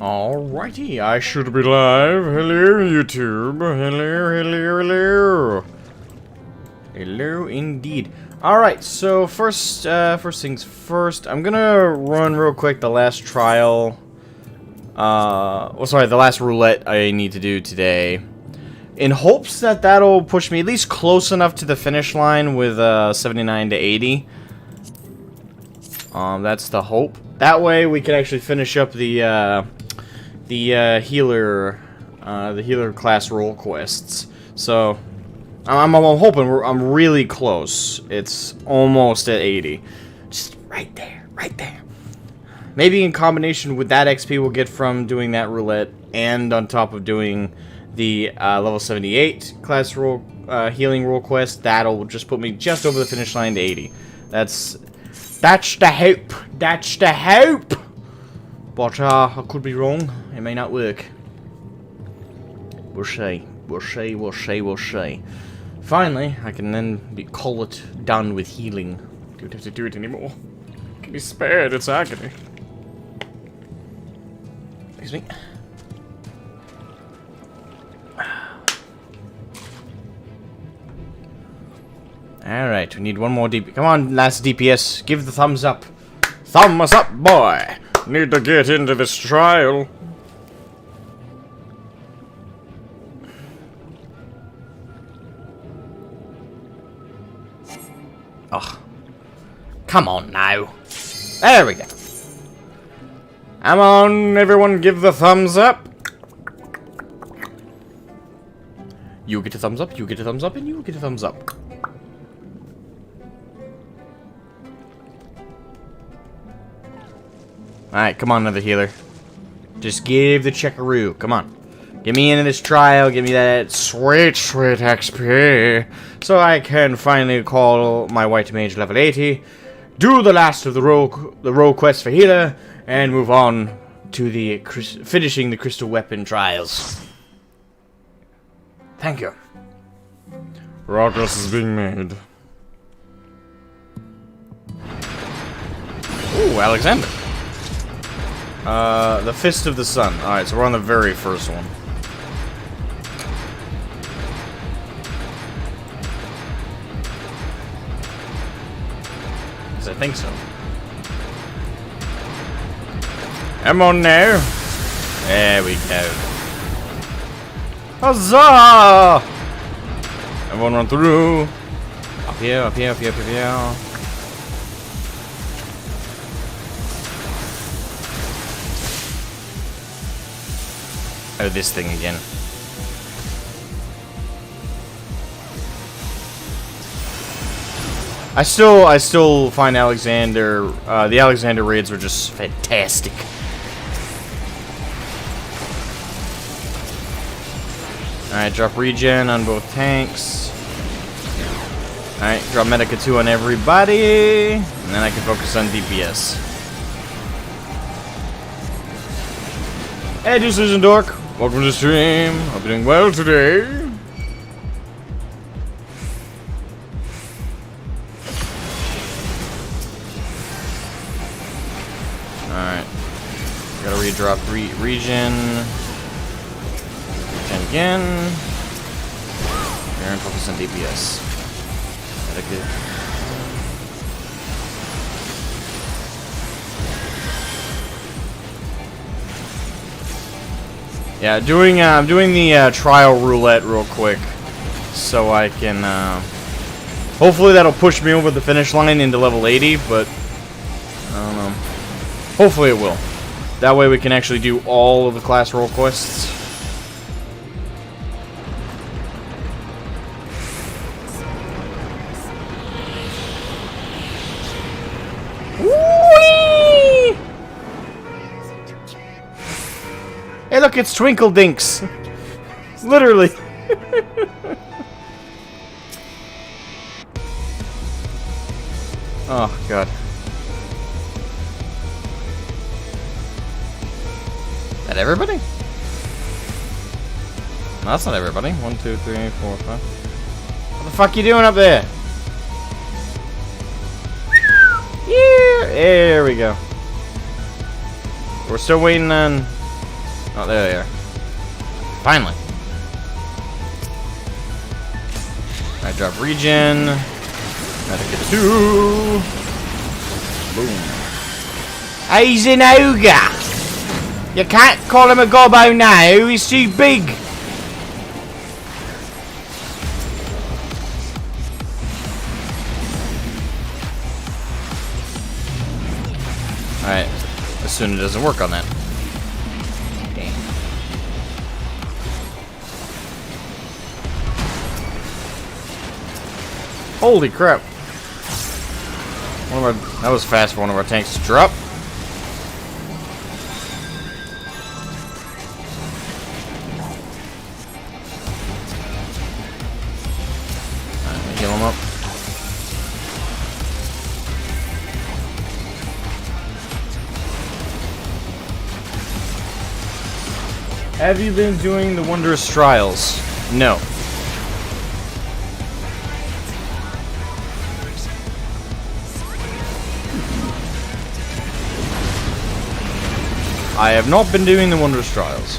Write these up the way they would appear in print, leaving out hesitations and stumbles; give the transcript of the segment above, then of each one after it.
Alrighty, I should be live. Hello, YouTube. Hello. Hello, indeed. Alright, so first things first, I'm gonna run real quick the last trial. The last roulette I need to do today. In hopes that that'll push me at least close enough to the finish line with 79 to 80. That's the hope. That way we can actually finish up the healer class role quests. So I'm hoping I'm really close. It's almost at 80. Just right there. Maybe in combination with that XP we'll get from doing that roulette, and on top of doing the level 78 class role healing role quest, that'll just put me just over the finish line to 80. That's the hope. That's the hope. But I could be wrong. It may not work. We'll see. Finally, I can then call it done with healing. Don't have to do it anymore. Can be spared. It's agony. Excuse me. Alright, we need one more DPS. Come on, last DPS. Give the thumbs up. Thumbs up, boy! Need to get into this trial. Oh. Come on now. There we go. Come on, everyone, give the thumbs up. You get a thumbs up, you get a thumbs up, and you get a thumbs up. Alright, come on, another healer. Just give the checkaroo. Come on. Get me into this trial. Give me that sweet XP. So I can finally call my white mage level 80. Do the last of the role quest for healer. And move on to the finishing the crystal weapon trials. Thank you. Progress is being made. Ooh, Alexander. The Fist of the Sun. Alright, so we're on the very first one. Yes, I think so. Come on now. There we go. Huzzah! Everyone run through. Up here. Oh, this thing again. I still find Alexander, the Alexander raids are just fantastic. Alright, drop regen on both tanks. Alright, drop Medica 2 on everybody. And then I can focus on DPS. Hey, Decision Dork. Welcome to the stream. Hope you're doing well today. Alright. Gotta redrop regen. And again. Here and focus on DPS. Gotta Yeah, I'm doing the trial roulette real quick, so I can, hopefully that'll push me over the finish line into level 80, but, I don't know. Hopefully it will. That way we can actually do all of the class role quests. Hey, look, it's Twinkle Dinks. Literally. Oh, God. Is that everybody? No, that's not everybody. 1, 2, 3, 4, 5. What the fuck you doing up there? Yeah, there we go. We're still waiting on Oh, there they are. Finally. I drop regen. Medicate 2. Boom. He's an ogre. You can't call him a gobbo now. He's too big. Alright. Assume it doesn't work on that. Damn. Holy crap. That was fast for one of our tanks to drop. Alright, heal him up. Have you been doing the wondrous trials? No. I have not been doing the wondrous trials.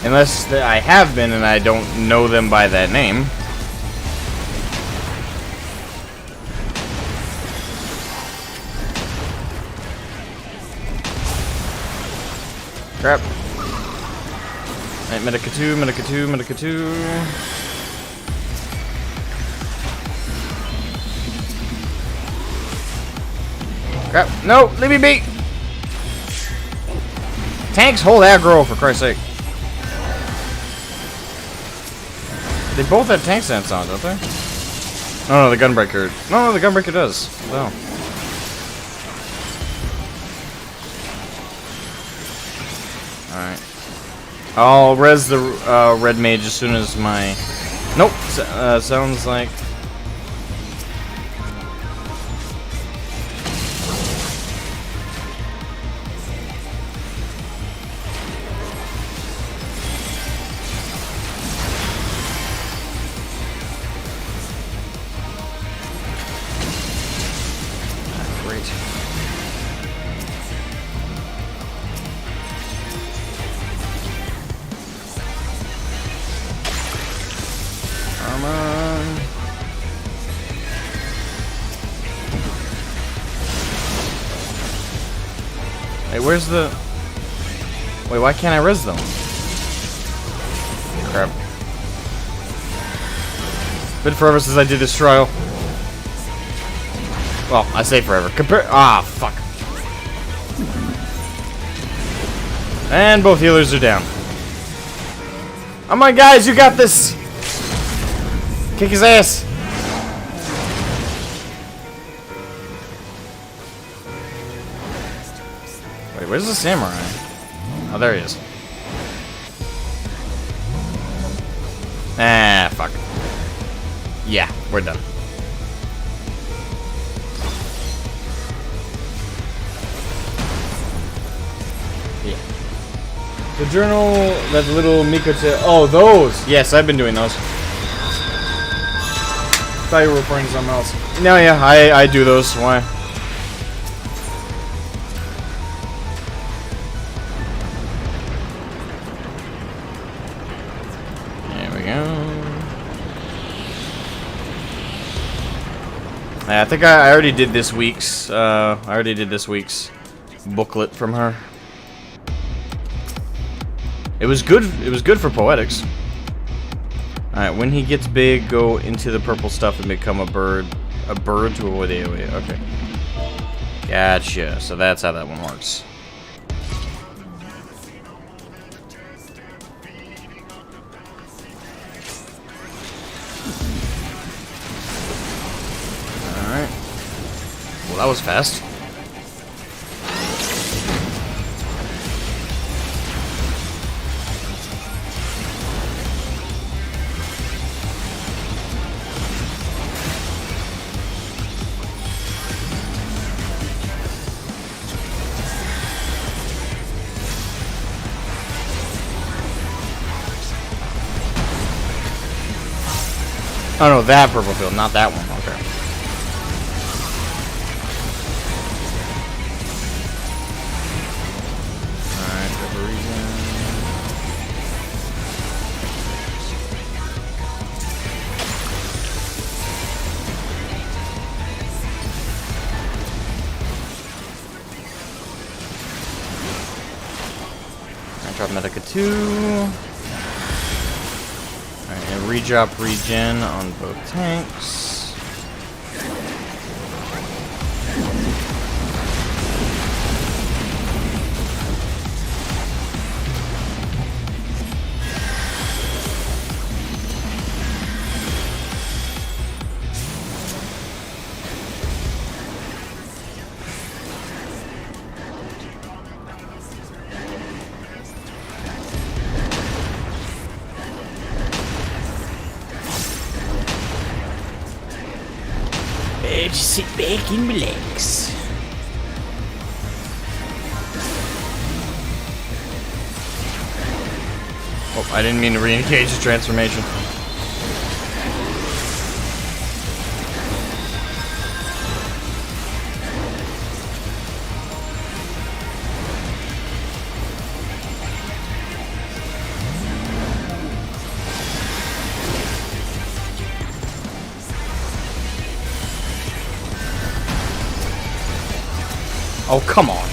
Unless I have been and I don't know them by that name. Crap. Alright, Medica 2, Medica 2, Medica 2. Crap. No, leave me be! Tanks hold aggro, for Christ's sake. They both have tank stance on, don't they? Oh no, the gunbreaker. No, the gunbreaker does. No. Alright. I'll res the red mage as soon as my... Nope. Sounds like... Great. Come on. Hey, where's the... Wait, why can't I res them? Crap. Been forever since I did this trial. Well, I say forever. Fuck. And both healers are down. Come on, guys, you got this! Kick his ass! Wait, where's the samurai? Oh, there he is. Ah, fuck. Yeah, we're done. Yeah. The journal, that little Mikote. Oh, those! Yes, I've been doing those. Thought you were referring to something else. No, yeah, I do those. Why? There we go. I think I already did this week's. Booklet from her. It was good. It was good for poetics. Alright, when he gets big, go into the purple stuff and become a bird. A bird to avoid AoE. Okay. Gotcha. So that's how that one works. Alright. Well, that was fast. Oh no, that purple field, not that one. Okay. Alright, purple region. I drop Medica 2. Alright, and redrop regen on both tanks. Just sit back and relax. Oh, I didn't mean to re-engage the transformation. Oh, come on.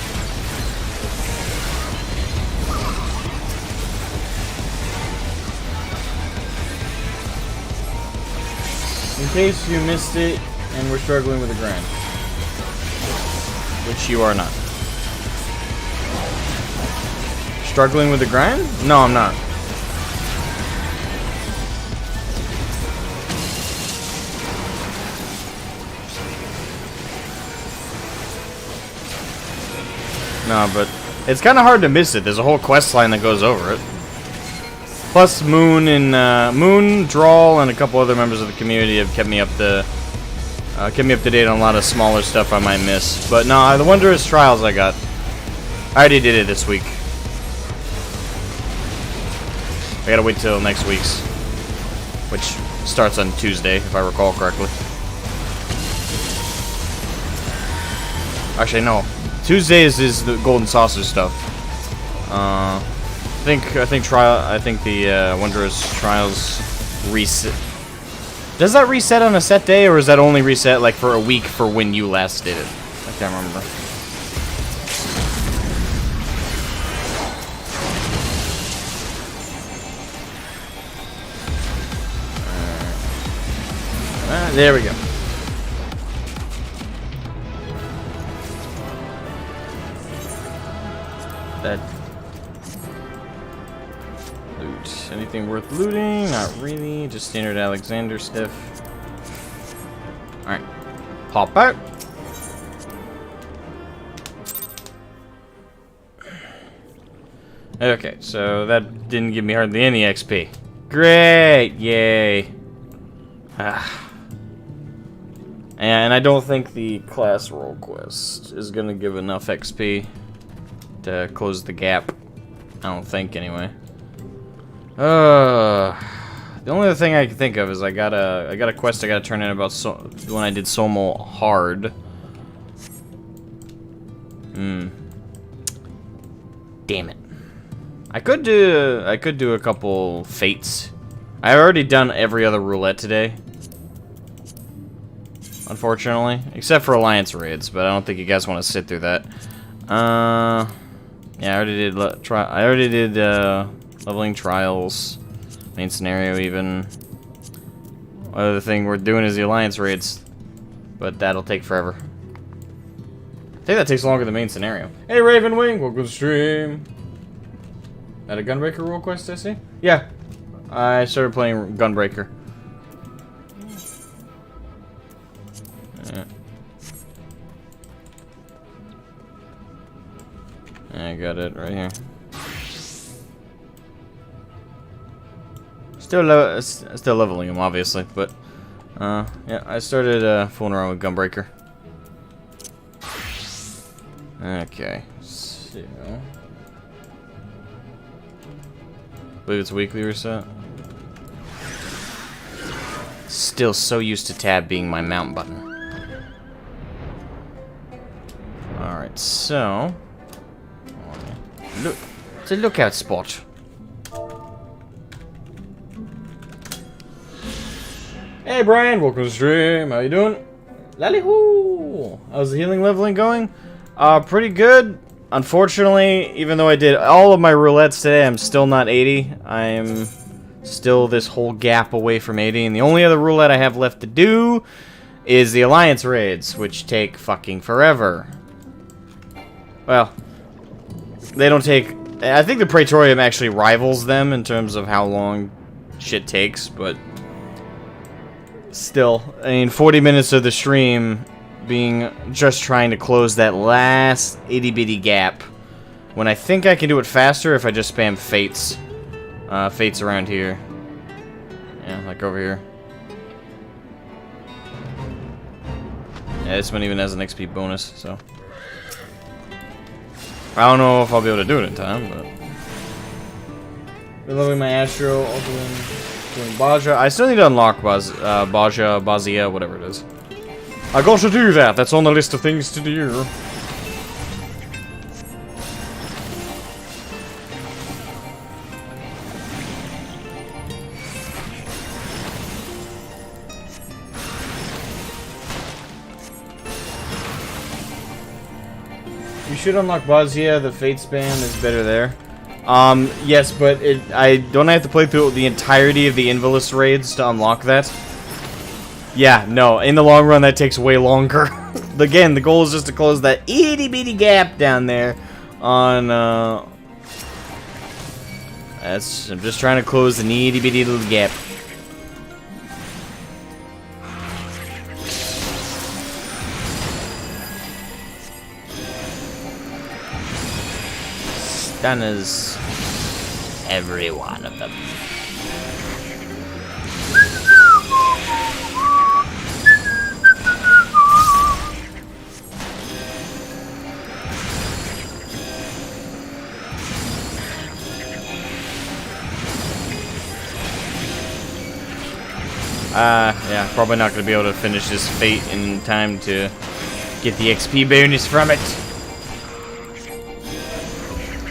In case you missed it and we're struggling with a grind. Which you are not. Struggling with the grind? No, I'm not. No, but it's kind of hard to miss it. There's a whole quest line that goes over it. Plus, Moon and Moon, Drawl, and a couple other members of the community have kept me up to date on a lot of smaller stuff I might miss. But no, the Wondrous Trials I got. I already did it this week. I gotta wait till next week's, which starts on Tuesday, if I recall correctly. Actually, no. Tuesdays is the Golden Saucer stuff. I think the Wondrous Trials reset. Does that reset on a set day, or is that only reset like for a week for when you last did it? I can't remember. There we go. That loot. Anything worth looting? Not really. Just standard Alexander stuff. Alright. Pop out. Okay, so that didn't give me hardly any XP. Great! Yay! And I don't think the class roll quest is gonna give enough XP to close the gap. I don't think, anyway. The only other thing I can think of is I got a quest I gotta turn in about when I did Somo hard. Damn it. I could do a couple fates. I've already done every other roulette today. Unfortunately, except for Alliance raids, but I don't think you guys want to sit through that. Yeah, I already did leveling trials, main scenario even. Other thing we're doing is the Alliance raids, but that'll take forever. I think that takes longer than the main scenario. Hey Ravenwing, welcome to the stream. That a Gunbreaker rule quest I see? Yeah, I started playing Gunbreaker. I got it right here. Still leveling him, obviously, but yeah, I started fooling around with Gunbreaker. Okay, so I believe it's weekly reset. Still so used to tab being my mount button. Alright, so... Look, it's a lookout spot. Hey Brian, welcome to the stream. How you doing? Lally-hoo! How's the healing leveling going? Pretty good. Unfortunately, even though I did all of my roulettes today, I'm still not 80. I'm still this whole gap away from 80, and the only other roulette I have left to do is the Alliance raids, which take fucking forever. Well, they don't take... I think the Praetorium actually rivals them in terms of how long shit takes, but... Still, I mean, 40 minutes of the stream being just trying to close that last itty-bitty gap, when I think I can do it faster if I just spam fates. Fates around here. Yeah, like over here. Yeah, this one even has an XP bonus, so... I don't know if I'll be able to do it in time, but... Been loving my Astro, also doing Baja. I still need to unlock Baja, Bazia, whatever it is. I got to do that. That's on the list of things to do. You should unlock Bazia. The Fate spam is better there. Yes, but I don't have to play through the entirety of the Invalus raids to unlock that. Yeah, no, in the long run that takes way longer. Again, the goal is just to close that itty-bitty gap down there on, I'm just trying to close the itty-bitty little gap. Stunners. Every one of them. Yeah, probably not going to be able to finish this Fate in time to get the XP bonus from it.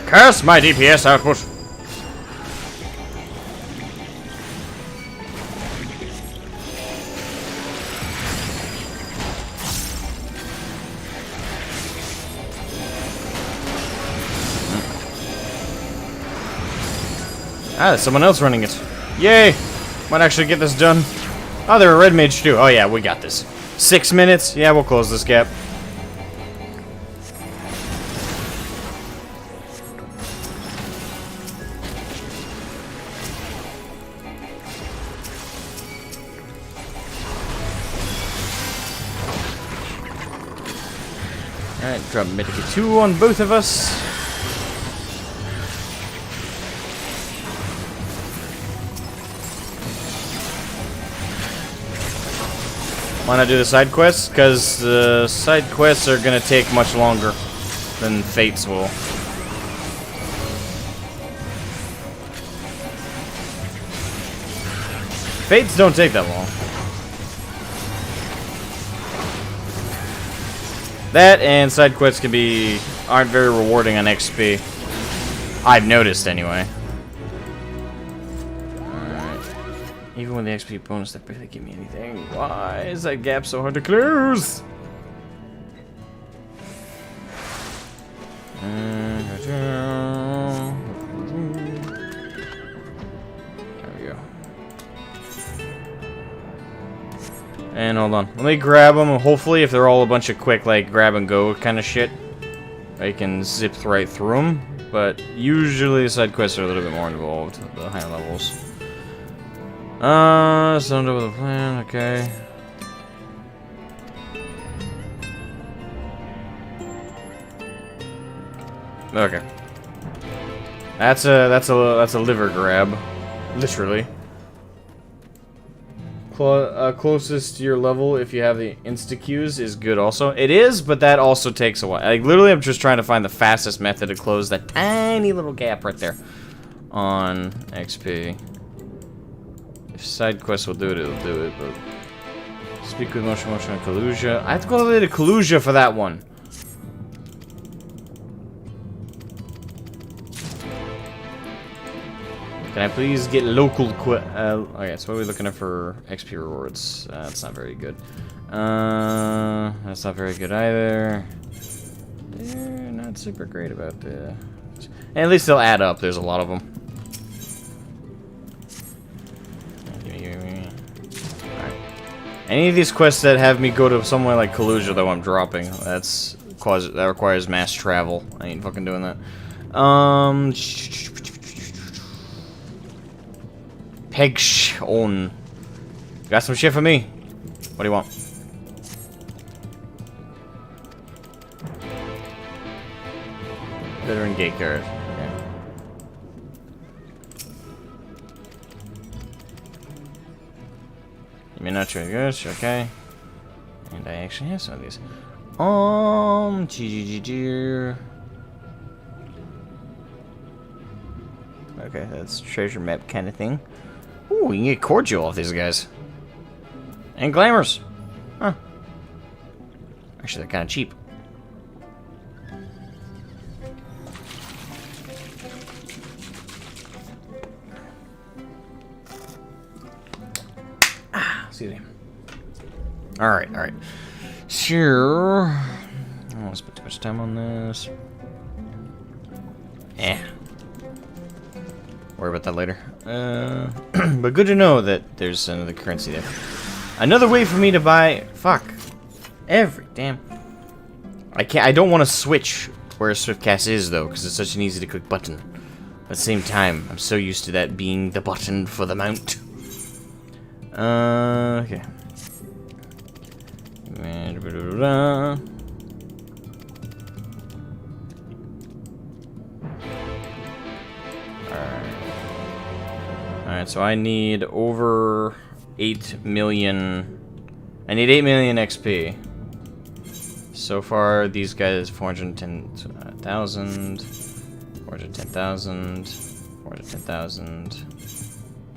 Curse my DPS output! Ah, there's someone else running it. Yay! Might actually get this done. Oh, they're a red mage too. Oh yeah, we got this. 6 minutes? Yeah, we'll close this gap. Alright, drop Medicate 2 on both of us. Why not do the side quests? Because the side quests are going to take much longer than Fates will. Fates don't take that long. That and side quests aren't very rewarding on XP. I've noticed anyway. Even with the XP bonus, that barely give me anything. Why is that gap so hard to close? There we go. And hold on. Let me grab them. Hopefully, if they're all a bunch of quick, like, grab and go kind of shit, I can zip right through them. But usually, the side quests are a little bit more involved at the higher levels. Sound over the plan, okay. Okay. That's a liver grab. Literally. Closest to your level if you have the insta-queues is good also. It is, but that also takes a while. Like, literally, I'm just trying to find the fastest method to close that tiny little gap right there on XP. If side quests will do it, it'll do it, but... Speak with Motion and Kalusia. I have to go all the way to Kalusia for that one. Can I please get local okay, so what are we looking at for XP rewards? That's not very good. That's not very good either. They're not super great about the... And at least they'll add up. There's a lot of them. Alright. Any of these quests that have me go to somewhere like Kalusia, though, I'm dropping. That requires mass travel. I ain't fucking doing that. Pegshon. Got some shit for me? What do you want? Veteran gate card. Okay. You may not trade goods, okay. And I actually have some of these. Okay, that's treasure map kind of thing. Ooh, we can get cordial off these guys. And glamours. Huh. Actually, they're kind of cheap. Excuse me. Alright, alright. Sure. I don't want to spend too much time on this. Worry about that later. But good to know that there's another currency there. Another way for me to buy... Fuck. Every damn... I don't want to switch where Swiftcast is, though, because it's such an easy-to-click button. At the same time, I'm so used to that being the button for the mount. Okay. Alright, so I need over 8 million. I need 8 million XP. So far, these guys 410,000, 410,000, 410,000.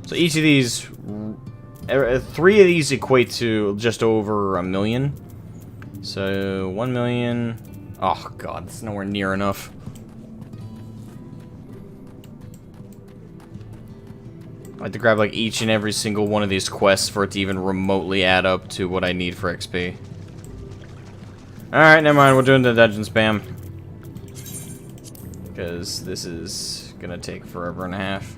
So each of these, 3 of these equate to just over 1 million. So 1 million. Oh god, that's nowhere near enough. I have to grab like each and every single one of these quests for it to even remotely add up to what I need for XP. Alright, never mind, we're doing the dungeon spam. Because this is gonna take forever and a half.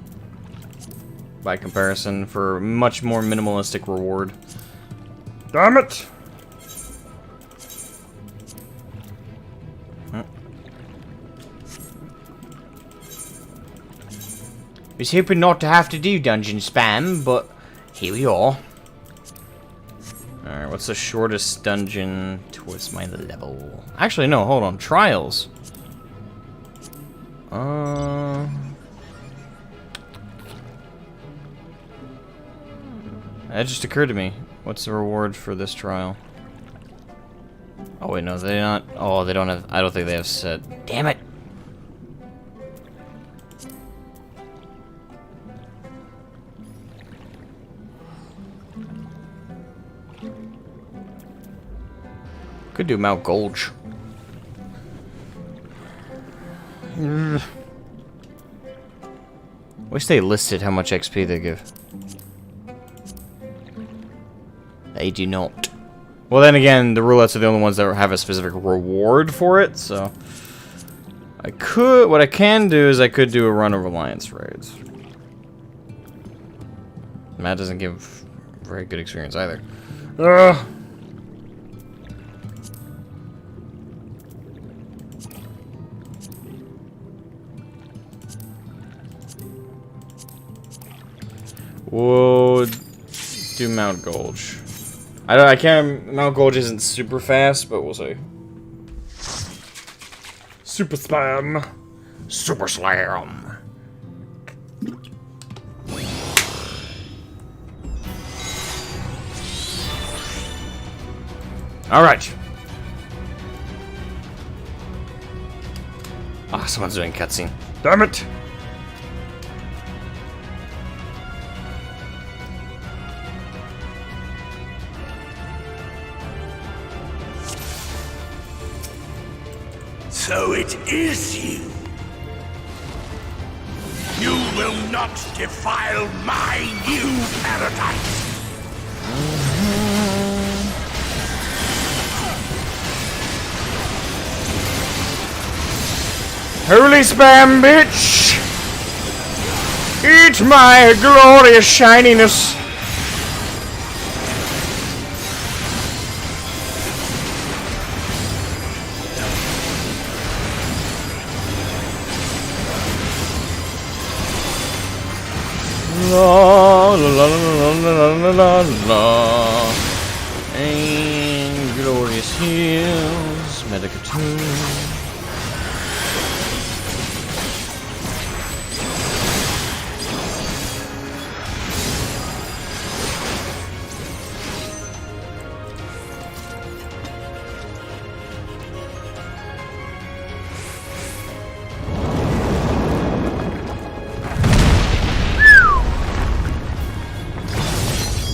By comparison, for much more minimalistic reward. Damn it! I was hoping not to have to do dungeon spam, but here we are. Alright, what's the shortest dungeon towards my level? Actually, no, hold on. Trials. That just occurred to me. What's the reward for this trial? Oh, wait, no, they not. Oh, they don't have. I don't think they have set. Damn it! Could do Mount Gulch. Wish they listed how much XP they give. They do not. Well, then again, the roulettes are the only ones that have a specific reward for it, so... What I can do is I could do a run of Alliance raids. That doesn't give very good experience either. Ugh. We'll do Mount Gulch. I can't. Mount Gulch isn't super fast, but we'll see. Super spam. Super slam. All right. Ah, someone's doing cutscene. Damn it. So it is you. You will not defile my new paradise. Holy spam, bitch! Eat my glorious shininess! La la la la la la la la. And glorious hills, Medicatoon.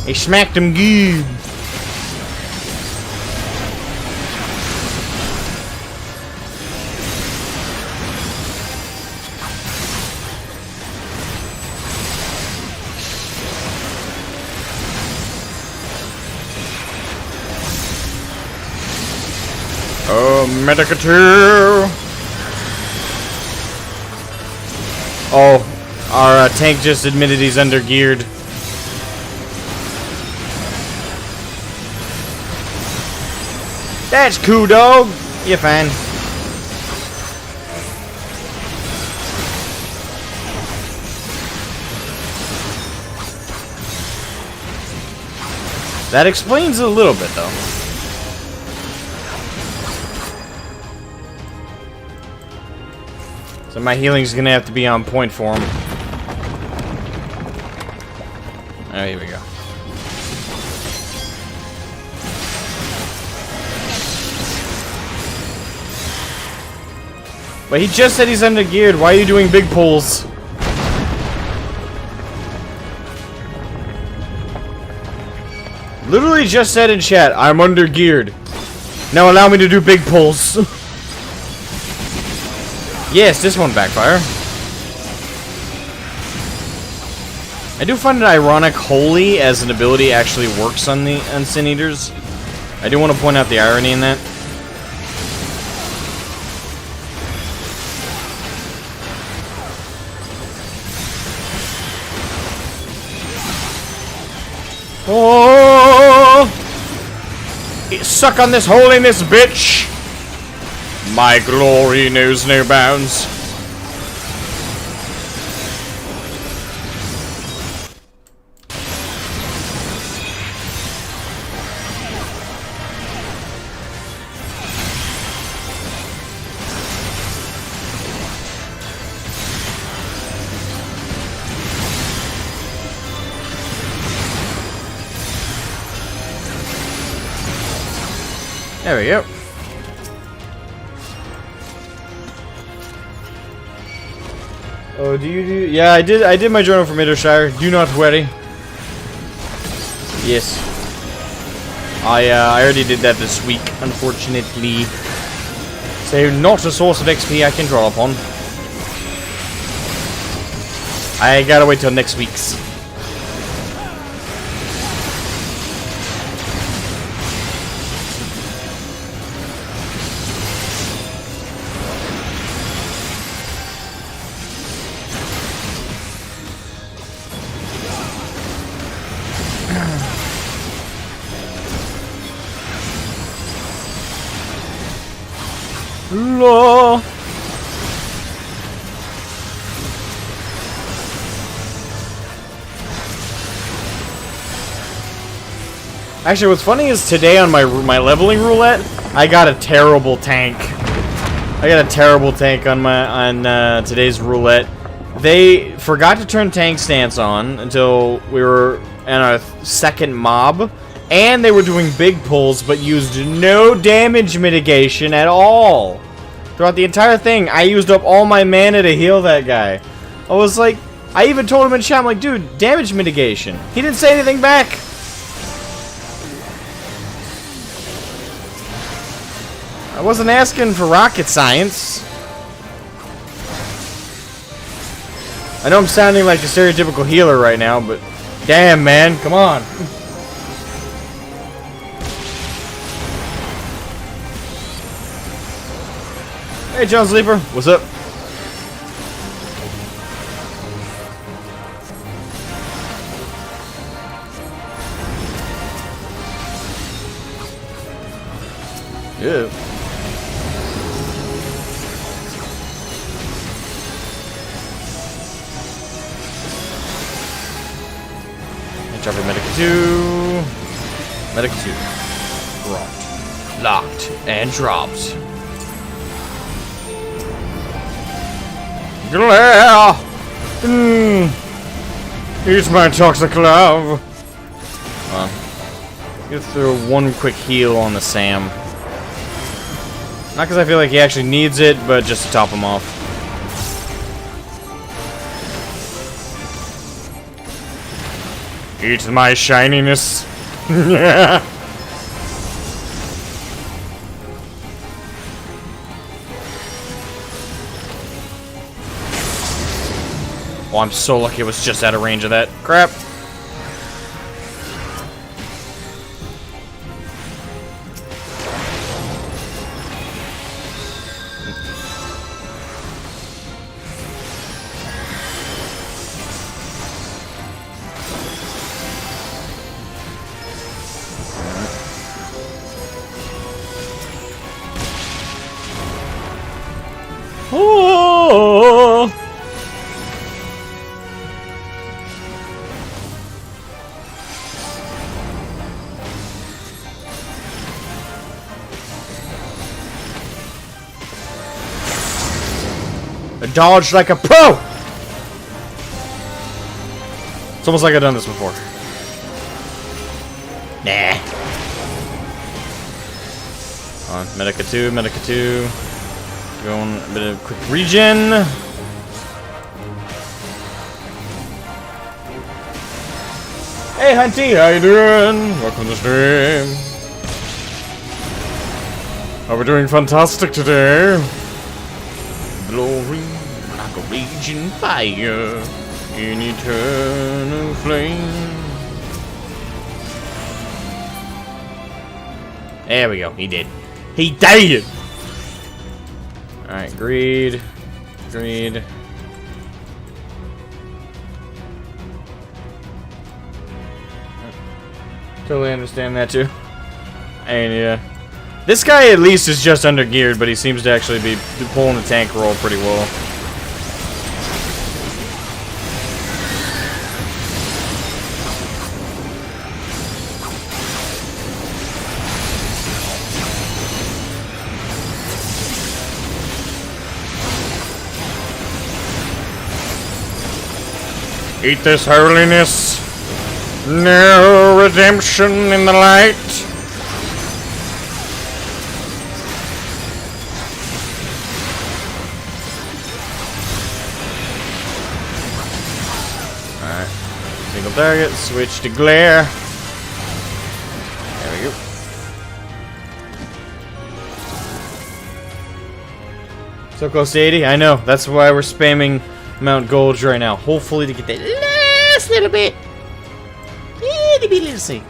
He smacked him good. Oh, Medicatoon. Oh, our tank just admitted he's undergeared. That's cool, dog. You're fine. That explains it a little bit, though. So my healing's gonna have to be on point for him. Oh, here we go. But he just said he's undergeared. Why are you doing big pulls? Literally just said in chat, I'm undergeared. Now allow me to do big pulls. Yes, this won't backfire. I do find it ironic Holy as an ability actually works on the Sin Eaters. I do want to point out the irony in that. Oh! Suck on this holiness, bitch! My glory knows no bounds. There we go. Oh, do you do? Yeah, I did my journal from Middershire. Do not worry. Yes. I already did that this week, unfortunately. So not a source of XP I can draw upon. I gotta wait till next week's. Law. Actually, what's funny is today on my leveling roulette, I got a terrible tank. I got a terrible tank on today's roulette. They forgot to turn tank stance on until we were in our second mob, and they were doing big pulls, but used no damage mitigation at all. Throughout the entire thing, I used up all my mana to heal that guy. I was like, I even told him in chat, I'm like, dude, damage mitigation. He didn't say anything back. I wasn't asking for rocket science. I know I'm sounding like a stereotypical healer right now, but damn, man, come on. Hey, John Sleeper, what's up? Yeah. Drop your Medic 2. Medic 2. Dropped. Locked. And dropped. Glare! Eat my toxic love. Get through one quick heal on the Sam. Not because I feel like he actually needs it, but just to top him off. Eat my shininess. Oh, I'm so lucky it was just out of range of that. Crap. Oh! I dodged like a pro! It's almost like I've done this before. Nah. On, Medica 2, Medica 2. Going a bit of quick regen. Hey Hunty, how you doing? Welcome to the stream. Are we doing fantastic today? Glory like a raging fire in eternal flame. There we go, he did. He did! Alright, greed. Greed. Totally understand that too. And yeah. This guy at least is just under geared, but he seems to actually be pulling the tank roll pretty well. Eat this holiness. No redemption in the light. Alright. Single target, switch to glare. There we go. So close to 80? I know. That's why we're spamming Mount Gold right now. Hopefully to get that last little bit. Let's see.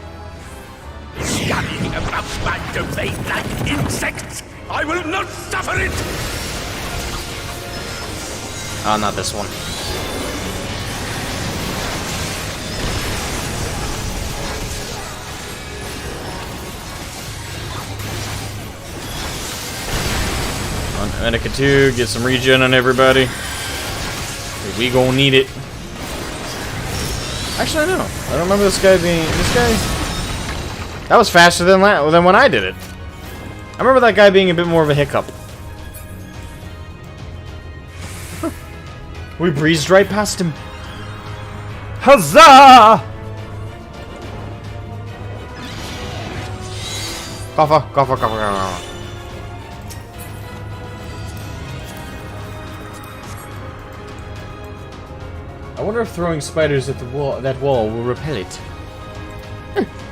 Scurrying about my domain like insects! I will not suffer it! Oh, not this one. On Medica 2, get some regen on everybody. We gon' need it. Actually, I don't know. I don't remember this guy being... This guy... That was faster than when I did it. I remember that guy being a bit more of a hiccup. Huh. We breezed right past him. Huzzah! Cough, cough, cough, cough. I wonder if throwing spiders at the wall, that wall, will repel it.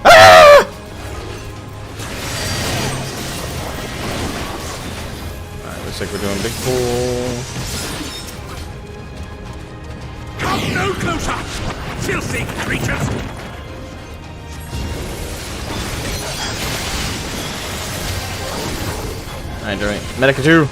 Ah! Looks like we're doing big pool. Come no closer, filthy creatures! Alright, alright. Medica 2.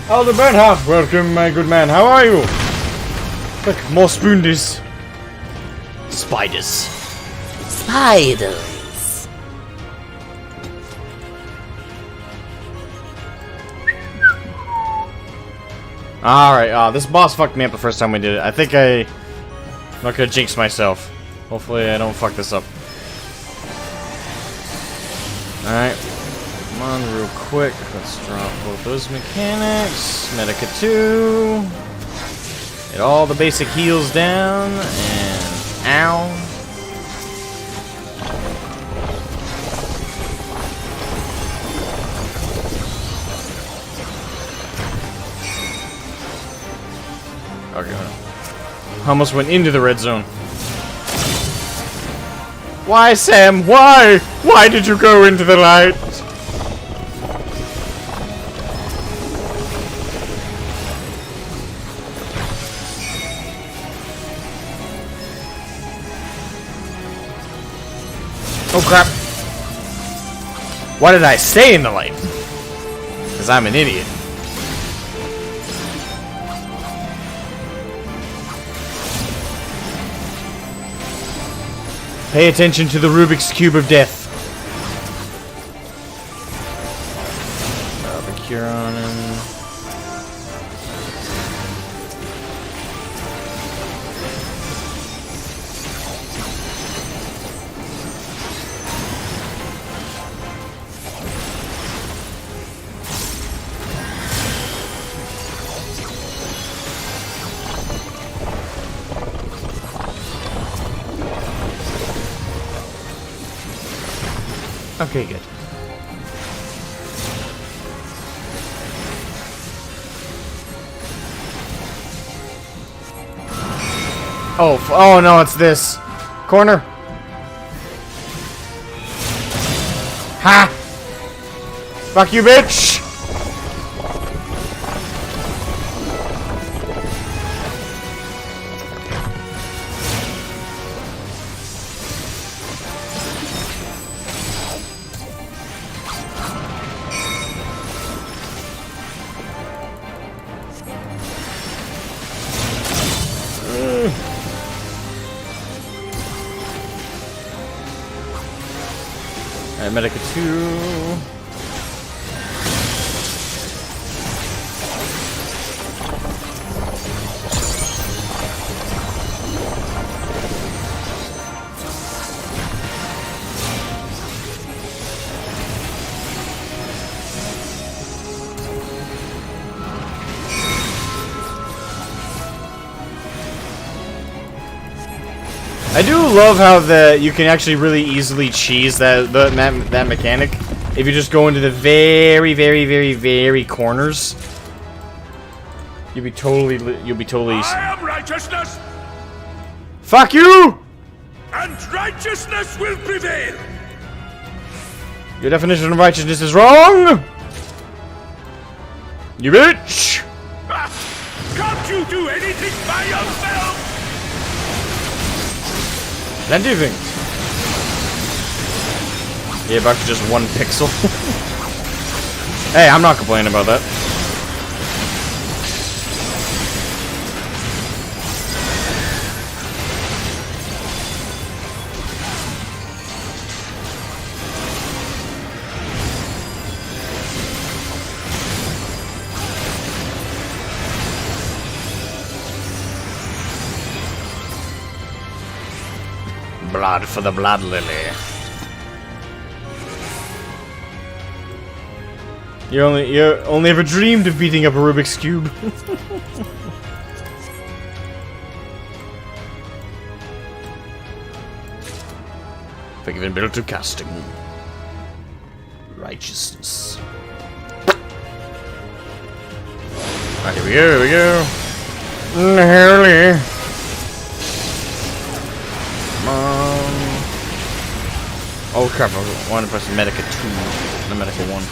Elder Bernhardt, welcome, my good man. How are you? Look, more spoondies. Spiders. Spiders. Alright, this boss fucked me up the first time we did it. I think I'm not gonna jinx myself. Hopefully I don't fuck this up. Alright. Come on, real quick. Let's drop both those mechanics. Medica 2. Get all the basic heals down. And ow. Okay. Almost went into the red zone. Why, Sam? Why? Why did you go into the light? Oh crap. Why did I stay in the light? Because I'm an idiot. Pay attention to the Rubik's Cube of Death. The cure on him. Okay, good. Oh no, it's this. Corner. Ha! Fuck you, bitch! Alright, Medica 2. I do love how you can actually really easily cheese that mechanic if you just go into the very corners. You'll be totally. I am righteousness, Fuck you! and righteousness will prevail. Your definition of righteousness is wrong. You bitch! Can't you do anything by yourself? Plenty of things. Yeah, back to just 1 pixel. Hey, I'm not complaining about that. Blood for the blood lily. You only ever dreamed of beating up a Rubik's Cube. Forgiven built to casting. Righteousness. Alright, here we go, here we go. Hurley. Oh crap, I wanted to press Medica 2, the Medica 1.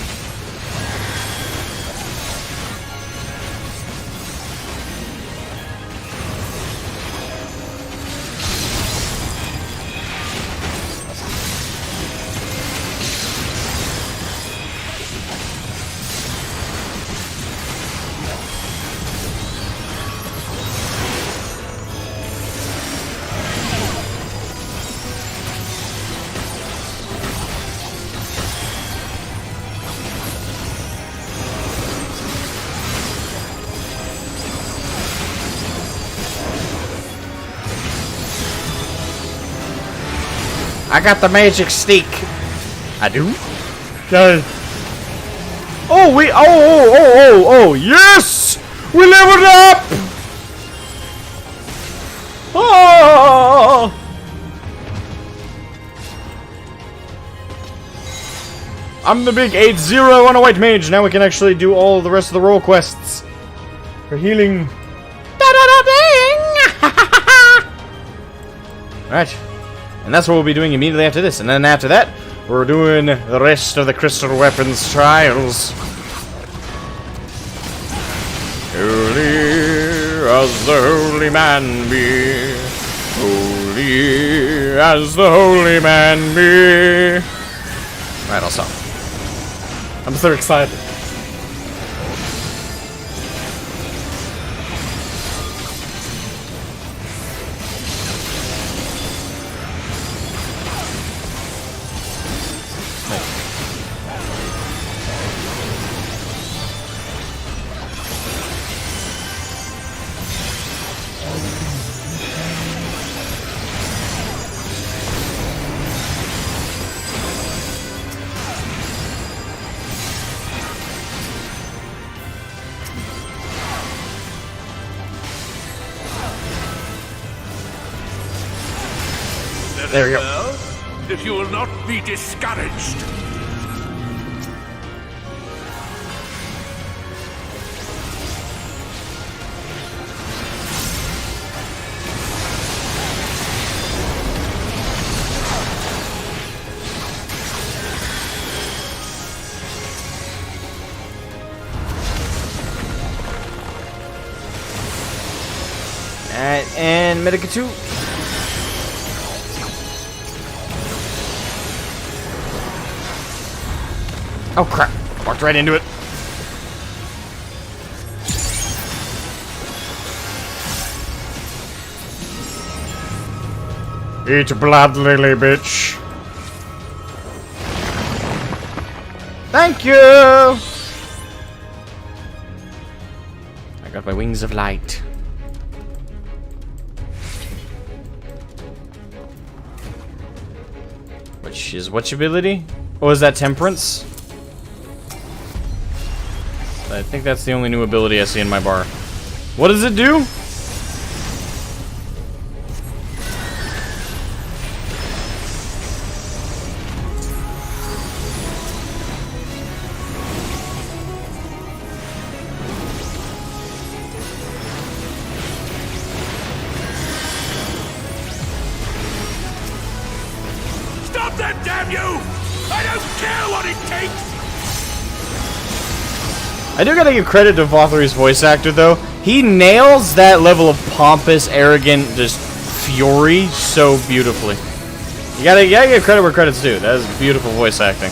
I got the magic stick. I do? Oh, oh, yes! We leveled up! Oh! I'm the big 8-0 on a white mage. Now we can actually do all the rest of the role quests. For healing. Alright. And that's what we'll be doing immediately after this. And then after that, we're doing the rest of the crystal weapons trials. Holy as the holy man be. Holy as the holy man be. Alright, I'll stop. I'm so excited. There we go. Well, if you will not be discouraged. And Medica 2. Oh crap, walked right into it. Eat blood lily, bitch. Thank you! I got my wings of light. Which is which ability? Oh, is that temperance? I think that's the only new ability I see in my bar. What does it do? Stop that, damn you! I don't care what it takes! I do gotta give credit to Vothry's voice actor, though. He nails that level of pompous, arrogant, just fury so beautifully. You gotta give credit where credit's due. That is beautiful voice acting.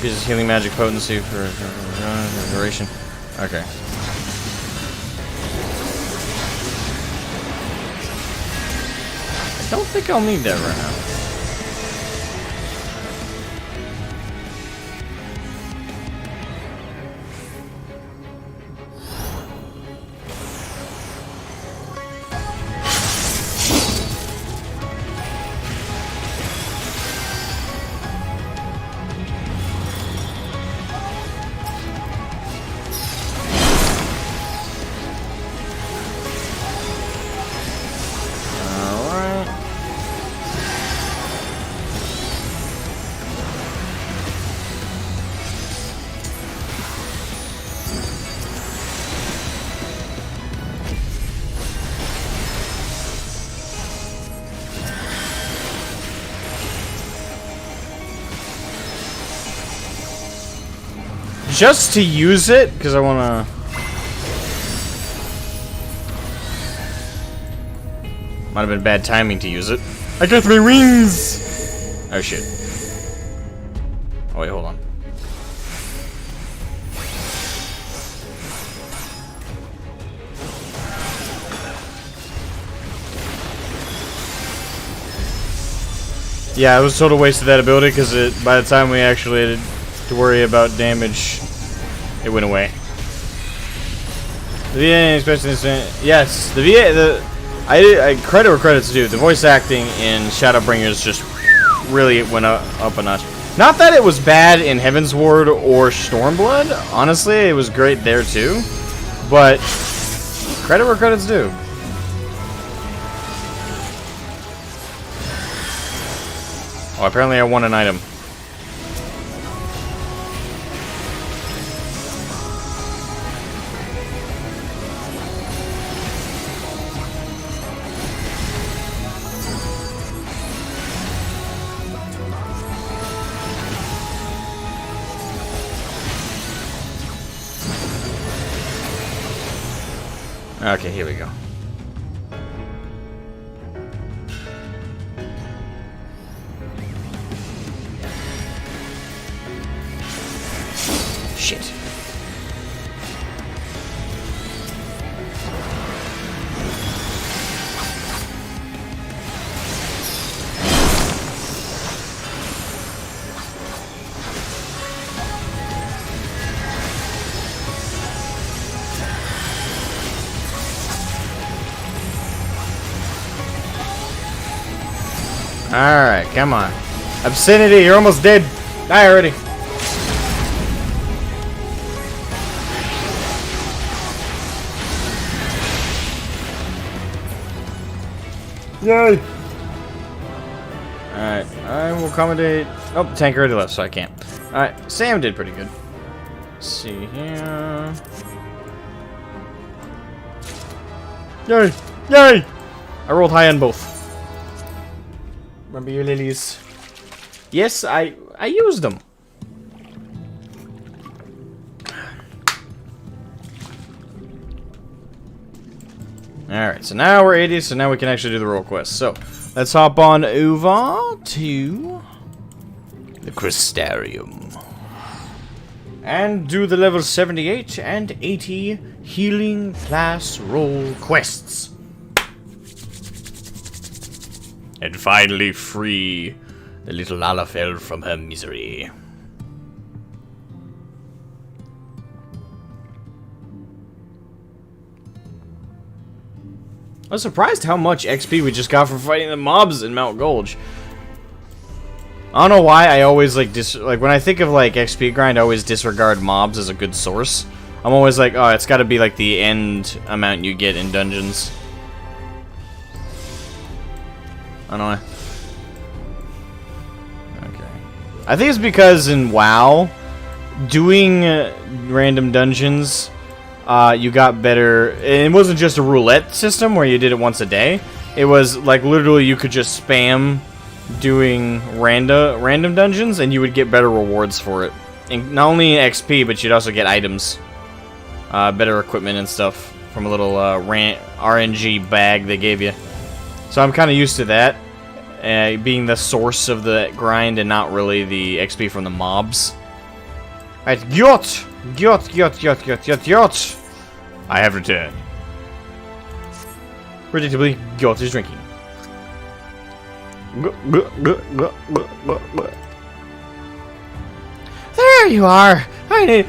Uses healing magic potency for duration. Okay. I don't think I'll need that right now. Just to use it, because I want to... Might have been bad timing to use it. I got 3 rings! Oh, shit. Oh, wait, hold on. Yeah, it was a total waste of that ability, because by the time we actually had to worry about damage, it went away. The VA especially yes, the VA I credit where credit's due. The voice acting in Shadowbringers just really went up a notch. Not that it was bad in Heaven's Ward or Stormblood. Honestly, it was great there too. But credit where credit's due. Oh, apparently I won an item. Okay, here we go. Shit. Alright, come on. Obscenity, you're almost dead. Die already. Yay! Alright, I will accommodate... Oh, tank already left, so I can't. Alright, Sam did pretty good. Let's see here... Yay! Yay! I rolled high on both. Remember your lilies. Yes, I used them. Alright, so now we're 80, so now we can actually do the role quest. So, let's hop on over to the Crystarium. And do the level 78 and 80 healing class role quests. And finally free the little Lalafell from her misery. I was surprised how much XP we just got from fighting the mobs in Mount Gulch. I don't know why I always like when I think of like XP grind, I always disregard mobs as a good source. I'm always like, oh, it's got to be like the end amount you get in dungeons. I don't know why. Okay. I think it's because in WoW, doing random dungeons, you got better. It wasn't just a roulette system where you did it once a day. It was like literally you could just spam doing random dungeons, and you would get better rewards for it. And not only XP, but you'd also get items, better equipment and stuff from a little RNG bag they gave you. So I'm kind of used to that, being the source of the grind and not really the XP from the mobs. Alright, Gyot! I have returned. Predictably, Gyot is drinking. There you are! I need...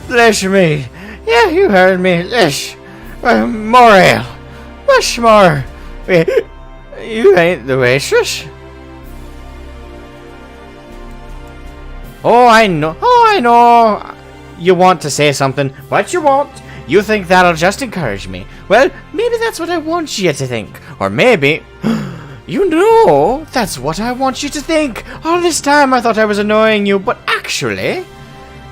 Lish me! Yeah, you heard me, Lish! More ale! Much more! You ain't the waitress? Oh, I know. You want to say something, but you won't. You think that'll just encourage me. Well, maybe that's what I want you to think. Or maybe... You know, that's what I want you to think. All this time I thought I was annoying you, but actually...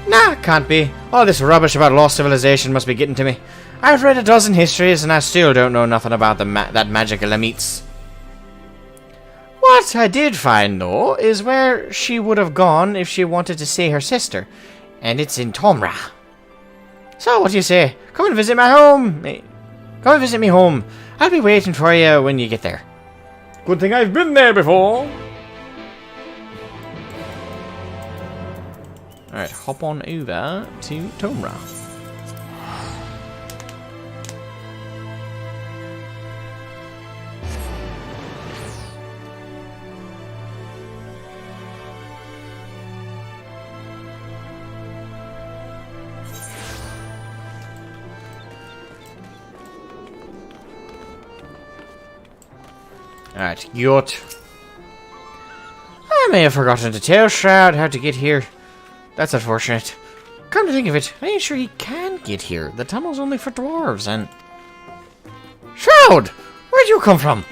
Nah, can't be. All this rubbish about lost civilization must be getting to me. I've read a dozen histories and I still don't know nothing about that magical Amites. What I did find, though, is where she would have gone if she wanted to see her sister. And it's in Tomra. So, what do you say? Come and visit my home. Come and visit me home. I'll be waiting for you when you get there. Good thing I've been there before. Alright, hop on over to Tomra. Alright, Gyot. I may have forgotten to tell Shroud how to get here. That's unfortunate. Come to think of it, I ain't sure he can get here. The tunnel's only for dwarves and... Shroud! Where'd you come from?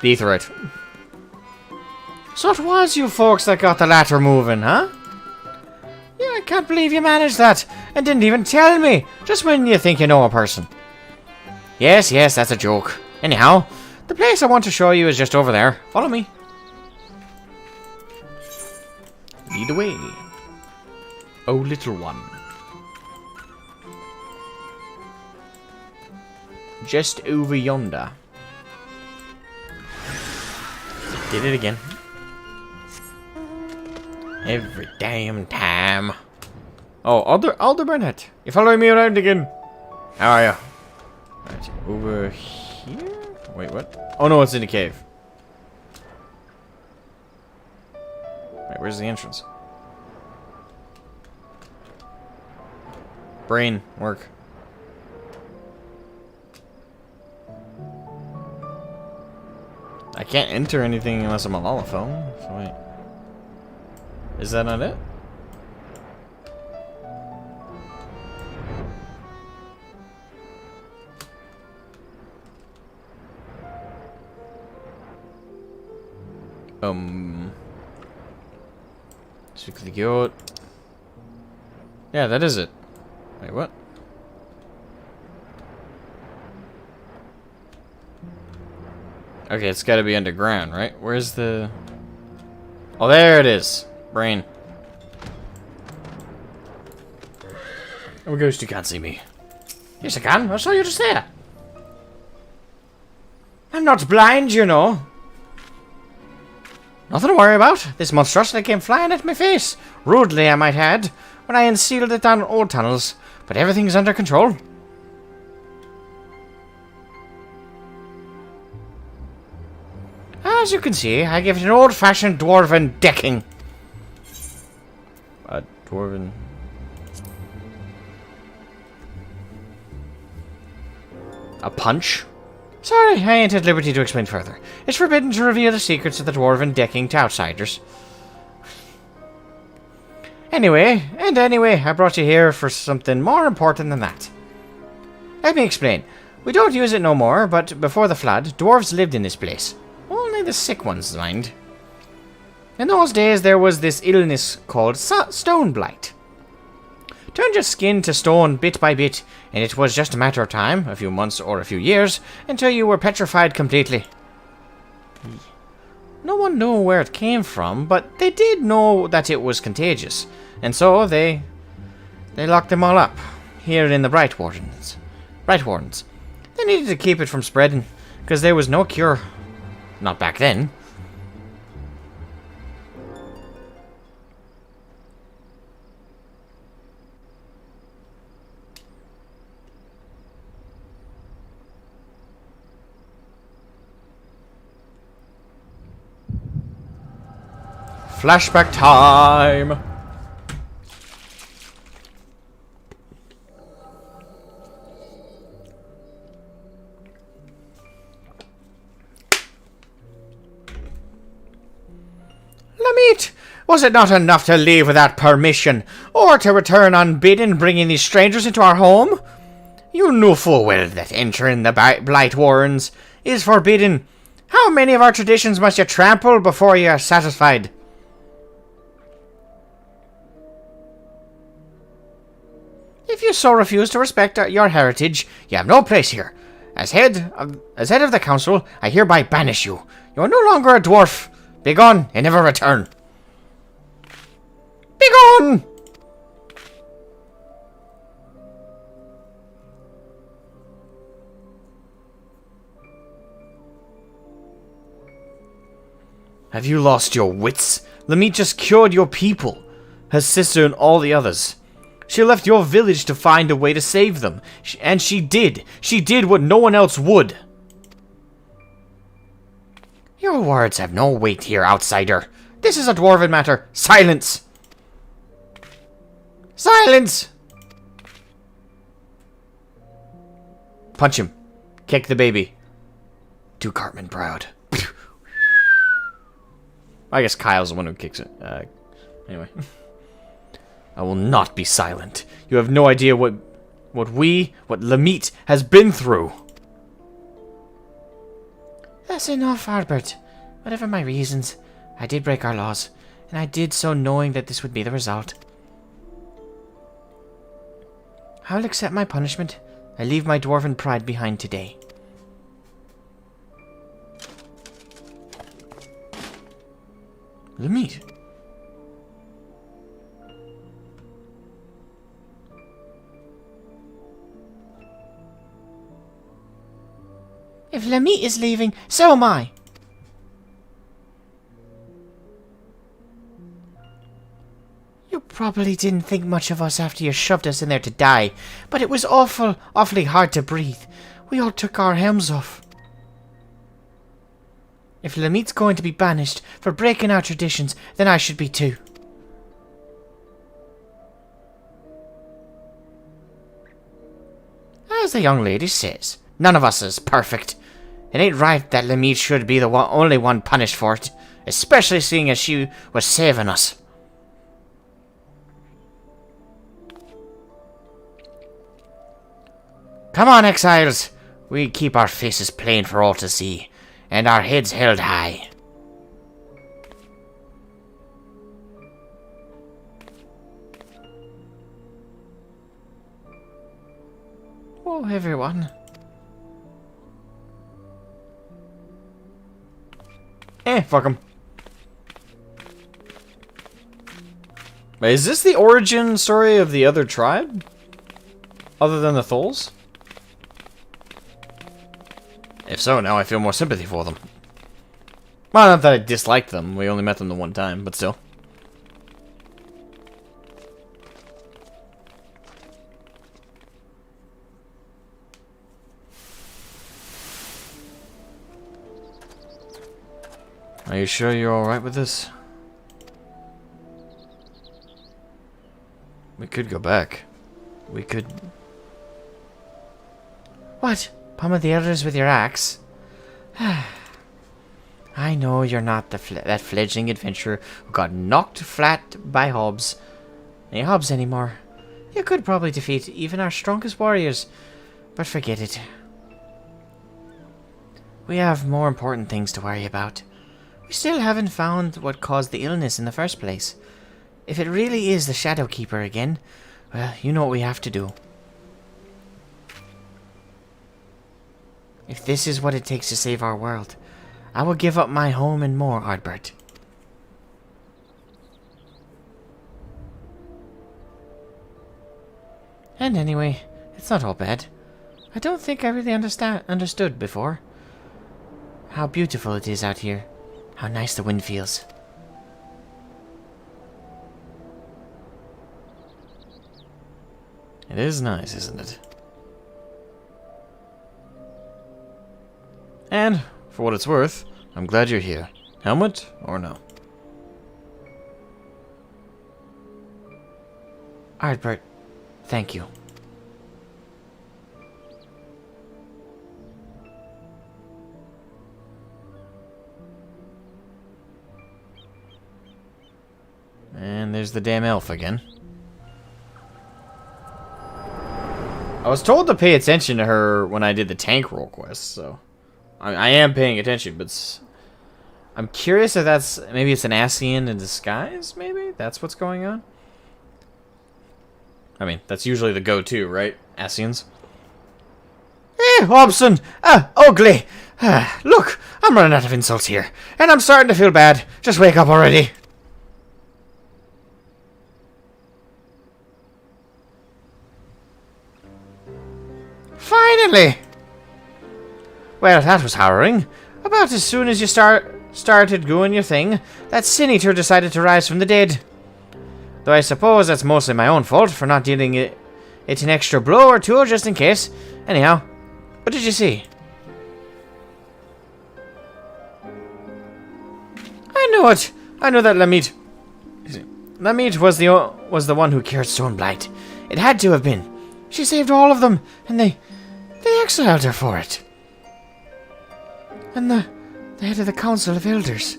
The Aetheryte. So it was you folks that got the ladder moving, huh? Yeah, I can't believe you managed that. And didn't even tell me. Just when you think you know a person. Yes, that's a joke. Anyhow... The place I want to show you is just over there. Follow me. Lead the way. Oh, little one. Just over yonder. Did it again. Every damn time. Oh, Alder Burnett. You're following me around again. How are you? Right, over here? Wait, what? Oh no, it's in the cave. Wait, where's the entrance? Brain, work. I can't enter anything unless I'm a Lolaphone, so wait. Is that not it? Speak to the goat. Yeah, that is it. Wait, what? Okay, it's gotta be underground, right? Where's the... Oh, there it is. Brain. Oh, ghost, you can't see me. Yes, I can. I saw you just there. I'm not blind, you know. Nothing to worry about. This monstrosity came flying at my face. Rudely, I might add, when I unsealed it down old tunnels. But everything's under control. As you can see, I give it an old-fashioned dwarven decking. A dwarven... A punch? Sorry, I ain't at liberty to explain further. It's forbidden to reveal the secrets of the dwarven decking to outsiders. Anyway, I brought you here for something more important than that. Let me explain. We don't use it no more, but before the flood, dwarves lived in this place. Only the sick ones, mind. In those days, there was this illness called stone blight. Turned your skin to stone bit by bit, and it was just a matter of time, a few months or a few years, until you were petrified completely. No one knew where it came from, but they did know that it was contagious. And so they locked them all up, here in the Bright Wardens. They needed to keep it from spreading, because there was no cure. Not back then. Flashback time! Lamit! Was it not enough to leave without permission, or to return unbidden, bringing these strangers into our home? You knew full well that entering the Blight Warrens is forbidden. How many of our traditions must you trample before you are satisfied? If you so refuse to respect your heritage, you have no place here. As head of the council, I hereby banish you. You are no longer a dwarf. Begone and never return. Begone! Have you lost your wits? Lamit just cured your people, her sister and all the others. She left your village to find a way to save them. And she did. She did what no one else would. Your words have no weight here, outsider. This is a dwarven matter. Silence! Silence! Punch him. Kick the baby. Do Cartman proud. I guess Kyle's the one who kicks it. Anyway. I will not be silent. You have no idea what Lamit has been through. That's enough, Albert. Whatever my reasons, I did break our laws, and I did so knowing that this would be the result. I'll accept my punishment. I leave my dwarven pride behind today. Lamit. If Lamit is leaving, so am I. You probably didn't think much of us after you shoved us in there to die, but it was awfully hard to breathe. We all took our helms off. If Lamit's going to be banished for breaking our traditions, then I should be too. As the young lady says, none of us is perfect. It ain't right that Lamit should be the only one punished for it, especially seeing as she was saving us. Come on, exiles. We keep our faces plain for all to see, and our heads held high. Oh, everyone. Fuck him. Is this the origin story of the other tribe? Other than the Tholes? If so, now I feel more sympathy for them. Well, not that I disliked them. We only met them the one time, but still. Are you sure you're alright with this? We could go back. We could... What? Pummel the others with your axe? I know you're not that fledgling adventurer who got knocked flat by Hobbs. Any Hobbs anymore. You could probably defeat even our strongest warriors, but forget it. We have more important things to worry about. We still haven't found what caused the illness in the first place. If it really is the Shadowkeeper again, well, you know what we have to do. If this is what it takes to save our world, I will give up my home and more, Ardbert. And anyway, it's not all bad. I don't think I really understood before. How beautiful it is out here. How nice the wind feels. It is nice, isn't it? And, for what it's worth, I'm glad you're here. Helmet or no? Ardbert, thank you. And there's the damn elf again. I was told to pay attention to her when I did the tank role quest, so I am paying attention, but I'm curious if that's, maybe it's an Ascian in disguise, maybe? That's what's going on? I mean, that's usually the go-to, right? Ascians. Hey, Hobson! Ugly! Look, I'm running out of insults here, and I'm starting to feel bad. Just wake up already. Finally! Well, that was harrowing. About as soon as you started doing your thing, that Sin Eater decided to rise from the dead. Though I suppose that's mostly my own fault for not dealing it an extra blow or two just in case. Anyhow, what did you see? I knew it. I knew that Lamit was the one who cured Stoneblight. It had to have been. She saved all of them, and they exiled her for it. And the head of the Council of Elders.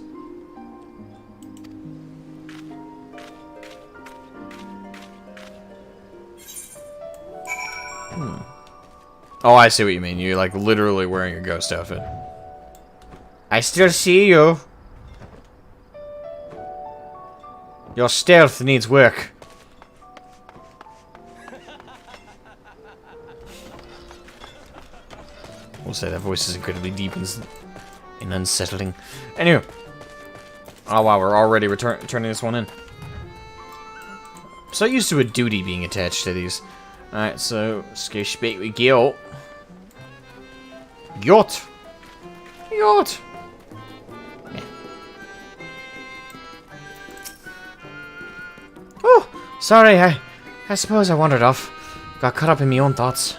Oh, I see what you mean. You're like literally wearing a ghost outfit. I still see you. Your stealth needs work. We'll say that voice is incredibly deep and unsettling. Anyway. Oh wow, we're already turning this one in. I'm so used to a duty being attached to these. Alright, so let's go speak with Gil. Yacht! Yacht! Yeah. Oh, sorry, I suppose I wandered off. Got caught up in my own thoughts.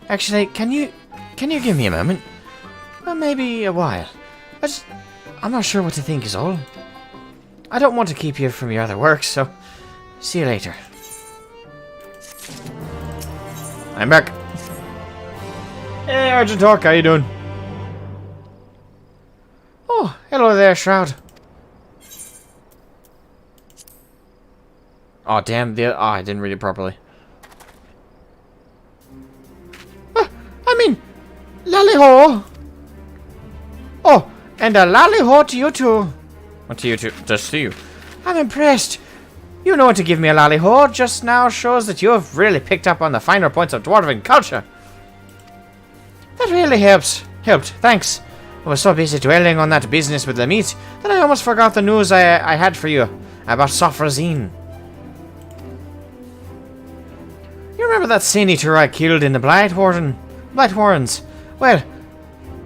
Actually, can you give me a moment? Well, maybe a while. I'm not sure what to think is all. I don't want to keep you from your other work, so see you later. I'm back. Hey, Argent Hawk, how you doing? Oh, hello there, Shroud. Oh, damn, I didn't read it properly. I mean, lally-ho! Oh, and a lally-ho to you too. What to you too? Just to you. I'm impressed. You know to give me a lally-ho just now shows that you have really picked up on the finer points of dwarven culture. That really helped, thanks. I was so busy dwelling on that business with Lamit that I almost forgot the news I had for you about Sophrazine. You remember that Sin Eater I killed in the Blightwarrens? Well,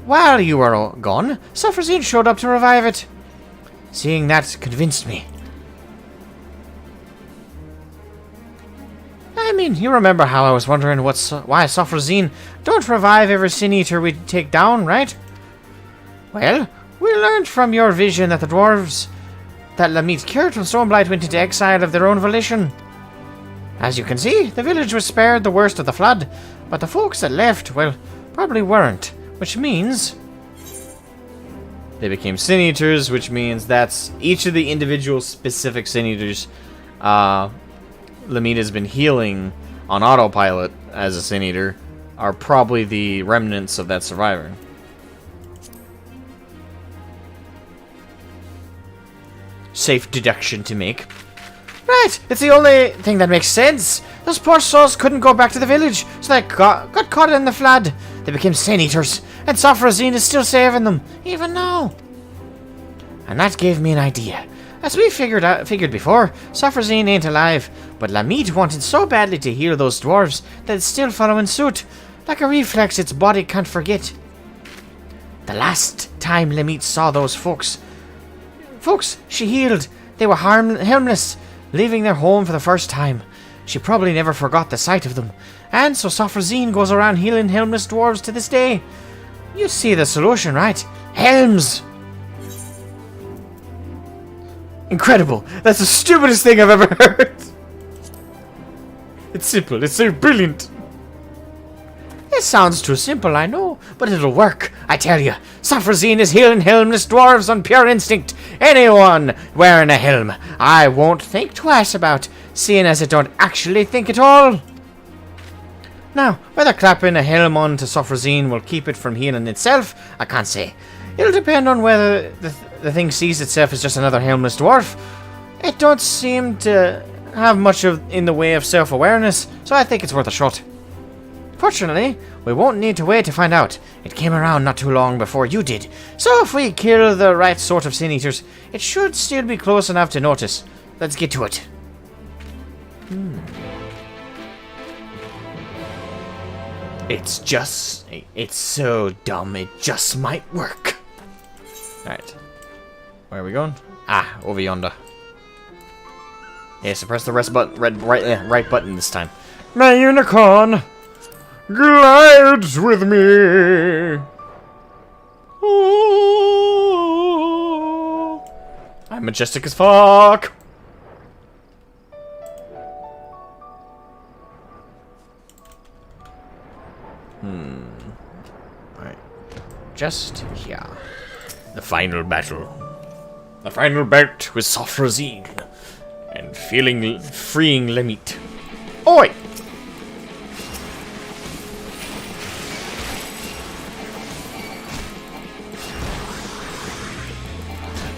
while you were gone, Sophrazine showed up to revive it. Seeing that convinced me. I mean, you remember how I was wondering why Sophrazine don't revive every Sin Eater we take down, right? Well, we learned from your vision that the dwarves that Lamit cured when Stoneblight went into exile of their own volition. As you can see, the village was spared the worst of the flood, but the folks that left, well, probably weren't, which means they became Sin Eaters, which means that's each of the individual specific Sin Eaters Lamit has been healing on autopilot as a Sin Eater are probably the remnants of that survivor. Safe deduction to make. Right, it's the only thing that makes sense. Those poor souls couldn't go back to the village, so they got caught in the flood. They became sin eaters, and Sophrosine is still saving them, even now. And that gave me an idea. As we figured before, Sophrosine ain't alive, but Lamite wanted so badly to heal those dwarves that it's still following suit. Like a reflex its body can't forget. The last time Lamite saw those folks she healed, they were helmless, leaving their home for the first time. She probably never forgot the sight of them, and so Sophrosine goes around healing helmless dwarves to this day. You see the solution, right? Helms! Incredible! That's the stupidest thing I've ever heard! It's simple, it's so brilliant! It sounds too simple, I know, but it'll work, I tell you. Sophrosine is healing helmless dwarves on pure instinct. Anyone wearing a helm, I won't think twice about, seeing as I don't actually think at all. Now, whether clapping a helm onto Sophrosine will keep it from healing itself, I can't say. It'll depend on whether the thing sees itself as just another helmless dwarf. It don't seem to have much in the way of self-awareness, so I think it's worth a shot. Fortunately, we won't need to wait to find out. It came around not too long before you did, so if we kill the right sort of sin eaters, it should still be close enough to notice. Let's get to it. It's so dumb, it just might work. Alright. Where are we going? Ah, over yonder. Yeah, so press the right button this time. My unicorn glides with me. Ooh. I'm majestic as fuck. Alright. Just here. The final battle. The final bout with Sophrosine. And freeing Lamite. Oi!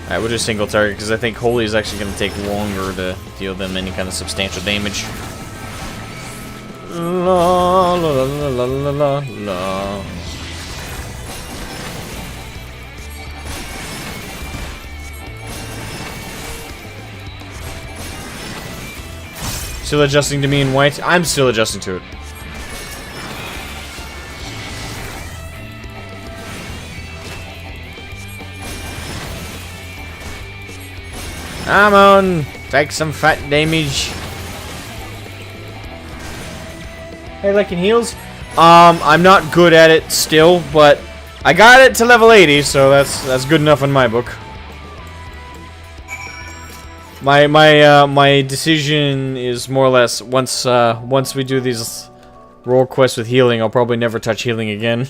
Alright, we'll do single target because I think Holy is actually going to take longer to deal them any kind of substantial damage. La la la la la la la. Still adjusting to me in white? I'm still adjusting to it. Come on, take some fat damage. Hey, liking heals? I'm not good at it still, but I got it to level 80, so that's good enough in my book. My decision is more or less once we do these role quests with healing, I'll probably never touch healing again.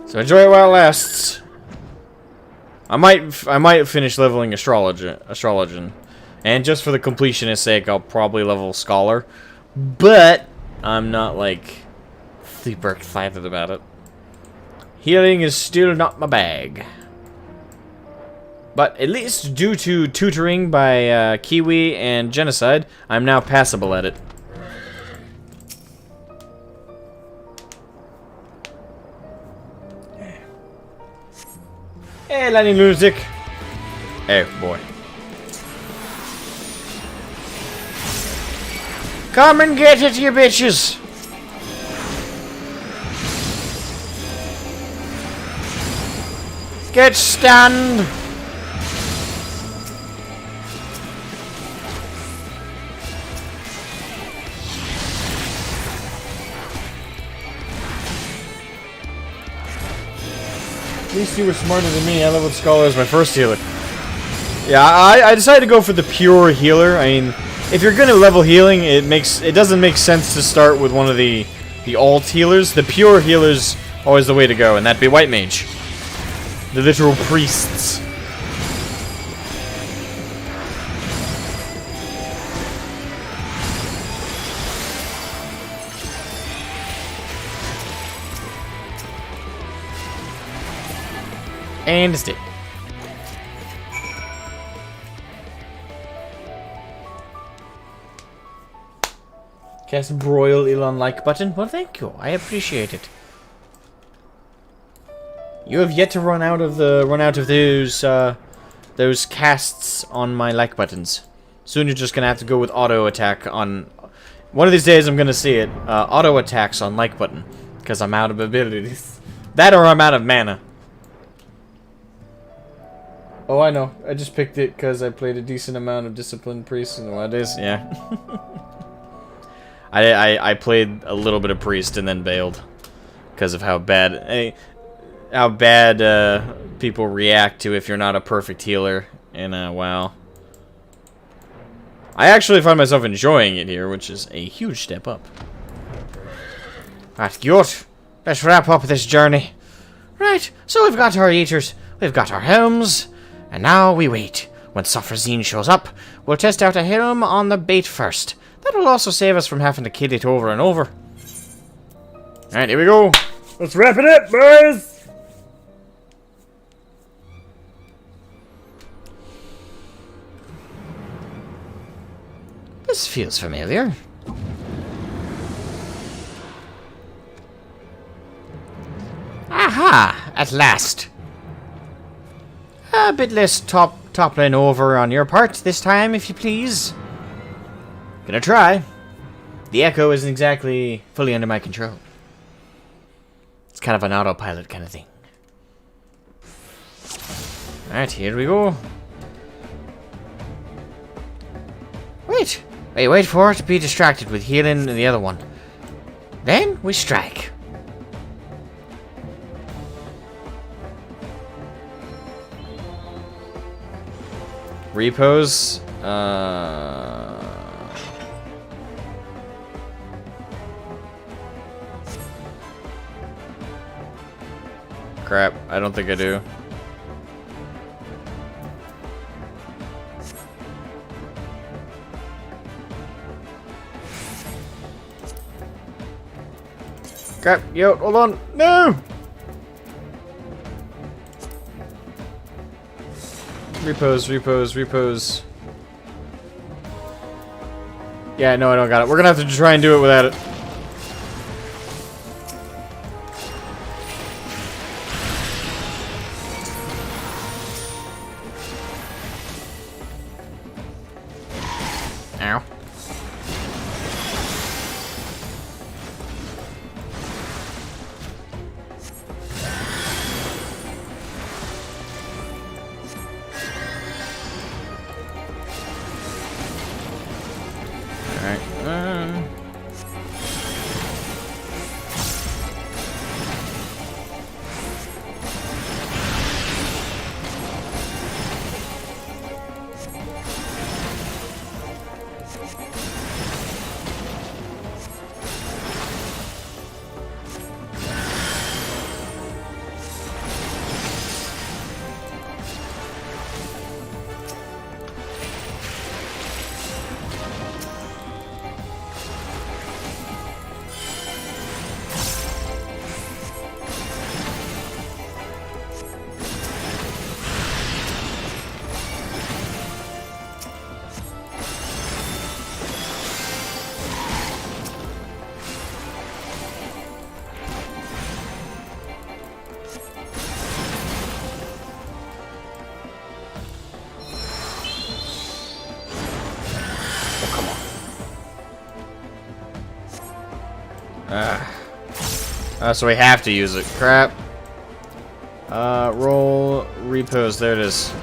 So enjoy it while it lasts. I might finish leveling Astrologian. And just for the completionist's sake, I'll probably level Scholar. But I'm not like super excited about it. Healing is still not my bag. But at least due to tutoring by Kiwi and Genocide, I'm now passable at it. Hey, Lightning Lunatic. Oh, boy. Come and get it, you bitches. Get stunned. At least you were smarter than me. I leveled Scholar as my first healer. Yeah, I decided to go for the pure healer. I mean, if you're gonna level healing, it doesn't make sense to start with one of the alt healers. The pure healer's always the way to go, and that'd be White Mage. The literal priests. And it's dead. Cast broil Elon like button. Well, thank you. I appreciate it. You have yet to run out of those casts on my like buttons. Soon you're just gonna have to go with auto attack on. One of these days I'm gonna see it. Auto attacks on like button because I'm out of abilities. That or I'm out of mana. Oh, I know. I just picked it because I played a decent amount of Disciplined Priest in what it is. Yeah. I played a little bit of Priest and then bailed because of how bad people react to if you're not a perfect healer in WoW. I actually find myself enjoying it here, which is a huge step up. Right, good. Let's wrap up this journey. Right, so we've got our eaters, we've got our helms, and now we wait. When Sophrosine shows up, we'll test out a helm on the bait first. That'll also save us from having to kill it over and over. Alright, here we go. Let's wrap it up, boys! This feels familiar. Aha! At last. A bit less toppling over on your part this time, if you please. Gonna try. The echo isn't exactly fully under my control. It's kind of an autopilot kind of thing. Alright, here we go. Wait for it to be distracted with healing the other one. Then we strike. Repos. Crap, I don't think I do. Crap, yo, hold on. No! Repose. Yeah, no, I don't got it. We're gonna have to try and do it without it. Ow. So we have to use it. Crap. Roll, repose. There it is.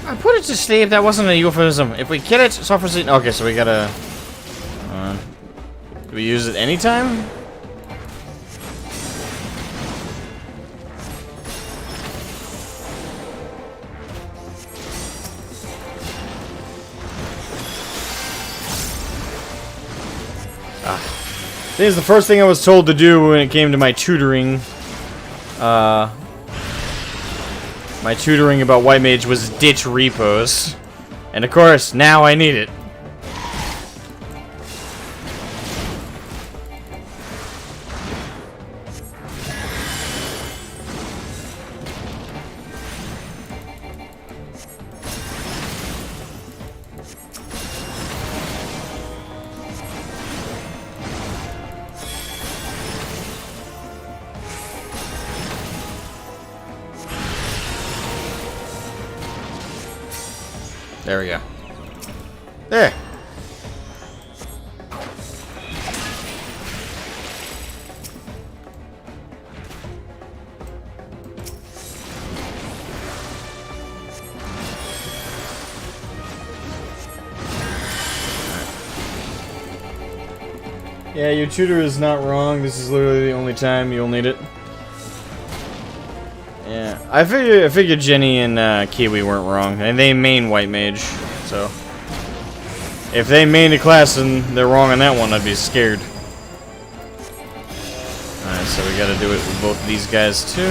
I put it to sleep. That wasn't a euphemism. If we kill it, suffers it. Okay, so we gotta. Do we use it anytime? This is the first thing I was told to do when it came to my tutoring. My tutoring about White Mage was ditch repos. And of course, now I need it. There we go. There. Yeah, your tutor is not wrong. This is literally the only time you'll need it. Yeah, I figured Jenny and Kiwi weren't wrong, and they main white mage. So, if they main a class and they're wrong on that one, I'd be scared. All right, so we got to do it with both of these guys too.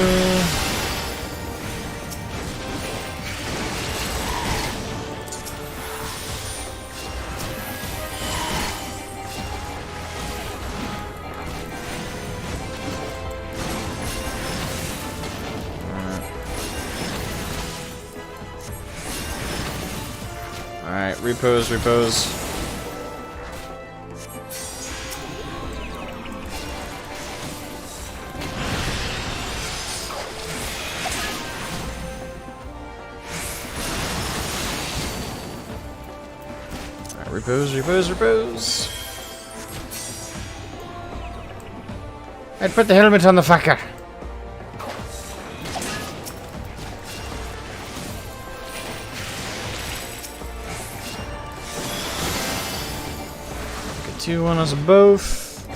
Alright, repose, repose. Alright, repose, repose, repose. I'd put the helmet on the fucker. Two on us both.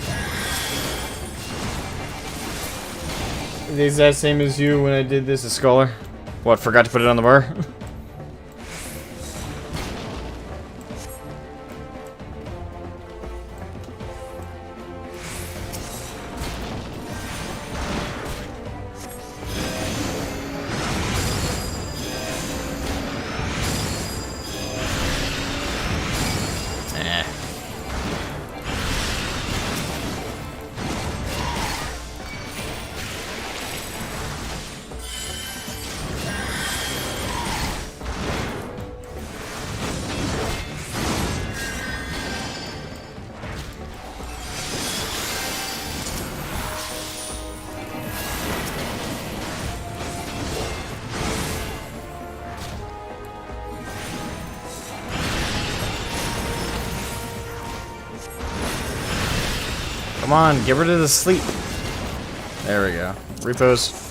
Is that same as you when I did this, a scholar? What, forgot to put it on the bar? Come on, get rid of the sleep. There we go. Repose.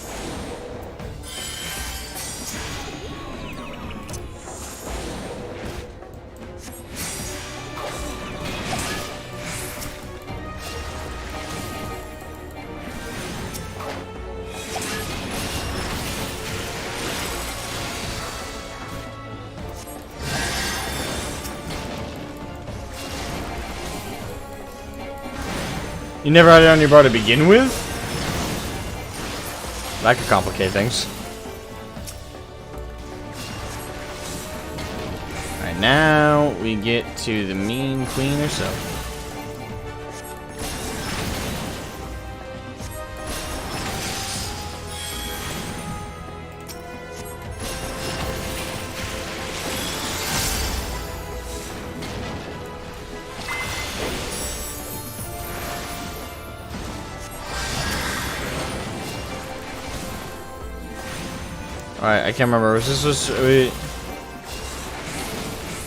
You never had it on your bar to begin with? That could complicate things. Alright, now we get to the mean queen herself. Alright, I can't remember. Was this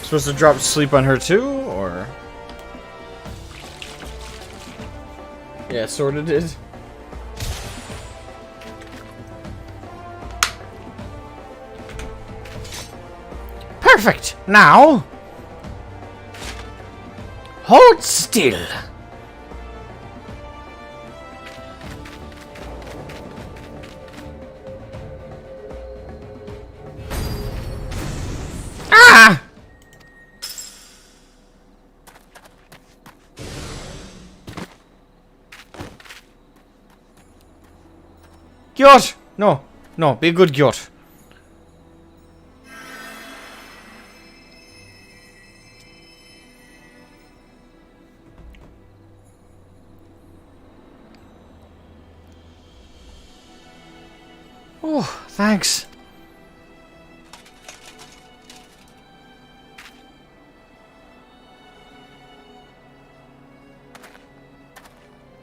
supposed to drop sleep on her too, or? Yeah, it sorta did. Perfect! Now, hold still. Gyort! No, no, be a good Gyort. Oh, thanks.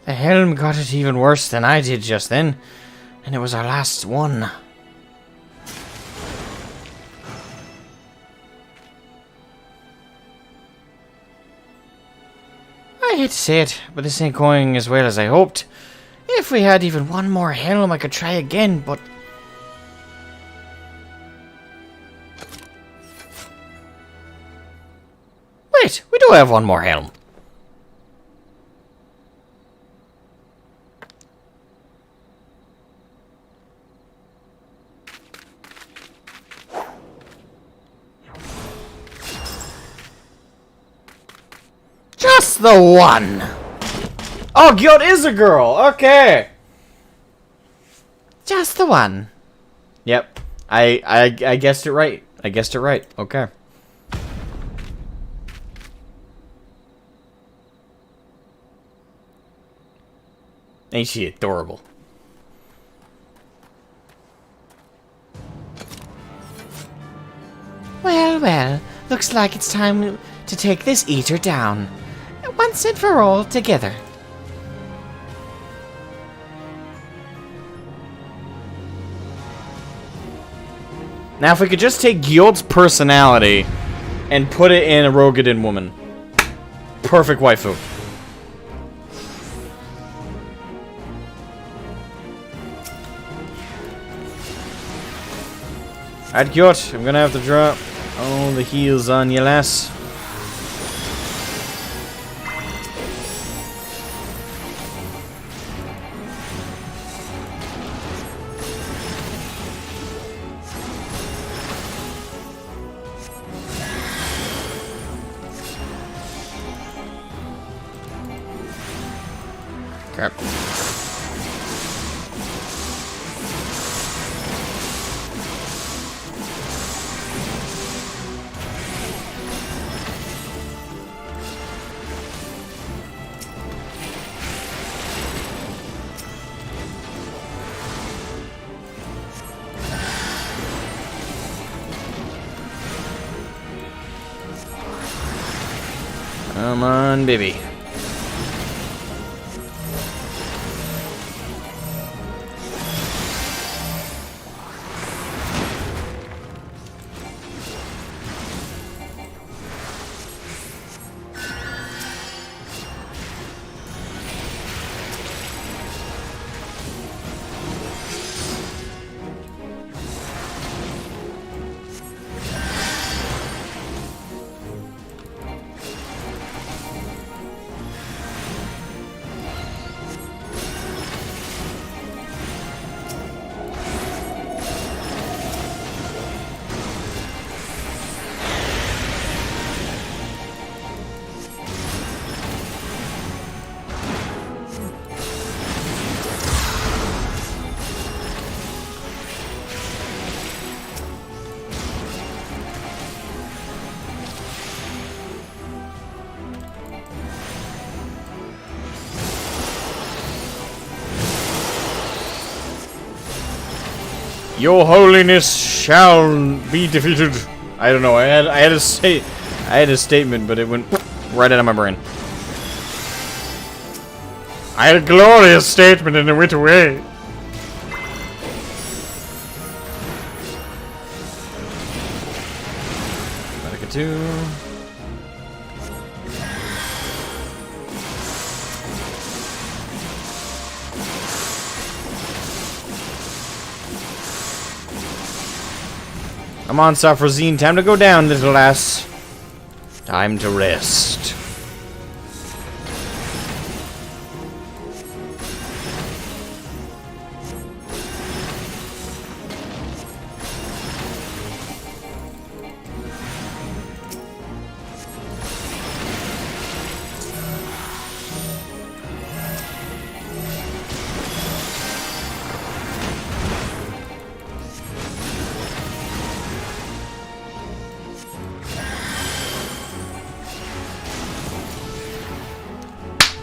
The helm got it even worse than I did just then. And it was our last one. hate to say it, but this ain't going as well as I hoped. If we had even one more helm, I could try again, but... Wait, we do have one more helm. Just the one! Oh, Gyot is a girl! Okay! Just the one. Yep. I guessed it right. I guessed it right. Okay. Ain't she adorable? Well, well. Looks like it's time to take this eater down. Once and for all, together. Now, if we could just take Gyot's personality and put it in a Rogadin woman. Perfect waifu. Alright, Gyot, I'm gonna have to drop all the heals on you, lass. Crap. Come on, baby. Your holiness shall be defeated. I don't know. I had a statement, but it went right out of my brain. I had a glorious statement and it went away. Medica 2. Come on, Safrazine. Time to go down, little lass. Time to rest.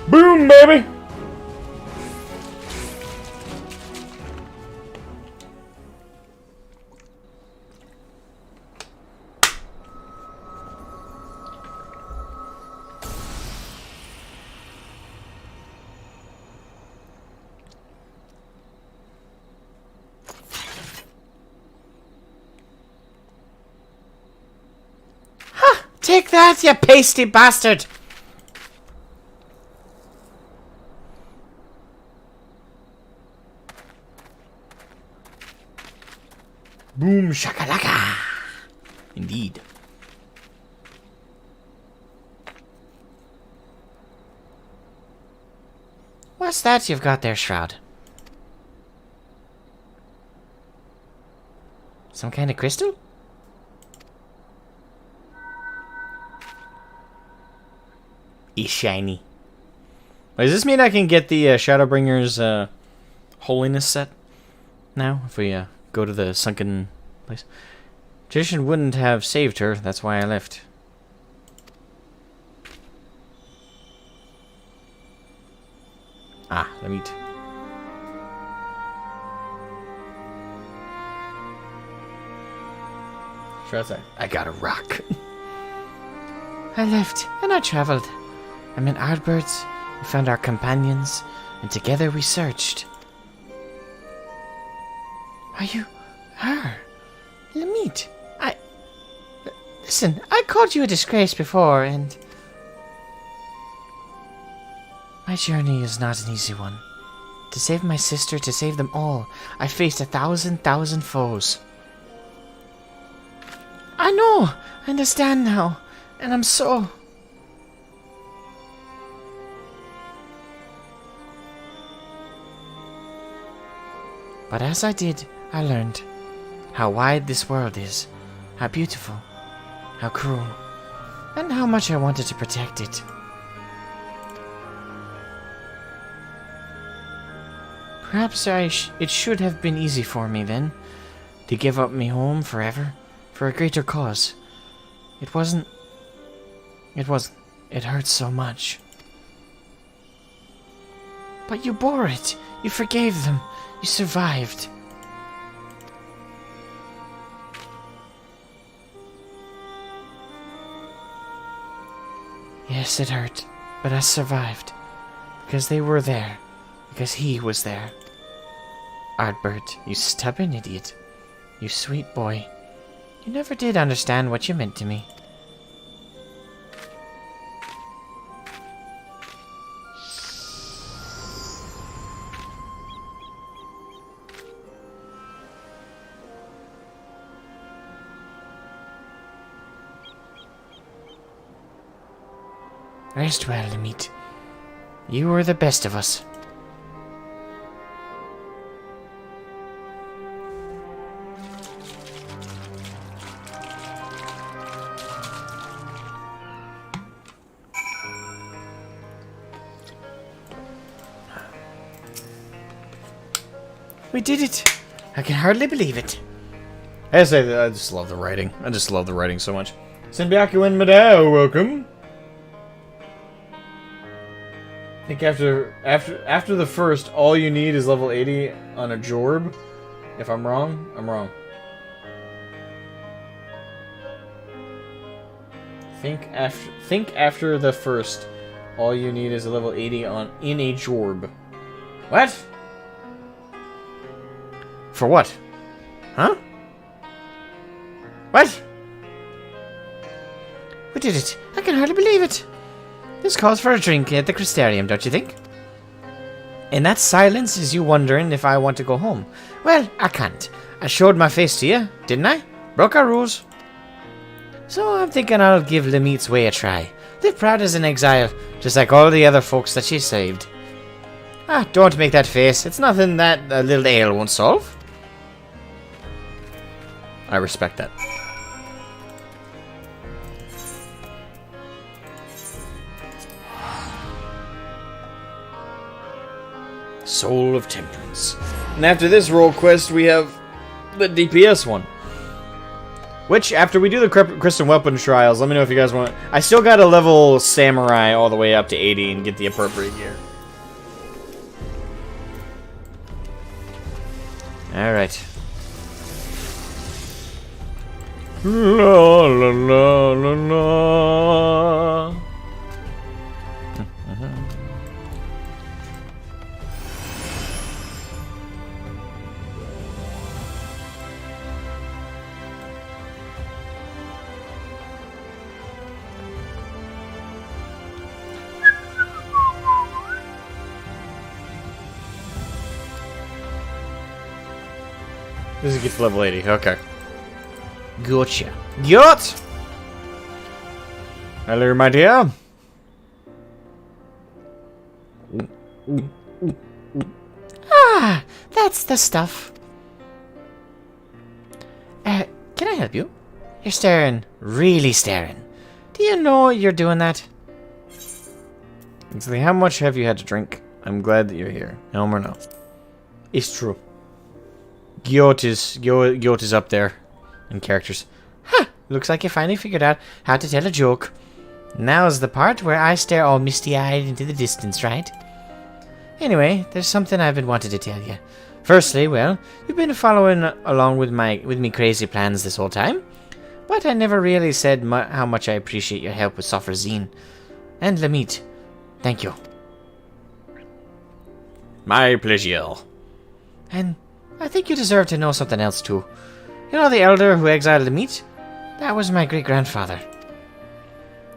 Boom, baby! Ha! Take that, you pasty bastard! Boom shakalaka. Indeed. What's that you've got there, Shroud? Some kind of crystal? He's shiny. Does this mean I can get the Shadowbringers holiness set now? If we go to the sunken place? Tradition wouldn't have saved her, that's why I left. Ah, let me eat. I got a rock. I left, and I traveled. I met Ardbirds, we found our companions, and together we searched. Are you... her? Lamit, listen, I called you a disgrace before, and... my journey is not an easy one. To save my sister, to save them all, I faced 1,000 foes. I know! I understand now, and I'm so... But as I did, I learned how wide this world is, how beautiful, how cruel, and how much I wanted to protect it. Perhaps it should have been easy for me then, to give up me home forever, for a greater cause. It hurt so much. But you bore it, you forgave them, you survived. Yes, it hurt, but I survived. Because they were there. Because he was there. Ardbert, you stubborn idiot. You sweet boy. You never did understand what you meant to me. Rest well, Lamit. You were the best of us. We did it! I can hardly believe it. I say that I just love the writing. I just love the writing so much. Senbyaku and Madao, welcome. I think after the first, all you need is level 80 on a Jorb. If I'm wrong, I'm wrong. Think after the first, all you need is a level 80 in a Jorb. What? For what? Huh? What? We did it. I can hardly believe it. This calls for a drink at the Crystarium, don't you think? And that silence is you wondering if I want to go home. Well, I can't. I showed my face to you, didn't I? Broke our rules. So I'm thinking I'll give Lamit's way a try. Live proud as an exile, just like all the other folks that she saved. Ah, don't make that face. It's nothing that a little ale won't solve. I respect that. Soul of Temperance. And after this role quest, we have the DPS one. Which, after we do the Crystal Weapon Trials, let me know if you guys want... I still got to level Samurai all the way up to 80 and get the appropriate gear. Alright. La la la la la. This is get to level 80, okay. Gotcha. Yacht! Hello, my dear. Ah, that's the stuff. Can I help you? You're staring, really staring. Do you know you're doing that? Exactly how much have you had to drink? I'm glad that you're here. Elmer, no. It's true. Gyot is up there in characters. Ha! Looks like you finally figured out how to tell a joke. Now's the part where I stare all misty-eyed into the distance, right? Anyway, there's something I've been wanting to tell you. Firstly, well, you've been following along with me crazy plans this whole time, but I never really said how much I appreciate your help with Sofrazine. And Lamit, thank you. My pleasure. And I think you deserve to know something else too. You know the elder who exiled Lamit? That was my great-grandfather.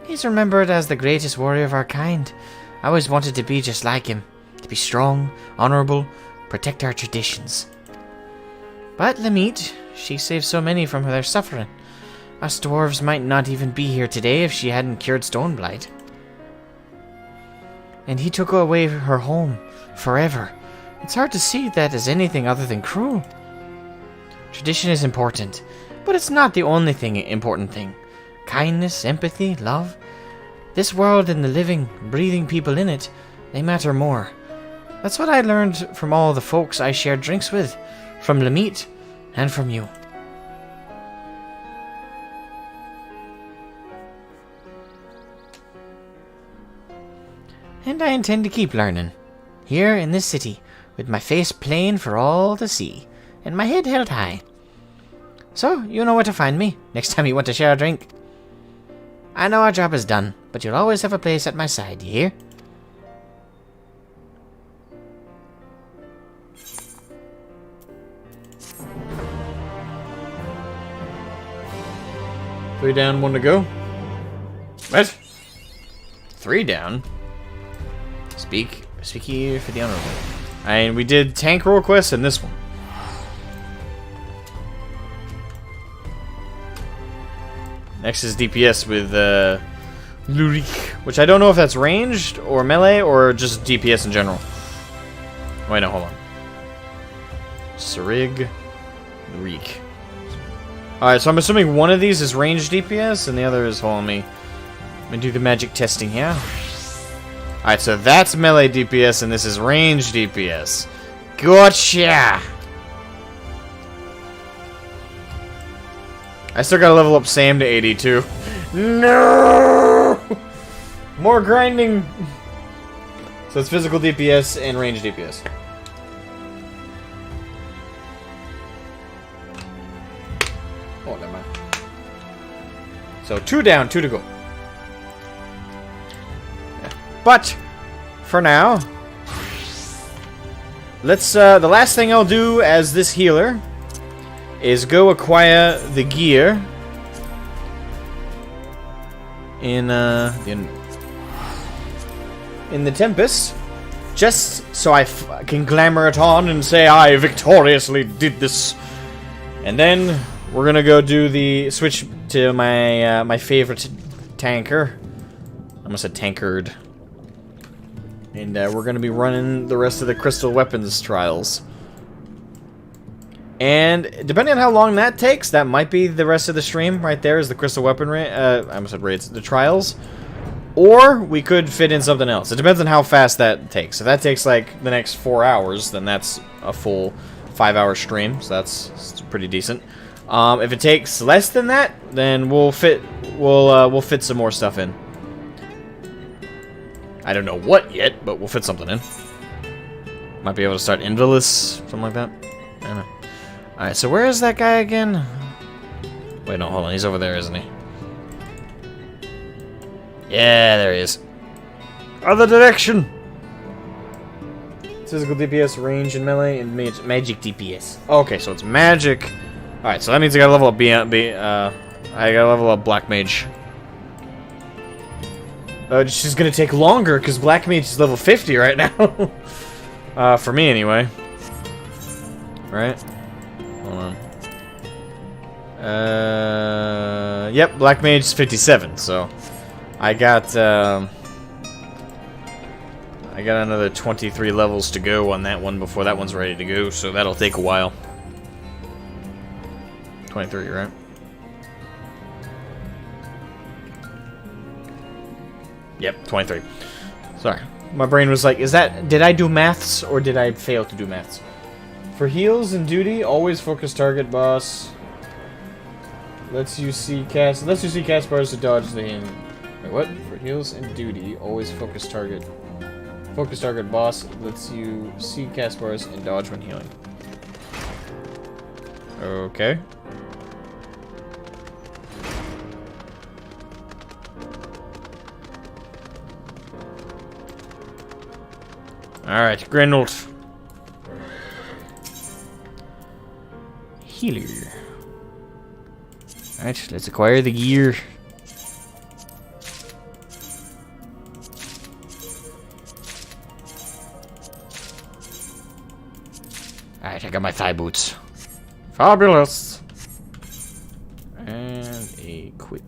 He's remembered as the greatest warrior of our kind. I always wanted to be just like him. To be strong, honorable, protect our traditions. But Lamit, she saved so many from their suffering. Us dwarves might not even be here today if she hadn't cured Stoneblight. And he took away her home, forever. It's hard to see that as anything other than cruel. Tradition is important, but it's not the only important thing. Kindness, empathy, love. This world and the living, breathing people in it, they matter more. That's what I learned from all the folks I shared drinks with, from Lamit, and from you. And I intend to keep learning, here in this city, with my face plain for all to see, and my head held high. So, you know where to find me, next time you want to share a drink. I know our job is done, but you'll always have a place at my side, you hear? 3 down, 1 to go. What? 3 down? Speak here for the honorable. And we did tank role quests in this one. Next is DPS with Lurik, which I don't know if that's ranged or melee or just DPS in general. Wait, no, hold on. Sarig, Lurik. Alright, so I'm assuming one of these is ranged DPS and the other is, hold on, let me do the magic testing here. Alright, so that's melee DPS and this is ranged DPS. Gotcha! I still gotta level up Sam to 82. No! More grinding! So it's physical DPS and ranged DPS. Oh, never mind. So 2 down, 2 to go. Yeah. But, for now, let's, the last thing I'll do as this healer is go acquire the gear in the Tempest, just so I can glamour it on and say I victoriously did this. And then we're gonna go do the switch to my my favorite tanker. I almost said tankard. And we're gonna be running the rest of the crystal weapons trials. And depending on how long that takes, that might be the rest of the stream. Right there is the crystal weapon I almost said raids, the trials. Or we could fit in something else. It depends on how fast that takes. If that takes like the next 4 hours, then that's a full 5-hour stream. So that's pretty decent. If it takes less than that, then we'll fit some more stuff in. I don't know what yet, but we'll fit something in. Might be able to start Invalus, something like that. I don't know. Alright, so where is that guy again? Wait, no, hold on. He's over there, isn't he? Yeah, there he is. Other direction! Physical DPS, range, and melee, and magic DPS. Okay, so it's magic. Alright, so that means I gotta level up I gotta level up Black Mage. It's just gonna take longer, because Black Mage is level 50 right now. For me, anyway. Right? Hold on. Yep, Black Mage is 57, so I got another 23 levels to go on that one before that one's ready to go, so that'll take a while. 23, right? Yep, 23. Sorry. My brain was like, did I do maths or did I fail to do maths? For heals and duty, always focus target boss. Lets you see cast bars to dodge the healing. Wait, what? For heals and duty, always focus target. Focus target boss lets you see cast bars and dodge when healing. Okay. Alright, Grendelt. Healer. Alright, let's acquire the gear. Alright, I got my thigh boots. Fabulous! And equip.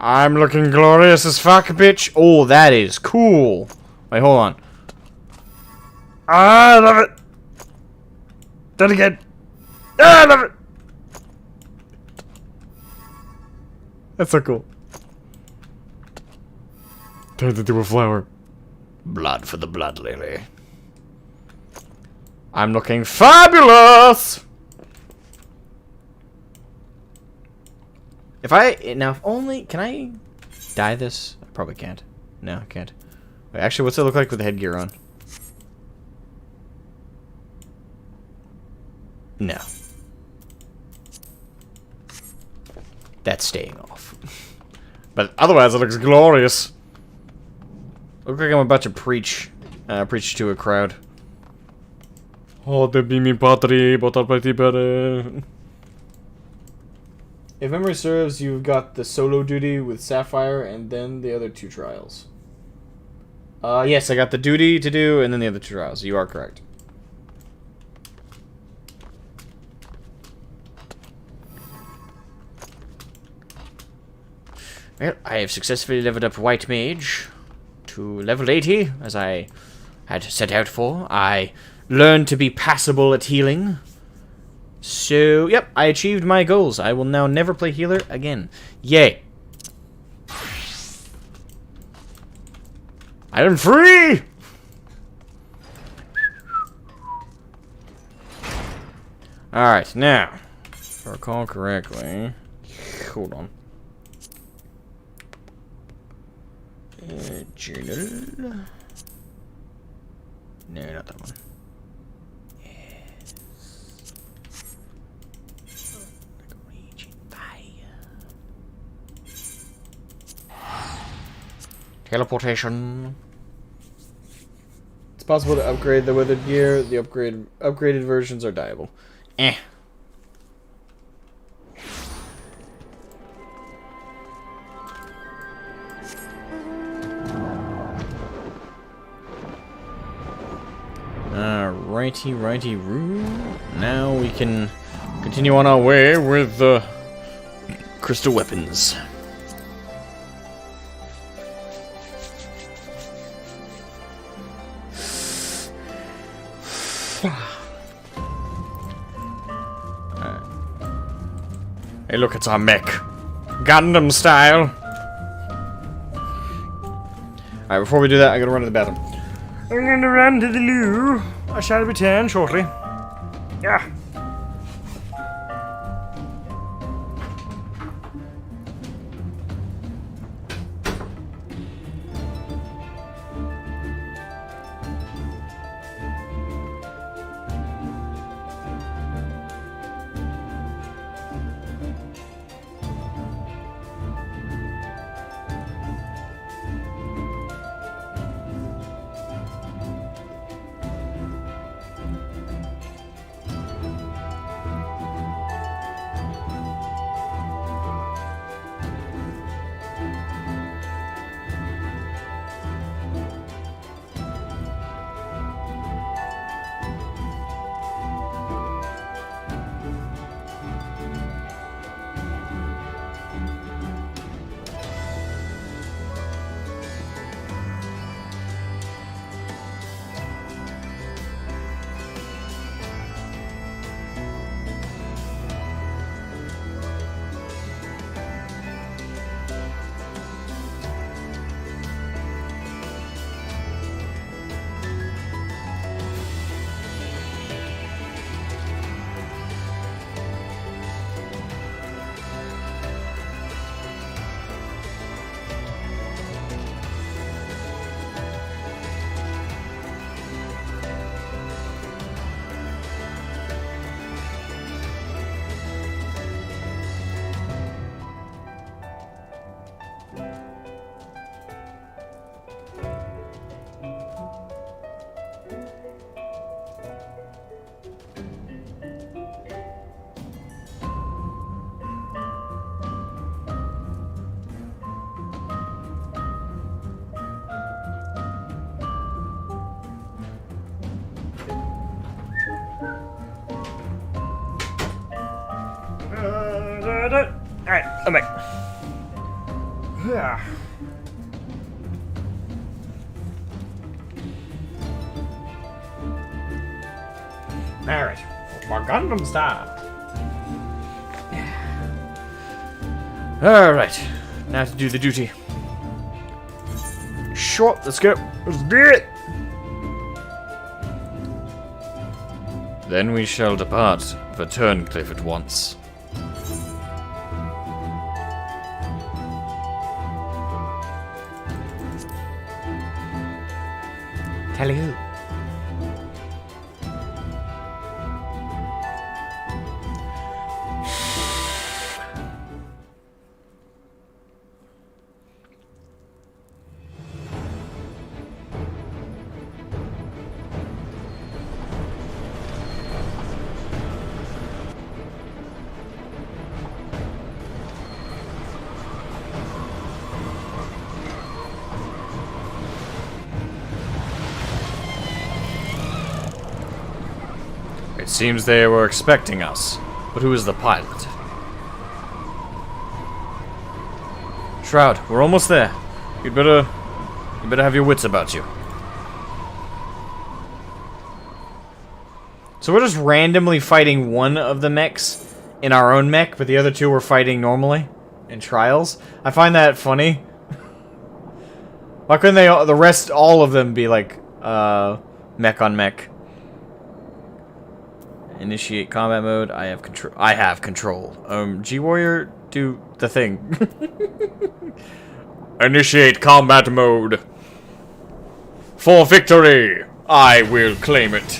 I'm looking glorious as fuck, bitch. Oh, that is cool. Wait, hold on. I love it. Done again. I love it. That's so cool. Turned into a flower. Blood for the blood lily. I'm looking fabulous. If only, can I dye this? I probably can't. No, I can't. Wait, actually, what's it look like with the headgear on? No. That's staying off. But otherwise, it looks glorious. Look like I'm about to preach to a crowd. Oh, det blir min batteri, better. If memory serves, you've got the solo duty with Sapphire and then the other two trials. Yes, I got the duty to do and then the other two trials. You are correct. Well, I have successfully leveled up White Mage to level 80, as I had set out for. I learned to be passable at healing. So, yep, I achieved my goals. I will now never play healer again. Yay. I am free! Alright, now, if I recall correctly, hold on. Journal. No, not that one. Teleportation. It's possible to upgrade the weathered gear. The upgraded versions are dyeable. Eh. Righty, roo. Now we can continue on our way with the crystal weapons. Hey, look, it's our mech. Gundam style. Alright, before we do that, I gotta run to the bathroom. I'm gonna run to the loo. I shall return shortly. Yeah. Yeah. Alright. My Gundam style. Alright. Now to do the duty. Sure, let's go. Let's do it! Then we shall depart for Turncliffe at once. Tally who? It seems they were expecting us, but who is the pilot? Shroud, we're almost there. You better have your wits about you. So we're just randomly fighting one of the mechs in our own mech, but the other two we're fighting normally in trials. I find that funny. Why couldn't they all of them be like mech on mech? Initiate combat mode. I have control. G-Warrior, do the thing. Initiate combat mode. For victory, I will claim it.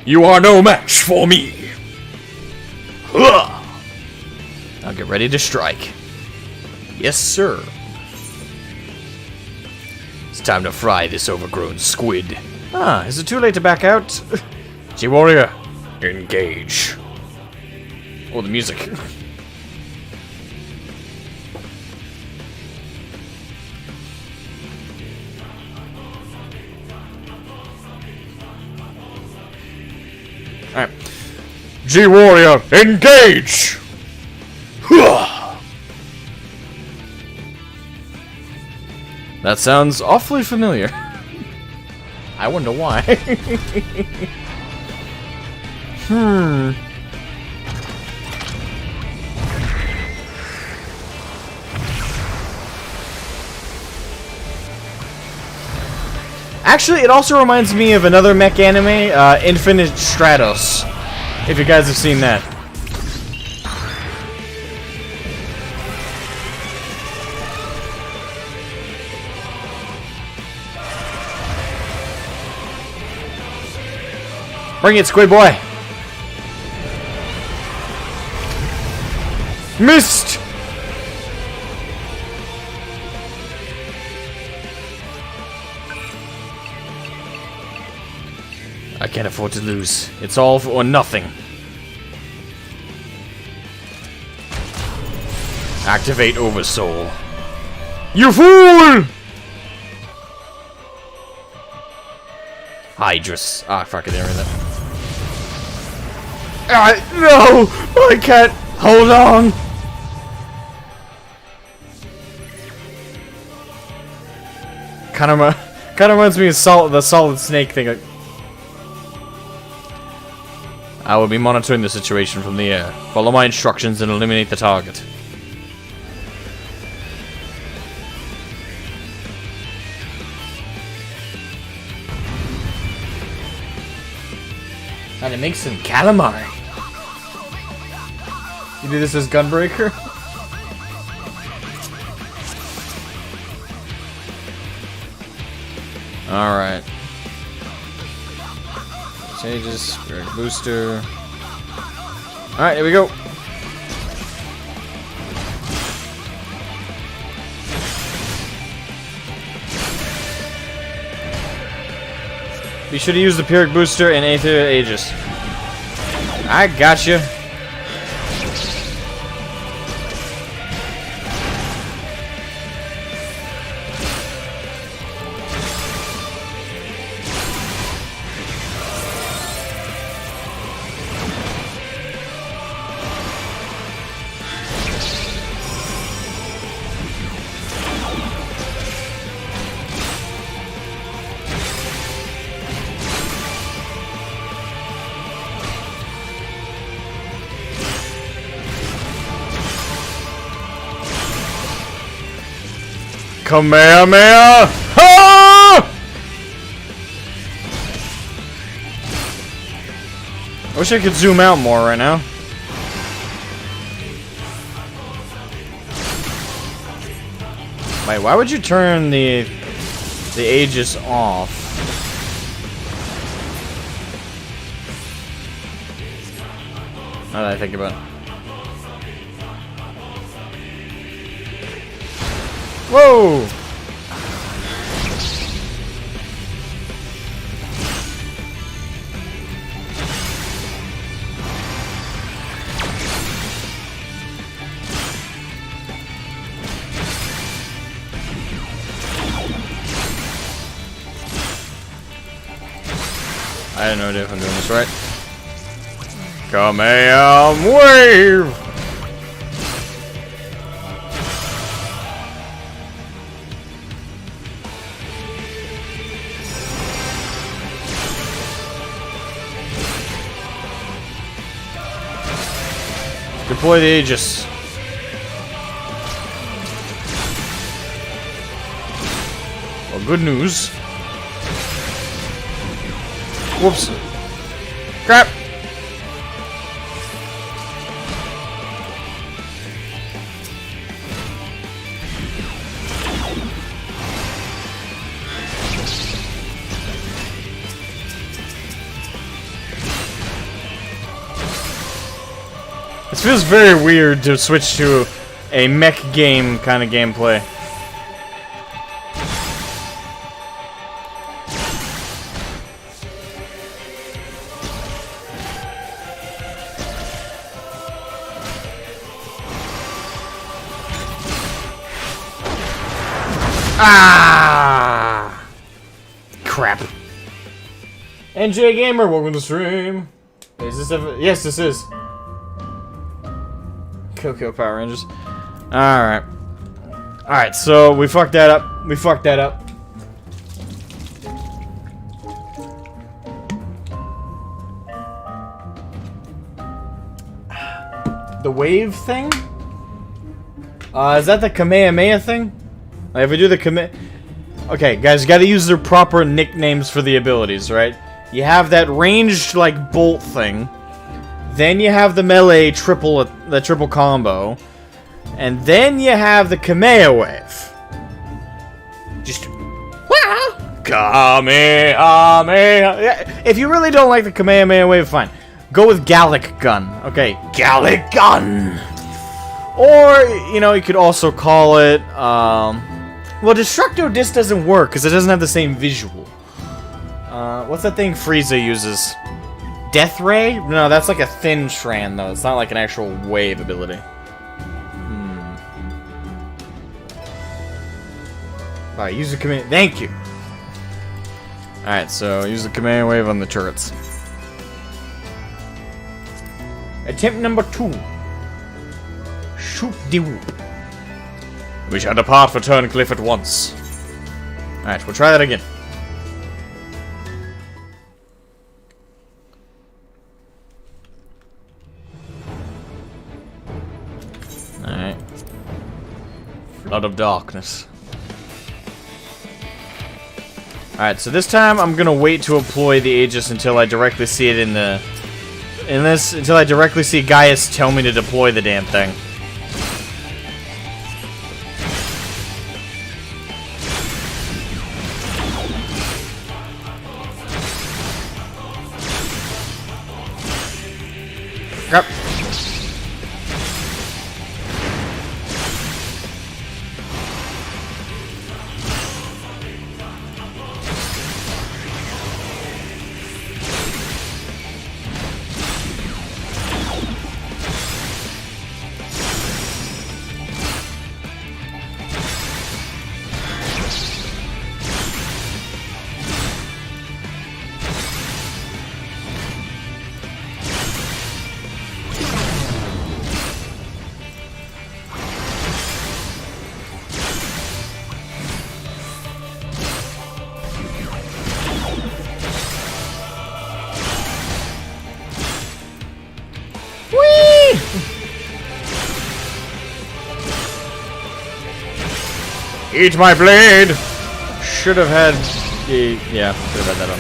You are no match for me. Now get ready to strike. Yes, sir. It's time to fry this overgrown squid. Ah, is it too late to back out? G-Warrior, engage. Oh, the music. Alright. G-Warrior, engage! That sounds awfully familiar. I wonder why. Actually, it also reminds me of another mech anime, Infinite Stratos. If you guys have seen that. Bring it, Squid Boy! Missed! I can't afford to lose. It's all or nothing. Activate Oversoul. You fool! Hydrus. Ah, fuck it, everything. No! I can't! Hold on! Kinda reminds me of the Solid Snake thing. I will be monitoring the situation from the air. Follow my instructions and eliminate the target. And it makes some calamari. You do this as Gunbreaker? Alright. Changes, Spirit Booster. Alright, here we go. Be sure to use the Pyrrhic Booster and Aether Aegis. I gotcha. Kamehameha! Ah! I wish I could zoom out more right now. Wait, why would you turn the Aegis off? Now that I think about it. Whoa! I have no idea if I'm doing this right. Kamehameha wave! Deploy the Aegis. Well, good news. Whoops. Crap. This feels very weird to switch to a mech game kind of gameplay. Ah! Crap. NJ Gamer, welcome to stream. Is this ever? Yes, this is. Kill Power Rangers. Alright. Alright, so we fucked that up. We fucked that up. The wave thing? Is that the Kamehameha thing? Like if we do the Okay, guys, you gotta use their proper nicknames for the abilities, right? You have that ranged, like, bolt thing. Then you have the melee triple combo. And then you have the Kamehameha wave. Just... Kamehameha. If you really don't like the Kamehameha wave, fine. Go with Gallic Gun. Okay, Gallic Gun. Or, you know, you could also call it, well, Destructo Disc doesn't work, because it doesn't have the same visual. What's that thing Frieza uses? Death Ray? No, that's like a thin strand, though. It's not like an actual wave ability. Alright, use the command. Thank you! Alright, so use the command wave on the turrets. Attempt number 2. Shoot the whoop. We shall depart for Turncliffe at once. Alright, we'll try that again. Alright. Flood of darkness. Alright, so this time I'm gonna wait to employ the Aegis until I directly see it until I directly see Gaius tell me to deploy the damn thing. Crap. Eat my blade! Should have had the... Yeah, should have had that on.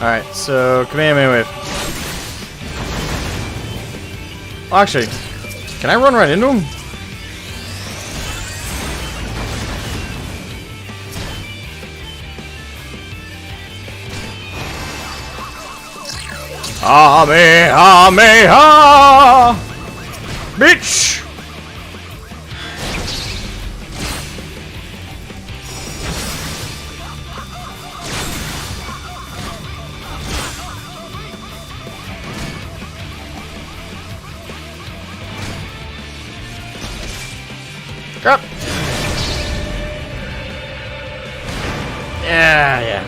Alright, so Kamehameha Wave. Oh, actually, can I run right into him? Kamehameha! Bitch! Crap! Yeah.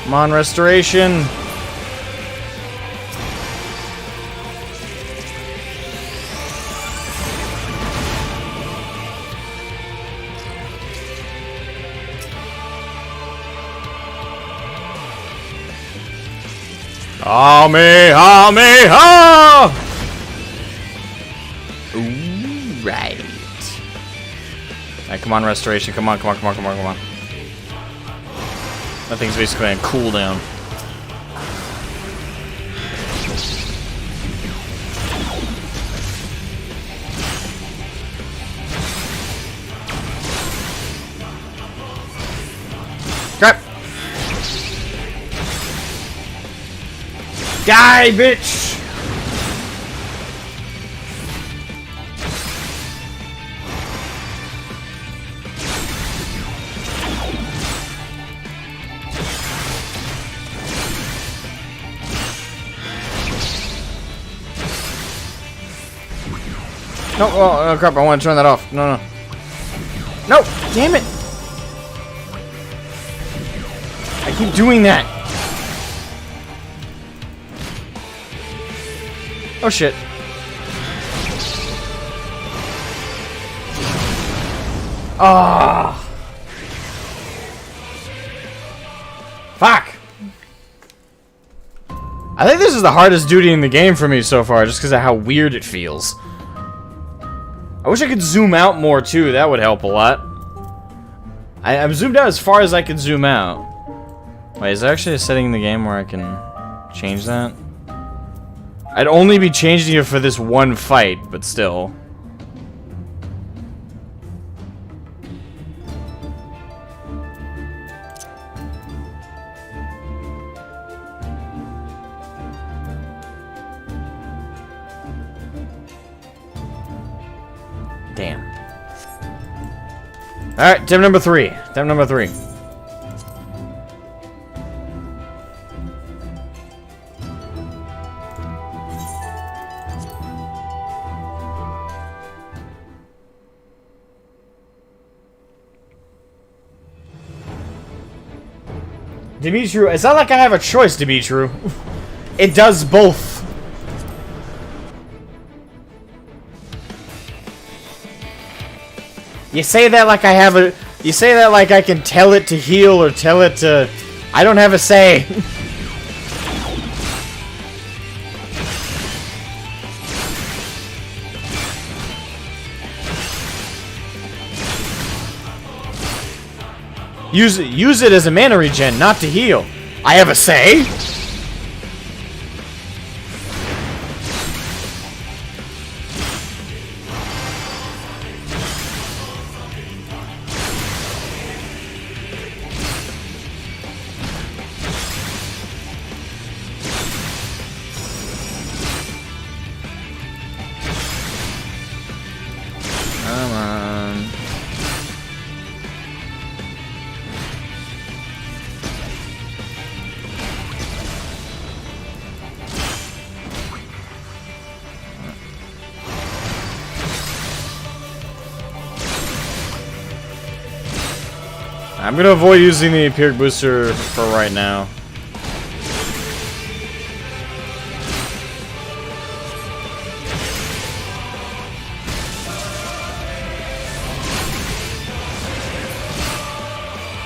Come on, restoration. Kamehameha! Ooh, right. Alright, come on, restoration. Come on. That thing's basically on cooldown. Crap! Die, bitch! No, oh crap, I want to turn that off. No. No! Damn it! I keep doing that! Oh shit. Ah! Fuck! I think this is the hardest duty in the game for me so far, just because of how weird it feels. I wish I could zoom out more too, that would help a lot. I'm zoomed out as far as I can zoom out. Wait, is there actually a setting in the game where I can change that? I'd only be changing it for this one fight, but still. Damn. Alright, tip number 3. Tip number 3. Dimitru, it's not like I have a choice, Dimitru. It does both. You say that like I have a... You say that like I can tell it to heal or tell it to... I don't have a say. Use it as a mana regen, not to heal. I have a say. I'm gonna avoid using the Empiric Booster for right now.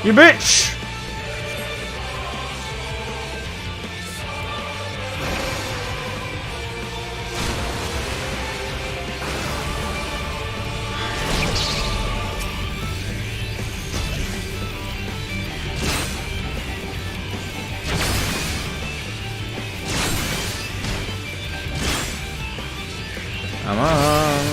You bitch! Come on.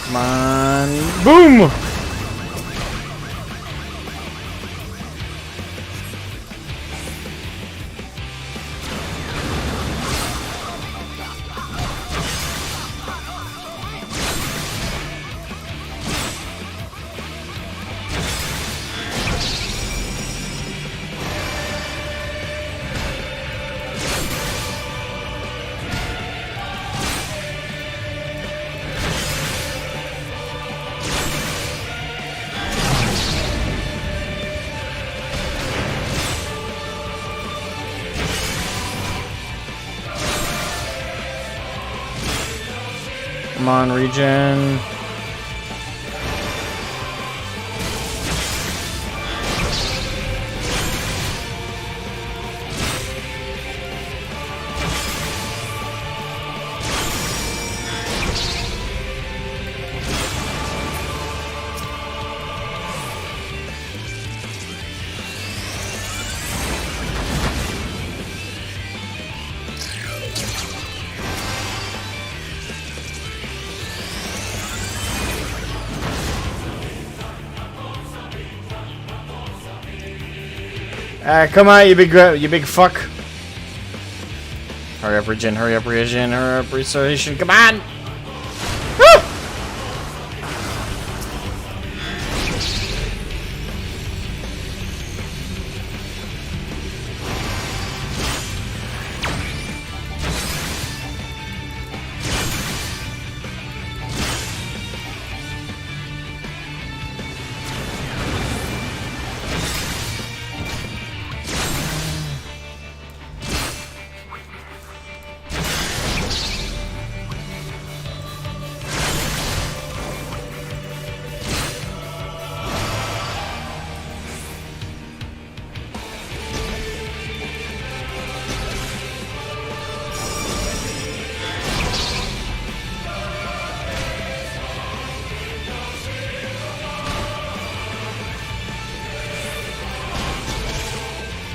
Come on. Boom! Come on, regen. Come on, you big fuck. Hurry up, regen, hurry up, regen, hurry up, restoration, come on! Woo!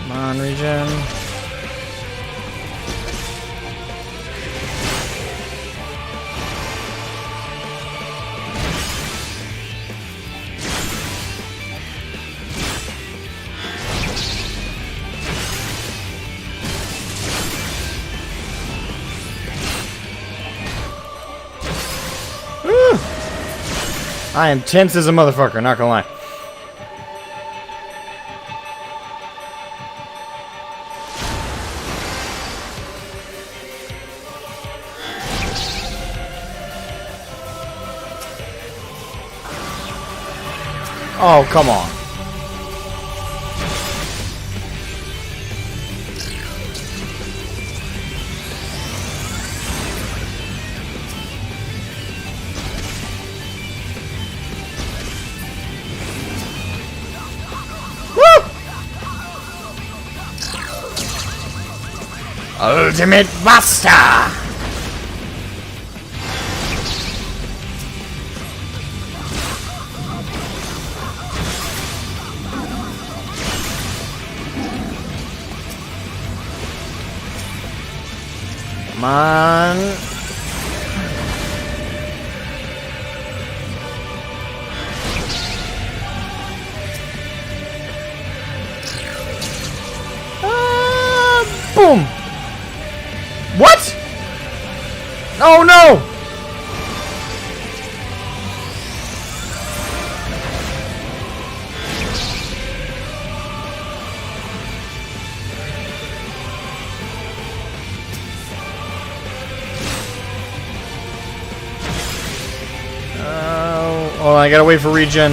Come on, regen. Woo! I am tense as a motherfucker, not gonna lie. Oh, come on. Ultimate Buster! Come on. Boom! What? Oh no! Oh, I gotta wait for regen.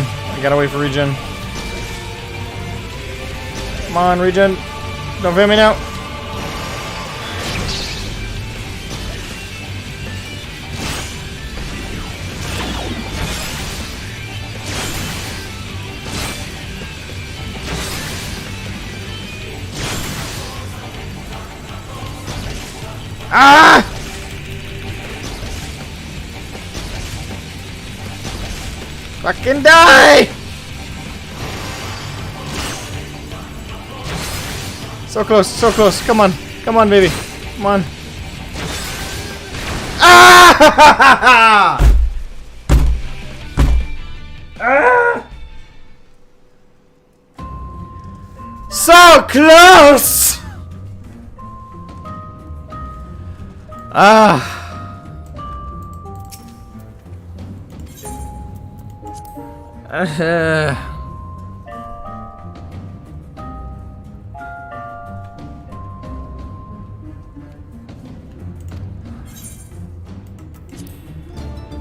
Come on, regen. Don't fail me now. Ah! Fucking die! So close, so close. Come on. Come on, baby. Come on. Ah! Ah! So close! Ah.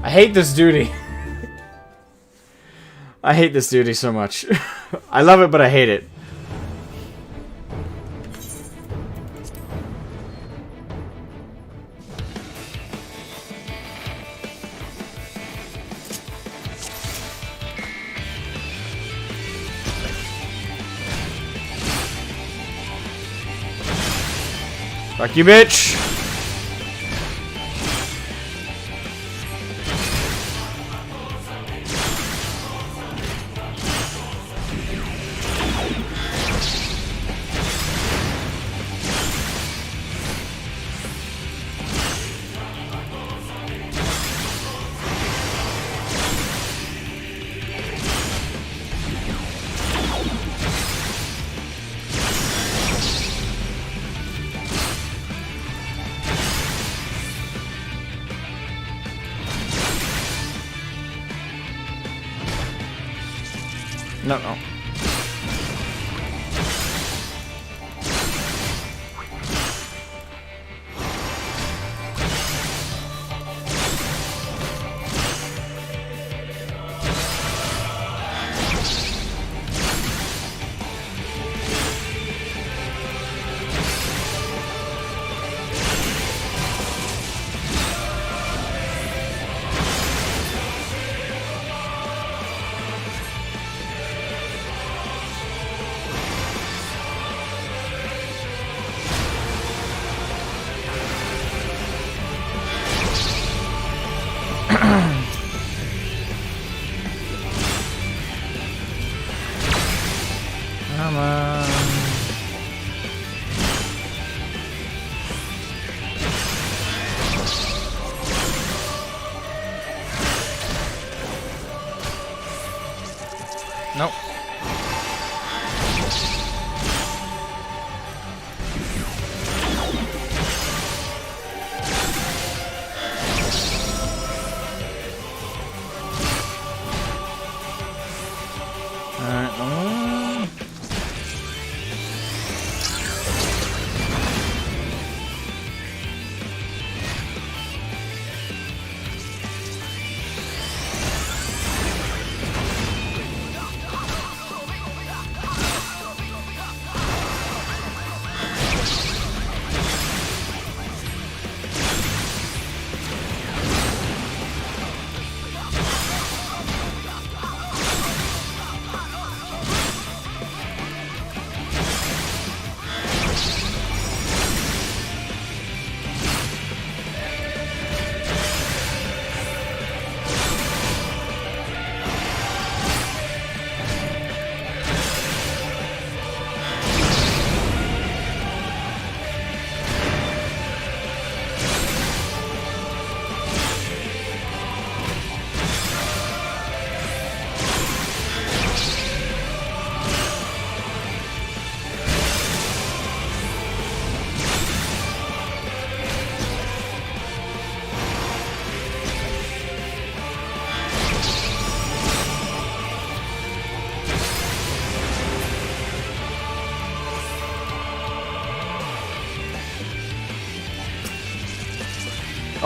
I hate this duty. I hate this duty so much. I love it, but I hate it. Fuck you, bitch! No, no. Come on. Nope.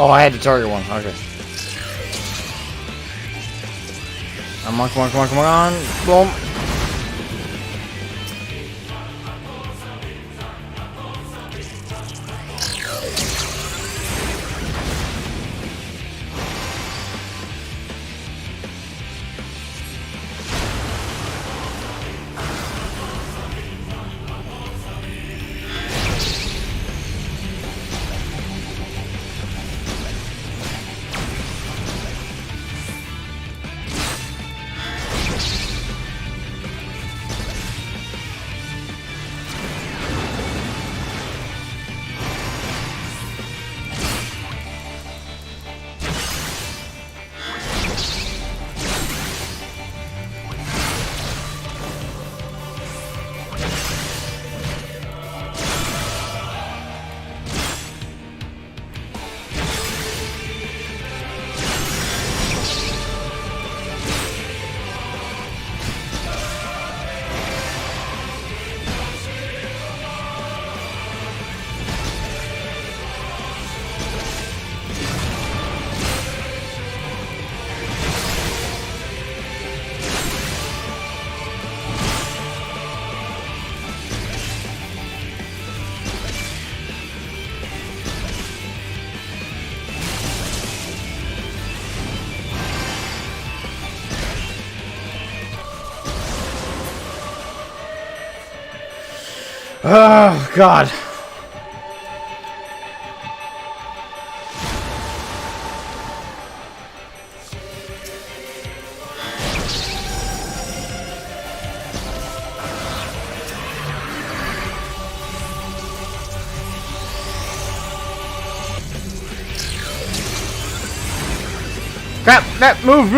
Oh, I had to target one. Okay. Come on, come on, come on, come on. Boom. Oh, God. Crap! That move!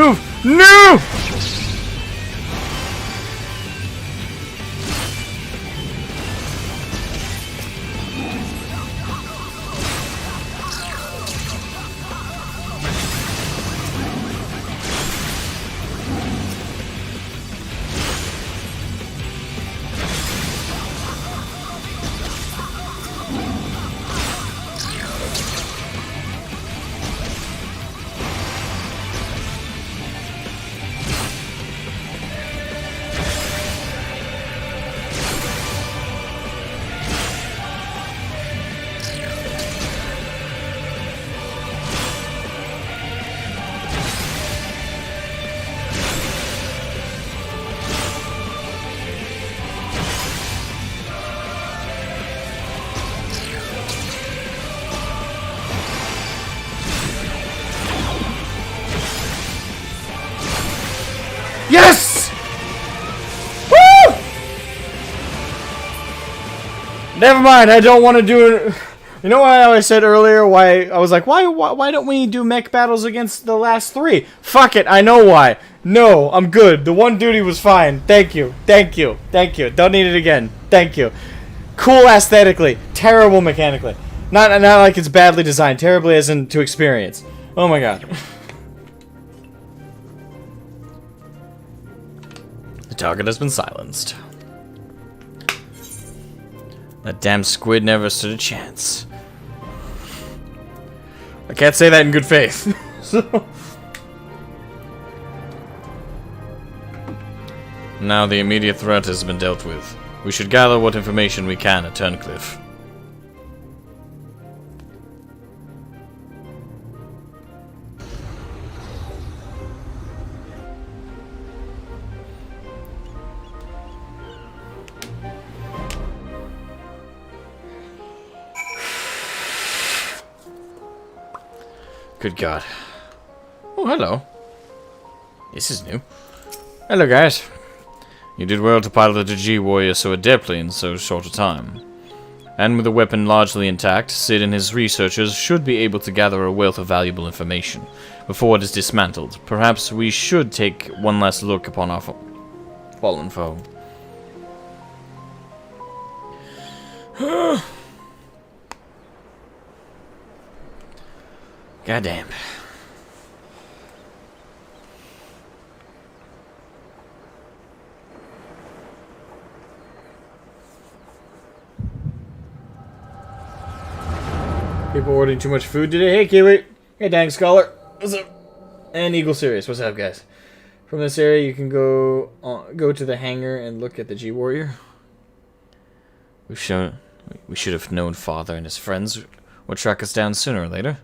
No! Yes! Woo! Never mind, I don't want to do it. You know what I said earlier? Why I was like, why don't we do mech battles against the last three? Fuck it, I know why. No, I'm good. The one duty was fine. Thank you. Thank you. Thank you. Don't need it again. Thank you. Cool aesthetically, terrible mechanically. Not like it's badly designed, terribly as in to experience. Oh my god. The target has been silenced. That damn squid never stood a chance. I can't say that in good faith. So. Now the immediate threat has been dealt with. We should gather what information we can at Turncliffe. Good God. Oh, hello. This is new. Hello, guys. You did well to pilot a G-Warrior so adeptly in so short a time. And with the weapon largely intact, Sid and his researchers should be able to gather a wealth of valuable information before it is dismantled. Perhaps we should take one last look upon our fallen foe. Goddamn. People ordering too much food today? Hey, Kiwi! Hey, Dang Scholar. What's up? And Eagle Sirius. What's up, guys? From this area, you can go to the hangar and look at the G-Warrior. We should have known Father and his friends would track us down sooner or later.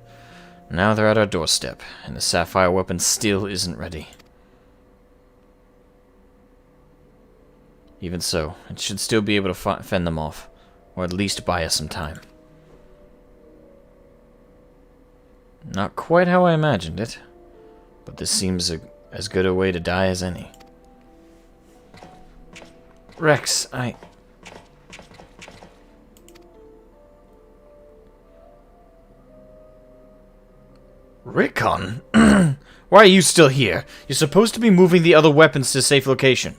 Now they're at our doorstep, and the Sapphire weapon still isn't ready. Even so, it should still be able to fend them off, or at least buy us some time. Not quite how I imagined it, but this seems as good a way to die as any. Rex, Rickon? Why are you still here? You're supposed to be moving the other weapons to a safe location.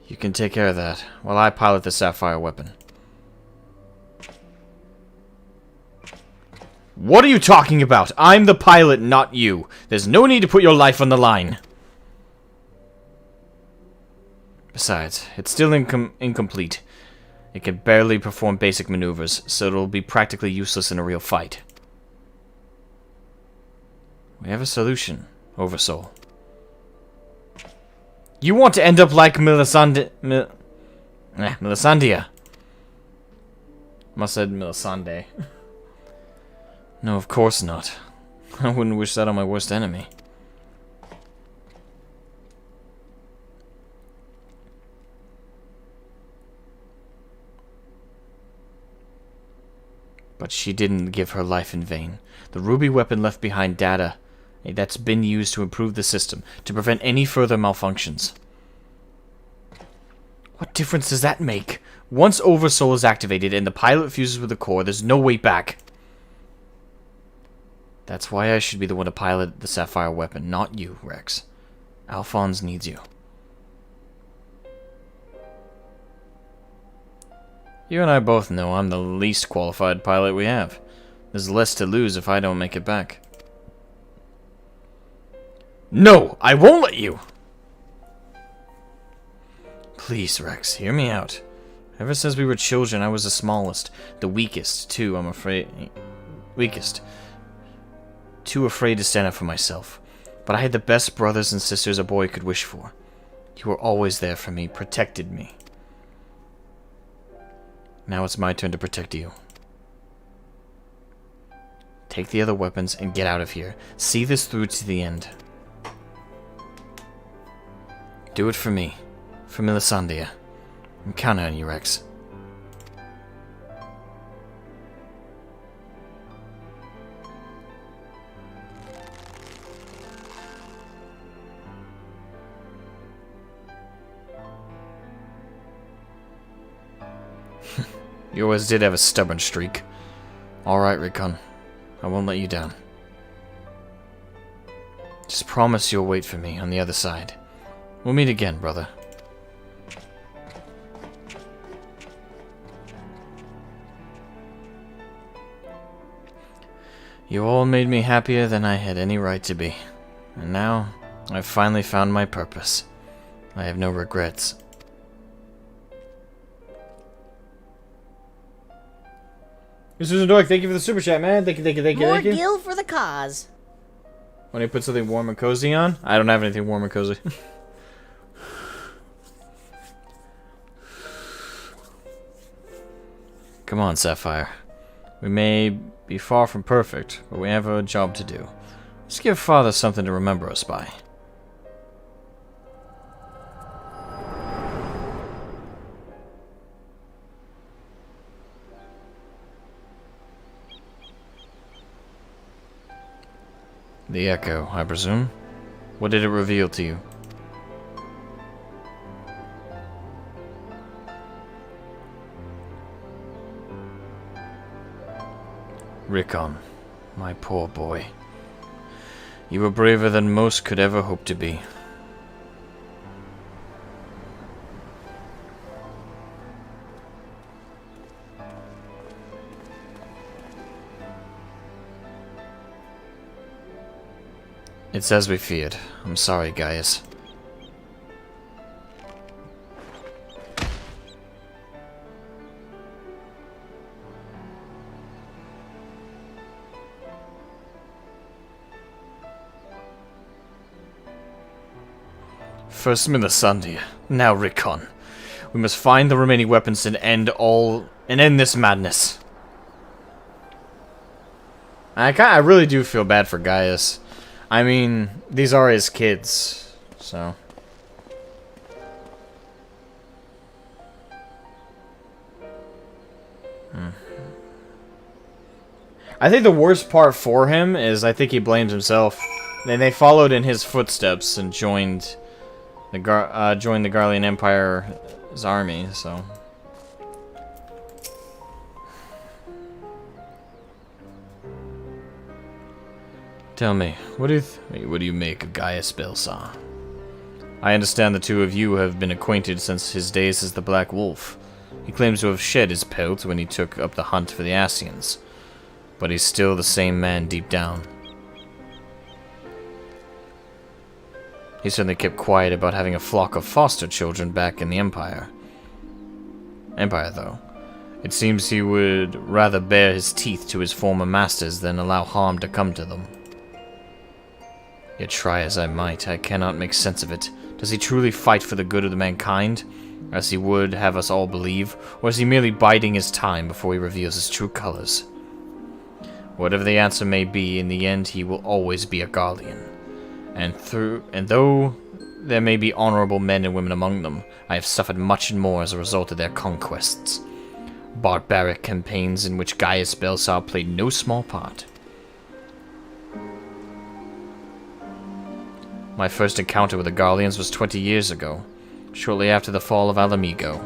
You can take care of that, while I pilot the Sapphire weapon. What are you talking about? I'm the pilot, not you. There's no need to put your life on the line. Besides, it's still incomplete. It can barely perform basic maneuvers, so it'll be practically useless in a real fight. We have a solution, Oversoul. You want to end up like Melisandre... Melisandre. Must have said Melisandre. No, of course not. I wouldn't wish that on my worst enemy. But she didn't give her life in vain. The ruby weapon left behind data that's been used to improve the system, to prevent any further malfunctions. What difference does that make? Once Oversoul is activated and the pilot fuses with the core, there's no way back. That's why I should be the one to pilot the Sapphire weapon, not you, Rex. Alphonse needs you. You and I both know I'm the least qualified pilot we have. There's less to lose if I don't make it back. No! I won't let you! Please, Rex, hear me out. Ever since we were children, I was the smallest. The weakest, too, I'm afraid. Weakest. Too afraid to stand up for myself. But I had the best brothers and sisters a boy could wish for. You were always there for me, protected me. Now it's my turn to protect you. Take the other weapons and get out of here. See this through to the end. Do it for me. For Melisandre. I'm counting on you, Rex. You always did have a stubborn streak. Alright, Rickon. I won't let you down. Just promise you'll wait for me on the other side. We'll meet again, brother. You all made me happier than I had any right to be. And now, I've finally found my purpose. I have no regrets. Mr. Susan Dork, thank you for the super chat, man. Thank you. More gil for the cause. When you put something warm and cozy on? I don't have anything warm and cozy. Come on, Sapphire. We may be far from perfect, but we have a job to do. Let's give Father something to remember us by. The Echo, I presume? What did it reveal to you? Rickon, my poor boy. You were braver than most could ever hope to be. It's as we feared. I'm sorry, Gaius. First Melisande, now Rickon. We must find the remaining weapons and end this madness. I really do feel bad for Gaius. I mean, these are his kids, so. I think the worst part for him is I think he blames himself. And they followed in his footsteps and joined the Garlean Empire's army, so. Tell me, what do you make of Gaius Belsar? I understand the two of you have been acquainted since his days as the Black Wolf. He claims to have shed his pelt when he took up the hunt for the Ascians, but he's still the same man deep down. He certainly kept quiet about having a flock of foster children back in the Empire. Though. It seems he would rather bare his teeth to his former masters than allow harm to come to them. Yet try as I might, I cannot make sense of it. Does he truly fight for the good of the mankind, as he would have us all believe, or is he merely biding his time before he reveals his true colors? Whatever the answer may be, in the end he will always be a Garlean. And though there may be honorable men and women among them, I have suffered much and more as a result of their conquests. Barbaric campaigns in which Gaius Belsar played no small part. My first encounter with the Garleans was 20 years ago, shortly after the fall of Alamigo.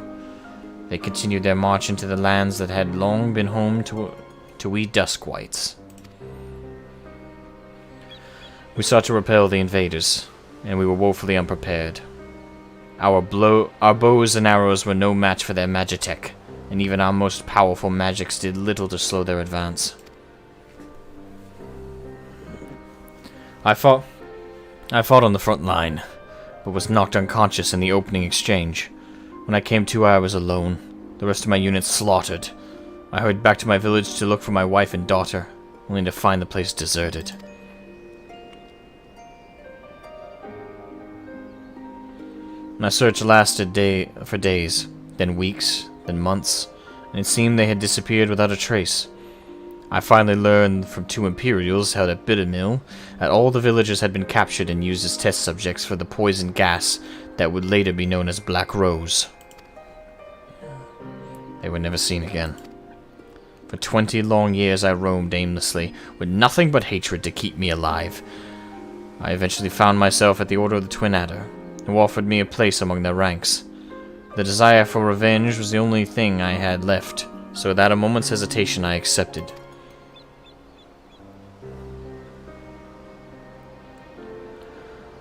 They continued their march into the lands that had long been home to we Duskwights. We sought to repel the invaders, and we were woefully unprepared. Our bows and arrows were no match for their magitech, and even our most powerful magics did little to slow their advance. I fought on the front line, but was knocked unconscious in the opening exchange. When I came to, I was alone, the rest of my unit slaughtered. I hurried back to my village to look for my wife and daughter, only to find the place deserted. My search lasted for days, then weeks, then months, and it seemed they had disappeared without a trace. I finally learned from two Imperials held at Bittermill that all the villagers had been captured and used as test subjects for the poison gas that would later be known as Black Rose. They were never seen again. For 20 long years I roamed aimlessly, with nothing but hatred to keep me alive. I eventually found myself at the Order of the Twin Adder, who offered me a place among their ranks. The desire for revenge was the only thing I had left, so without a moment's hesitation I accepted.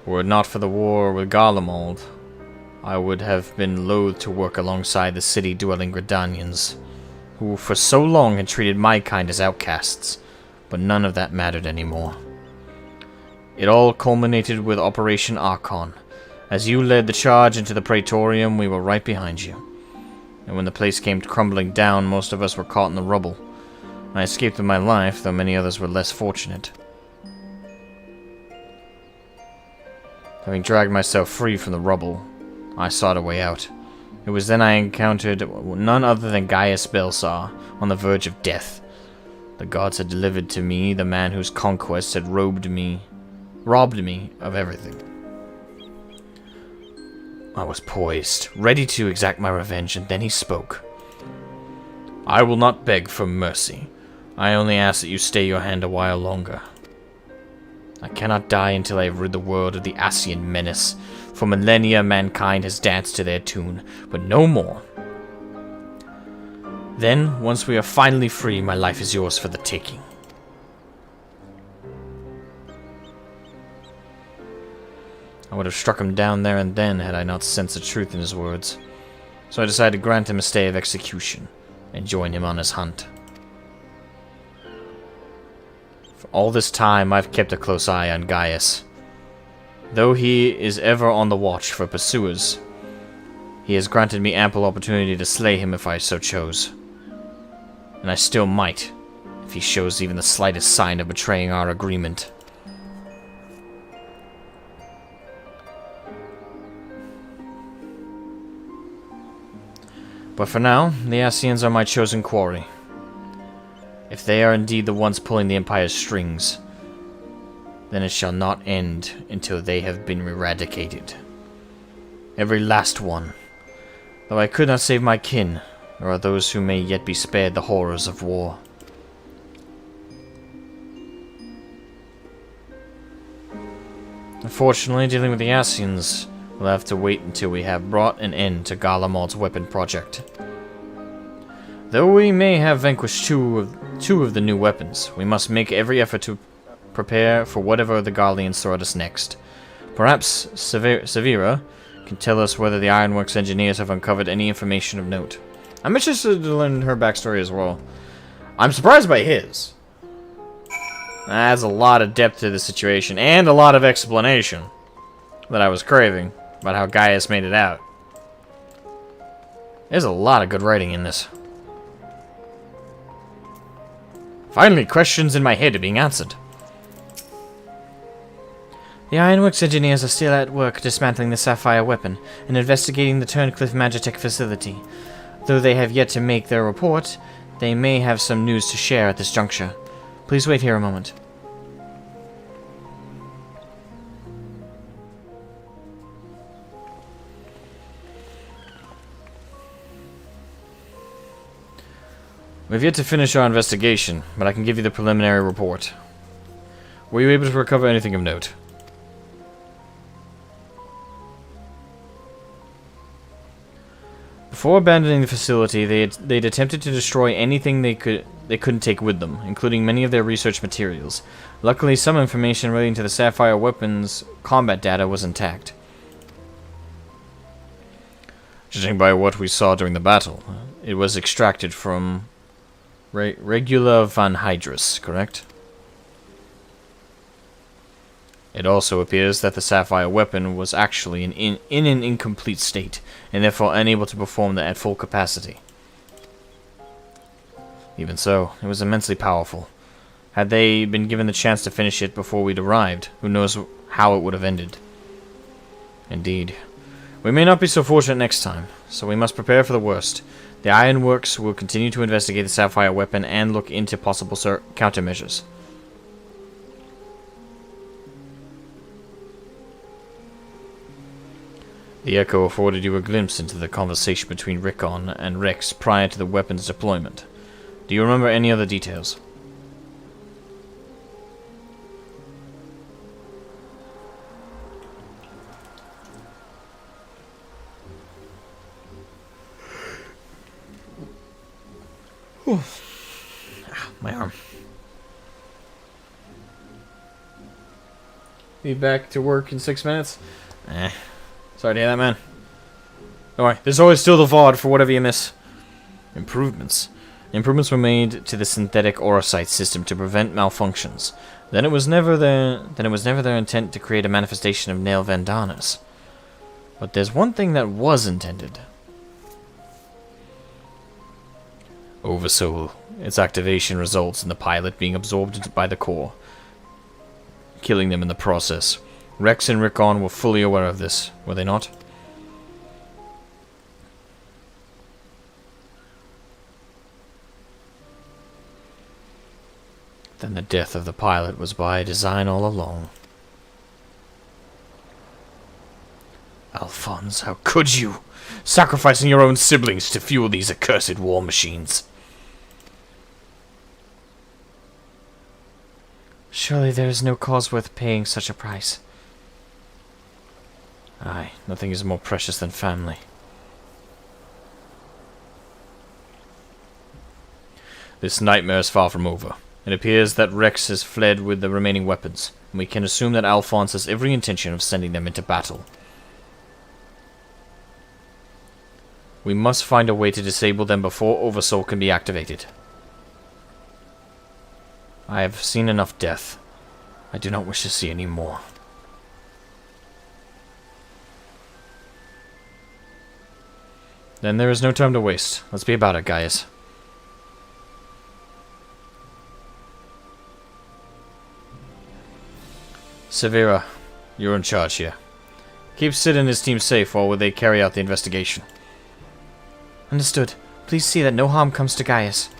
Were it not for the war with Garlemald, I would have been loath to work alongside the city-dwelling Gridanians, who for so long had treated my kind as outcasts, but none of that mattered anymore. It all culminated with Operation Archon. As you led the charge into the Praetorium, we were right behind you. And when the place came crumbling down, most of us were caught in the rubble. I escaped with my life, though many others were less fortunate. Having dragged myself free from the rubble, I sought a way out. It was then I encountered none other than Gaius Belsar, on the verge of death. The gods had delivered to me the man whose conquest had robbed me of everything. I was poised, ready to exact my revenge, and then he spoke. I will not beg for mercy. I only ask that you stay your hand a while longer. I cannot die until I have rid the world of the Ascian menace. For millennia mankind has danced to their tune, but no more. Then, once we are finally free, my life is yours for the taking. I would have struck him down there and then had I not sensed the truth in his words. So I decided to grant him a stay of execution and join him on his hunt. For all this time, I've kept a close eye on Gaius. Though he is ever on the watch for pursuers, he has granted me ample opportunity to slay him if I so chose. And I still might, if he shows even the slightest sign of betraying our agreement. But for now, the Ascians are my chosen quarry. If they are indeed the ones pulling the Empire's strings, then it shall not end until they have been eradicated. Every last one. Though I could not save my kin, there are those who may yet be spared the horrors of war. Unfortunately, dealing with the Ascians, we'll have to wait until we have brought an end to Garlemald's weapon project. Though we may have vanquished two of the new weapons, we must make every effort to prepare for whatever the Garleans throw at us next. Perhaps Severa can tell us whether the Ironworks engineers have uncovered any information of note. I'm interested to learn her backstory as well. I'm surprised by his. That adds a lot of depth to the situation, and a lot of explanation that I was craving about how Gaius made it out. There's a lot of good writing in this. Finally, questions in my head are being answered. The Ironworks engineers are still at work dismantling the Sapphire weapon and investigating the Turncliffe Magitech facility. Though they have yet to make their report, they may have some news to share at this juncture. Please wait here a moment. We've yet to finish our investigation, but I can give you the preliminary report. Were you able to recover anything of note? Before abandoning the facility, they'd attempted to destroy anything they couldn't take with them, including many of their research materials. Luckily, some information relating to the Sapphire weapons combat data was intact. Judging by what we saw during the battle, it was extracted from Regula van Hydrus, correct? It also appears that the Sapphire weapon was actually in an incomplete state, and therefore unable to perform at full capacity. Even so, it was immensely powerful. Had they been given the chance to finish it before we'd arrived, who knows how it would have ended. Indeed. We may not be so fortunate next time, so we must prepare for the worst. The Ironworks will continue to investigate the Sapphire weapon and look into possible countermeasures. The Echo afforded you a glimpse into the conversation between Rickon and Rex prior to the weapon's deployment. Do you remember any other details? My arm. Be back to work in 6 minutes? Sorry to hear that, man. Don't worry, there's always still the VOD for whatever you miss. Improvements. Improvements were made to the synthetic Orosight system to prevent malfunctions. Then it was never their intent to create a manifestation of Nail Vandanas. But there's one thing that was intended. Oversoul. Its activation results in the pilot being absorbed by the core, killing them in the process. Rex and Rickon were fully aware of this, were they not? Then the death of the pilot was by design all along. Alphonse, how could you? Sacrificing your own siblings to fuel these accursed war machines. Surely there is no cause worth paying such a price. Aye, nothing is more precious than family. This nightmare is far from over. It appears that Rex has fled with the remaining weapons, and we can assume that Alphonse has every intention of sending them into battle. We must find a way to disable them before Oversoul can be activated. I have seen enough death. I do not wish to see any more. Then there is no time to waste. Let's be about it, guys. Severa, you're in charge here. Keep Sid and his team safe while they carry out the investigation. Understood. Please see that no harm comes to Gaius.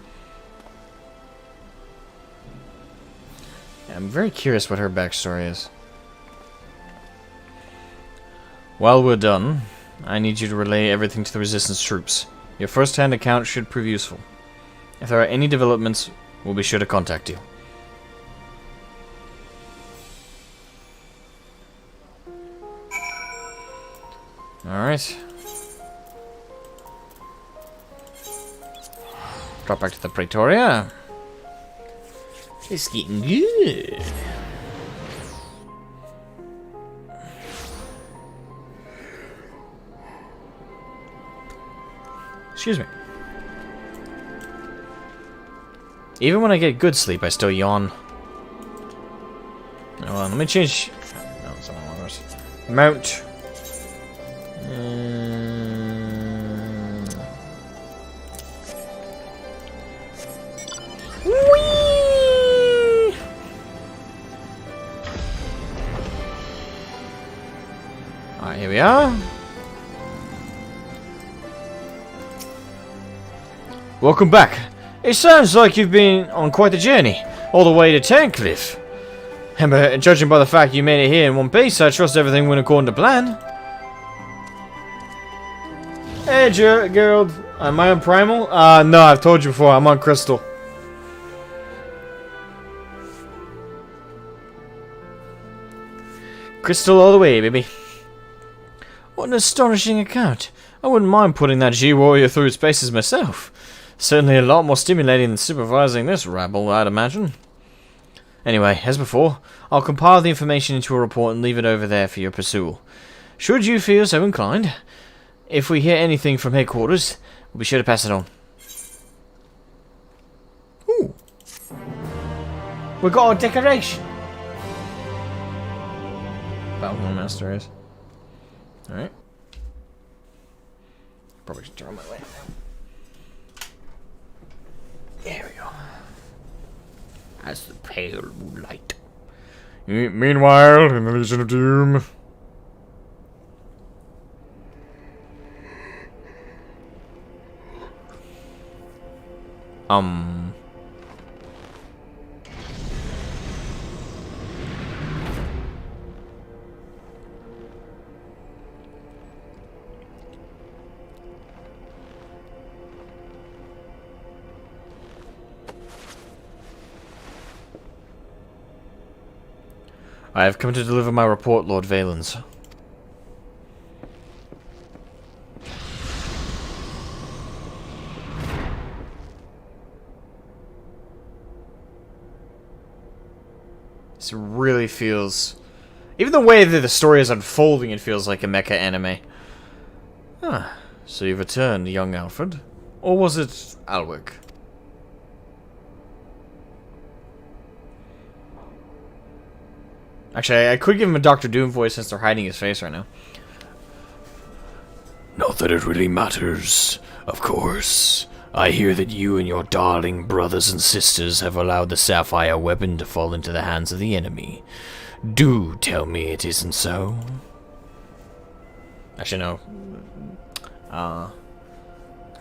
Yeah, I'm very curious what her backstory is. While we're done, I need you to relay everything to the Resistance troops. Your first-hand account should prove useful. If there are any developments, we'll be sure to contact you. Alright. Drop back to the Praetoria. It's getting good. Excuse me. Even when I get good sleep, I still yawn. Hold on, let me change. No, it's not one of those. Mount. Whee! Alright, here we are. Welcome back. It sounds like you've been on quite the journey, all the way to Tancliffe. And judging by the fact you made it here in one piece, I trust everything went according to plan. Hey, Gerald. Am I on Primal? No, I've told you before, I'm on Crystal. Crystal all the way, baby. What an astonishing account. I wouldn't mind putting that G-Warrior through its paces myself. Certainly a lot more stimulating than supervising this rabble, I'd imagine. Anyway, as before, I'll compile the information into a report and leave it over there for your perusal. Should you feel so inclined, if we hear anything from headquarters, we'll be sure to pass it on. Ooh. We got a decoration. Battle Master is. Alright. Probably should turn my way. There we go. As the pale moonlight. Meanwhile, in the Legion of Doom. I have come to deliver my report, Lord Valens. This really feels... Even the way that the story is unfolding, it feels like a mecha anime. Ah, so you've returned, young Alfred. Or was it Alwick? Actually, I could give him a Dr. Doom voice since they're hiding his face right now. Not that it really matters, of course. I hear that you and your darling brothers and sisters have allowed the sapphire weapon to fall into the hands of the enemy. Do tell me it isn't so. Actually, no.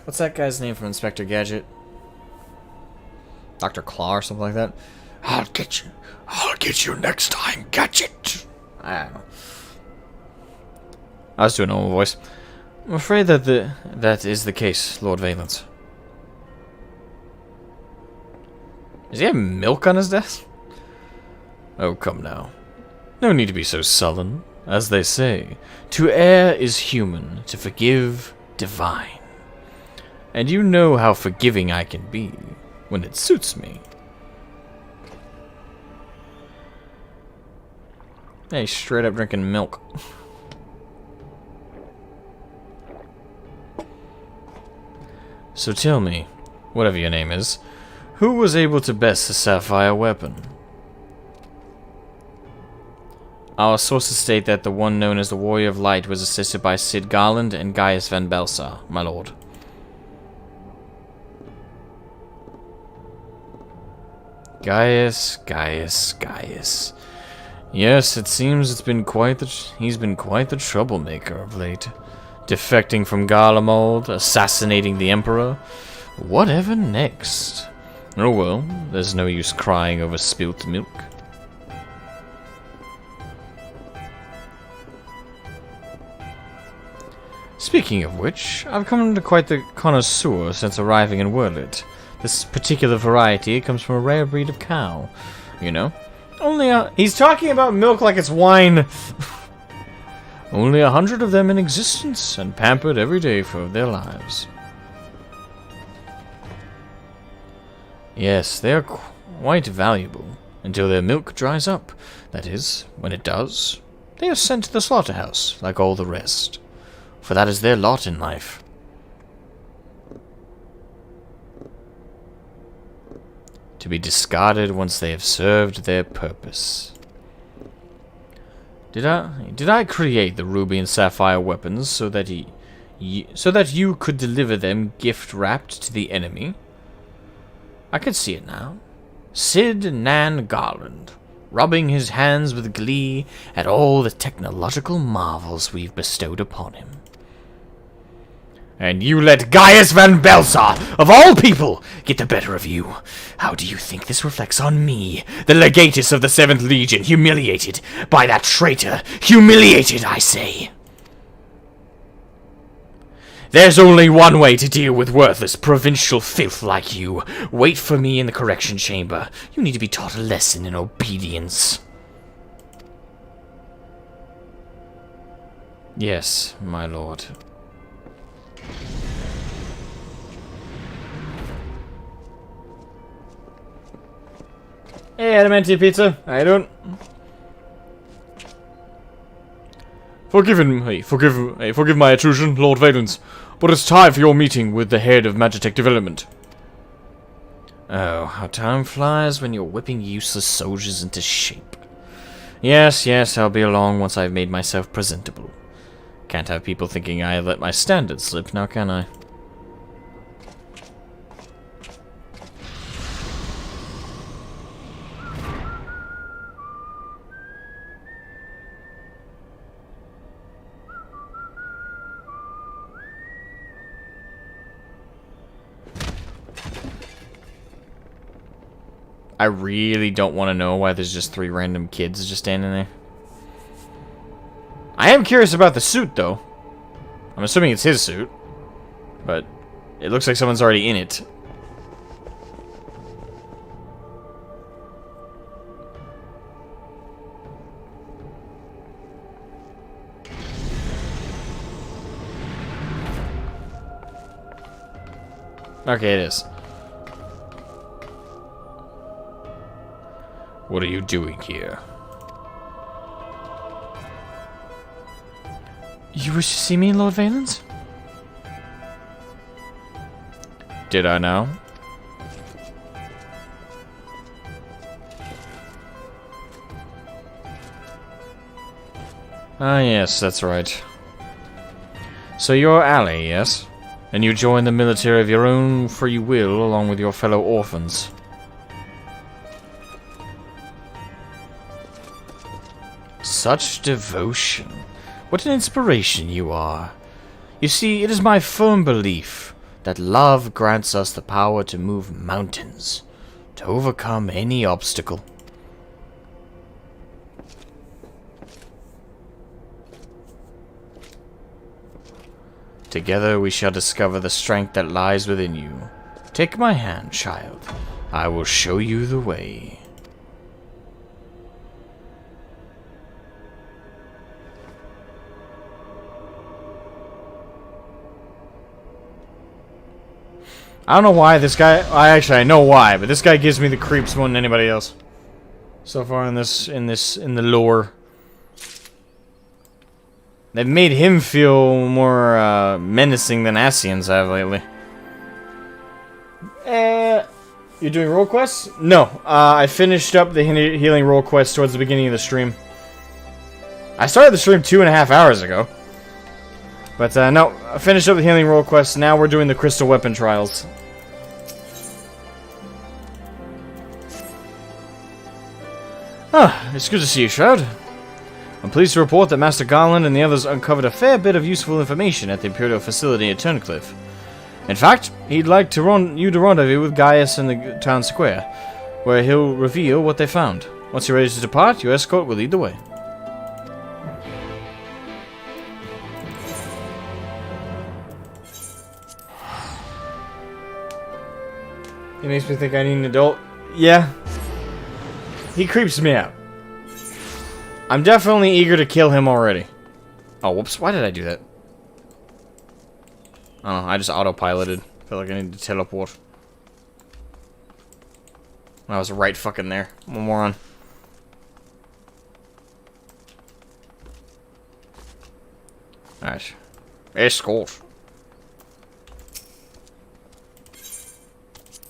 What's that guy's name from Inspector Gadget? Dr. Claw or something like that? I'll get you. I'll get you next time, Gadget. I don't know. I was doing a normal voice. I'm afraid that that is the case, Lord Valens. Does he have milk on his desk? Oh, come now. No need to be so sullen. As they say, to err is human, to forgive, divine. And you know how forgiving I can be, when it suits me. Hey, straight up drinking milk. So tell me, whatever your name is, who was able to best the sapphire weapon? Our sources state that the one known as the Warrior of Light was assisted by Sid Garland and Gaius Van Belsar, my lord. Gaius. Yes, it seems he's been quite the troublemaker of late. defecting from Garlemald, assassinating the Emperor. Whatever next? Oh well, there's no use crying over spilt milk. Speaking of which, I've come into quite the connoisseur since arriving in Wurlit. This particular variety comes from a rare breed of cow. You know? He's talking about milk like it's wine. Only 100 of them in existence, and pampered every day for their lives. Yes, they are quite valuable, until their milk dries up. That is, when it does, they are sent to the slaughterhouse, like all the rest. For that is their lot in life. To be discarded once they have served their purpose. Did I create the ruby and sapphire weapons so that you could deliver them gift wrapped to the enemy? I could see it now. Sid Nan Garland, rubbing his hands with glee at all the technological marvels we've bestowed upon him. And you let Gaius Van Belsar, of all people, get the better of you. How do you think this reflects on me, the legatus of the 7th Legion, humiliated by that traitor? Humiliated, I say. There's only one way to deal with worthless provincial filth like you. Wait for me in the correction chamber. You need to be taught a lesson in obedience. Yes, my lord. Hey, Adamantium Pizza. How you doing? Forgive my intrusion, Lord Valens, but it's time for your meeting with the head of Magitech Development. Oh, how time flies when you're whipping useless soldiers into shape. Yes, I'll be along once I've made myself presentable. Can't have people thinking I let my standards slip, now can I? I really don't want to know why there's just 3 random kids just standing there. I am curious about the suit, though. I'm assuming it's his suit. But it looks like someone's already in it. Okay, it is. What are you doing here? You wish to see me, Lord Valens? Did I now? Ah, yes, that's right. So you're ally, yes? And you join the military of your own free will along with your fellow orphans. Such devotion. What an inspiration you are. You see, it is my firm belief that love grants us the power to move mountains, to overcome any obstacle. Together we shall discover the strength that lies within you. Take my hand, child. I will show you the way. I don't know why this guy. I know why, but this guy gives me the creeps more than anybody else. So far in the lore, they've made him feel more menacing than Ascians have lately. You doing role quests? No, I finished up the healing role quest towards the beginning of the stream. I started the stream 2.5 hours ago. But no, I finished up the healing role quest. Now we're doing the crystal weapon trials. Ah, it's good to see you, Shroud. I'm pleased to report that Master Garland and the others uncovered a fair bit of useful information at the Imperial facility at Turncliffe. In fact, he'd like to you to rendezvous with Gaius in the town square, where he'll reveal what they found. Once you're ready to depart, your escort will lead the way. He makes me think I need an adult. Yeah. He creeps me out. I'm definitely eager to kill him already. Oh, whoops. Why did I do that? I don't know. I just autopiloted. Feel like I need to teleport. I was right fucking there. I'm a moron. Alright. Escort.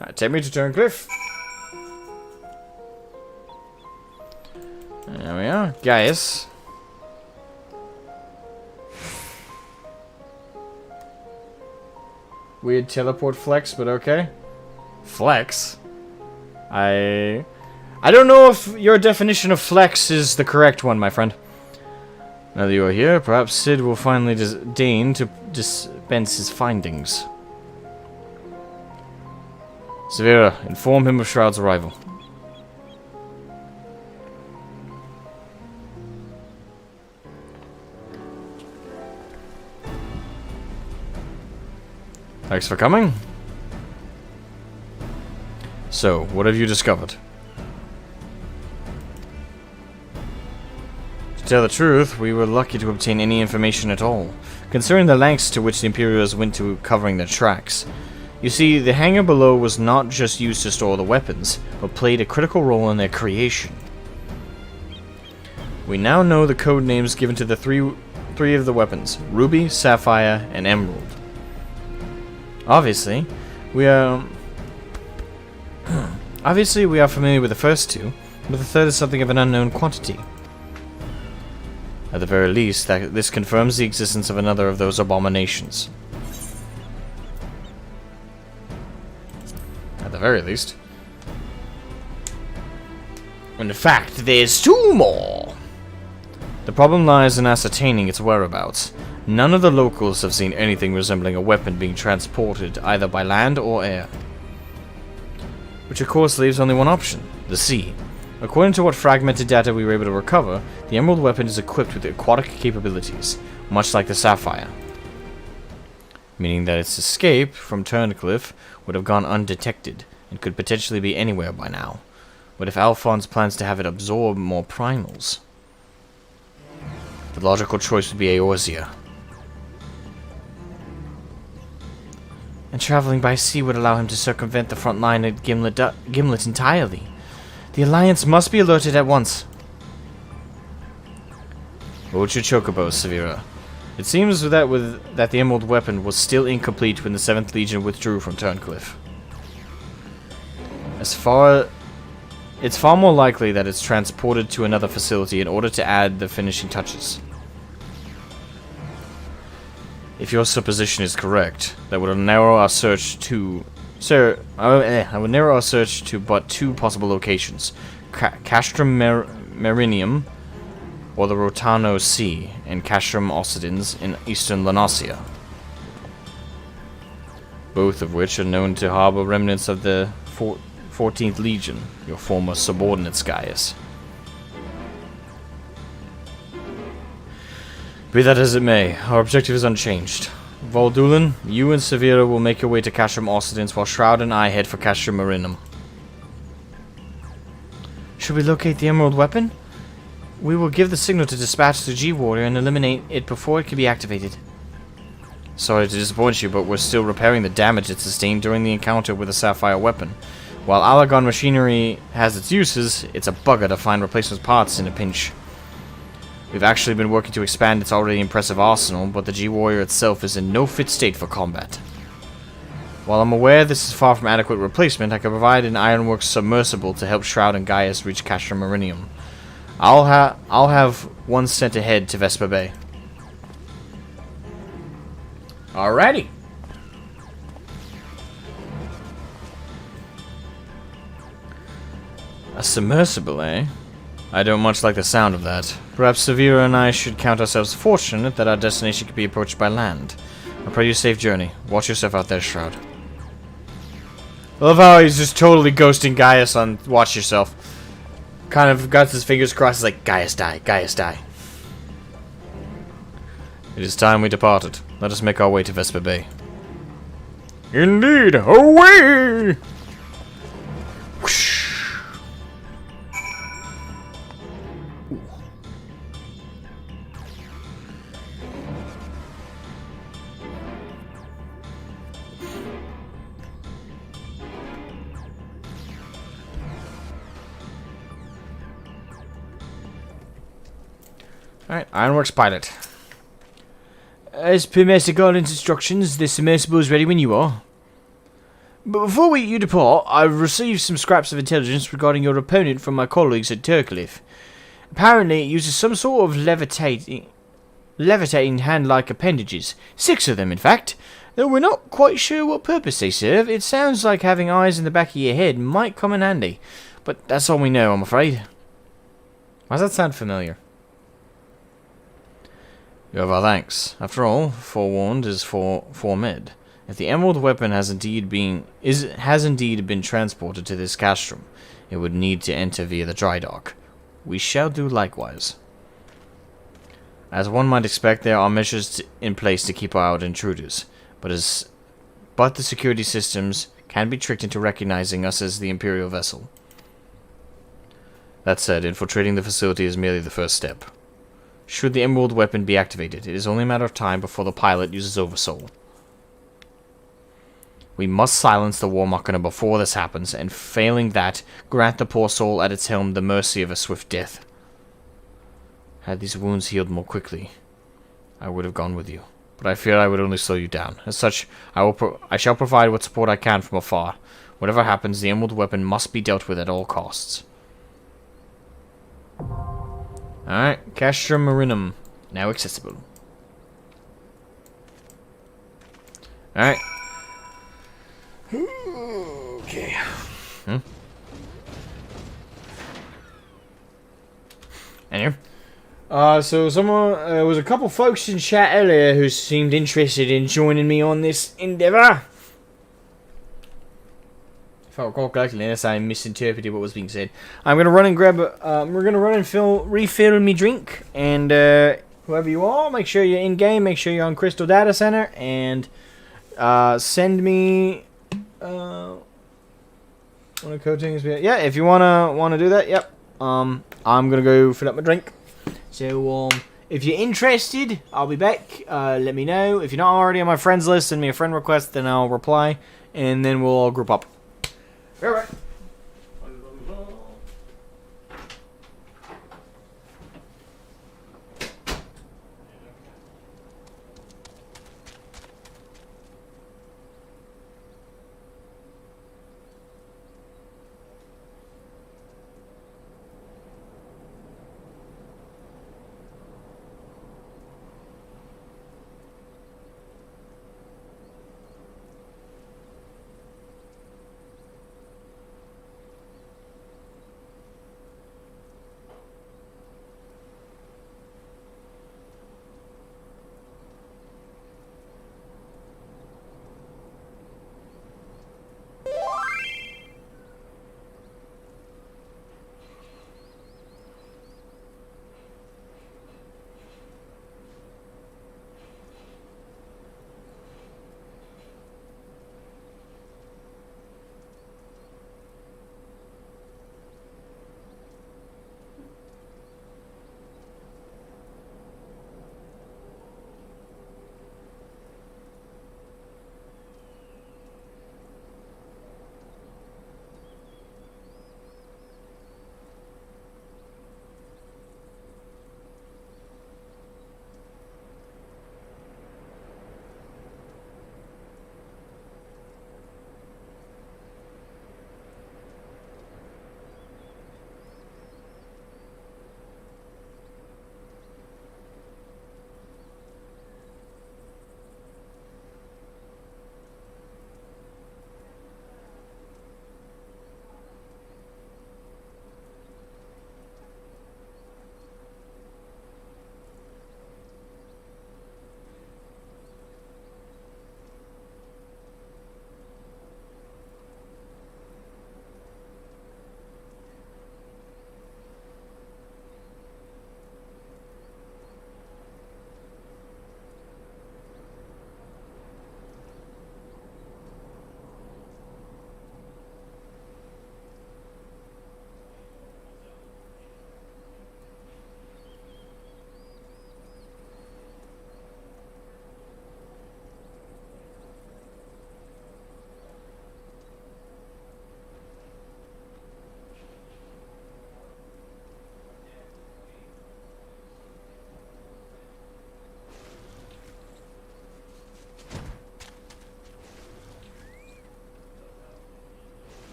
Alright, take me to Turncliffe. There we are. Gaius. Weird teleport flex, but okay. Flex? I don't know if your definition of flex is the correct one, my friend. Now that you are here, perhaps Sid will finally deign to dispense his findings. Severa, inform him of Shroud's arrival. Thanks for coming. So, what have you discovered? To tell the truth, we were lucky to obtain any information at all, considering the lengths to which the Imperials went to covering their tracks. You see, the hangar below was not just used to store the weapons, but played a critical role in their creation. We now know the code names given to the three of the weapons: Ruby, Sapphire, and Emerald. Obviously, we are familiar with the first two, but the third is something of an unknown quantity. At the very least, this confirms the existence of another of those abominations. At the very least. In fact, there's two more! The problem lies in ascertaining its whereabouts. None of the locals have seen anything resembling a weapon being transported either by land or air. Which of course leaves only one option: the sea. According to what fragmented data we were able to recover, the Emerald weapon is equipped with aquatic capabilities, much like the Sapphire. Meaning that its escape from Turncliffe would have gone undetected, and could potentially be anywhere by now. But if Alphonse plans to have it absorb more primals, the logical choice would be Eorzea. And traveling by sea would allow him to circumvent the front line at Gimlet entirely. The Alliance must be alerted at once. Hold your chocobos, Severa. It seems that the Emerald weapon was still incomplete when the 7th Legion withdrew from Turncliffe. It's far more likely that it's transported to another facility in order to add the finishing touches. If your supposition is correct, that would narrow our search to... I would narrow our search to but two possible locations: Castrum Marinium, or the Rotano Sea, and Castrum Occidens in eastern Lanasia. Both of which are known to harbor remnants of the 14th Legion, your former subordinates, Gaius. Be that as it may, our objective is unchanged. Voldulan, you and Severa will make your way to Castrum Occidens, while Shroud and I head for Castrum Marinum. Should we locate the Emerald weapon? We will give the signal to dispatch the G-Warrior and eliminate it before it can be activated. Sorry to disappoint you, but we're still repairing the damage it sustained during the encounter with the Sapphire weapon. While Allagon machinery has its uses, it's a bugger to find replacement parts in a pinch. We've actually been working to expand its already impressive arsenal, but the G-Warrior itself is in no fit state for combat. While I'm aware this is far from adequate replacement, I can provide an Ironworks submersible to help Shroud and Gaius reach Castrum Marinium. I'll have one sent ahead to Vespa Bay. Alrighty. A submersible, eh? I don't much like the sound of that. Perhaps Severa and I should count ourselves fortunate that our destination could be approached by land. I pray you a safe journey. Watch yourself out there, Shroud. I love how he's just totally ghosting Gaius on watch yourself. Kind of got his fingers crossed, he's like, Gaius die, Gaius die. It is time we departed. Let us make our way to Vesper Bay. Indeed, away! Alright, Ironworks pilot. As per Master Garland's instructions, the submersible is ready when you are. But before you depart, I've received some scraps of intelligence regarding your opponent from my colleagues at Turkleif. Apparently, it uses some sort of levitating hand-like appendages. 6 of them, in fact. Though we're not quite sure what purpose they serve, it sounds like having eyes in the back of your head might come in handy. But that's all we know, I'm afraid. Why does that sound familiar? You have our thanks. After all, forewarned is foremed. If the emerald weapon has indeed been transported to this castrum, it would need to enter via the dry dock. We shall do likewise. As one might expect, there are measures in place to keep out intruders, but the security systems can be tricked into recognizing us as the Imperial vessel. That said, infiltrating the facility is merely the first step. Should the emerald weapon be activated, it is only a matter of time before the pilot uses Oversoul. We must silence the War Machina before this happens, and failing that, grant the poor soul at its helm the mercy of a swift death. Had these wounds healed more quickly, I would have gone with you, but I fear I would only slow you down. As such, I shall provide what support I can from afar. Whatever happens, the emerald weapon must be dealt with at all costs. Alright, Castrum Marinum, now accessible. Alright. Okay. Anyway. So there was a couple folks in chat earlier who seemed interested in joining me on this endeavor. If I recall correctly, unless I misinterpreted what was being said. I'm gonna run and grab we're gonna run and refill me drink, and whoever you are, make sure you're in game, make sure you're on Crystal Data Center, and send me one of coatings. Yeah, if you wanna do that, yep. I'm gonna go fill up my drink. So if you're interested, I'll be back. Let me know. If you're not already on my friends list, send me a friend request, then I'll reply, and then we'll all group up. Alright.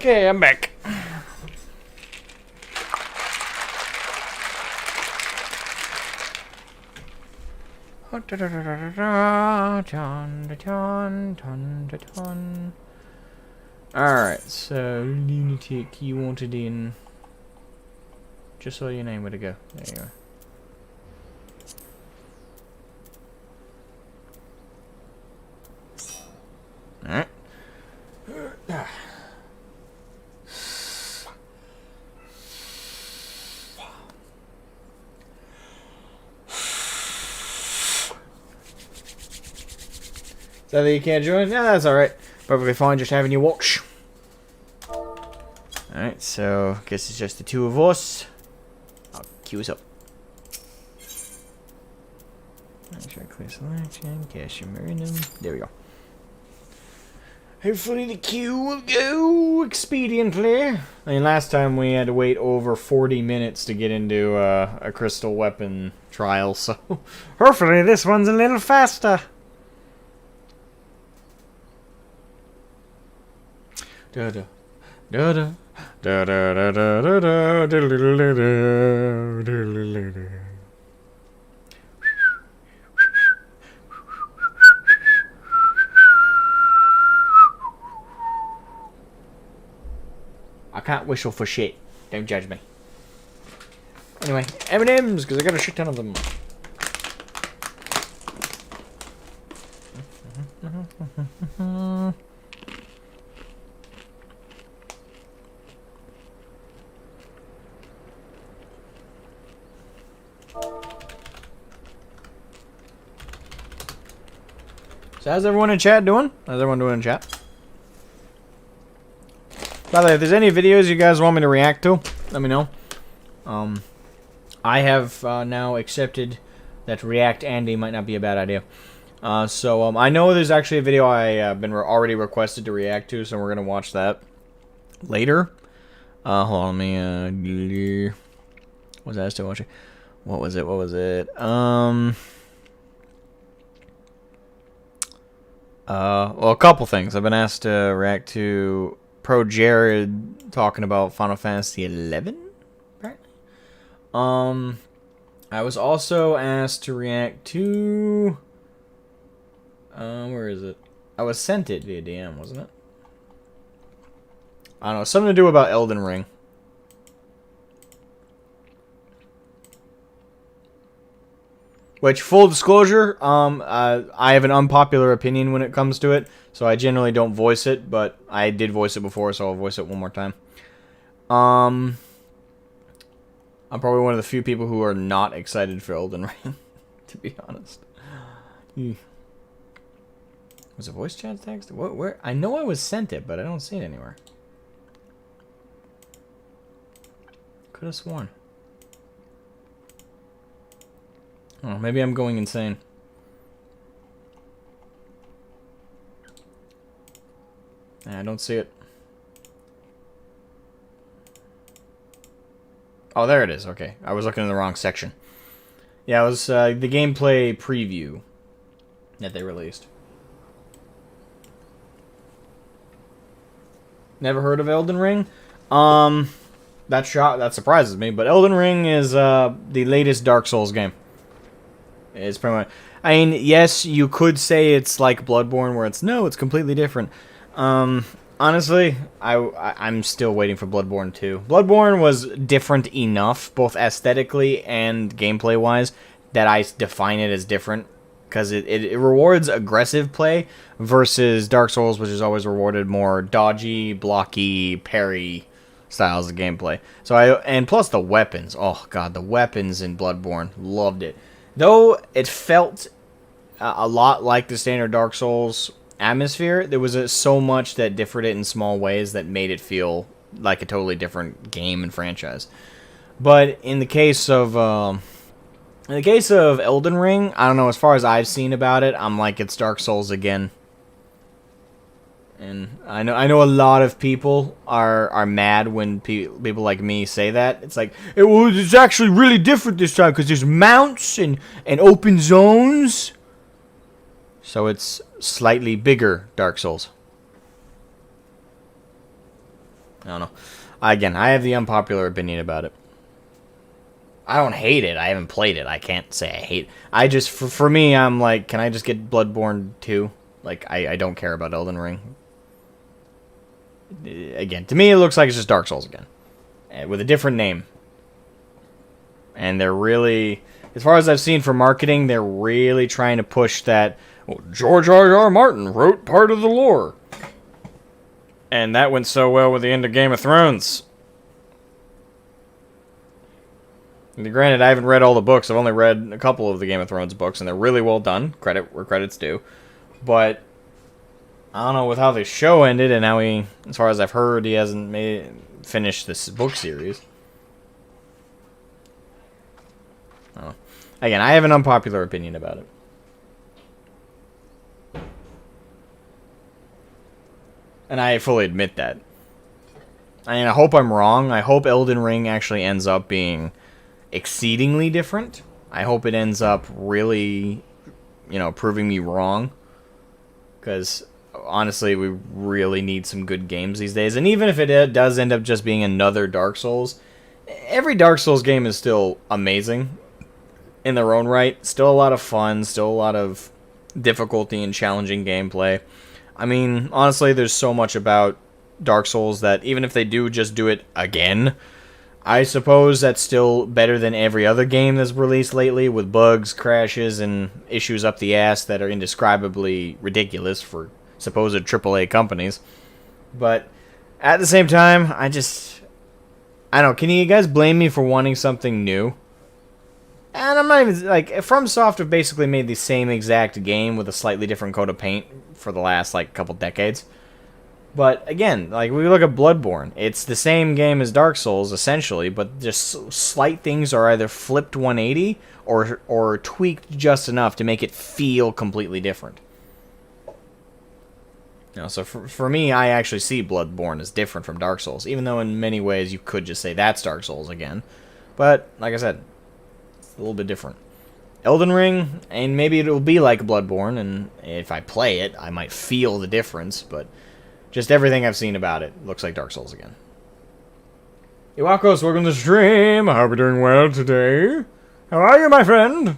Okay, I'm back. Alright, so lunatic, you wanted in. Just saw your name, where'd it go? There you are. Alright. So that you can't join? Yeah, that's alright. Perfectly fine just having you watch. Alright, so guess it's just the two of us. I'll queue us up. Make sure I clear selection, cash your Marinum. There we go. Hopefully the queue will go expediently. I mean, last time we had to wait over 40 minutes to get into a crystal weapon trial, so hopefully this one's a little faster. Da da da da. Da da da da da da da da. I can't whistle for shit. Don't judge me. Anyway, M&M's, because I got a shit ton of them. So how's everyone in chat doing? How's everyone doing in chat? By the way, if there's any videos you guys want me to react to, let me know. I have now accepted that React Andy might not be a bad idea. So I know there's actually a video I've been already requested to react to, so we're gonna watch that later. Hold on, let me. Was I still watching? What was it? What was it? Well, a couple things. I've been asked to react to Pro Jared talking about Final Fantasy XI, apparently. I was also asked to react to... where is it? I was sent it via DM, wasn't it? I don't know, something to do about Elden Ring. Which, full disclosure, I have an unpopular opinion when it comes to it, so I generally don't voice it, but I did voice it before, so I'll voice it one more time. I'm probably one of the few people who are not excited for Elden Ring, to be honest. Was it voice chat text? Where? I know I was sent it, but I don't see it anywhere. Could have sworn. Oh, maybe I'm going insane. I don't see it. Oh, there it is. Okay. I was looking in the wrong section. Yeah, it was the gameplay preview that they released. Never heard of Elden Ring? That surprises me, but Elden Ring is the latest Dark Souls game. It's pretty much... I mean, yes, you could say it's like Bloodborne, where it's completely different. Honestly, I'm still waiting for Bloodborne 2. Bloodborne was different enough, both aesthetically and gameplay-wise, that I define it as different. Because it rewards aggressive play versus Dark Souls, which has always rewarded more dodgy, blocky, parry styles of gameplay. And plus the weapons. Oh god, the weapons in Bloodborne. Loved it. Though it felt a lot like the standard Dark Souls atmosphere, there was so much that differed it in small ways that made it feel like a totally different game and franchise. But in the case of Elden Ring, I don't know, as far as I've seen about it, I'm like, it's Dark Souls again. And I know a lot of people are mad when people like me say that. It's like, it's actually really different this time because there's mounts and open zones. So it's slightly bigger Dark Souls. I don't know. Again, I have the unpopular opinion about it. I don't hate it. I haven't played it. I can't say I hate. I just for me, I'm like, can I just get Bloodborne 2? Like, I don't care about Elden Ring. Again, to me, it looks like it's just Dark Souls again, with a different name. And they're really, as far as I've seen for marketing, they're really trying to push that. Well, George R.R. Martin wrote part of the lore, and that went so well with the end of Game of Thrones. And granted, I haven't read all the books. I've only read a couple of the Game of Thrones books, and they're really well done. Credit where credit's due. But I don't know, with how the show ended, and how he, as far as I've heard, he hasn't finished this book series. I don't know. Again, I have an unpopular opinion about it. And I fully admit that. I mean, I hope I'm wrong. I hope Elden Ring actually ends up being exceedingly different. I hope it ends up really, proving me wrong. Because, honestly, we really need some good games these days. And even if it does end up just being another Dark Souls, every Dark Souls game is still amazing in their own right. Still a lot of fun. Still a lot of difficulty and challenging gameplay. I mean, honestly, there's so much about Dark Souls that even if they do just do it again, I suppose that's still better than every other game that's released lately, with bugs, crashes, and issues up the ass that are indescribably ridiculous for supposed AAA companies. But at the same time, I don't know, can you guys blame me for wanting something new? And I'm not even, like, FromSoft have basically made the same exact game with a slightly different coat of paint for the last, couple decades. But, again, we look at Bloodborne. It's the same game as Dark Souls, essentially, but just slight things are either flipped 180 or tweaked just enough to make it feel completely different. So for me, I actually see Bloodborne as different from Dark Souls, even though in many ways you could just say that's Dark Souls again. But, like I said, it's a little bit different. Elden Ring, and maybe it'll be like Bloodborne, and if I play it, I might feel the difference, but just everything I've seen about it looks like Dark Souls again. Iwakos, welcome to the stream. I hope you're doing well today. How are you, my friend?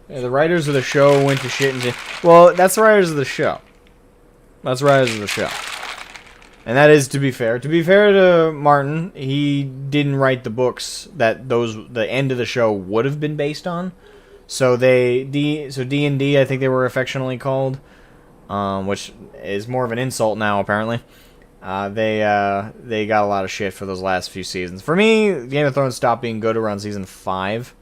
Yeah, the writers of the show went to shit and... Well, that's the writers of the show. That's the writers of the show. And that is to be fair. To be fair to Martin, he didn't write the books that the end of the show would have been based on. So D&D, I think they were affectionately called, which is more of an insult now apparently. They got a lot of shit for those last few seasons. For me, Game of Thrones stopped being good around season 5.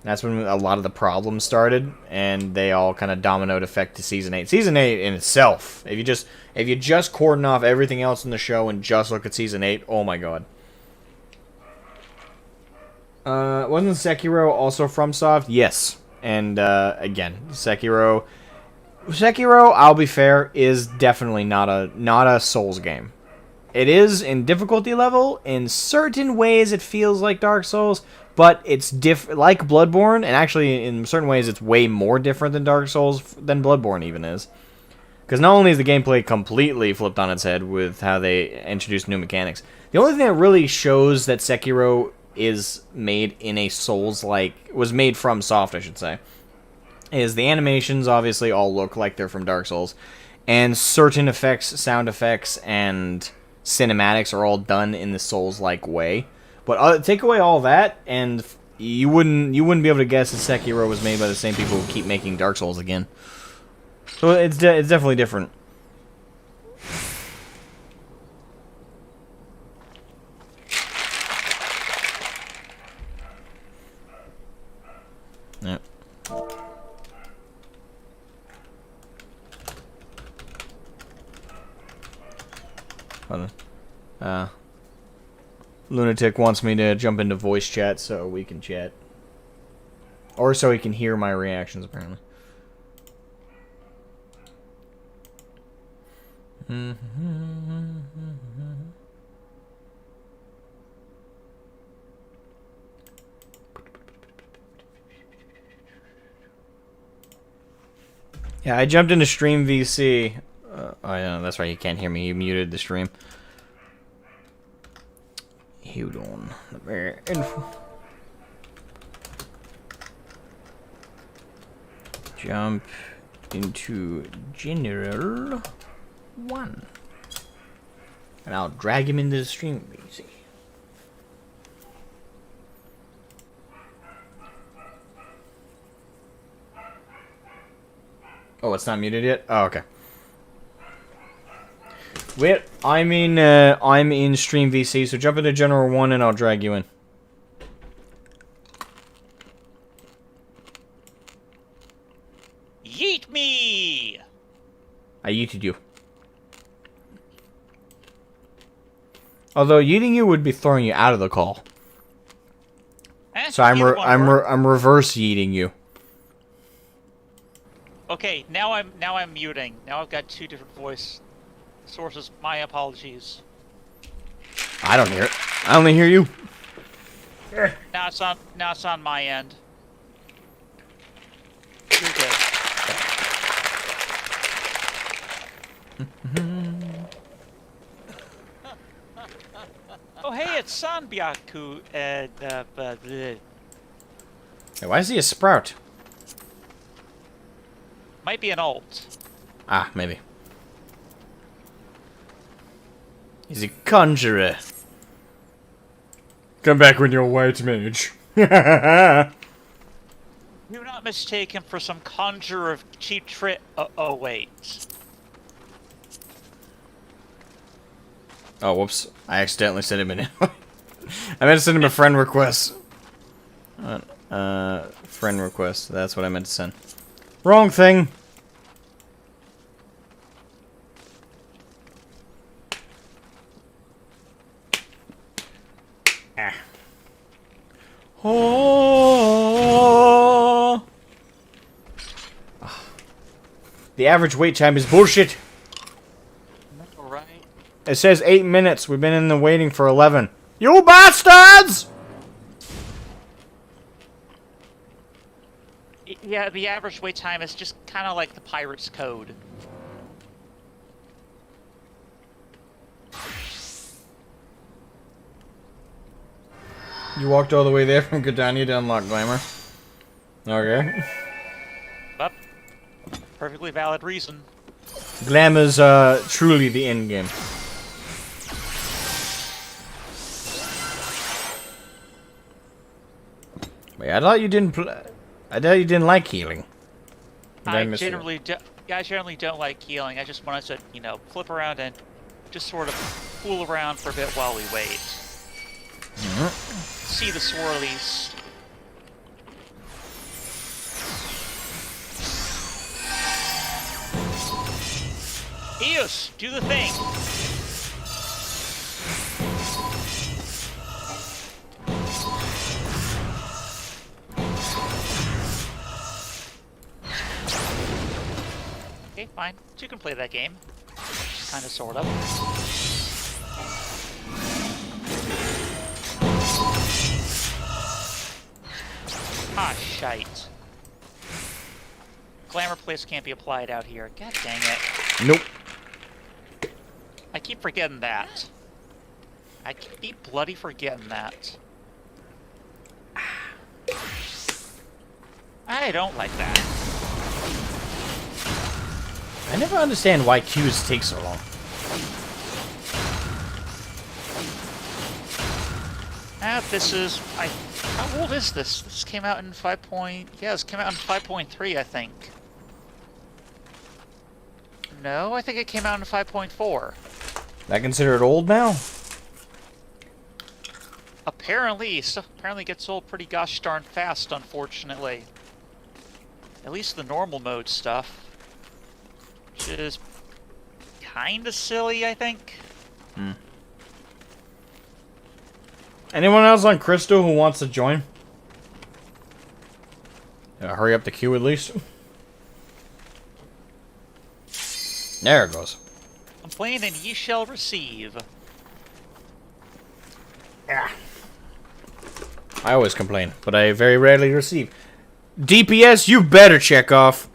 That's when a lot of the problems started, and they all kind of dominoed effect to season 8. Season 8 in itself, if you just cordon off everything else in the show and just look at season 8, oh my god. Wasn't Sekiro also FromSoft? Yes. And again, Sekiro, I'll be fair, is definitely not a Souls game. It is in difficulty level. In certain ways, it feels like Dark Souls, but it's like Bloodborne, and actually, in certain ways, it's way more different than Dark Souls than Bloodborne even is. Because not only is the gameplay completely flipped on its head with how they introduced new mechanics, the only thing that really shows that Sekiro is made in a Souls-like... was made from Soft, I should say, is the animations obviously all look like they're from Dark Souls, and certain effects, sound effects, and cinematics are all done in the Souls-like way. But take away all that, and you wouldn't be able to guess that Sekiro was made by the same people who keep making Dark Souls again. So it's definitely different. Yep. Hold on. Lunatic wants me to jump into voice chat so we can chat. Or so he can hear my reactions, apparently. Yeah, I jumped into Stream VC. Oh, yeah, that's right. You can't hear me. You muted the stream. Hold on. Jump into General 1. And I'll drag him into the Stream VC. Oh, it's not muted yet? Oh, okay. Wait, I'm in Stream VC, so jump into General 1 and I'll drag you in. Yeet me! I yeeted you. Although yeeting you would be throwing you out of the call. So I'm reverse yeeting you. Okay, now I'm muting. Now I've got two different voice sources. My apologies. I don't hear it. I only hear you. Now it's on my end. You're good. Oh hey, it's Sanbyaku. Hey, why is he a sprout? Might be an alt. Ah, maybe. He's a conjurer. Come back when you're white mage. Do not mistake him for some conjurer of cheap trick. Oh wait. Oh, whoops. I accidentally sent him an invite. I meant to send him a friend request. Friend request. That's what I meant to send. Wrong thing. Ah. Oh. The average wait time is bullshit. Alright. It says 8 minutes. We've been in the waiting for 11. You bastards! Yeah, the average wait time is just kind of like the pirate's code. You walked all the way there from Gridania to unlock Glamour. Okay. But perfectly valid reason. Glamour's truly the end game. Wait, I thought you didn't I thought you didn't like healing. I generally don't like healing. I just wanted to, flip around and just sort of fool around for a bit while we wait. See the swirlies. Eos, do the thing. Okay, fine. You can play that game. Kinda, sort of. Ah, shite. Glamour place can't be applied out here. God dang it. Nope. I keep forgetting that. I keep bloody forgetting that. I don't like that. I never understand why queues take so long. This is... How old is this? This came out in 5. Yeah, this came out in 5.3, I think. No, I think it came out in 5.4. I consider it old now? Apparently, stuff apparently gets old pretty gosh darn fast, unfortunately. At least the normal mode stuff. Which is kinda silly, I think. Anyone else on Crystal who wants to join? Hurry up the queue at least. There it goes. Complain and ye shall receive. Yeah. I always complain, but I very rarely receive. DPS, you better check off.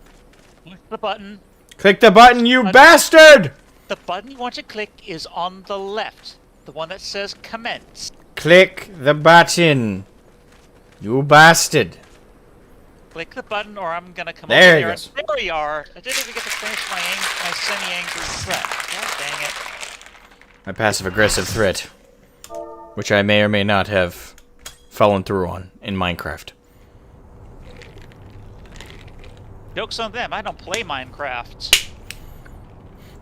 the button. Click the button, you bastard! The button you want to click is on the left. The one that says commence. Click the button, you bastard. Click the button or I'm gonna come There over he there. goes. There we are. I didn't even get to finish my semi-angry threat. God dang it. My passive-aggressive threat, which I may or may not have fallen through on in Minecraft. Joke's on them. I don't play Minecraft.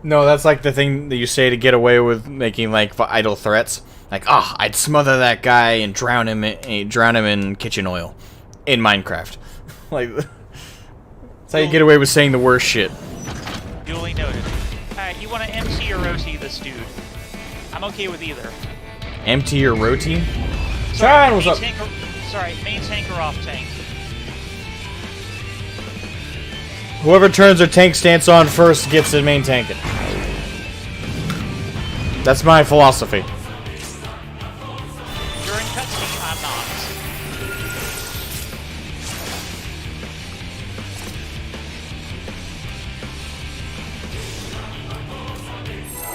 No, that's like the thing that you say to get away with making like idle threats. Like, oh, I'd smother that guy and drown him in kitchen oil in Minecraft. Like, that's how you get away with saying the worst shit. Duly noted. Alright, you want to empty or OT this dude? I'm okay with either. Empty or roti? Sorry, what's up? Main tank or off tank? Whoever turns their tank stance on first gets the main tanking. That's my philosophy. During cutscene, I'm not.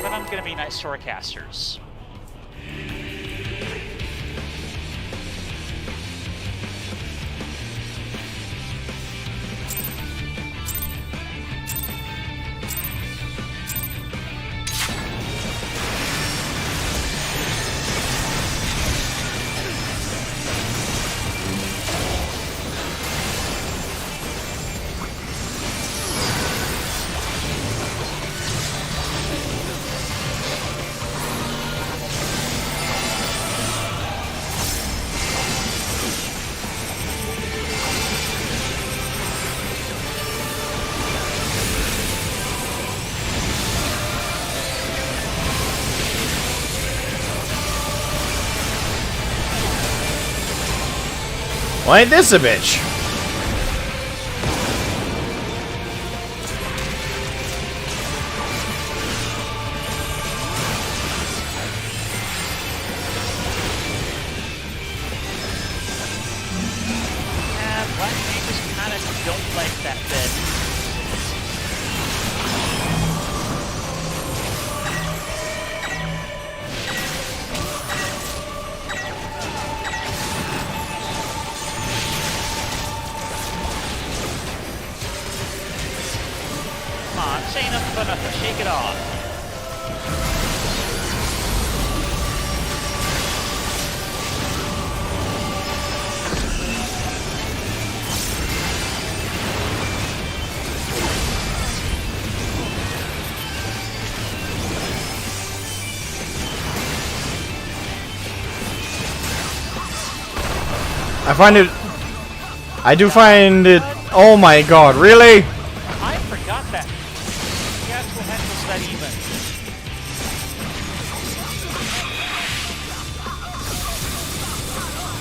But I'm gonna be nice to our casters. Why ain't this a bitch? Black Mages kinda don't like that bit. Come on, say nothing but nothing. Shake it off. I do find it, oh my god, really? I forgot that. The actual head was that even.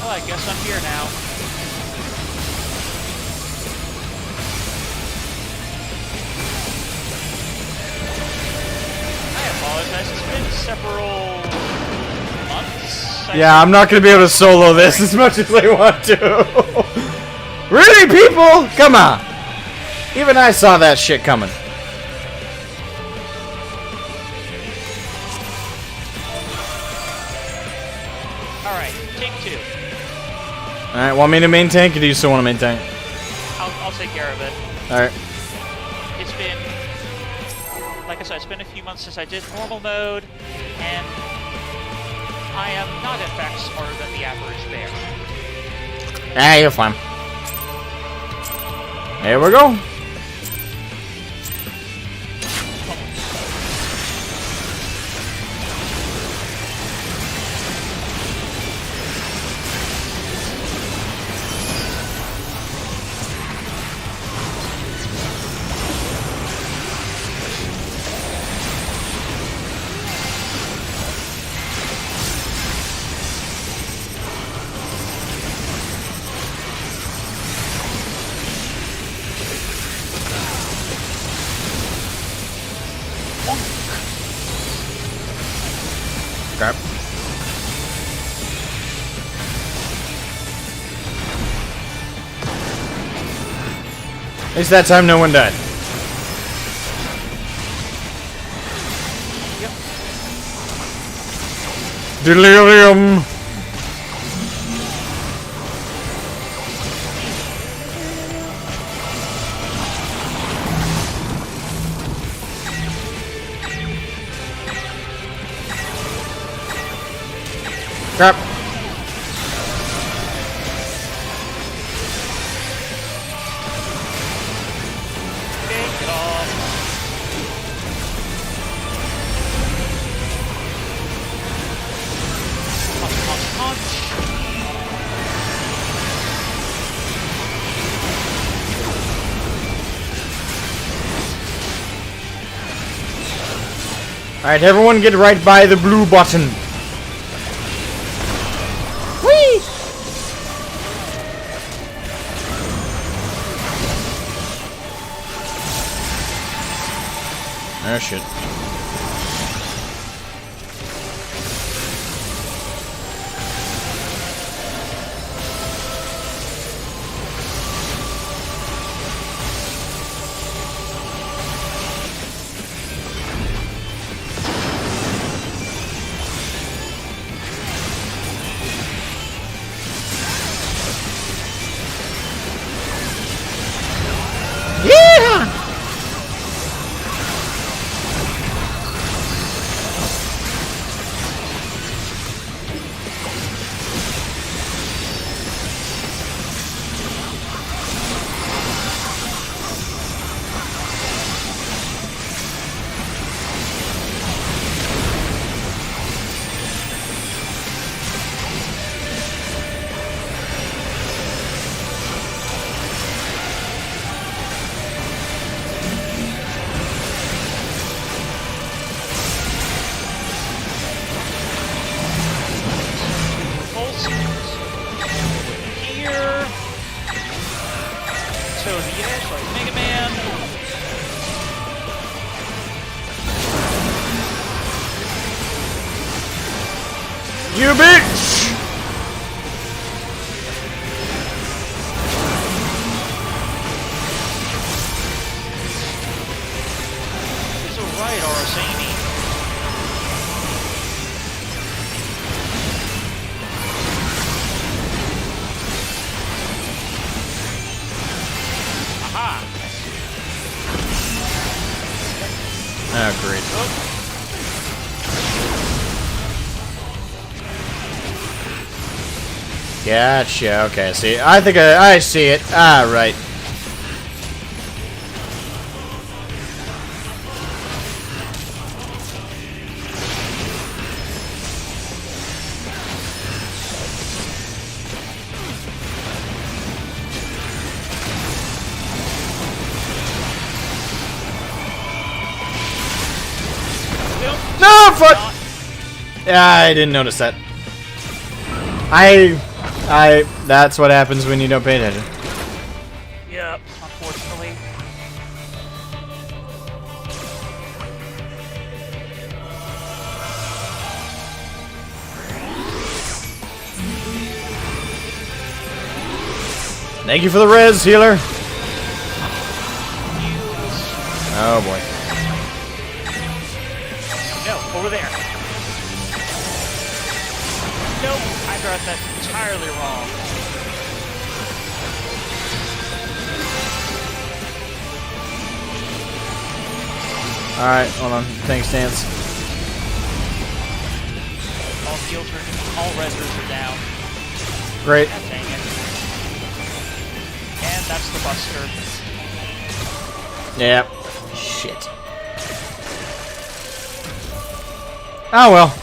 Well, I guess I'm here now. I apologize. It's been several months. Yeah, I'm not gonna be able to solo this as much as I want to. Really, people? Come on. Even I saw that shit coming. Alright, take two. Alright, want me to main tank, or do you still want to main tank? I'll take care of it. Alright. It's been, like I said, it's been a few months since I did normal mode, and I am not in fact smarter than the average bear. Ah, you're fine. Here we go. Crap. At least that time no one died. Delirium! Crap. Get off. Punch, punch, punch. Alright, everyone get right by the blue button. Whee! Oh shit. Yeah! Full sequence. Here. To the edge like Mega Man. You bitch! It's alright, Arasami. Aha! Oh, great. Gotcha. Okay, see, I think I see it. Ah, right. No, fuck! Yeah, I didn't notice that. That's what happens when you don't pay attention. Yep, unfortunately. Thank you for the res, healer. Oh boy. No, over there. Nope, I got that entirely wrong. Alright, hold on. Thanks, Dance. All shields are, all resers are down. Great. God dang it. And that's the Buster. Yep. Shit. Oh well.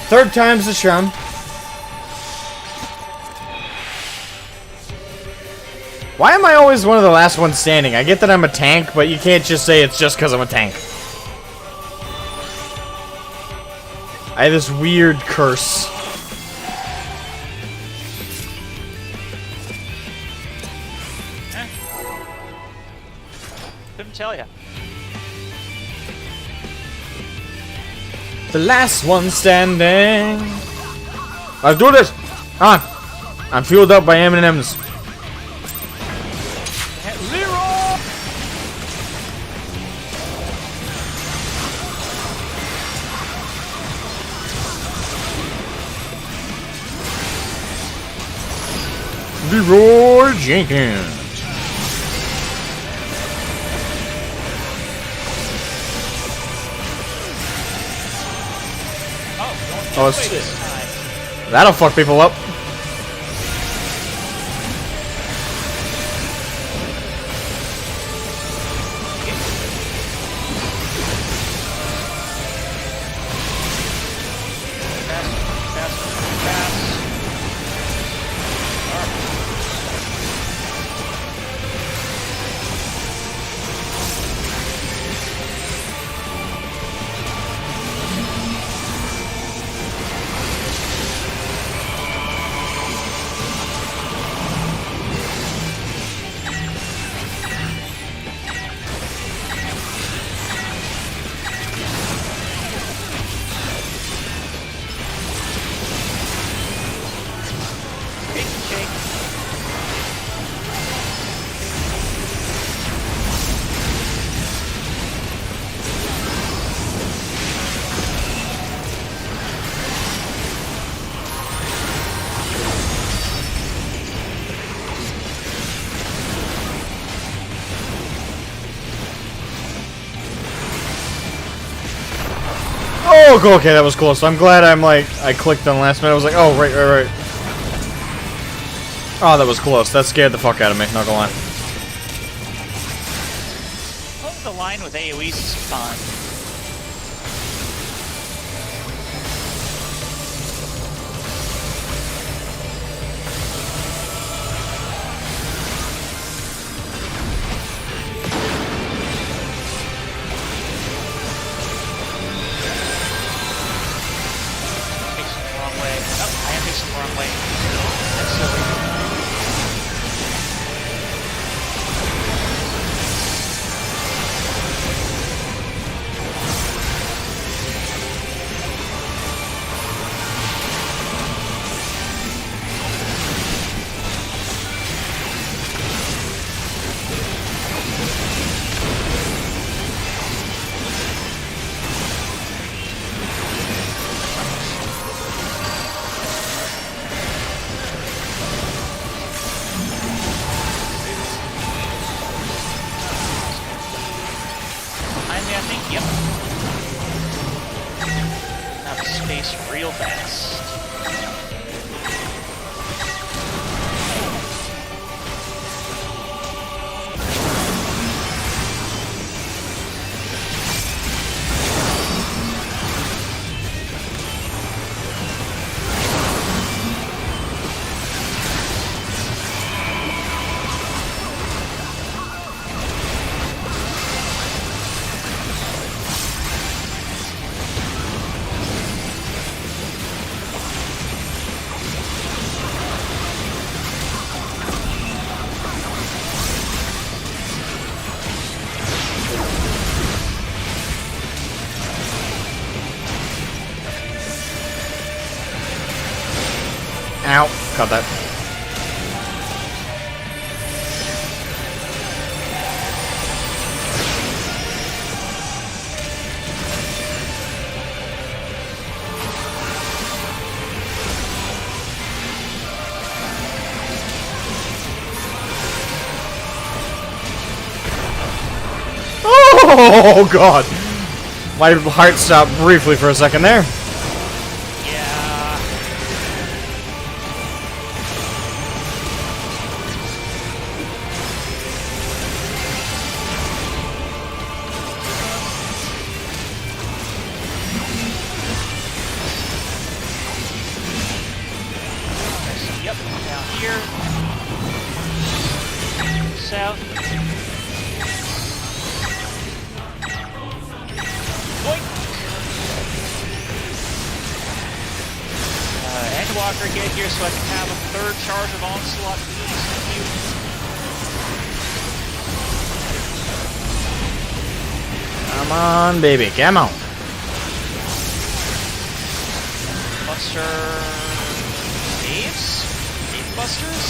Third time's the charm. Why am I always one of the last ones standing? I get that I'm a tank, but you can't just say it's just because I'm a tank. I have this weird curse. Couldn't tell ya. The last one standing. Let's do this. Come on. I'm fueled up by M&M's. Leroy Jenkins. Oh, it's, that'll fuck people up. Oh, okay, that was close. I'm glad I clicked on the last minute. I was like, oh, right. Oh, that was close. That scared the fuck out of me, not gonna lie. Holding the line with AoEs is fun. Real fast. Ow. Got that. Oh, God. My heart stopped briefly for a second there. Yeah. Yep, down here. South. Endwalker, get here so I can have a third charge of Onslaught, please. Thank you. Come on, baby. Come on. Buster... Daves? Dave Busters?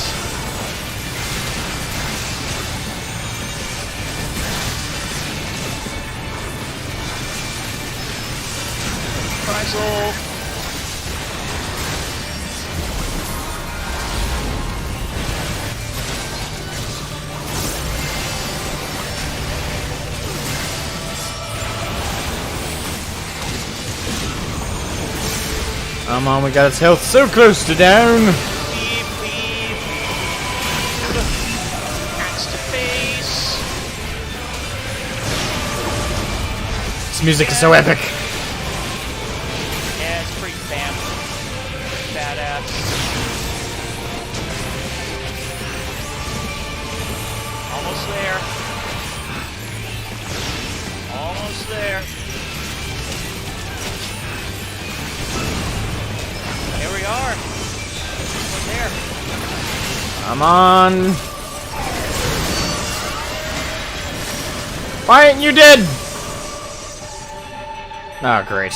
Prizel. Come on, we got its health so close to down. Leave, leave. Axe to face. This music is so epic. Yeah, it's pretty badass. Almost there. Almost there. There we are. We're there. Come on. Why aren't you dead? Oh, great.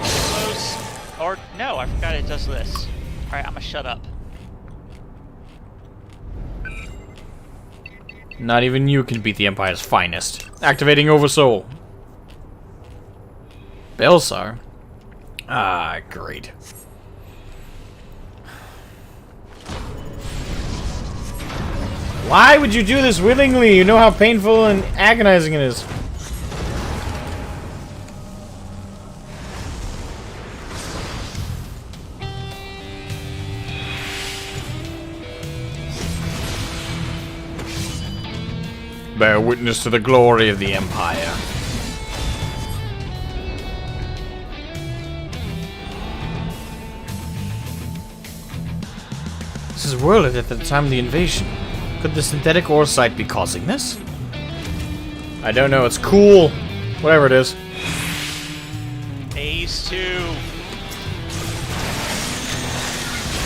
Close. Or, no, I forgot it does this. Alright, I'm gonna shut up. Not even you can beat the Empire's finest. Activating Oversoul. Belsar. Ah, great. Why would you do this willingly? You know how painful and agonizing it is. Bear witness to the glory of the Empire. This is whirled at the time of the invasion. Could the synthetic ore site be causing this? I don't know, it's cool. Whatever it is. Phase 2.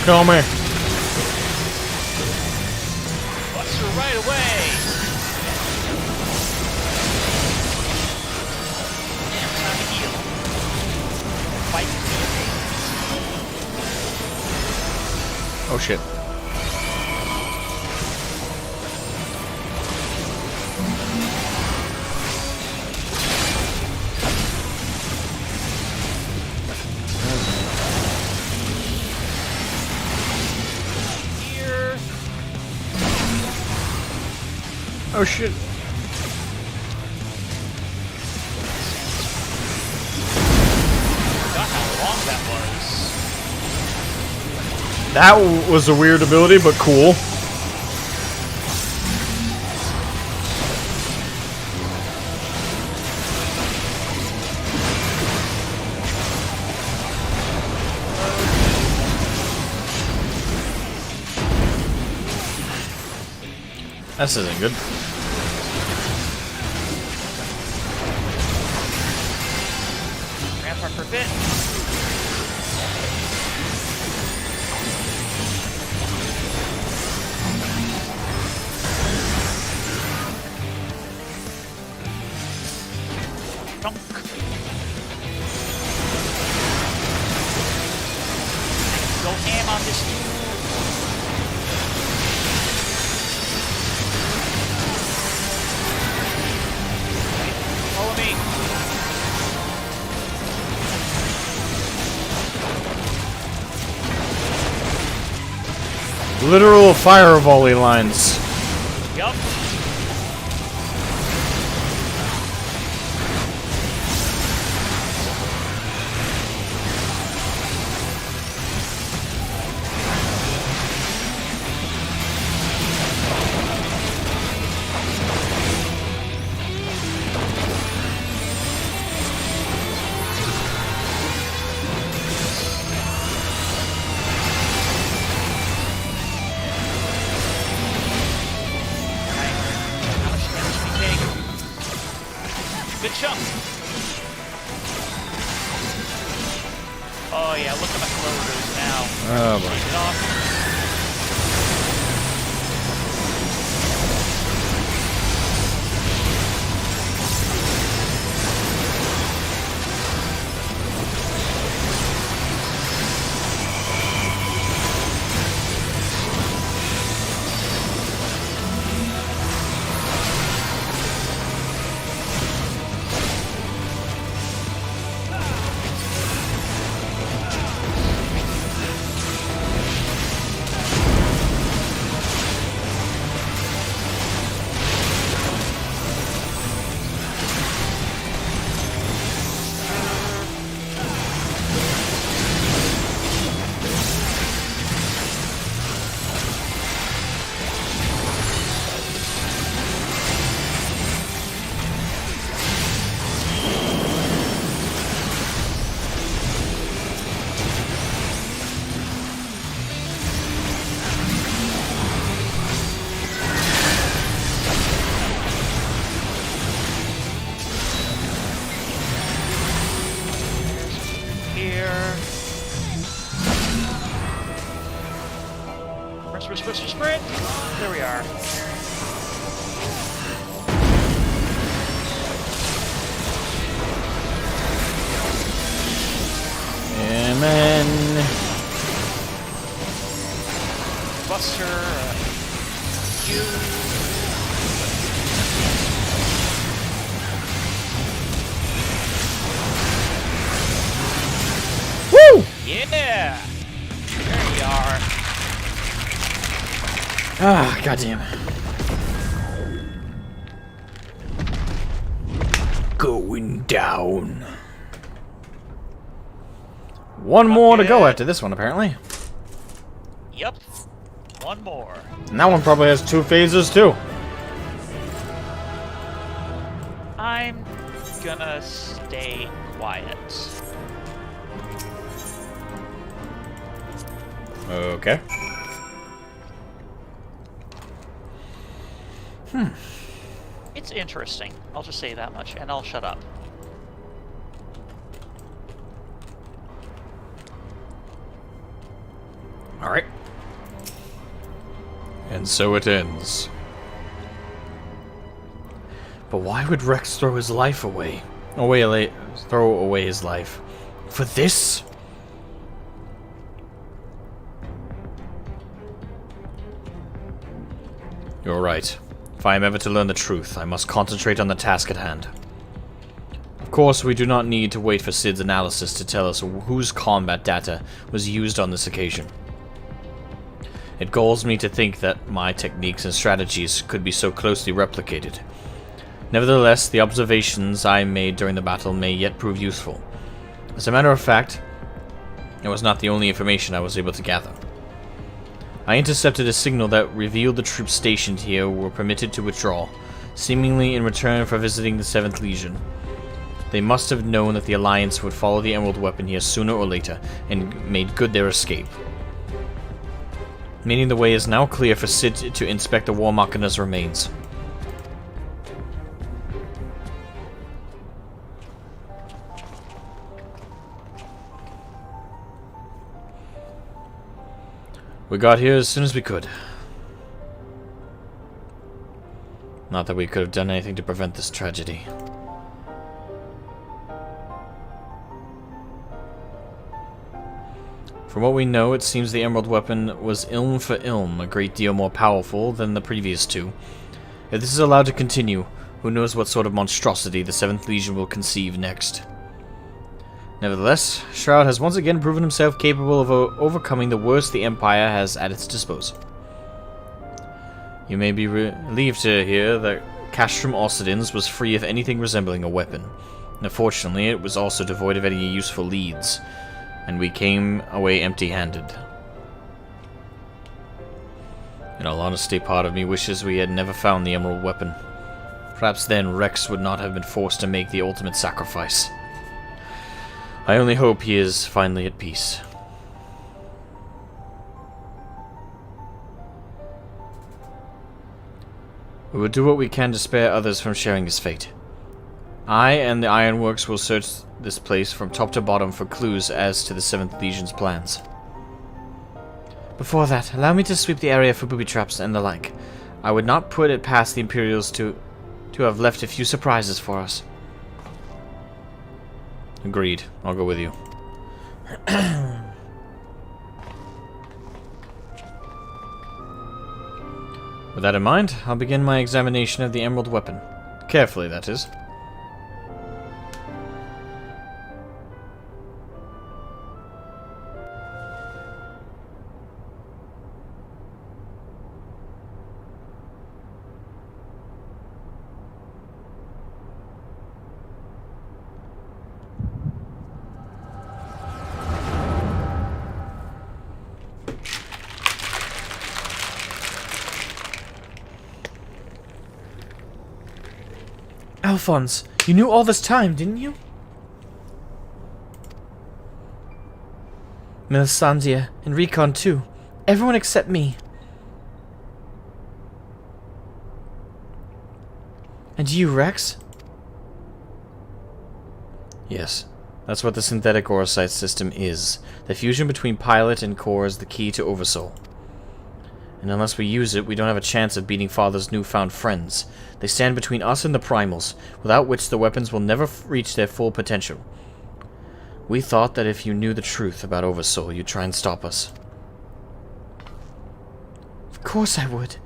Come here. Buster right away. Time to heal. Fight. Oh shit. Here. Oh shit. Forgot how long that was. That was a weird ability, but cool. This isn't good. Rampart for a bit. Dunk. Go ham on this dude. Follow me. Literal fire volley lines. Yup. How much damage did we take? Good chunk. Oh yeah, look at my floaters now. Oh boy. Take it off. here. Sprint. There we are. Amen. Buster. You. Woo! Yeah! There you are. Ah, goddamn. Going down. One more to go Okay. after this one, apparently. Yep. One more. And that one probably has 2 phases, too. I'm gonna stay quiet. Okay. It's interesting. I'll just say that much, and I'll shut up. Alright. And so it ends. But why would Rex throw his life away? Throw away his life. For this? You're right. If I am ever to learn the truth, I must concentrate on the task at hand. Of course, we do not need to wait for Sid's analysis to tell us whose combat data was used on this occasion. It galls me to think that my techniques and strategies could be so closely replicated. Nevertheless, the observations I made during the battle may yet prove useful. As a matter of fact, it was not the only information I was able to gather. I intercepted a signal that revealed the troops stationed here were permitted to withdraw, seemingly in return for visiting the 7th Legion. They must have known that the Alliance would follow the Emerald Weapon here sooner or later, and made good their escape. Meaning the way is now clear for Sid to inspect the War Machina's remains. We got here as soon as we could. Not that we could have done anything to prevent this tragedy. From what we know, it seems the Emerald Weapon was ilm for ilm, a great deal more powerful than the previous two. If this is allowed to continue, who knows what sort of monstrosity the 7th Legion will conceive next. Nevertheless, Shroud has once again proven himself capable of overcoming the worst the Empire has at its disposal. You may be relieved to hear that Castrum Orcidens was free of anything resembling a weapon. Unfortunately, it was also devoid of any useful leads, and we came away empty-handed. In all honesty, part of me wishes we had never found the Emerald Weapon. Perhaps then Rex would not have been forced to make the ultimate sacrifice. I only hope he is finally at peace. We will do what we can to spare others from sharing his fate. I and the Ironworks will search this place from top to bottom for clues as to the 7th Legion's plans. Before that, allow me to sweep the area for booby traps and the like. I would not put it past the Imperials to have left a few surprises for us. Agreed. I'll go with you. With that in mind, I'll begin my examination of the Emerald Weapon. Carefully, that is. Alphonse, you knew all this time, didn't you? Melisandre and Recon too. Everyone except me. And you, Rex? Yes. That's what the synthetic Orosite system is. The fusion between pilot and core is the key to Oversoul. And unless we use it, we don't have a chance of beating Father's newfound friends. They stand between us and the primals, without which the weapons will never reach their full potential. We thought that if you knew the truth about Oversoul, you'd try and stop us. Of course I would.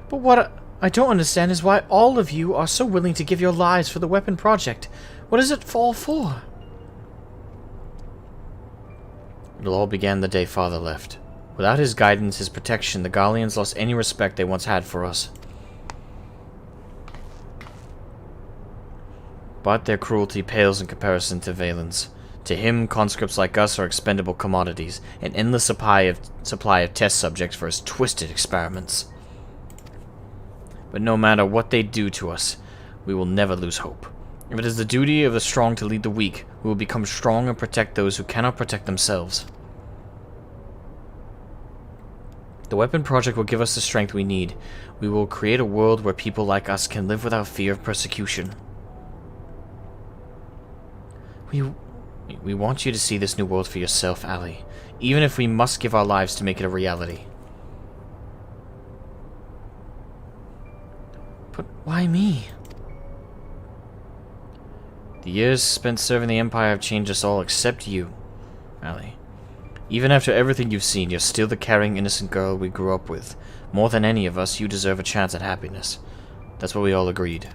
But what I don't understand is why all of you are so willing to give your lives for the weapon project. What is it all for? It all began the day Father left. Without his guidance, his protection, the Gallians lost any respect they once had for us. But their cruelty pales in comparison to Valen's. To him, conscripts like us are expendable commodities, an endless supply of test subjects for his twisted experiments. But no matter what they do to us, we will never lose hope. If it is the duty of the strong to lead the weak, we will become strong and protect those who cannot protect themselves. The weapon project will give us the strength we need. We will create a world where people like us can live without fear of persecution. We want you to see this new world for yourself, Ali, even if we must give our lives to make it a reality. But why me? The years spent serving the Empire have changed us all except you, Ali. Even after everything you've seen, you're still the caring, innocent girl we grew up with. More than any of us, you deserve a chance at happiness. That's what we all agreed.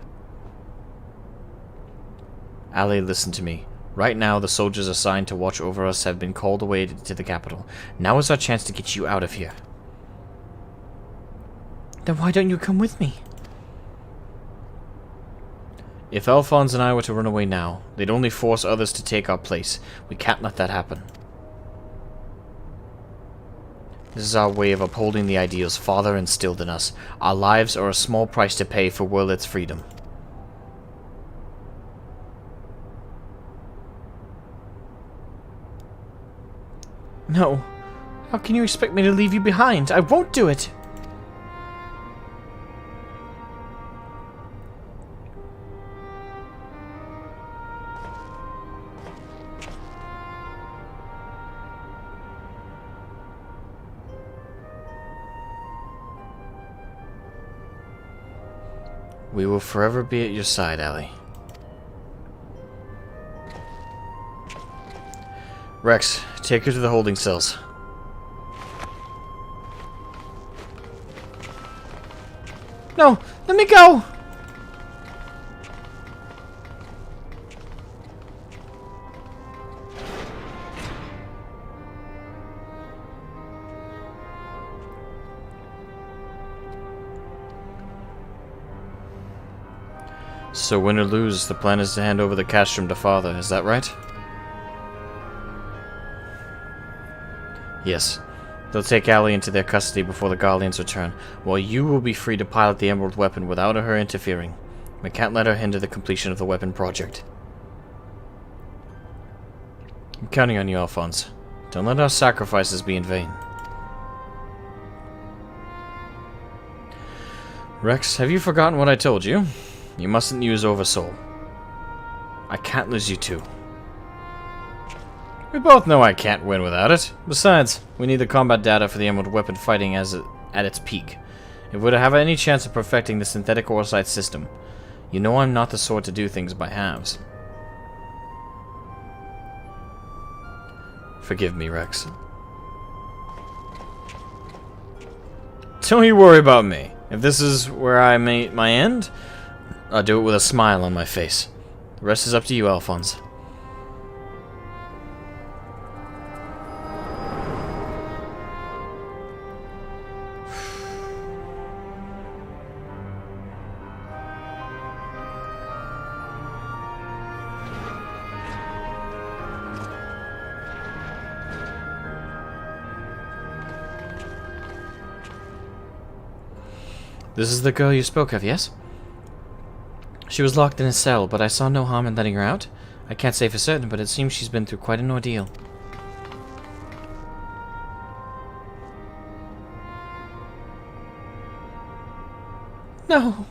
Ali, listen to me. Right now, the soldiers assigned to watch over us have been called away to the capital. Now is our chance to get you out of here. Then why don't you come with me? If Alphonse and I were to run away now, they'd only force others to take our place. We can't let that happen. This is our way of upholding the ideals Father instilled in us. Our lives are a small price to pay for Werlet's freedom. No. How can you expect me to leave you behind? I won't do it! We will forever be at your side, Ali. Rex, take her to the holding cells. No! Let me go! So win or lose, the plan is to hand over the castrum to Father, is that right? Yes. They'll take Ali into their custody before the Guardians return, while you will be free to pilot the Emerald weapon without her interfering. We can't let her hinder the completion of the weapon project. I'm counting on you, Alphonse. Don't let our sacrifices be in vain. Rex, have you forgotten what I told you? You mustn't use Oversoul. I can't lose you too. We both know I can't win without it. Besides, we need the combat data for the Emerald weapon fighting at its peak. If we're to have any chance of perfecting the synthetic Orosite system, you know I'm not the sort to do things by halves. Forgive me, Rex. Don't you worry about me. If this is where I meet my end, I'll do it with a smile on my face. The rest is up to you, Alphonse. This is the girl you spoke of, yes? She was locked in a cell, but I saw no harm in letting her out. I can't say for certain, but it seems she's been through quite an ordeal. No.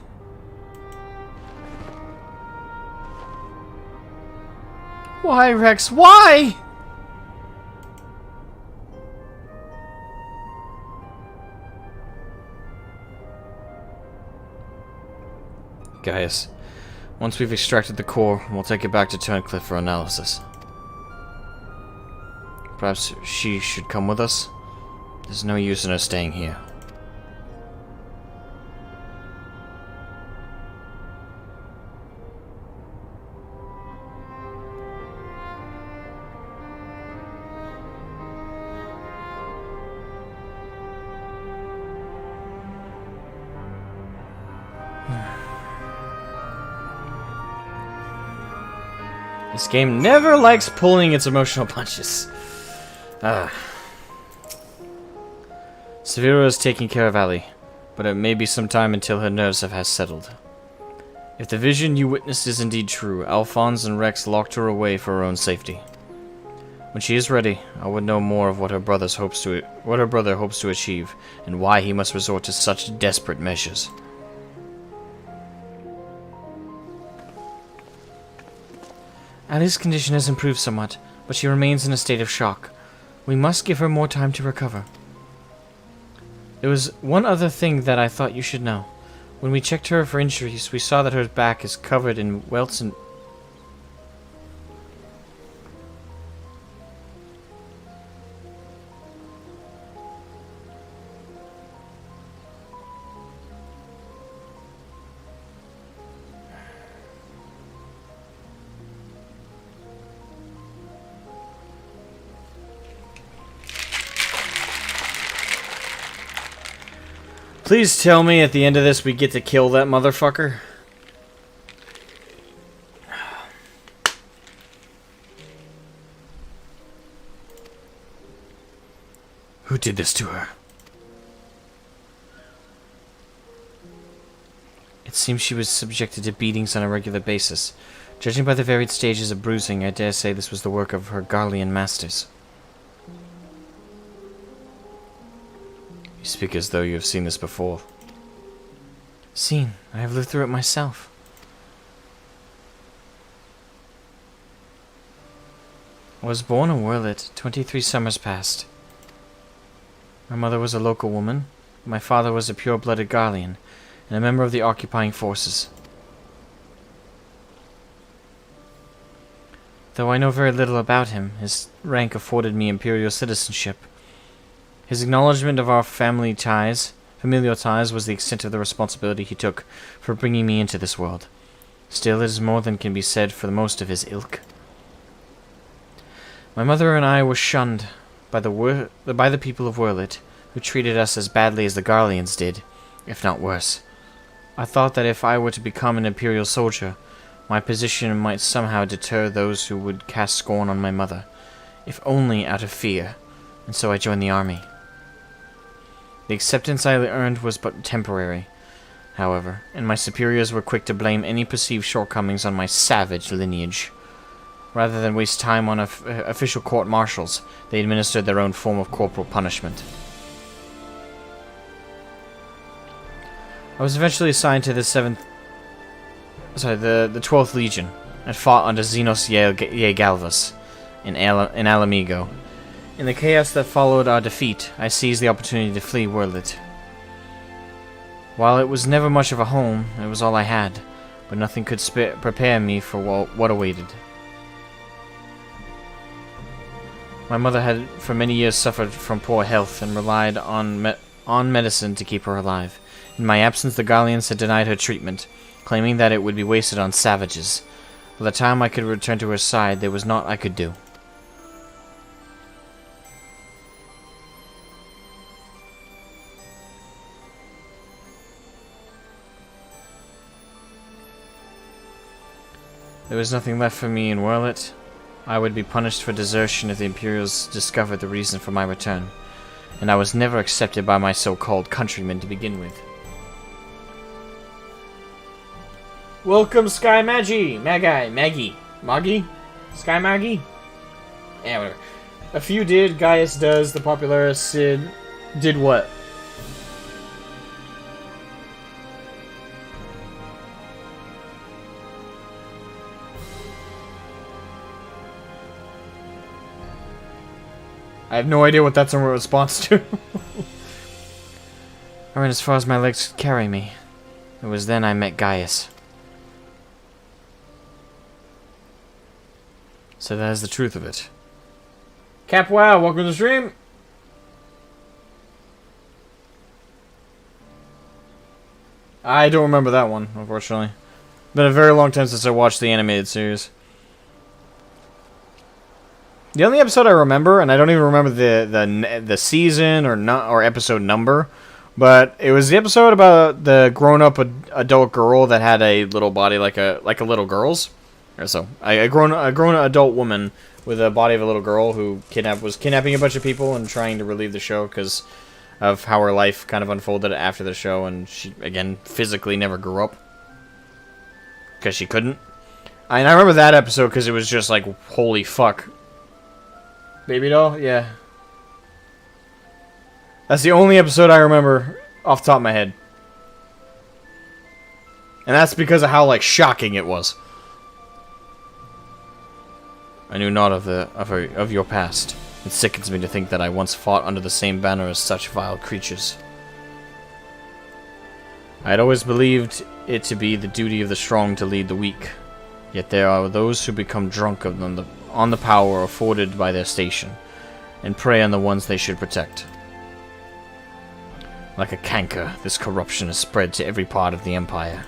Why, Rex? Why? Gaius, once we've extracted the core, we'll take it back to Turncliffe for analysis. Perhaps she should come with us? There's no use in her staying here. This game never likes pulling its emotional punches. Severa is taking care of Ali, but it may be some time until her nerves have settled. If the vision you witnessed is indeed true, Alphonse and Rex locked her away for her own safety. When she is ready, I would know more of what her brother hopes to achieve, and why he must resort to such desperate measures. Ali's condition has improved somewhat, but she remains in a state of shock. We must give her more time to recover. There was one other thing that I thought you should know. When we checked her for injuries, we saw that her back is covered in welts and... Please tell me at the end of this we get to kill that motherfucker. Who did this to her? It seems she was subjected to beatings on a regular basis. Judging by the varied stages of bruising, I dare say this was the work of her Garlean masters. You speak as though you have seen this before. Seen? I have lived through it myself. I was born in Werlet, 23 summers past. My mother was a local woman. My father was a pure-blooded Garlean, and a member of the occupying forces. Though I know very little about him, his rank afforded me imperial citizenship. His acknowledgement of our familial ties was the extent of the responsibility he took for bringing me into this world. Still, it is more than can be said for the most of his ilk. My mother and I were shunned by the people of Werlet, who treated us as badly as the Garleans did, if not worse. I thought that if I were to become an imperial soldier, my position might somehow deter those who would cast scorn on my mother, if only out of fear, and so I joined the army. The acceptance I earned was but temporary, however, and my superiors were quick to blame any perceived shortcomings on my savage lineage. Rather than waste time on official court-martials, they administered their own form of corporal punishment. I was eventually assigned to the 12th Legion, and fought under Xenos Galvas in Alamigo. In the chaos that followed our defeat, I seized the opportunity to flee Werlet. While it was never much of a home, it was all I had, but nothing could prepare me for what awaited. My mother had for many years suffered from poor health and relied on medicine to keep her alive. In my absence, the Garleans had denied her treatment, claiming that it would be wasted on savages. By the time I could return to her side, there was naught I could do. There was nothing left for me in Werlet. I would be punished for desertion if the Imperials discovered the reason for my return, and I was never accepted by my so-called countrymen to begin with. Welcome, Sky Maggie! Maggie? Sky Maggie? Yeah, whatever. A few did, Gaius does, the Popularis Cid did what? I have no idea what that's in response to. I went as far as my legs could carry me. It was then I met Gaius. So that is the truth of it. Cap Wow, welcome to the stream. I don't remember that one, unfortunately. Been a very long time since I watched the animated series. The only episode I remember, and I don't even remember the season or episode number, but it was the episode about the grown-up adult girl that had a little body like a little girl's. Or so a grown adult woman with a body of a little girl who was kidnapping a bunch of people and trying to relieve the show because of how her life kind of unfolded after the show, and she again physically never grew up because she couldn't. And I remember that episode because it was just like, holy fuck. Baby doll, yeah. That's the only episode I remember off the top of my head, and that's because of how like shocking it was. I knew not of your past. It sickens me to think that I once fought under the same banner as such vile creatures. I had always believed it to be the duty of the strong to lead the weak. Yet there are those who become drunk on the power afforded by their station, and prey on the ones they should protect. Like a canker, this corruption has spread to every part of the Empire.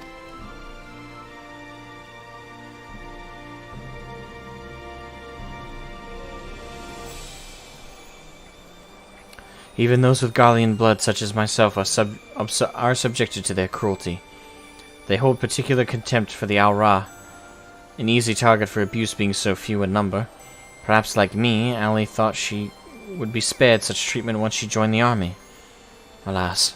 Even those with Gallian blood, such as myself, are subjected to their cruelty. They hold particular contempt for the Al-Ra, an easy target for abuse being so few in number. Perhaps like me, Ali thought she would be spared such treatment once she joined the army. Alas.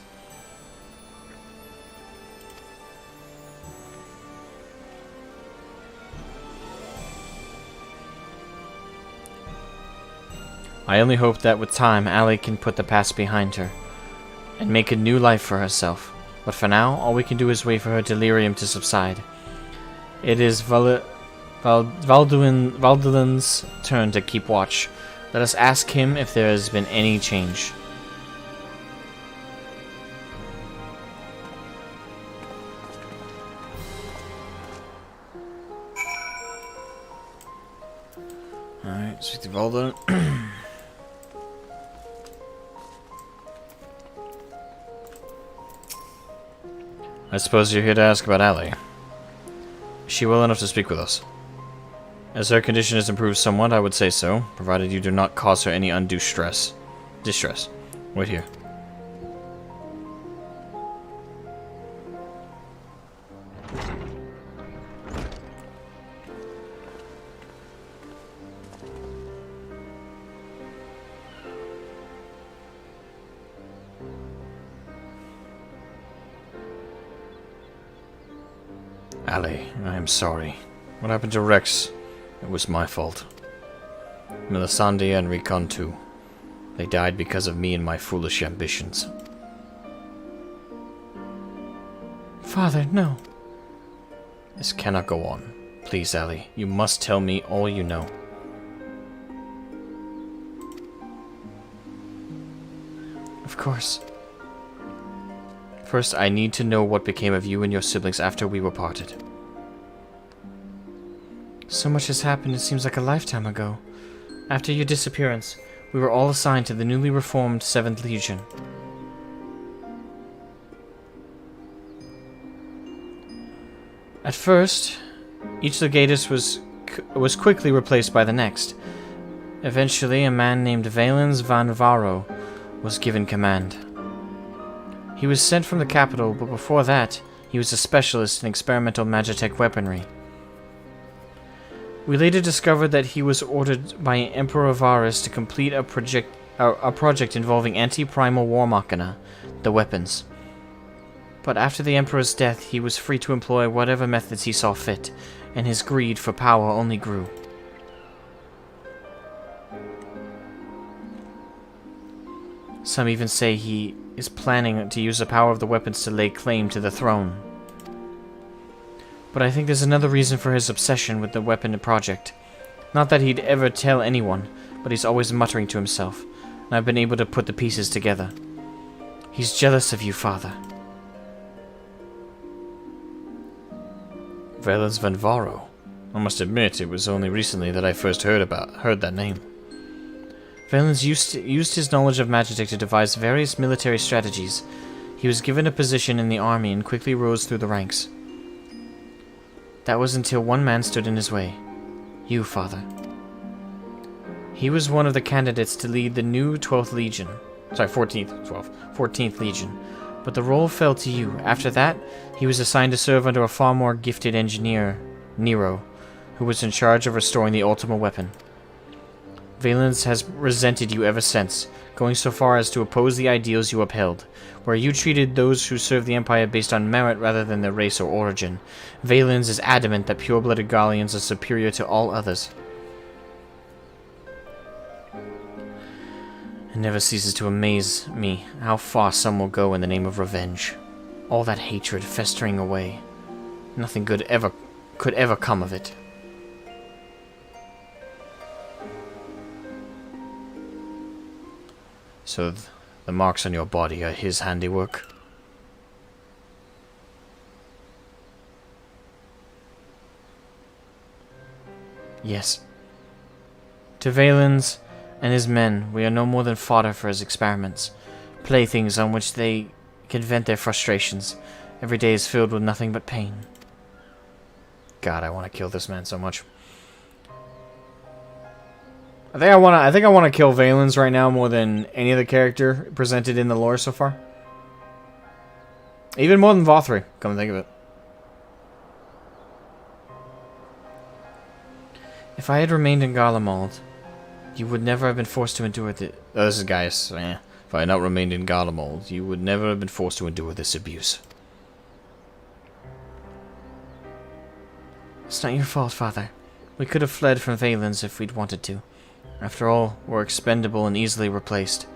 I only hope that with time, Ali can put the past behind her and make a new life for herself. But for now, all we can do is wait for her delirium to subside. It is Valduin's turn to keep watch. Let us ask him if there has been any change. Alright, speak to Valduin. I suppose you're here to ask about Ali. Is she well enough to speak with us? As her condition has improved somewhat, I would say so, provided you do not cause her any undue distress. Wait here. Ali, I am sorry. What happened to Rex? It was my fault. Melisande and Recon too. They died because of me and my foolish ambitions. Father, no. This cannot go on. Please, Ali, you must tell me all you know. Of course. First, I need to know what became of you and your siblings after we were parted. So much has happened, it seems like a lifetime ago. After your disappearance, we were all assigned to the newly reformed 7th Legion. At first, each legatus was quickly replaced by the next. Eventually, a man named Valens van Varo was given command. He was sent from the capital, but before that, he was a specialist in experimental magitech weaponry. We later discovered that he was ordered by Emperor Varus to complete a project involving anti-primal war machina, the weapons. But after the Emperor's death, he was free to employ whatever methods he saw fit, and his greed for power only grew. Some even say he is planning to use the power of the weapons to lay claim to the throne. But I think there's another reason for his obsession with the weapon project. Not that he'd ever tell anyone, but he's always muttering to himself. and I've been able to put the pieces together. He's jealous of you, Father. Valens van Varo. I must admit, it was only recently that I first heard that name. Valens used his knowledge of Magitech to devise various military strategies. He was given a position in the army and quickly rose through the ranks. That was until one man stood in his way. You, Father. He was one of the candidates to lead the new 12th Legion. Sorry, 14th Legion. But the role fell to you. After that, he was assigned to serve under a far more gifted engineer, Nero, who was in charge of restoring the Ultima weapon. Valens has resented you ever since, going so far as to oppose the ideals you upheld, where you treated those who serve the Empire based on merit rather than their race or origin. Valens is adamant that pure-blooded Gallians are superior to all others. It never ceases to amaze me how far some will go in the name of revenge. All that hatred festering away. Nothing good could ever come of it. So the marks on your body are his handiwork? Yes. To Valens and his men, we are no more than fodder for his experiments. Playthings on which they can vent their frustrations. Every day is filled with nothing but pain. God, I want to kill this man so much. I think I want to kill Valens right now more than any other character presented in the lore so far. Even more than Vothri, come to think of it. If I had remained in Garlemald, you would never have been forced to endure the... Oh, this is Gaius. Yeah. If I had not remained in Garlemald, you would never have been forced to endure this abuse. It's not your fault, Father. We could have fled from Valens if we'd wanted to. After all, we're expendable and easily replaced.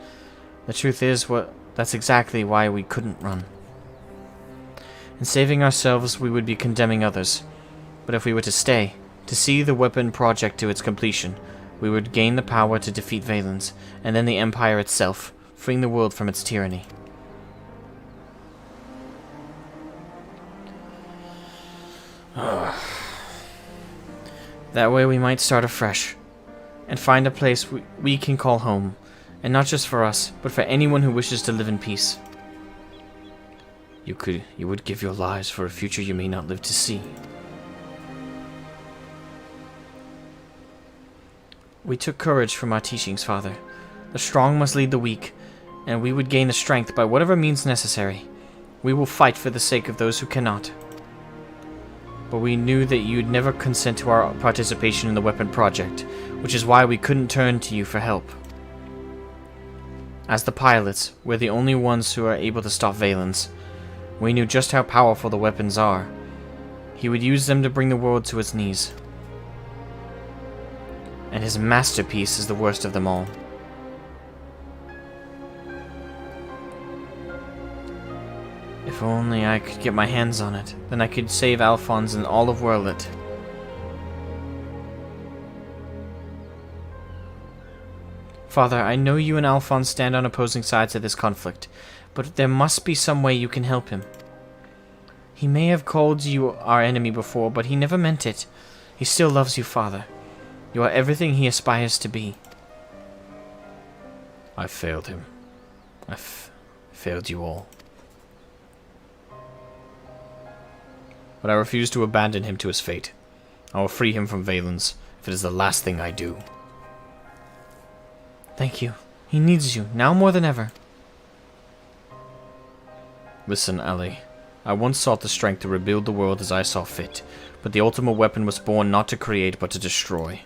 The truth is, that's exactly why we couldn't run. In saving ourselves, we would be condemning others. But if we were to stay, to see the weapon project to its completion, we would gain the power to defeat Valens, and then the Empire itself, freeing the world from its tyranny. That way we might start afresh, and find a place we can call home, and not just for us, but for anyone who wishes to live in peace. You would give your lives for a future you may not live to see. We took courage from our teachings, Father. The strong must lead the weak, and we would gain the strength by whatever means necessary. We will fight for the sake of those who cannot. But we knew that you'd never consent to our participation in the weapon project, which is why we couldn't turn to you for help. As the pilots, we're the only ones who are able to stop Valens. We knew just how powerful the weapons are. He would use them to bring the world to its knees. And his masterpiece is the worst of them all. If only I could get my hands on it, then I could save Alphonse and all of Werlet. Father, I know you and Alphonse stand on opposing sides of this conflict, but there must be some way you can help him. He may have called you our enemy before, but he never meant it. He still loves you, Father. You are everything he aspires to be. I failed him. I failed you all. But I refuse to abandon him to his fate. I will free him from Valens, if it is the last thing I do. Thank you. He needs you, now more than ever. Listen, Ali. I once sought the strength to rebuild the world as I saw fit, but the ultimate weapon was born not to create, but to destroy.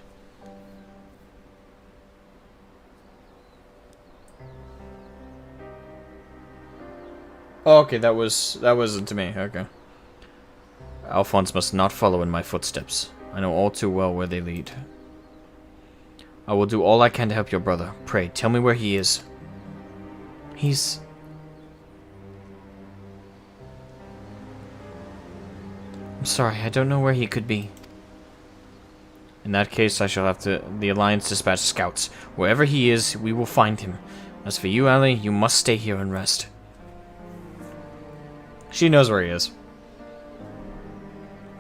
Oh, okay, that wasn't to me. Okay. Alphonse must not follow in my footsteps. I know all too well where they lead. I will do all I can to help your brother. Pray, tell me where he is. He's... I'm sorry, I don't know where he could be. In that case, I shall have the Alliance dispatch scouts. Wherever he is, we will find him. As for you, Ellie, you must stay here and rest. She knows where he is.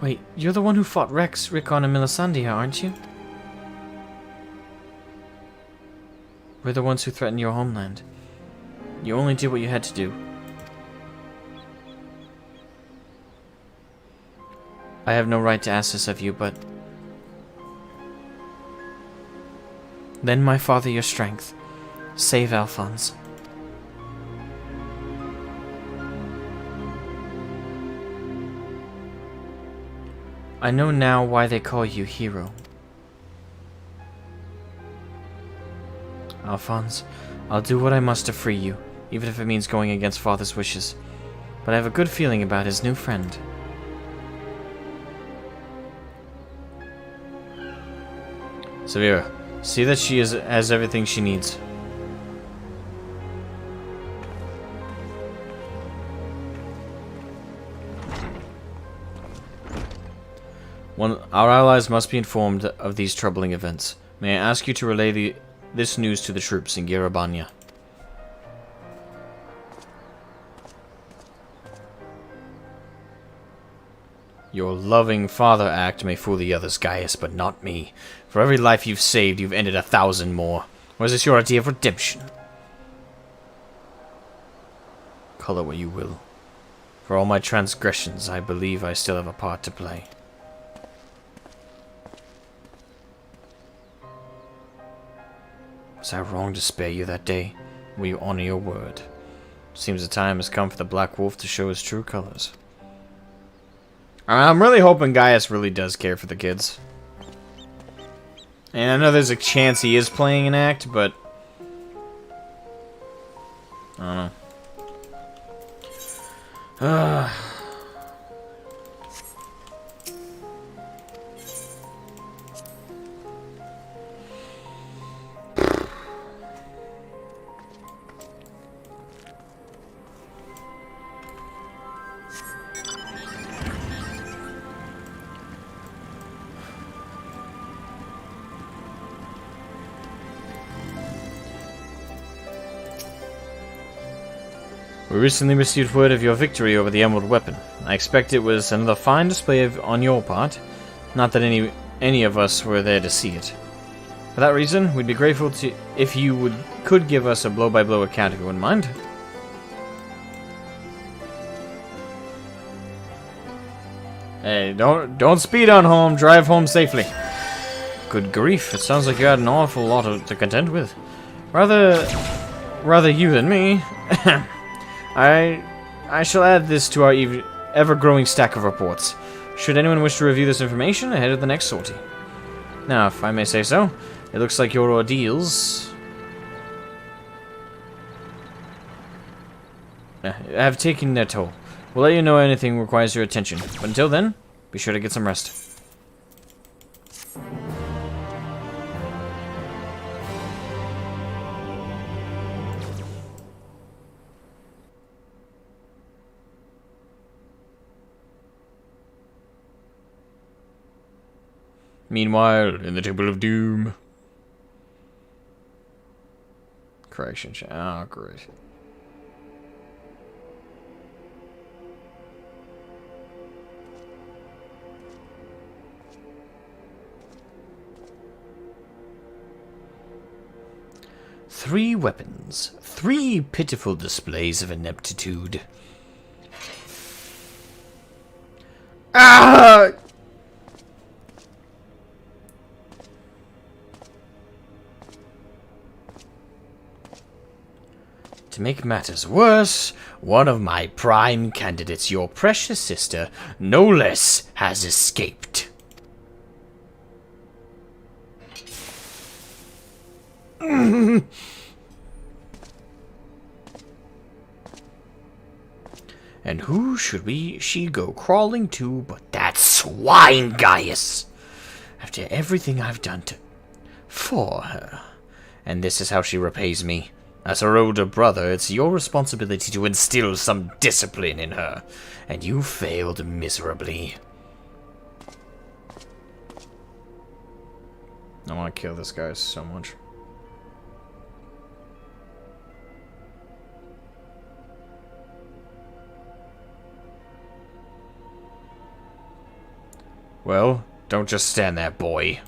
Wait, you're the one who fought Rickon, and Melisandre, aren't you? We're the ones who threatened your homeland. You only did what you had to do. I have no right to ask this of you, but... lend my father your strength. Save Alphonse. I know now why they call you hero. Alphonse, I'll do what I must to free you, even if it means going against Father's wishes. But I have a good feeling about his new friend. Severa, see that she has everything she needs. Our allies must be informed of these troubling events. May I ask you to relay this news to the troops in Girabanya? Your loving father act may fool the others, Gaius, but not me. For every life you've saved, you've ended 1,000 more. Or is this your idea of redemption? Call it what you will. For all my transgressions, I believe I still have a part to play. Was I wrong to spare you that day? Will you honor your word? Seems the time has come for the Black Wolf to show his true colors. I'm really hoping Gaius really does care for the kids. And I know there's a chance he is playing an act, but... I don't know. We recently received word of your victory over the Emerald Weapon. I expect it was another fine display on your part. Not that any of us were there to see it. For that reason, we'd be grateful if you could give us a blow-by-blow account if you wouldn't mind. Hey, don't speed on home. Drive home safely. Good grief! It sounds like you had an awful lot to contend with. Rather you than me. I shall add this to our ever-growing stack of reports, should anyone wish to review this information ahead of the next sortie. Now, if I may say so, it looks like your ordeals have taken their toll. We'll let you know anything requires your attention, but until then, be sure to get some rest. Meanwhile, in the Temple of Doom. Correction. Oh, great. Three weapons. 3 pitiful displays of ineptitude. Ah! To make matters worse, one of my prime candidates, your precious sister, no less, has escaped. And who should she go crawling to but that swine Gaius? After everything I've done for her. And this is how she repays me. As her older brother, it's your responsibility to instill some discipline in her, and you failed miserably. I want to kill this guy so much. Well, don't just stand there, boy.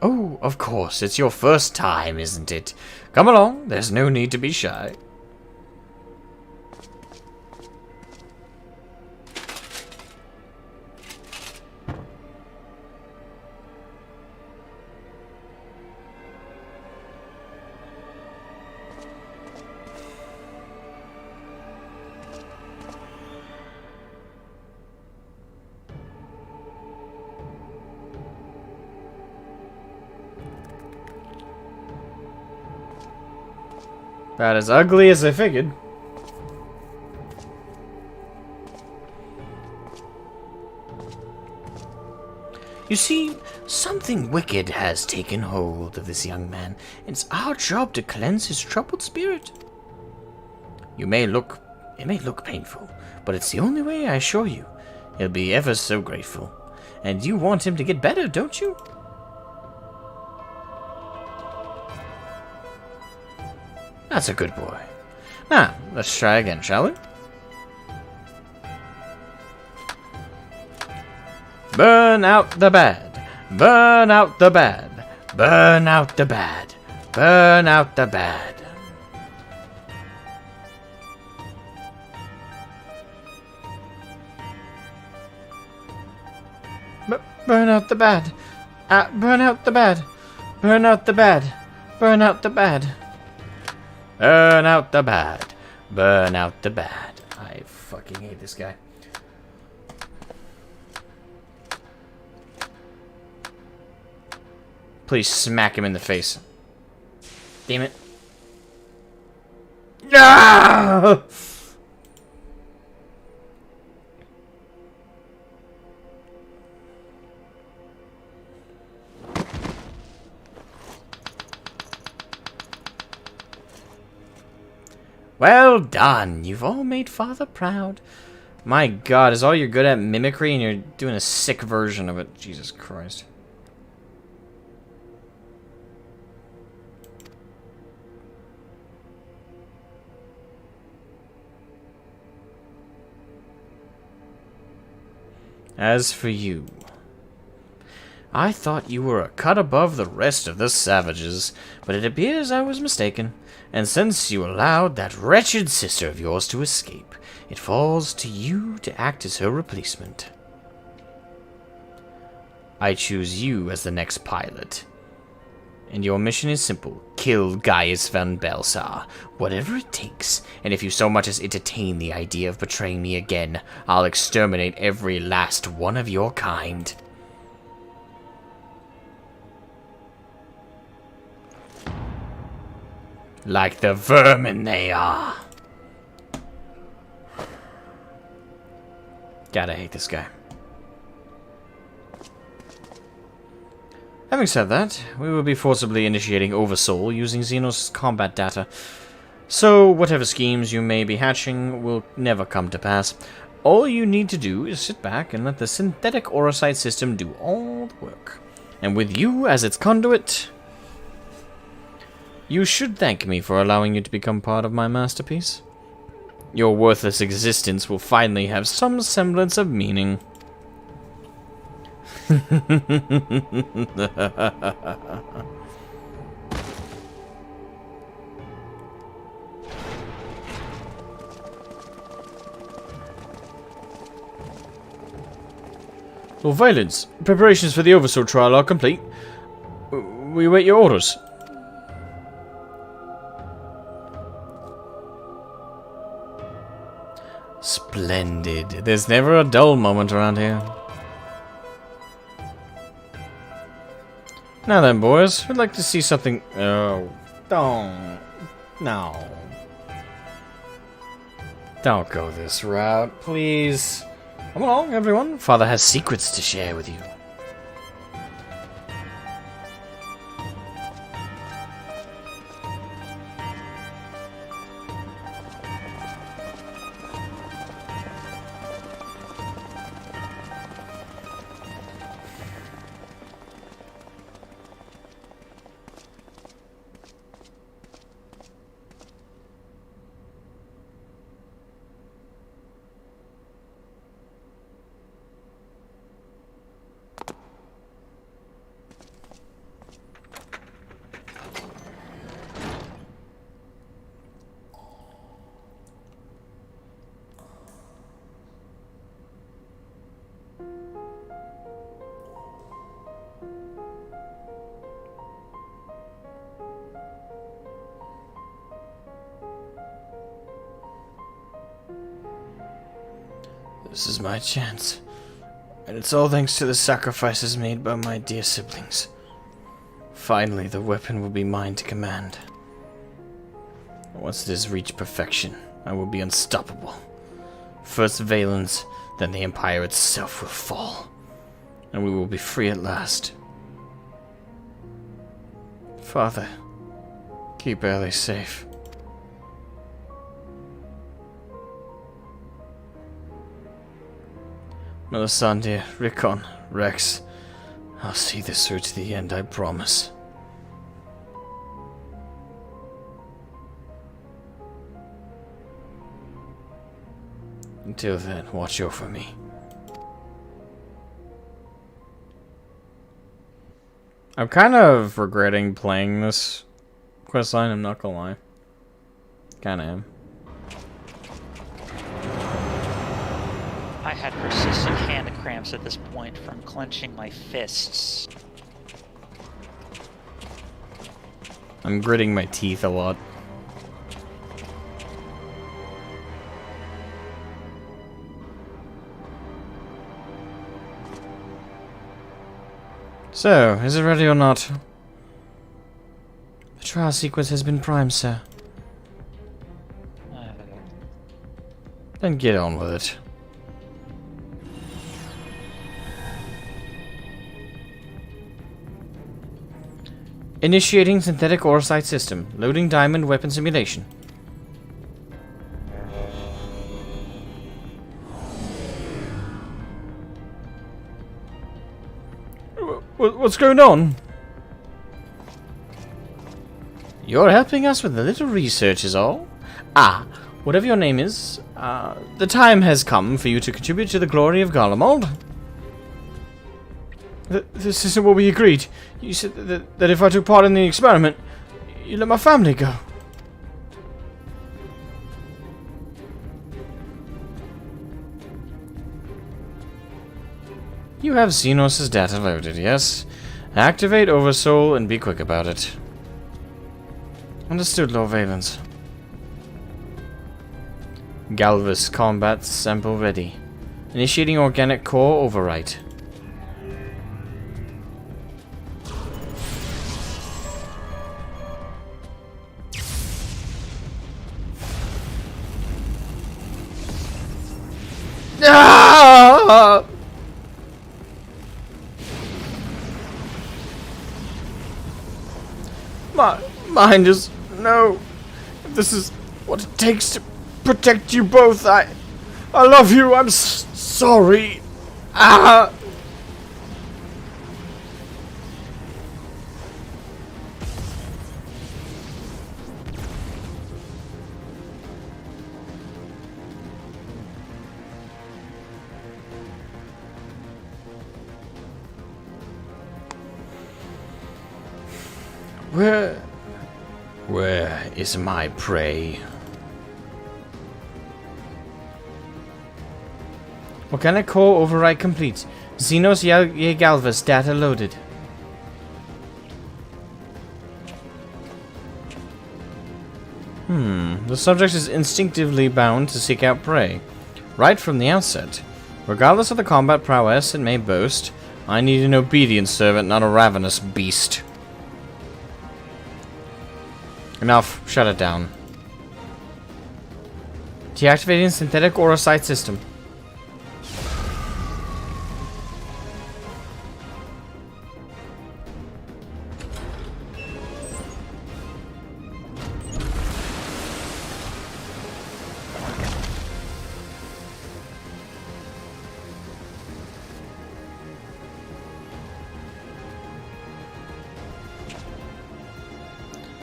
Oh, of course, it's your first time, isn't it? Come along, there's no need to be shy. About as ugly as I figured. You see, something wicked has taken hold of this young man, and it's our job to cleanse his troubled spirit. It may look painful, but it's the only way, I assure you. He'll be ever so grateful. And you want him to get better, don't you? That's a good boy. Now, let's try again, shall we? Burn out the bad. Burn out the bad. Burn out the bad. Burn out the bad. Burn out the bad. Burn out the bad. Burn out the bad. Burn out the bad. Burn out the bad. Burn out the bad. I fucking hate this guy. Please smack him in the face. Damn it. No! Well done. You've all made Father proud. My god, is all you're good at mimicry and you're doing a sick version of it? Jesus Christ. As for you, I thought you were a cut above the rest of the savages, but it appears I was mistaken. And since you allowed that wretched sister of yours to escape, it falls to you to act as her replacement. I choose you as the next pilot. And your mission is simple. Kill Gaius van Belsar, whatever it takes. And if you so much as entertain the idea of betraying me again, I'll exterminate every last one of your kind. Like the vermin they are. God, I hate this guy. Having said that, we will be forcibly initiating Oversoul using Xenos combat data. So, whatever schemes you may be hatching will never come to pass. All you need to do is sit back and let the synthetic Orocyte system do all the work. And with you as its conduit, you should thank me for allowing you to become part of my masterpiece. Your worthless existence will finally have some semblance of meaning. Lord Valence, preparations for the Oversoul trial are complete. We await your orders. Splendid. There's never a dull moment around here. Now then, boys, we'd like to see something... Oh, don't... No. Don't go this route, please. Come along, everyone. Father has secrets to share with you. This is my chance. And it's all thanks to the sacrifices made by my dear siblings. Finally, the weapon will be mine to command. Once it has reached perfection, I will be unstoppable. First Valens, then the Empire itself will fall. And we will be free at last. Father, keep Ellie safe. Melisandre, Rickon, Rex, I'll see this through to the end, I promise. Until then, watch over me. I'm kind of regretting playing this questline, I'm not gonna lie. Kinda am. I had persistent hand cramps at this point from clenching my fists. I'm gritting my teeth a lot. So, is it ready or not? The trial sequence has been primed, sir. Then get on with it. Initiating synthetic orosite system. Loading diamond weapon simulation. What's going on? You're helping us with a little research is all. Ah, whatever your name is, the time has come for you to contribute to the glory of Garlemald. This isn't what we agreed. You said that if I took part in the experiment, you let my family go. You have Xenos' data loaded, yes? Activate Oversoul and be quick about it. Understood, Lord Valens. Galvus combat sample ready. Initiating organic core overwrite. Ah! My mind is no. If this is what it takes to protect you both, I love you. I'm sorry. Ah! Where is my prey? Organic core override complete. Xenos Galvus data loaded. The subject is instinctively bound to seek out prey. Right from the outset. Regardless of the combat prowess it may boast, I need an obedient servant, not a ravenous beast. Enough. Shut it down. Deactivating synthetic orosite system.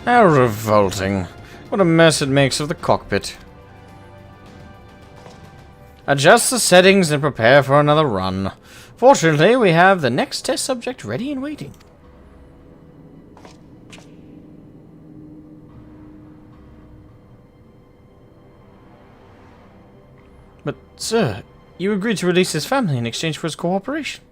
How revolting. What a mess it makes of the cockpit. Adjust the settings and prepare for another run. Fortunately, we have the next test subject ready and waiting. But, sir, you agreed to release his family in exchange for his cooperation.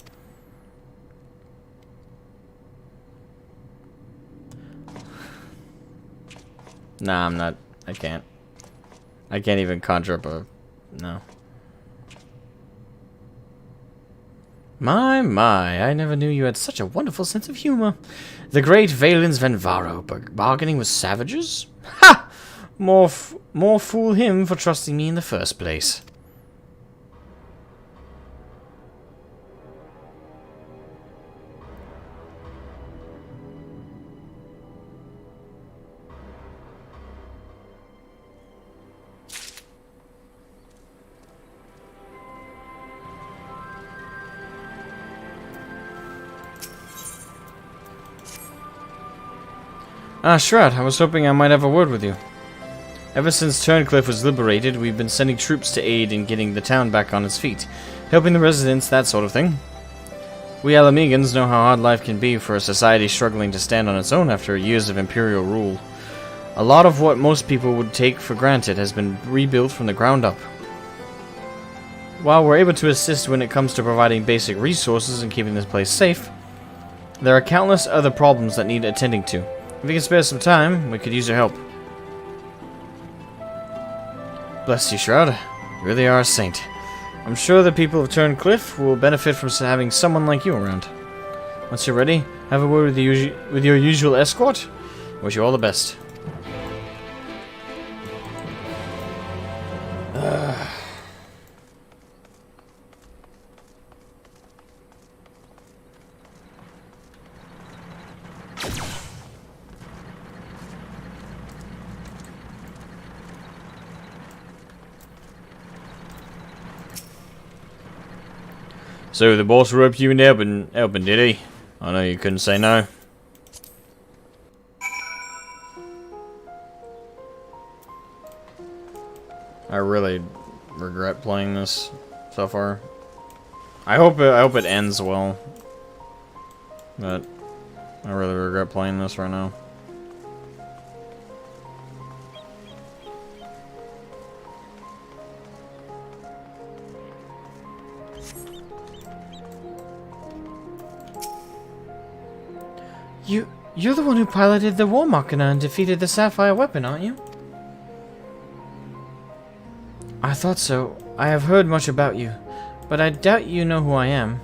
Nah, I'm not. I can't. I can't even conjure up a... No. My, I never knew you had such a wonderful sense of humor. The great Valens Venvaro, bargaining with savages? Ha! More fool him for trusting me in the first place. Ah, Shroud, I was hoping I might have a word with you. Ever since Turncliffe was liberated, we've been sending troops to aid in getting the town back on its feet, helping the residents, that sort of thing. We Alamegans know how hard life can be for a society struggling to stand on its own after years of imperial rule. A lot of what most people would take for granted has been rebuilt from the ground up. While we're able to assist when it comes to providing basic resources and keeping this place safe, there are countless other problems that need attending to. If you can spare some time, we could use your help. Bless you, Shroud. You really are a saint. I'm sure the people of Turncliffe will benefit from having someone like you around. Once you're ready, have a word with your usual escort. Wish you all the best. So the boss roped you in helping, did he? I know you couldn't say no. I really regret playing this so far. I hope it ends well. But I really regret playing this right now. You're the one who piloted the War Machina and defeated the Sapphire weapon, aren't you? I thought so. I have heard much about you, but I doubt you know who I am.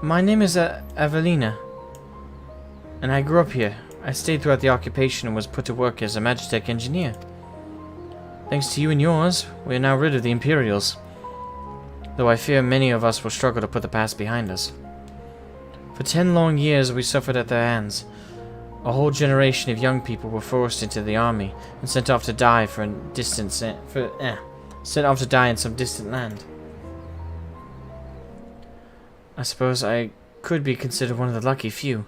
My name is Evelina, and I grew up here. I stayed throughout the occupation and was put to work as a Magitech engineer. Thanks to you and yours, we are now rid of the Imperials, though I fear many of us will struggle to put the past behind us. For 10 long years we suffered at their hands. A whole generation of young people were forced into the army and sent off to die sent off to die in some distant land. I suppose I could be considered one of the lucky few.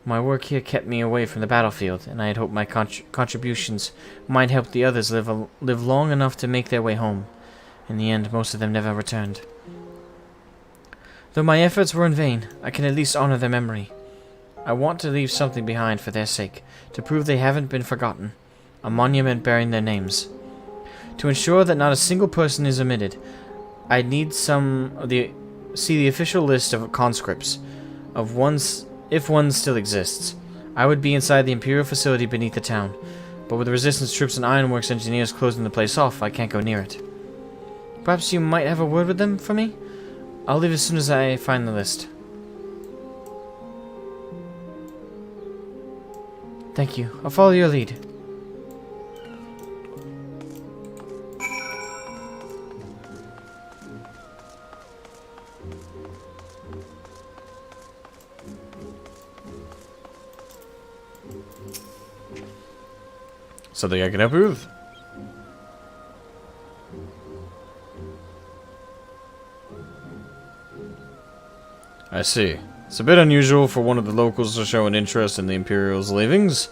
My work here kept me away from the battlefield, and I had hoped my contributions might help the others live long enough to make their way home. In the end, most of them never returned. Though my efforts were in vain, I can at least honor their memory. I want to leave something behind for their sake, to prove they haven't been forgotten. A monument bearing their names. To ensure that not a single person is omitted, I need see the official list of conscripts, if one still exists. I would be inside the Imperial facility beneath the town, but with the Resistance troops and Ironworks engineers closing the place off, I can't go near it. Perhaps you might have a word with them for me? I'll leave as soon as I find the list. Thank you. I'll follow your lead. Something I can help you with? I see. It's a bit unusual for one of the locals to show an interest in the Imperial's leavings,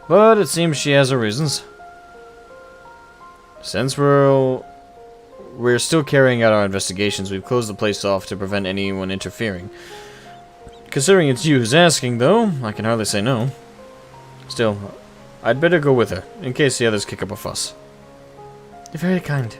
but it seems she has her reasons. Since we're still carrying out our investigations, we've closed the place off to prevent anyone interfering. Considering it's you who's asking, though, I can hardly say no. Still, I'd better go with her, in case the others kick up a fuss. You're very kind.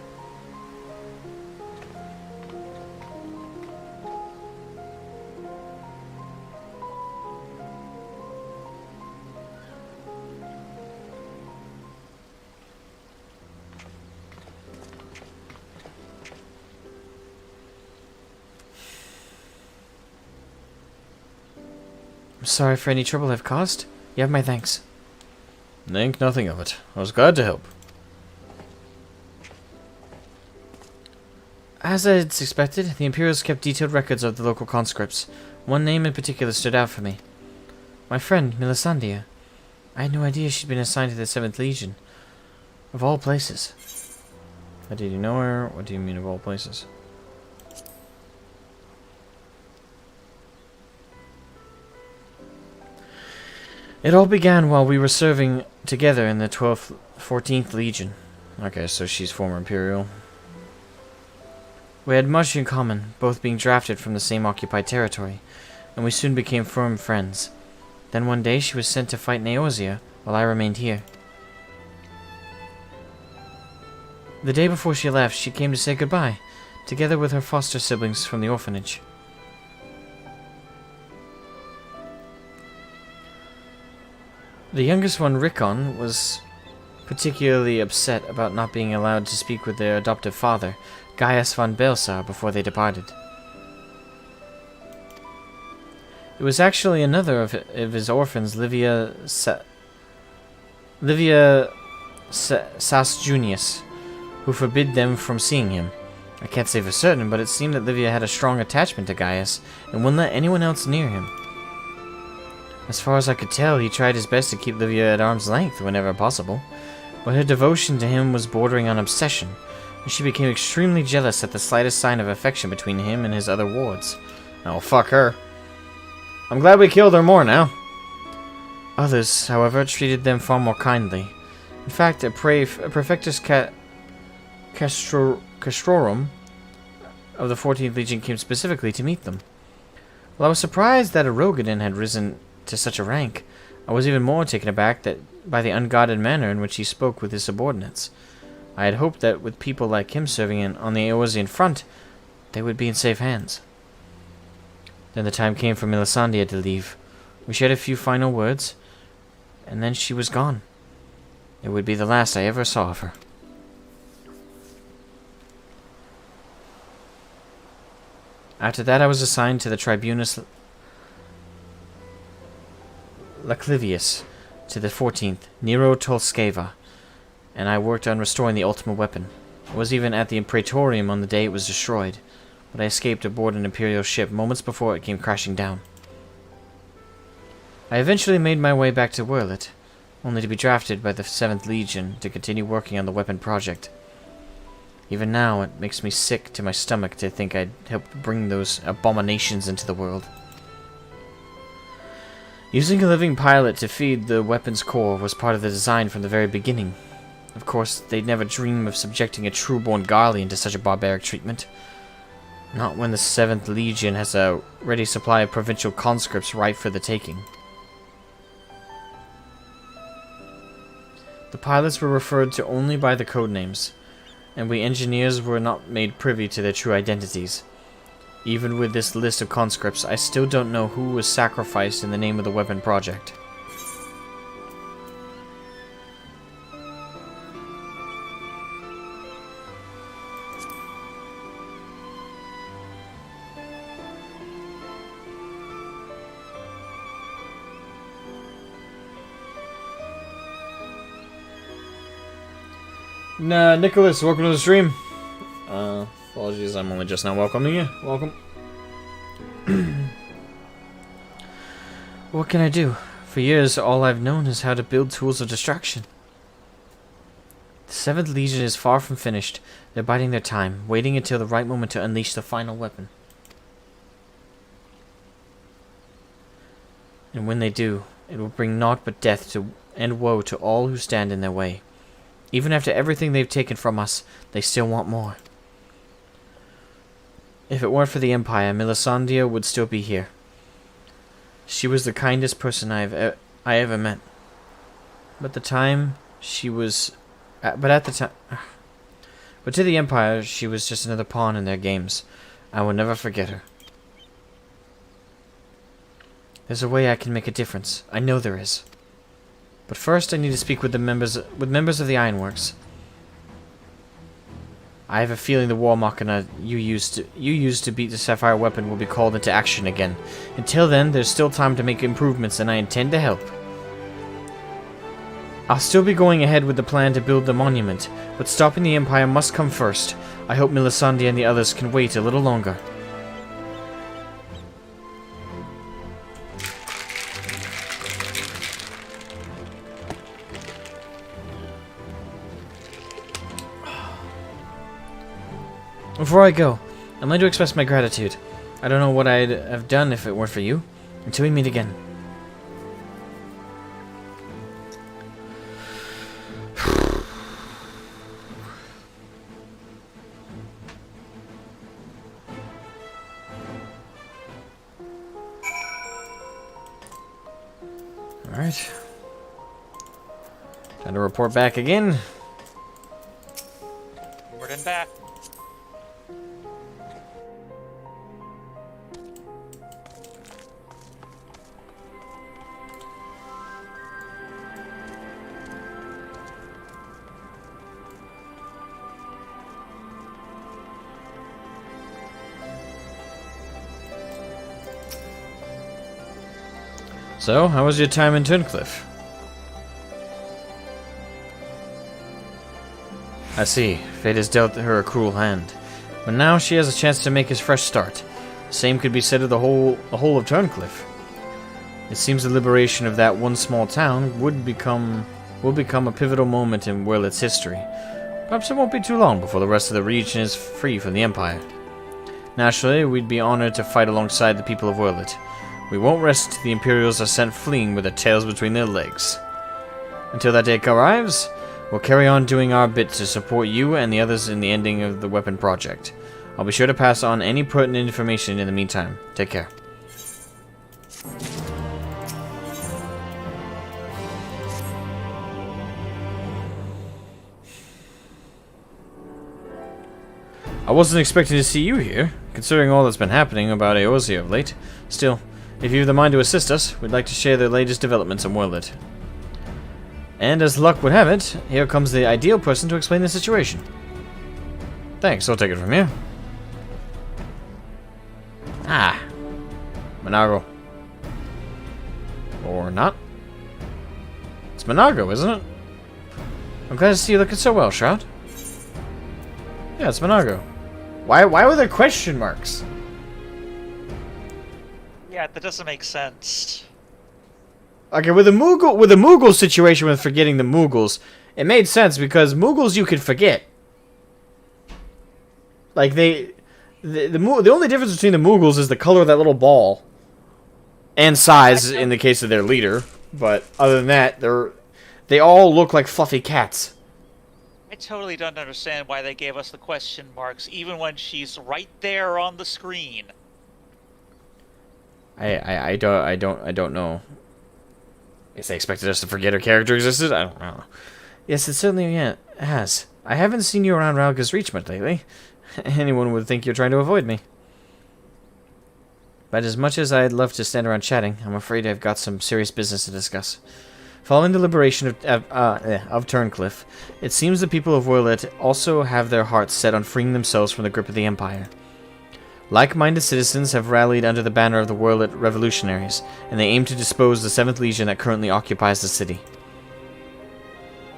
I'm sorry for any trouble I've caused. You have my thanks. Think nothing of it. I was glad to help. As I had expected, the Imperials kept detailed records of the local conscripts. One name in particular stood out for me. My friend, Melisandre. I had no idea she'd been assigned to the 7th Legion. Of all places. How did you know her? What do you mean of all places? It all began while we were serving together in the 14th Legion. Okay, so she's former Imperial. We had much in common, both being drafted from the same occupied territory, and we soon became firm friends. Then one day she was sent to fight Neosia, while I remained here. The day before she left, she came to say goodbye, together with her foster siblings from the orphanage. The youngest one, Rickon, was particularly upset about not being allowed to speak with their adoptive father, Gaius von Belsar, before they departed. It was actually another of his orphans, Livia Sasjunius, who forbid them from seeing him. I can't say for certain, but it seemed that Livia had a strong attachment to Gaius, and wouldn't let anyone else near him. As far as I could tell, he tried his best to keep Livia at arm's length whenever possible, but her devotion to him was bordering on obsession, and she became extremely jealous at the slightest sign of affection between him and his other wards. Oh, fuck her. I'm glad we killed her more now. Others, however, treated them far more kindly. In fact, a Prefectus Castrorum of the 14th Legion came specifically to meet them. While I was surprised that a Rogadin had risen to such a rank, I was even more taken aback by the unguarded manner in which he spoke with his subordinates. I had hoped that with people like him serving on the Eorzean front, they would be in safe hands. Then the time came for Melisandre to leave. We shared a few final words, and then she was gone. It would be the last I ever saw of her. After that, I was assigned to the Tribunus Laclivius, to the 14th, Nero Tolskeva, and I worked on restoring the ultimate weapon. I was even at the Praetorium on the day it was destroyed, but I escaped aboard an Imperial ship moments before it came crashing down. I eventually made my way back to Werlet, only to be drafted by the 7th Legion to continue working on the weapon project. Even now, it makes me sick to my stomach to think I'd helped bring those abominations into the world. Using a living pilot to feed the weapon's core was part of the design from the very beginning. Of course, they'd never dream of subjecting a true-born Garlean to such a barbaric treatment. Not when the 7th Legion has a ready supply of provincial conscripts ripe for the taking. The pilots were referred to only by the codenames, and we engineers were not made privy to their true identities. Even with this list of conscripts, I still don't know who was sacrificed in the name of the weapon project. Nicholas, welcome to the stream. Apologies, I'm only just now welcoming you. Welcome. What can I do? For years, all I've known is how to build tools of destruction. The 7th Legion is far from finished. They're biding their time, waiting until the right moment to unleash the final weapon. And when they do, it will bring naught but death and woe to all who stand in their way. Even after everything they've taken from us, they still want more. If it weren't for the Empire, Melisandre would still be here. She was the kindest person I ever met. But to the Empire, she was just another pawn in their games. I will never forget her. There's a way I can make a difference. I know there is. But first, I need to speak with members of the Ironworks. I have a feeling the war machina you used to beat the Sapphire weapon will be called into action again. Until then, there's still time to make improvements, and I intend to help. I'll still be going ahead with the plan to build the monument, but stopping the Empire must come first. I hope Melisande and the others can wait a little longer. Before I go, I'm going to express my gratitude. I don't know what I'd have done if it weren't for you. Until we meet again. Alright. Time to report back again. Forward and back. So, how was your time in Turncliffe? I see. Fate has dealt her a cruel hand. But now she has a chance to make a fresh start. The same could be said of the whole of Turncliffe. It seems the liberation of that one small town will become a pivotal moment in Werlet's history. Perhaps it won't be too long before the rest of the region is free from the Empire. Naturally, we'd be honored to fight alongside the people of Werlet. We won't rest till the Imperials are sent fleeing with their tails between their legs. Until that day arrives, we'll carry on doing our bit to support you and the others in the ending of the weapon project. I'll be sure to pass on any pertinent information in the meantime. Take care. I wasn't expecting to see you here, considering all that's been happening about Eorzea of late. Still, if you've the mind to assist us, we'd like to share the latest developments in Werlet. And as luck would have it, here comes the ideal person to explain the situation. Thanks, I'll take it from here. Ah. Monargo. Or not. It's Monargo, isn't it? I'm glad to see you looking so well, Shroud. Yeah, it's Monargo. Why were there question marks? Yeah, that doesn't make sense. Okay, with the Moogle situation with forgetting the Moogles, it made sense because Moogles you could forget. Like the only difference between the Moogles is the color of that little ball, and size in the case of their leader. But other than that, they all look like fluffy cats. I totally don't understand why they gave us the question marks, even when she's right there on the screen. I don't know. Guess they expected us to forget her character existed? I don't know. Yes, it certainly has. I haven't seen you around Ralga's Reach much lately. Anyone would think you're trying to avoid me. But as much as I'd love to stand around chatting, I'm afraid I've got some serious business to discuss. Following the liberation of Turncliffe, it seems the people of Werlet also have their hearts set on freeing themselves from the grip of the Empire. Like-minded citizens have rallied under the banner of the Werlet Revolutionaries, and they aim to dispose the 7th Legion that currently occupies the city.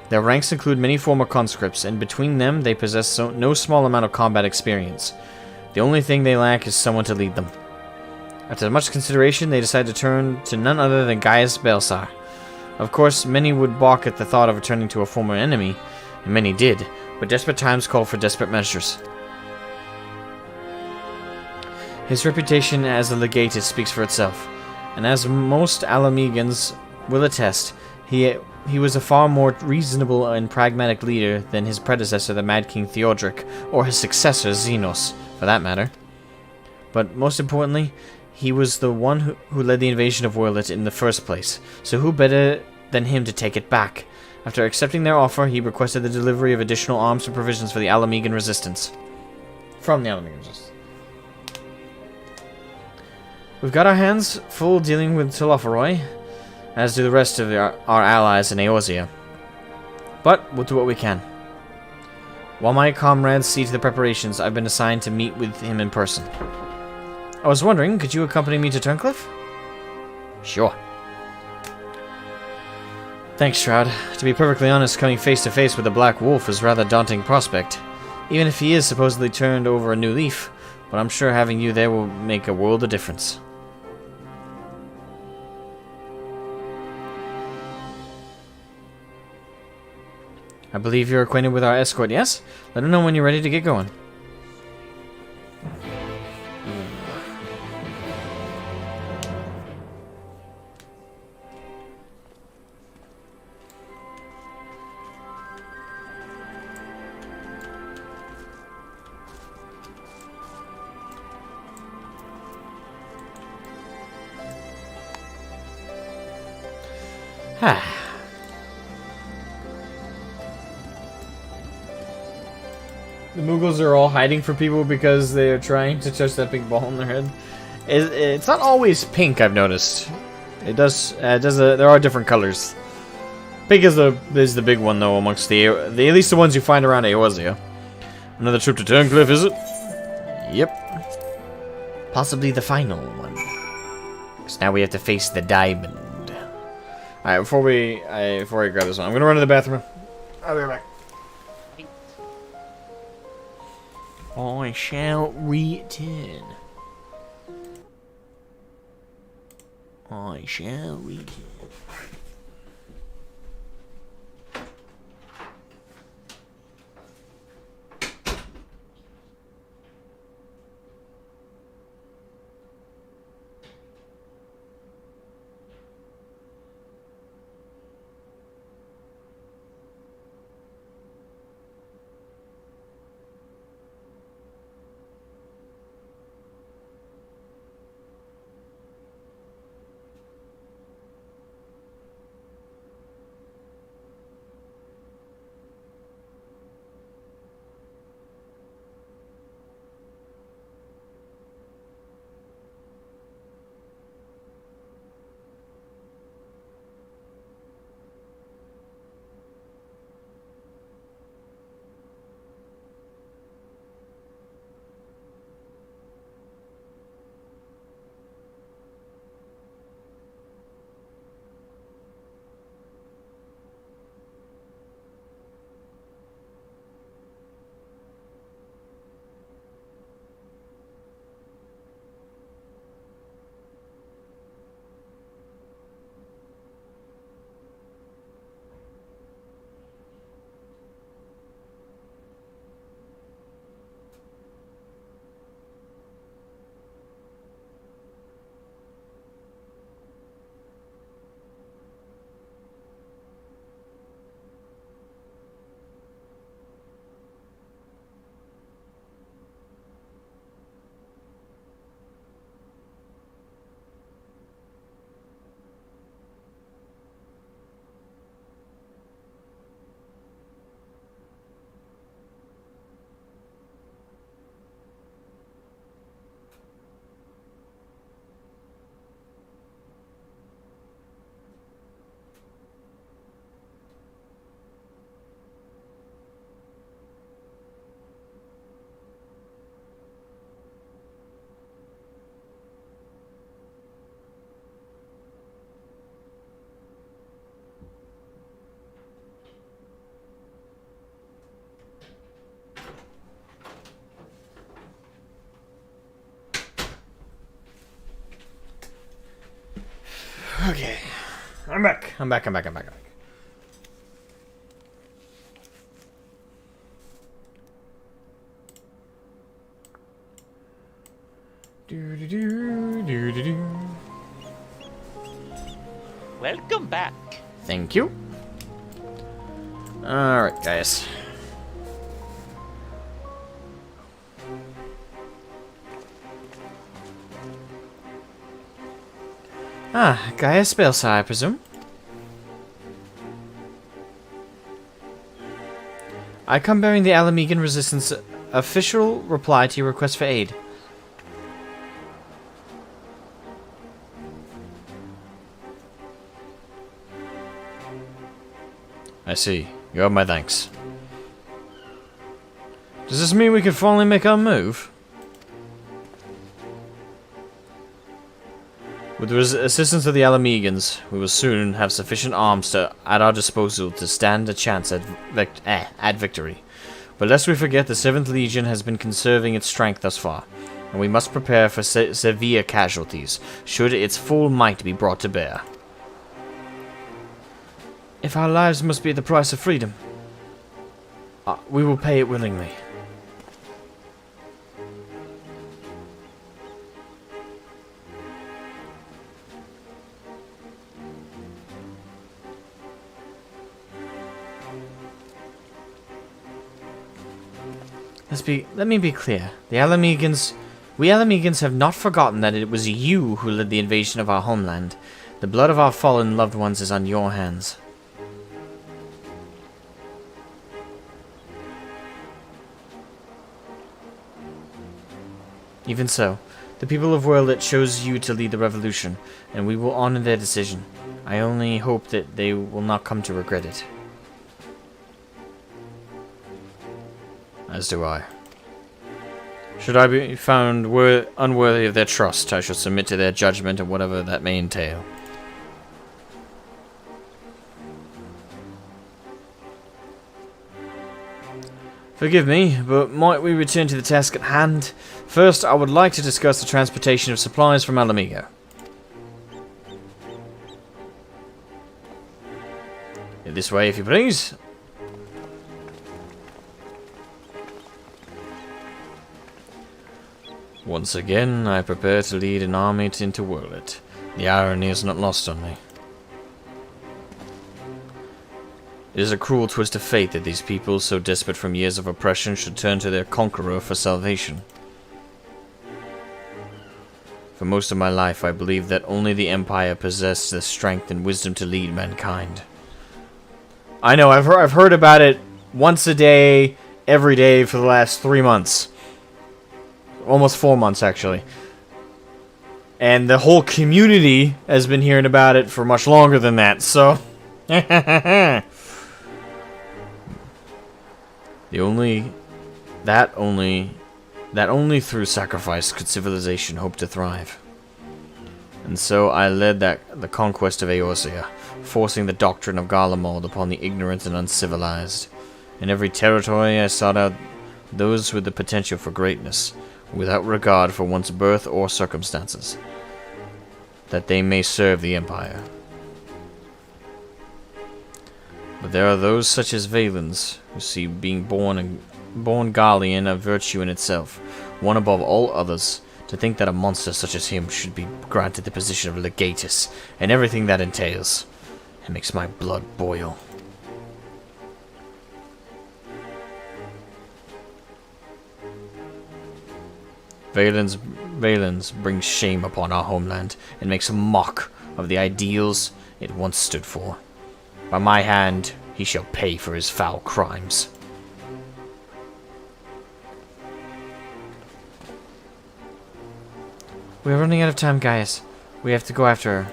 Their ranks include many former conscripts, and between them they possess no small amount of combat experience. The only thing they lack is someone to lead them. After much consideration, they decide to turn to none other than Gaius Belsar. Of course, many would balk at the thought of returning to a former enemy, and many did, but desperate times call for desperate measures. His reputation as a legatus speaks for itself, and as most Alamegans will attest, he was a far more reasonable and pragmatic leader than his predecessor, the Mad King Theodoric, or his successor, Xenos, for that matter. But most importantly, he was the one who led the invasion of Werlet in the first place, so who better than him to take it back? After accepting their offer, he requested the delivery of additional arms and provisions for the Alamegan resistance. From the Alamegan resistance. We've got our hands full dealing with Telophoroi, as do the rest of our allies in Eorzea. But we'll do what we can. While my comrades see to the preparations, I've been assigned to meet with him in person. I was wondering, could you accompany me to Turncliffe? Sure. Thanks, Shroud. To be perfectly honest, coming face to face with a black wolf is a rather daunting prospect. Even if he is supposedly turned over a new leaf, but I'm sure having you there will make a world of difference. I believe you're acquainted with our escort, yes? Let him know when you're ready to get going. The Moogles are all hiding from people because they are trying to touch that big ball in their head. It's not always pink, I've noticed. There are different colors. Pink is the big one though amongst at least the ones you find around Eorzea. Another trip to Turncliffe, is it? Yep. Possibly the final one. Because now we have to face the diamond. Alright, before I grab this one, I'm gonna run to the bathroom. I'll be right back. I shall return. I shall return. Okay. I'm back. Welcome back. Thank you. Alright, guys. Gaia Spelsa, I presume. I come bearing the Alamegan Resistance official reply to your request for aid. I see. You have my thanks. Does this mean we can finally make our move? With the assistance of the Alamegans, we will soon have sufficient arms at our disposal to stand a chance at victory. But lest we forget, the 7th Legion has been conserving its strength thus far, and we must prepare for severe casualties, should its full might be brought to bear. If our lives must be at the price of freedom, we will pay it willingly. Let me be clear. We Alamegans have not forgotten that it was you who led the invasion of our homeland. The blood of our fallen loved ones is on your hands. Even so, the people of Worlet chose you to lead the revolution, and we will honor their decision. I only hope that they will not come to regret it. As do I. Should I be found unworthy of their trust, I shall submit to their judgment and whatever that may entail. Forgive me, but might we return to the task at hand? First, I would like to discuss the transportation of supplies from Alamego. This way, if you please. Once again, I prepare to lead an army into Worlet. The irony is not lost on me. It is a cruel twist of fate that these people, so desperate from years of oppression, should turn to their conqueror for salvation. For most of my life, I believed that only the Empire possessed the strength and wisdom to lead mankind. I know, I've heard about it once a day, every day for the last 3 months. Almost 4 months, actually. And the whole community has been hearing about it for much longer than that, so... That only through sacrifice could civilization hope to thrive. And so I led the conquest of Eorzea, forcing the doctrine of Garlemald upon the ignorant and uncivilized. In every territory I sought out those with the potential for greatness, without regard for one's birth or circumstances, that they may serve the Empire. But there are those such as Valens, who see being born Garlean a virtue in itself, one above all others. To think that a monster such as him should be granted the position of legatus, and everything that entails, it makes my blood boil. Valens brings shame upon our homeland, and makes a mock of the ideals it once stood for. By my hand, he shall pay for his foul crimes. We're running out of time, guys. We have to go after her.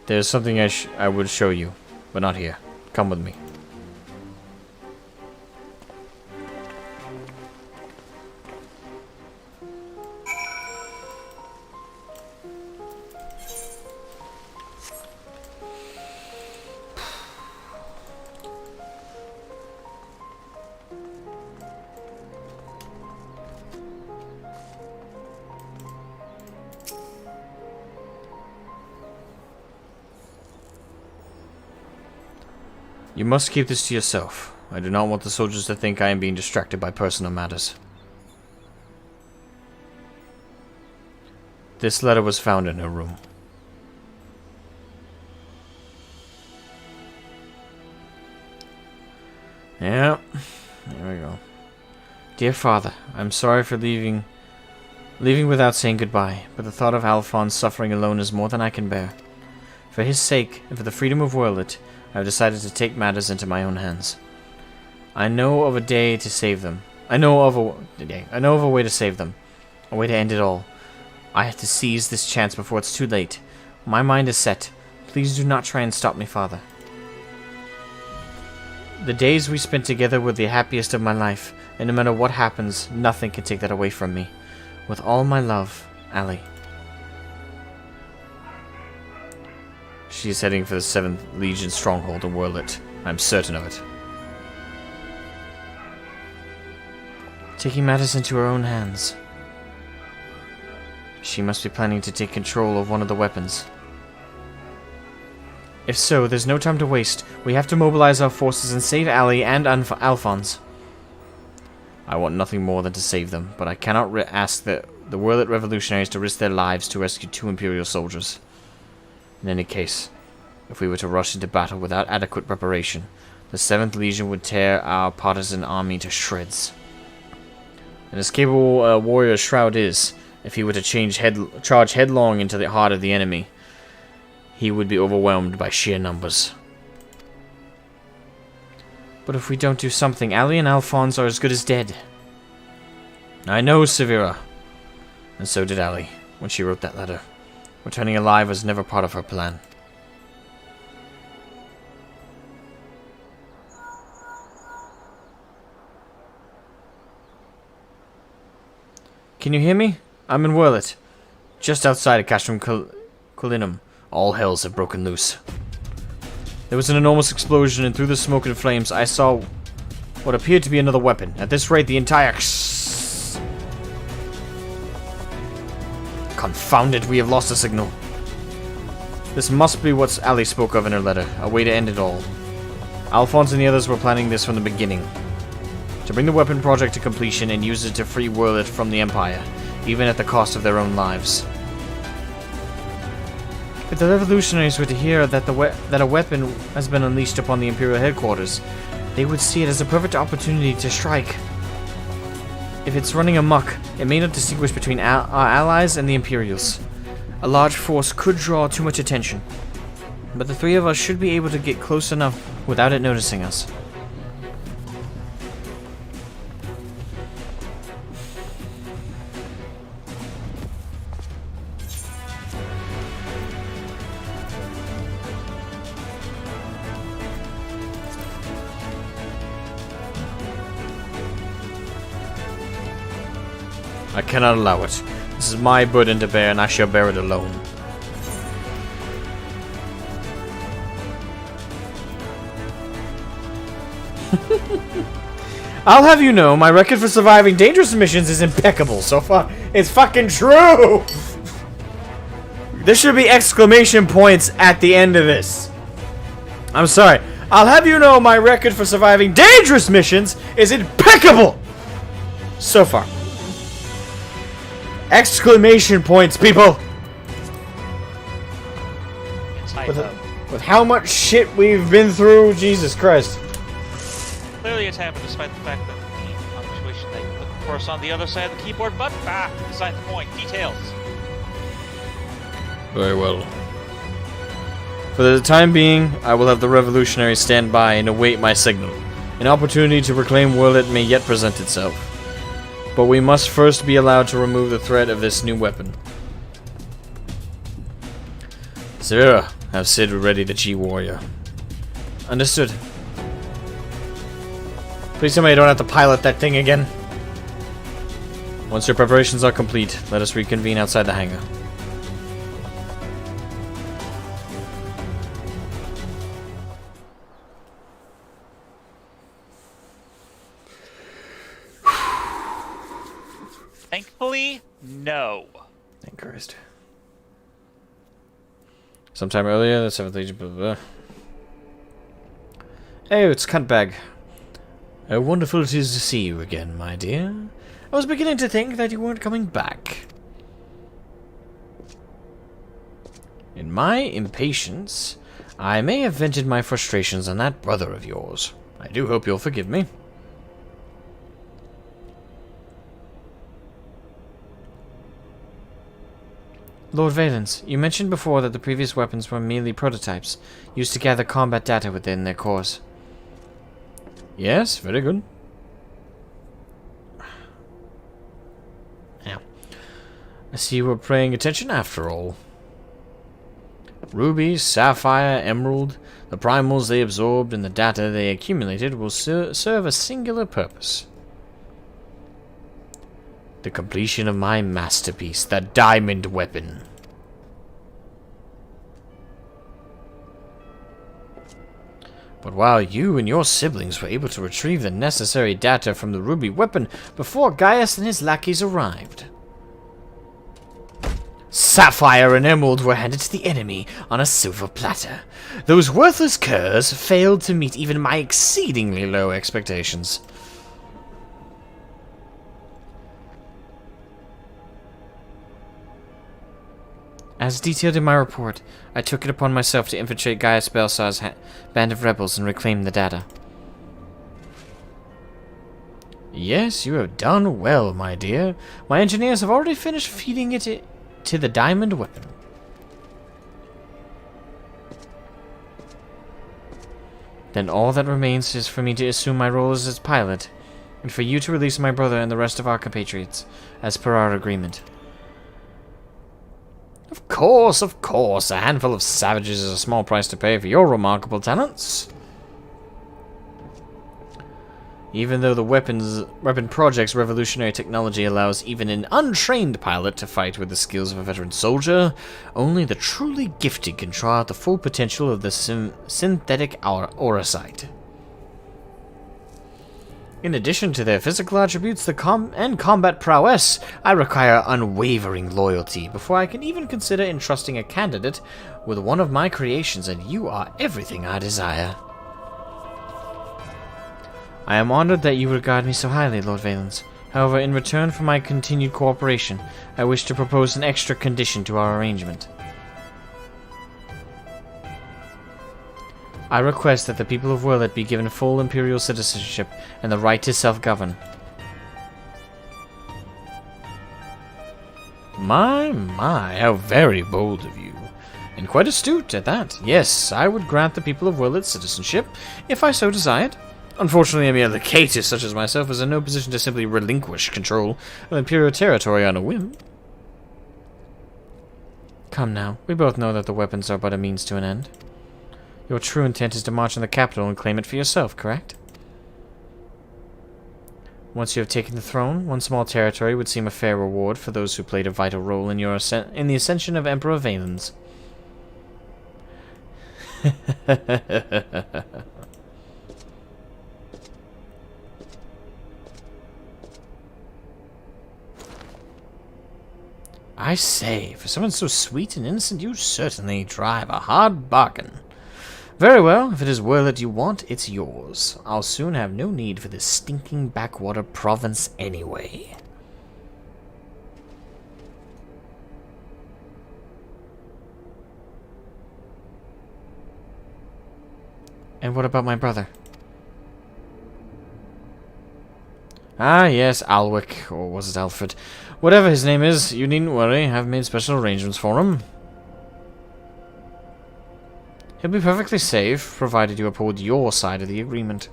There's something I would show you, but not here. Come with me. You must keep this to yourself. I do not want the soldiers to think I am being distracted by personal matters. This letter was found in her room. Yeah, there we go. Dear father, I'm sorry for leaving without saying goodbye, but the thought of Alphonse suffering alone is more than I can bear. For his sake, and for the freedom of Worlet, I have decided to take matters into my own hands. I know of a way to save them. I know of a way to save them. A way to end it all. I have to seize this chance before it's too late. My mind is set. Please do not try and stop me, father. The days we spent together were the happiest of my life, and no matter what happens, nothing can take that away from me. With all my love, Allie. She is heading for the 7th Legion stronghold in Wurlit. I'm certain of it. Taking matters into her own hands. She must be planning to take control of one of the weapons. If so, there's no time to waste. We have to mobilize our forces and save Allie and Alphonse. I want nothing more than to save them, but I cannot ask the Wurlit revolutionaries to risk their lives to rescue 2 Imperial soldiers. In any case, if we were to rush into battle without adequate preparation, the 7th Legion would tear our partisan army to shreds. And as capable warrior Shroud is, if he were to charge headlong into the heart of the enemy, he would be overwhelmed by sheer numbers. But if we don't do something, Allie and Alphonse are as good as dead. I know, Severa. And so did Allie, when she wrote that letter. Returning alive was never part of her plan. Can you hear me? I'm in Wurlit, just outside of Castrum Culinum. All hells have broken loose. There was an enormous explosion, and through the smoke and flames, I saw what appeared to be another weapon. At this rate, the entire... Confound it, we have lost the signal. This must be what Allie spoke of in her letter, a way to end it all. Alphonse and the others were planning this from the beginning. To bring the weapon project to completion and use it to free Wurlit from the Empire, even at the cost of their own lives. If the revolutionaries were to hear that a weapon has been unleashed upon the Imperial headquarters, they would see it as a perfect opportunity to strike. If it's running amok, it may not distinguish between our allies and the Imperials. A large force could draw too much attention, but the 3 of us should be able to get close enough without it noticing us. I cannot allow it. This is my burden to bear, and I shall bear it alone. I'll have you know, my record for surviving dangerous missions is impeccable so far. It's fucking true! There should be exclamation points at the end of this. I'm sorry. I'll have you know, my record for surviving dangerous missions is impeccable! So far. Exclamation points, people! With how much shit we've been through, Jesus Christ. Clearly it's happened despite the fact that the punctuation they put, of course, on the other side of the keyboard, but beside the point. Details. Very well. For the time being, I will have the revolutionaries stand by and await my signal. An opportunity to reclaim Wurlit may yet present itself. But we must first be allowed to remove the threat of this new weapon. Severa, have Sid ready the G-Warrior. Understood. Please tell me I don't have to pilot that thing again. Once your preparations are complete, let us reconvene outside the hangar. Thankfully, no. Thank Christ. Sometime earlier, the 7th Legion, blah, blah, blah. Oh, it's Cuntbag. How wonderful it is to see you again, my dear. I was beginning to think that you weren't coming back. In my impatience, I may have vented my frustrations on that brother of yours. I do hope you'll forgive me. Lord Valens, you mentioned before that the previous weapons were merely prototypes, used to gather combat data within their cores. Yes, very good. Yeah. I see you were paying attention after all. Ruby, sapphire, emerald, The primals they absorbed and the data they accumulated will serve a singular purpose. The completion of my masterpiece, the diamond weapon. But while you and your siblings were able to retrieve the necessary data from the ruby weapon before Gaius and his lackeys arrived, sapphire and emerald were handed to the enemy on a silver platter. Those worthless curs failed to meet even my exceedingly low expectations. As detailed in my report, I took it upon myself to infiltrate Gaius Belsar's band of rebels and reclaim the data. Yes, you have done well, my dear. My engineers have already finished feeding it to the diamond weapon. Then all that remains is for me to assume my role as its pilot, and for you to release my brother and the rest of our compatriots, as per our agreement. Of course, a handful of savages is a small price to pay for your remarkable talents. Even though the weapon project's revolutionary technology allows even an untrained pilot to fight with the skills of a veteran soldier, only the truly gifted can draw out the full potential of the synthetic auracite. In addition to their physical attributes and combat prowess, I require unwavering loyalty before I can even consider entrusting a candidate with one of my creations, and you are everything I desire. I am honored that you regard me so highly, Lord Valens. However, in return for my continued cooperation, I wish to propose an extra condition to our arrangement. I request that the people of Werlet be given full imperial citizenship and the right to self-govern. My, how very bold of you. And quite astute at that. Yes, I would grant the people of Werlet citizenship, if I so desired. Unfortunately, a mere legatus such as myself is in no position to simply relinquish control of imperial territory on a whim. Come now, we both know that the weapons are but a means to an end. Your true intent is to march on the capital and claim it for yourself, correct? Once you have taken the throne, one small territory would seem a fair reward for those who played a vital role in the ascension of Emperor Valens. I say, for someone so sweet and innocent, you certainly drive a hard bargain. Very well, if it is Werlet you want, it's yours. I'll soon have no need for this stinking backwater province anyway. And what about my brother? Ah, yes, Alwick, or was it Alfred? Whatever his name is, you needn't worry, I've made special arrangements for him. He'll be perfectly safe, provided you uphold your side of the agreement.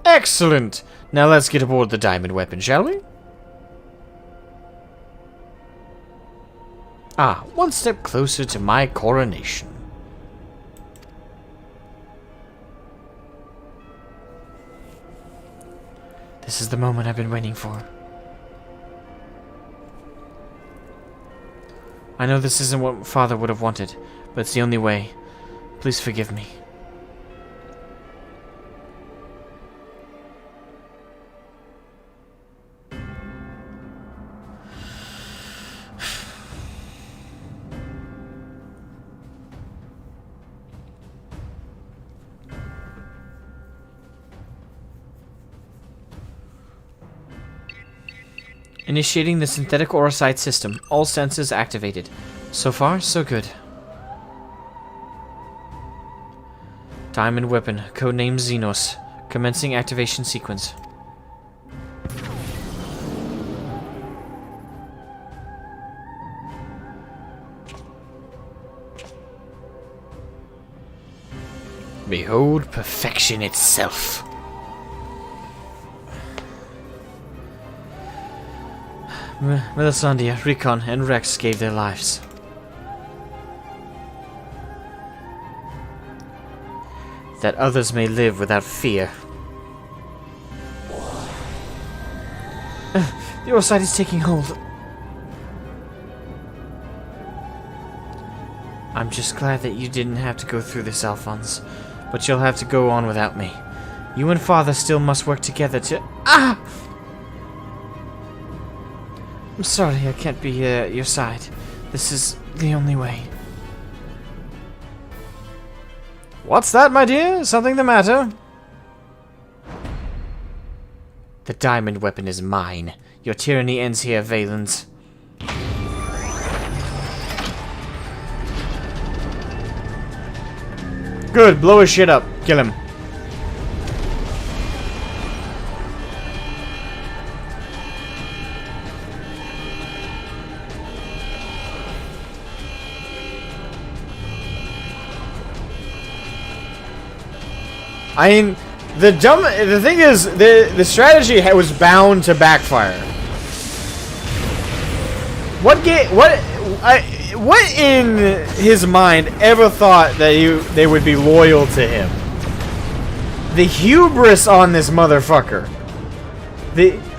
Excellent! Now let's get aboard the diamond weapon, shall we? Ah, one step closer to my coronation. This is the moment I've been waiting for. I know this isn't what Father would have wanted, but it's the only way. Please forgive me. Initiating the synthetic auracite system. All senses activated. So far, so good. Diamond weapon. Codename Xenos. Commencing activation sequence. Behold perfection itself. Melisandre, Rickon, and Rex gave their lives. that others may live without fear. Your side is taking hold. I'm just glad that you didn't have to go through this, Alphonse. But you'll have to go on without me. You and Father still must work together to... Ah! I'm sorry I can't be your side. This is the only way. What's that, my dear? Something the matter? The diamond weapon is mine. Your tyranny ends here, Valens. Good, blow his shit up. Kill him. I mean, the thing is, the strategy was bound to backfire. What in his mind ever thought that they would be loyal to him? The hubris on this motherfucker.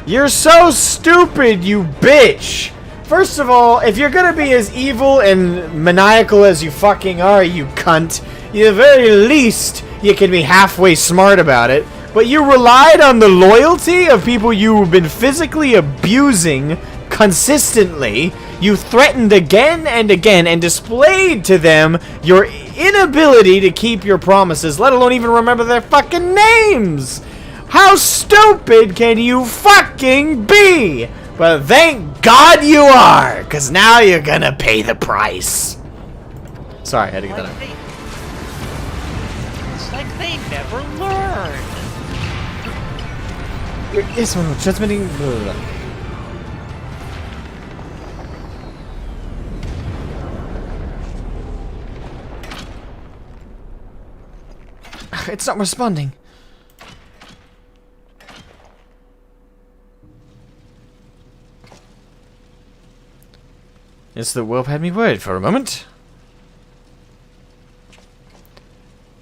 You're so stupid, you bitch. First of all, if you're gonna be as evil and maniacal as you fucking are, you cunt, at the very least, you can be halfway smart about it. But you relied on the loyalty of people you've been physically abusing consistently. You threatened again and again and displayed to them your inability to keep your promises, let alone even remember their fucking names. How stupid can you fucking be? But thank God you are, because now you're gonna pay the price. Sorry, I had to get that out. It's like they never learn. Yes, transmitting. It's not responding. It's the whelp had me worried for a moment.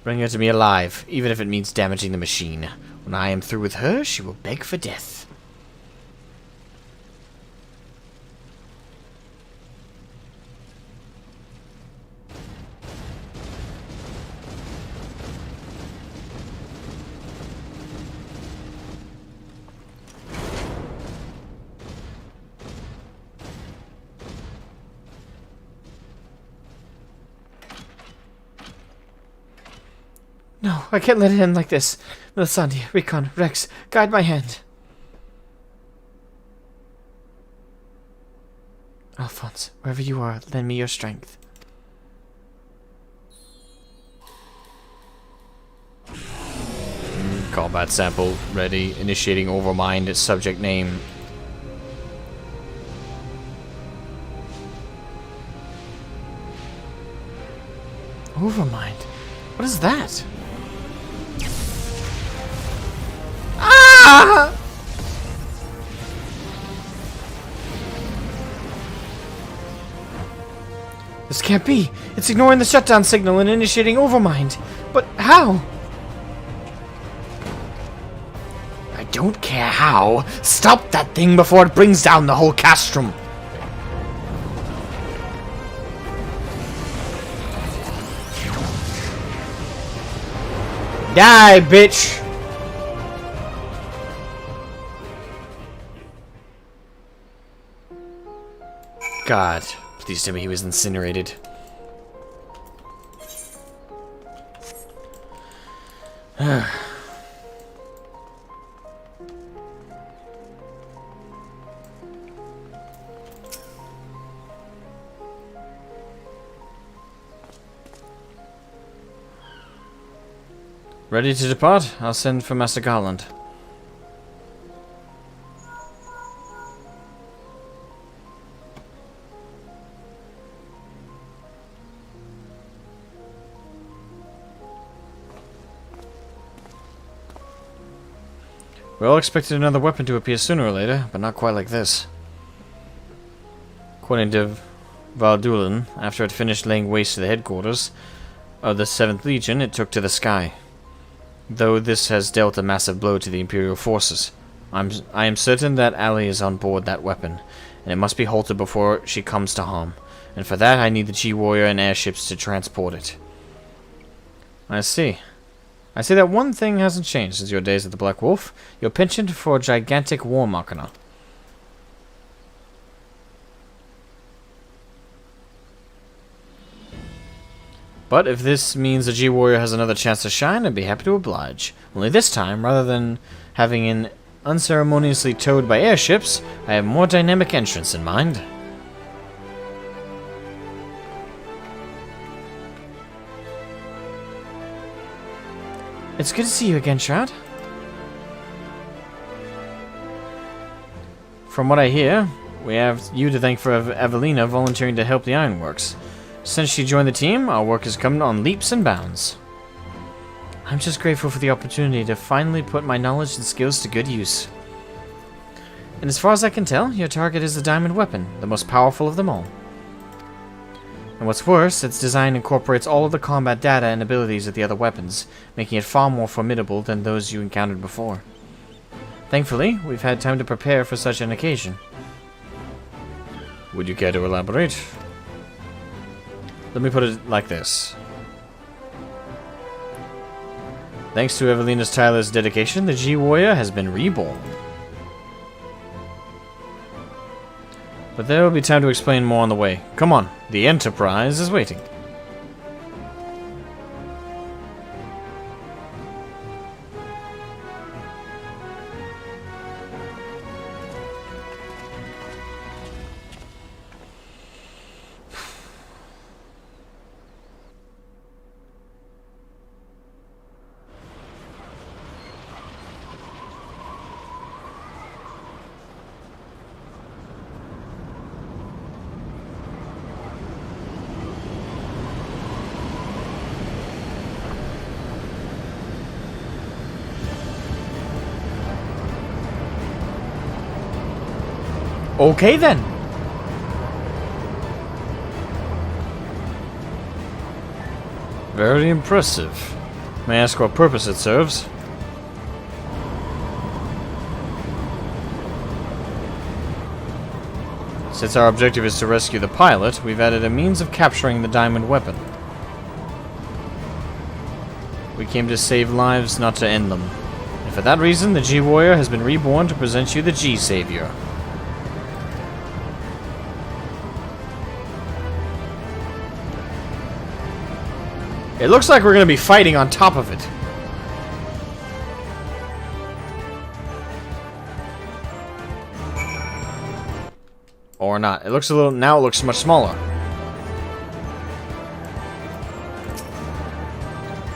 Bring her to me alive, even if it means damaging the machine. When I am through with her, she will beg for death. No, I can't let it end like this. Melisande, Recon, Rex, guide my hand. Alphonse, wherever you are, lend me your strength. Combat sample ready. Initiating overmind its subject name. Overmind? What is that? This can't be. It's ignoring the shutdown signal and initiating overmind. But how? I don't care how. Stop that thing before it brings down the whole castrum. Die, bitch. God, please tell me he was incinerated. Ready to depart? I'll send for Master Garland. We all expected another weapon to appear sooner or later, but not quite like this. According to Valdulan, after it finished laying waste to the headquarters of the 7th Legion, it took to the sky. though this has dealt a massive blow to the Imperial forces. I am certain that Ali is on board that weapon, and it must be halted before she comes to harm. And for that, I need the G-Warrior and airships to transport it. I see. I see that one thing hasn't changed since your days at the Black Wolf. Your penchant for gigantic war machina. But if this means the G-Warrior has another chance to shine, I'd be happy to oblige. Only this time, rather than having it unceremoniously towed by airships, I have more dynamic entrance in mind. It's good to see you again, Shroud. From what I hear, we have you to thank for Evelina volunteering to help the Ironworks. Since she joined the team, our work has come on leaps and bounds. I'm just grateful for the opportunity to finally put my knowledge and skills to good use. And as far as I can tell, your target is the diamond weapon, the most powerful of them all. And what's worse, its design incorporates all of the combat data and abilities of the other weapons, making it far more formidable than those you encountered before. Thankfully, we've had time to prepare for such an occasion. Would you care to elaborate? Let me put it like this. Thanks to Evelina's tireless dedication, the G-Warrior has been reborn. But there will be time to explain more on the way. Come on, the Enterprise is waiting. Okay then. Very impressive. May I ask what purpose it serves? Since our objective is to rescue the pilot, we've added a means of capturing the diamond weapon. We came to save lives, not to end them. And for that reason, the G-Warrior has been reborn to present you the G-Savior. It looks like we're going to be fighting on top of it. Or not. It looks a little... Now it looks much smaller.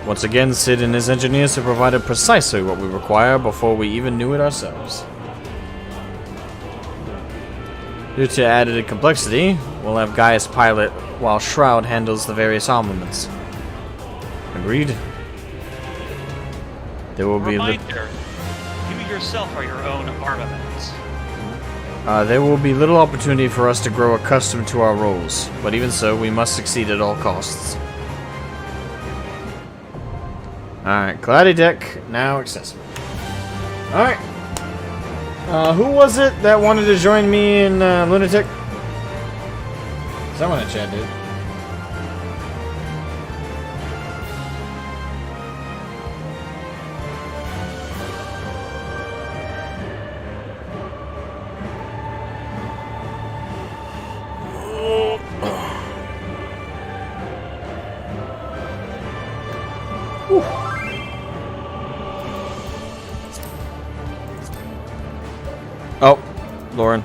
Once again, Sid and his engineers have provided precisely what we require before we even knew it ourselves. Due to added complexity, we'll have Gaius pilot while Shroud handles the various armaments. Agreed. There will be Reminder, you yourself are your own armaments. there will be little opportunity for us to grow accustomed to our roles, but even so, we must succeed at all costs. Alright, Cloudy Deck, now accessible. Alright. Who was it that wanted to join me in Lunatic? Someone in chat did. Oh, Lauren.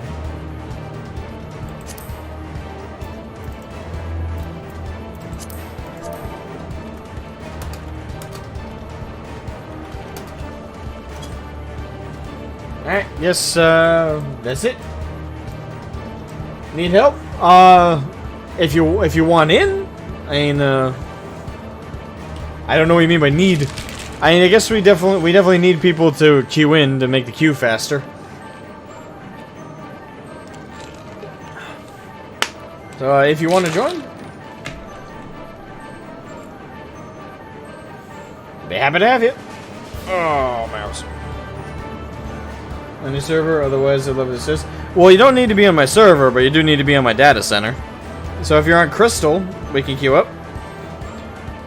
Alright, yes, that's it. Need help? If you want in, I mean, I don't know what you mean by need. I mean, I guess we definitely need people to queue in to make the queue faster. So, if you want to join, be happy to have you. Oh, mouse. Any server, otherwise I'd love to assist. Well, you don't need to be on my server, but you do need to be on my data center. So if you're on Crystal, we can queue up.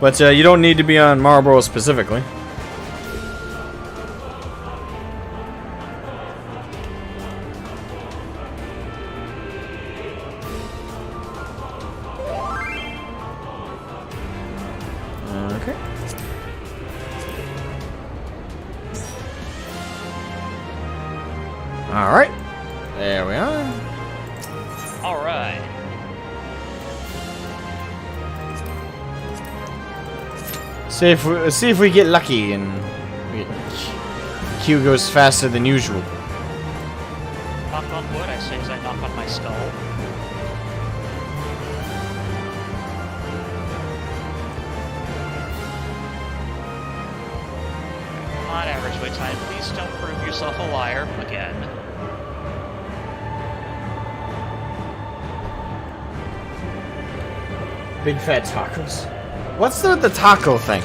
But you don't need to be on Marlboro specifically. Okay. Alright. There we are. Alright. See if we get lucky and Q goes faster than usual. Knock on wood, I say as I knock on my skull. Come on, average wait time. Please don't prove yourself a liar again. Big fat tacos. What's the taco thing?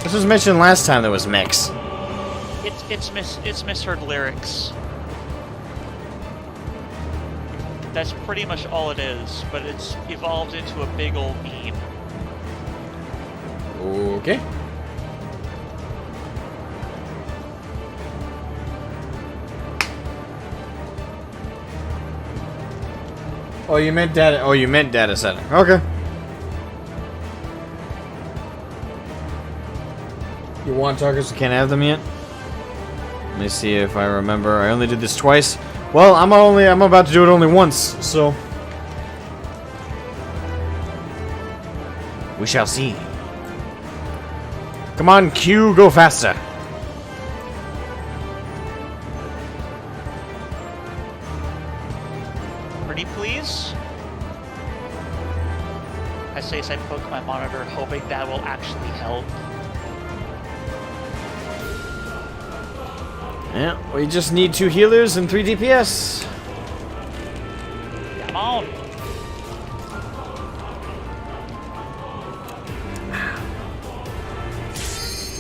This was mentioned last time there was mix. It's misheard lyrics. That's pretty much all it is, but it's evolved into a big old meme. Okay. Oh, you meant data. Oh, you meant data center. Okay. You want tacos? You can't have them yet. Let me see if I remember. I only did this twice. Well, I'm about to do it only once, so we shall see. Come on, Q, go faster. Pretty please? I say as I poke my monitor, hoping that will actually help. Yeah, we just need 2 healers and 3 DPS. Come on!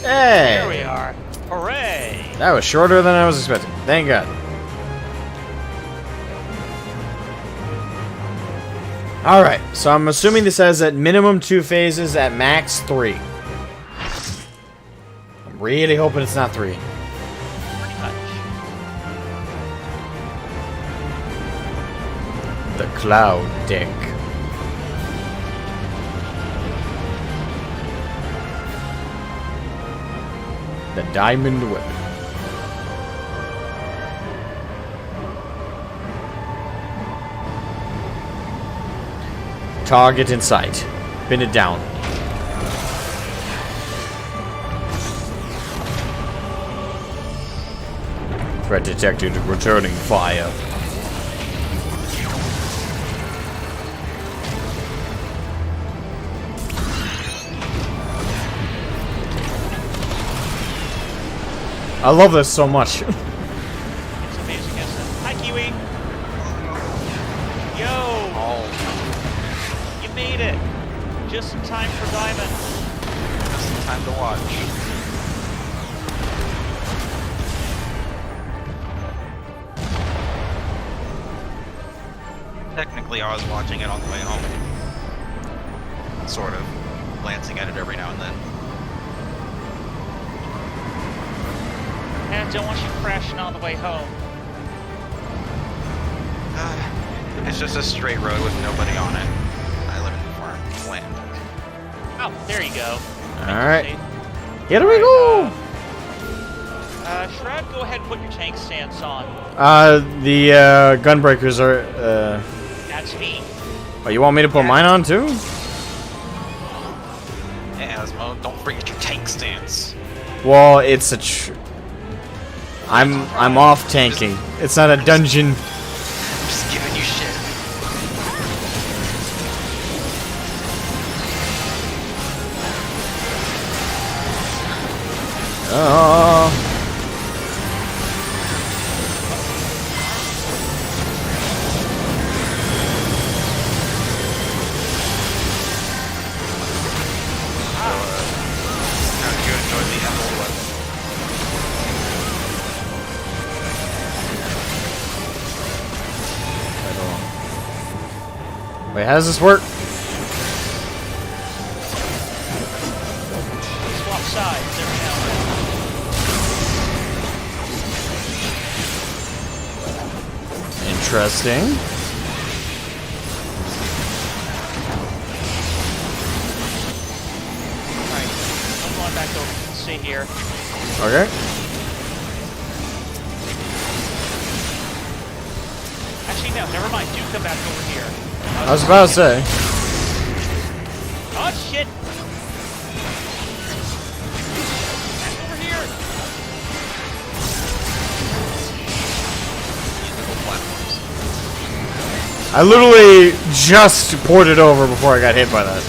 Hey! There we are. Hooray! That was shorter than I was expecting. Thank God. Alright, so I'm assuming this has at minimum 2 phases, at max 3. I'm really hoping it's not 3. Pretty much. The Cloud Deck. The Diamond Weapon. Target in sight. Pin it down. Threat detected. Returning fire. I love this so much. It's amazing, isn't it? Hi, Kiwi! Yo! You made it! Just in time for Diamond. Just in time to watch. Technically, I was watching it on the way home. Sort of. Glancing at it every now and then. And I don't want you crashing on the way home. It's just a straight road with nobody on it. I live in the farmland. Oh, there you go. Alright. Here we go! Shroud, go ahead and put your tank stance on. The gunbreakers are, That's me. Oh, you want me to put mine on too? Hey, Asmo, don't forget your tank stance. Well, it's a I'm off tanking. It's not a dungeon. I'm just giving you shit. Oh. How did you enjoy the emerald weapon? Wait, how does this work? Swap sides every now and then. Interesting. Alright, I'm going back over. Stay here. Okay. Actually, no, never mind. Do come back over here. I was about to say. Oh, shit! Back over here! I literally just ported over before I got hit by that.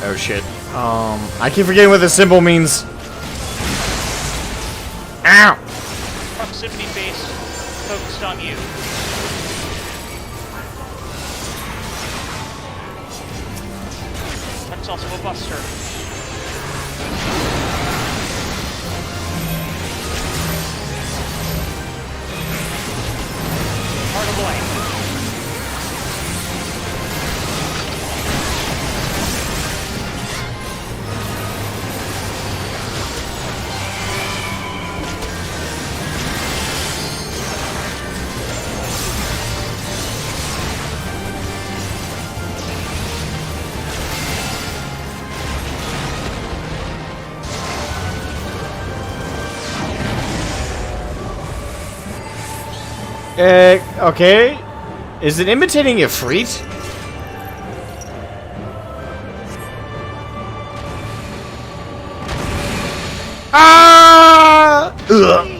Oh shit. I keep forgetting what this symbol means. Ow! Proximity base focused on you. That's also a buster. Heart of light. Okay. Is it imitating a Freet? Ah! Ugh.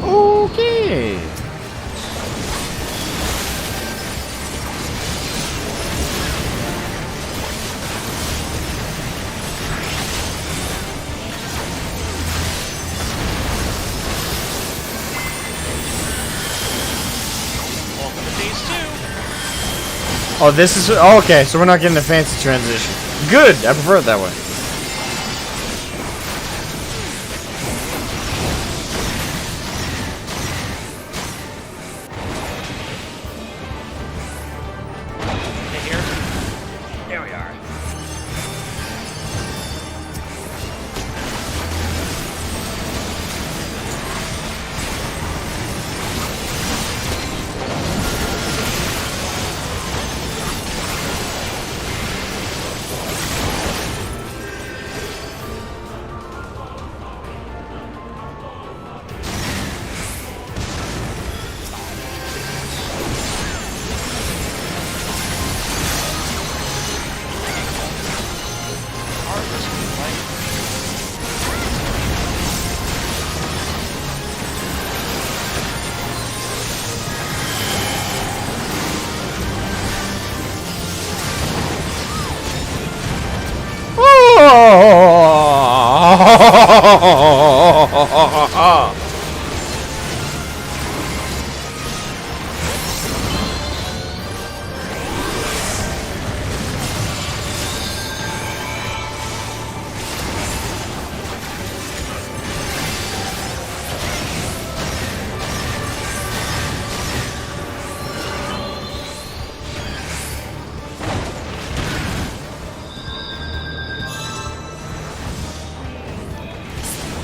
Okay. Welcome to phase 2. Oh, this is okay. So we're not getting a fancy transition. Good. I prefer it that way. Okay, here. There we are.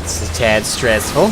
It's a tad stressful.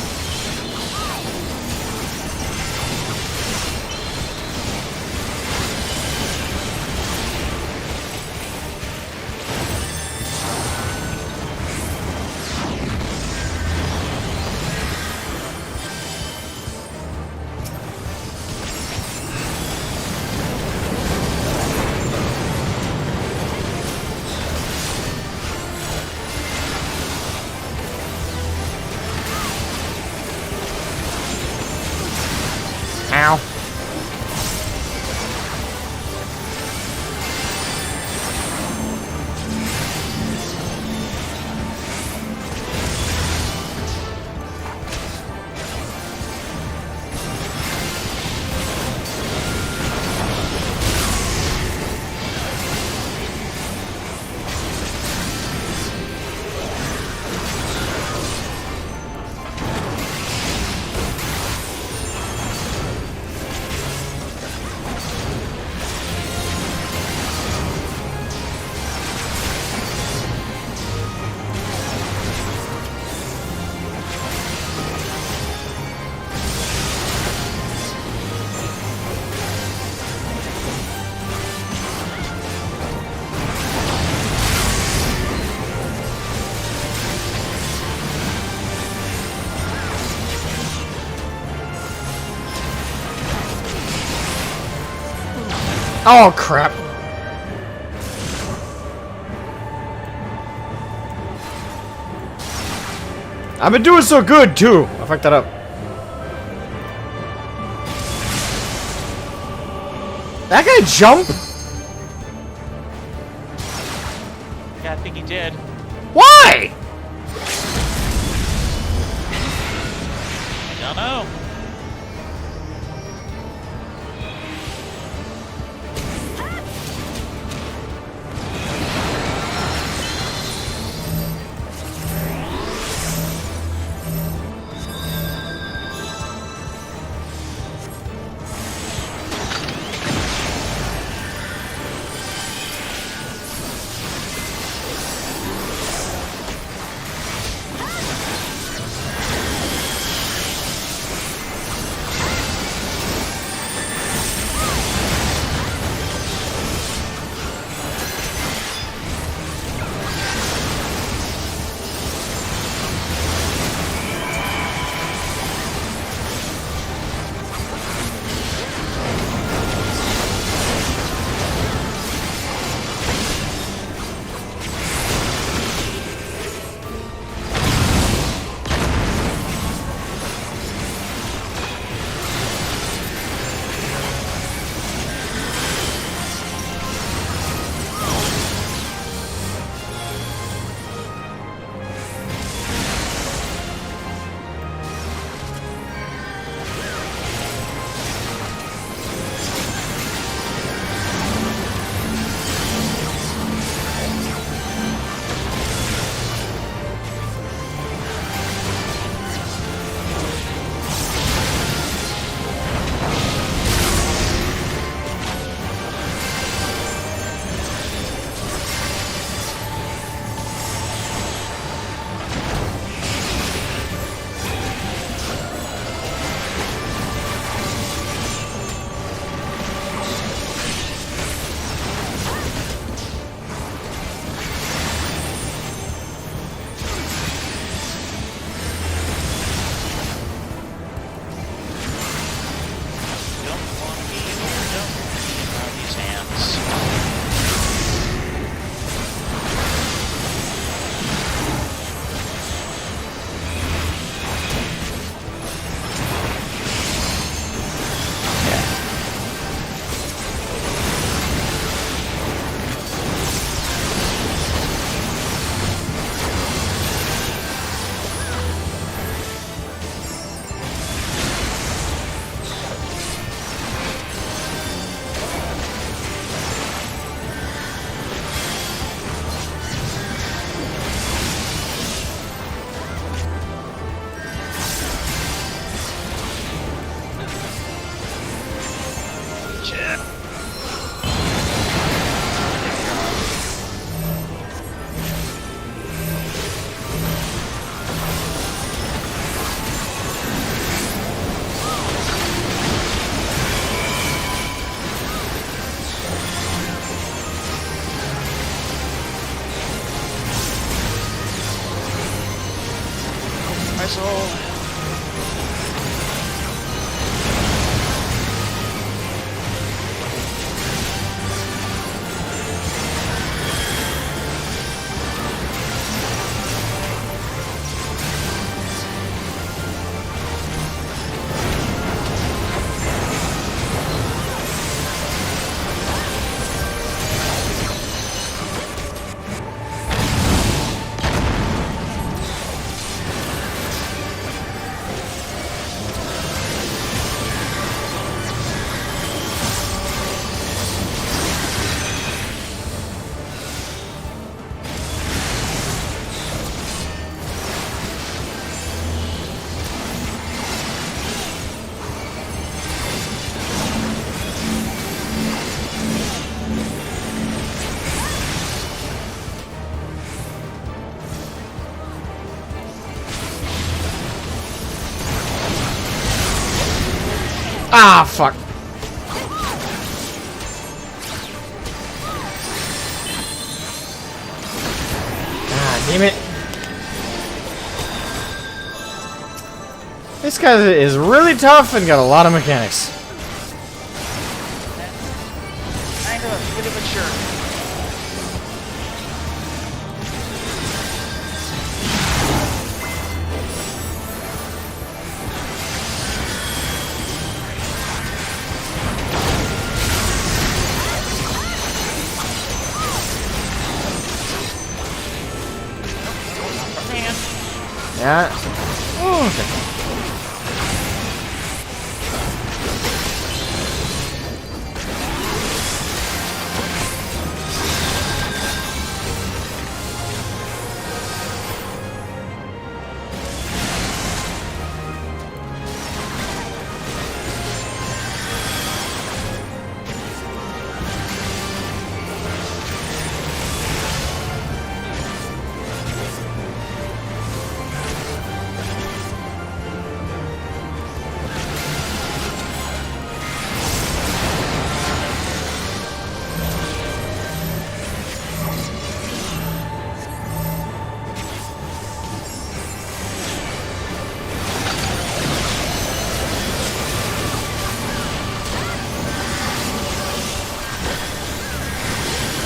Oh, crap. I've been doing so good, too. I fucked that up. That guy jump? Yeah, I think he did. Why? I don't know. Ah, fuck. Ah, damn it. This guy is really tough and got a lot of mechanics. Yeah. Oh, okay.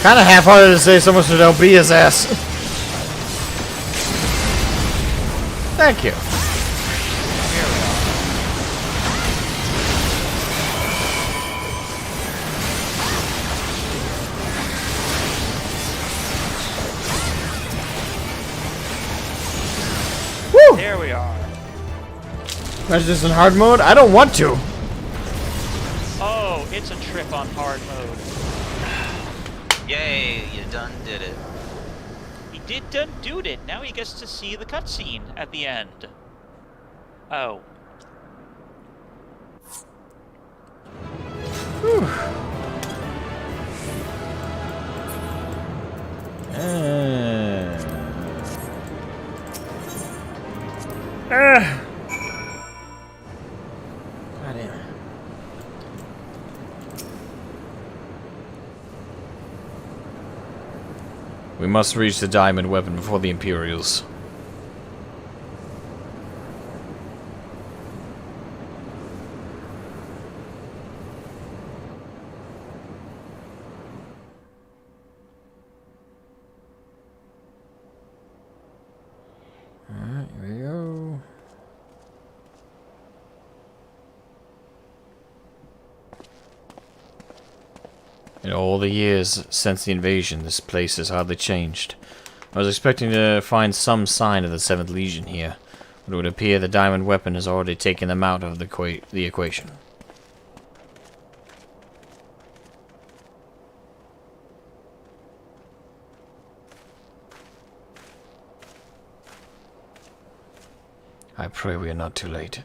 Kind of half-hearted to say someone should LB his ass. Thank you. Woo! There we are. Imagine this in hard mode? I don't want to. Oh, it's a trip on hard mode. Yay, you done did it. He done dude it. Now he gets to see the cutscene at the end. Oh. God damn it. We must reach the diamond weapon before the Imperials. Alright, here we go. In all the years since the invasion, this place has hardly changed. I was expecting to find some sign of the 7th Legion here, but it would appear the diamond weapon has already taken them out of the equation. I pray we are not too late.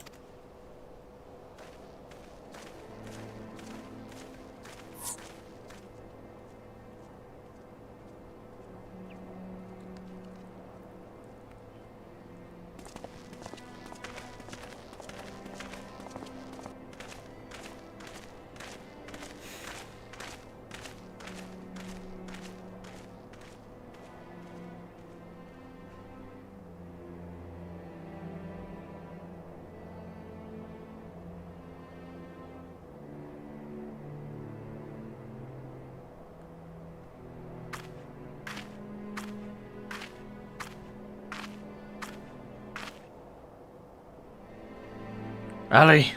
Ali!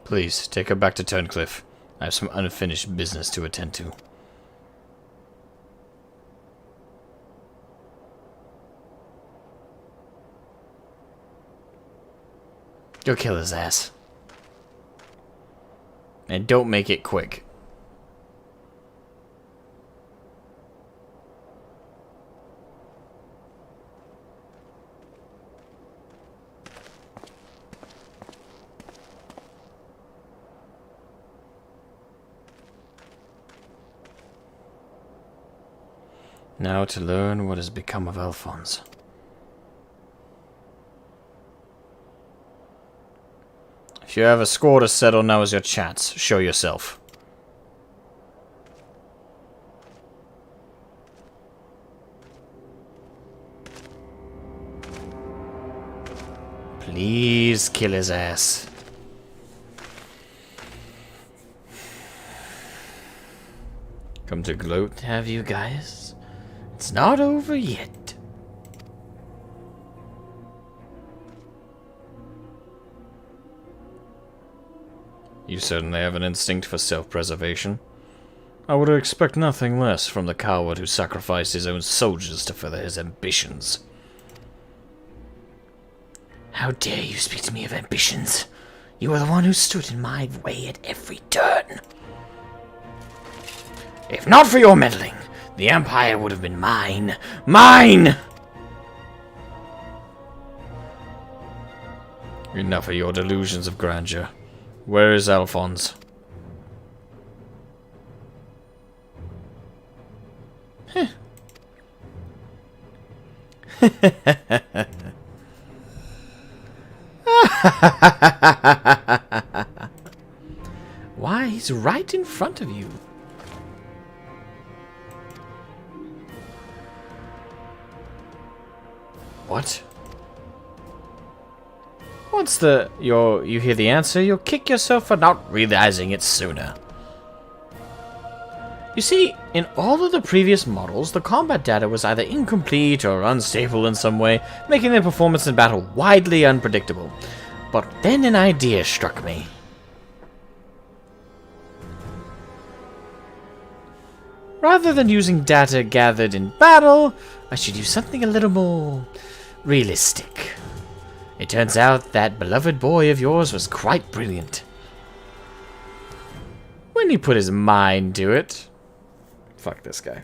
Please, take her back to Turncliffe. I have some unfinished business to attend to. Go kill his ass. And don't make it quick. Now to learn what has become of Alphonse. If you have a score to settle, now is your chance. Show yourself. Please kill his ass. Come to gloat, have you guys? It's not over yet. You certainly have an instinct for self-preservation. I would expect nothing less from the coward who sacrificed his own soldiers to further his ambitions. How dare you speak to me of ambitions? You are the one who stood in my way at every turn. If not for your meddling, the Empire would have been mine. Mine! Enough of your delusions of grandeur. Where is Alphonse? Why, he's right in front of you. What? Once you hear the answer, you'll kick yourself for not realizing it sooner. You see, in all of the previous models, the combat data was either incomplete or unstable in some way, making their performance in battle widely unpredictable. But then an idea struck me. Rather than using data gathered in battle, I should use something a little more realistic. It turns out that beloved boy of yours was quite brilliant. When he put his mind to it. Fuck this guy.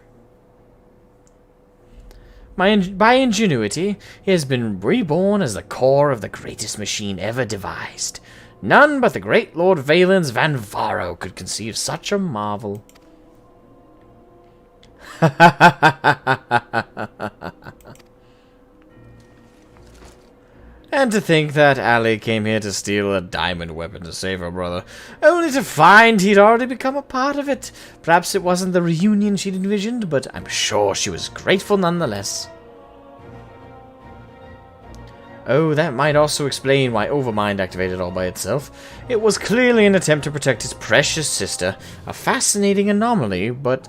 By ingenuity, he has been reborn as the core of the greatest machine ever devised. None but the great Lord Valens Van Varo could conceive such a marvel. And to think that Allie came here to steal a diamond weapon to save her brother, only to find he'd already become a part of it. Perhaps it wasn't the reunion she'd envisioned, but I'm sure she was grateful nonetheless. Oh, that might also explain why Overmind activated all by itself. It was clearly an attempt to protect his precious sister, a fascinating anomaly, but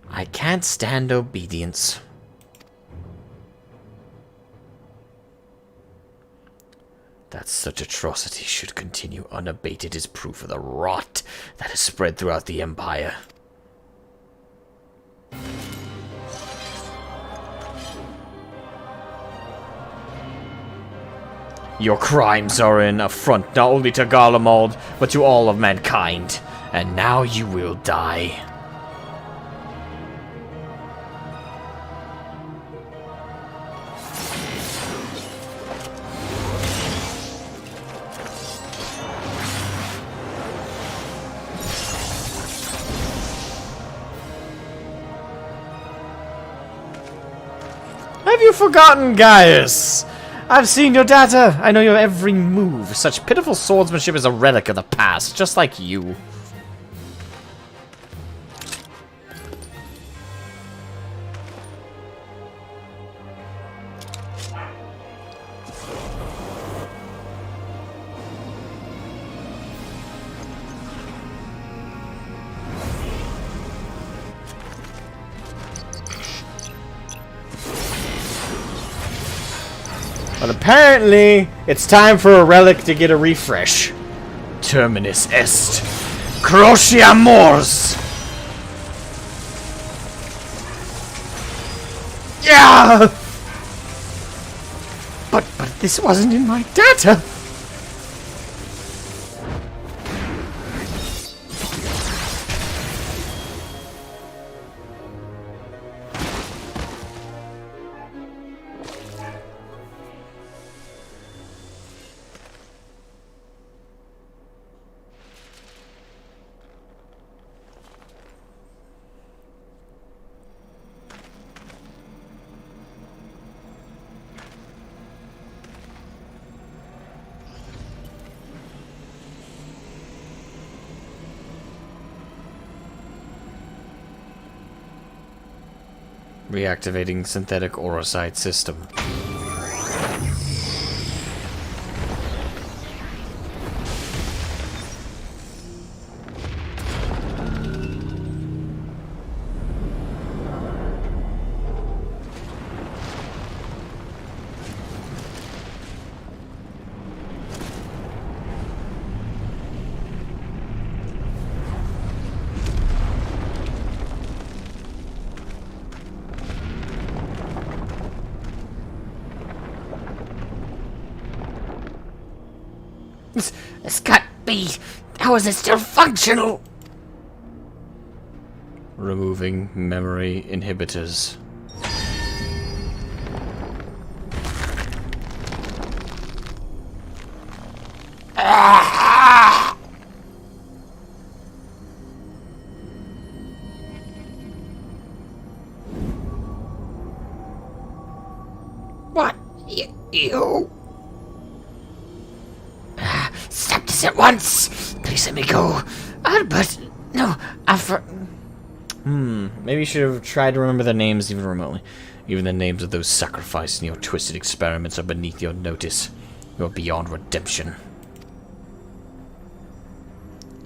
I can't stand obedience. That such atrocity should continue unabated is proof of the rot that has spread throughout the Empire. Your crimes are an affront not only to Garlemald, but to all of mankind. And now you will die. Have you forgotten, Gaius? I've seen your data. I know your every move. Such pitiful swordsmanship is a relic of the past, just like you. But apparently, it's time for a relic to get a refresh. Terminus est. Crucia mors! Yeah! But this wasn't in my data! Reactivating synthetic orocyte system. This can't be. How is it still functional? Removing memory inhibitors. What? You? Stop this at once! Please let me go. But no, Maybe you should have tried to remember their names even remotely. Even the names of those sacrificed in your twisted experiments are beneath your notice. You're beyond redemption.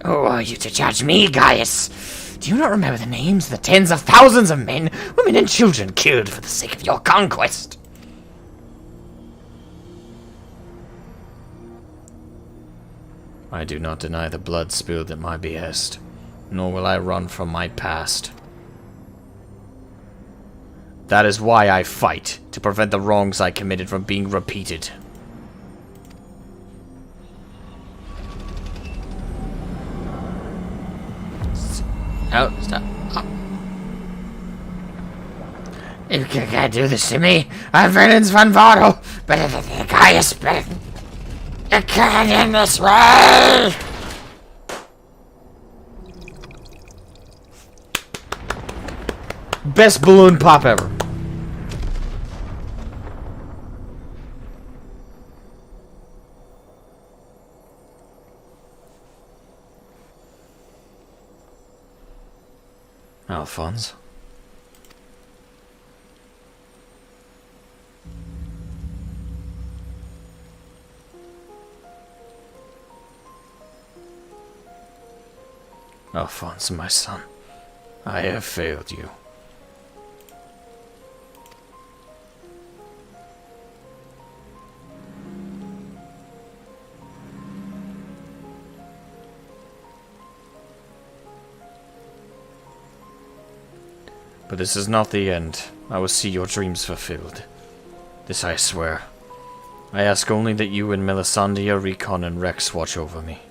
Who are you to judge me, Gaius? Do you not remember the names of the tens of thousands of men, women, and children killed for the sake of your conquest? I do not deny the blood spilled at my behest, nor will I run from my past. That is why I fight, to prevent the wrongs I committed from being repeated. Oh, stop. Oh. You can't do this to me. I'm Villains von Vordel. Better than Gaius. Better. You can't end this way! Best balloon pop ever. Alphonse? Alphonse, my son, I have failed you. But this is not the end. I will see your dreams fulfilled. This I swear. I ask only that you and Melisandre, Recon, and Rex watch over me.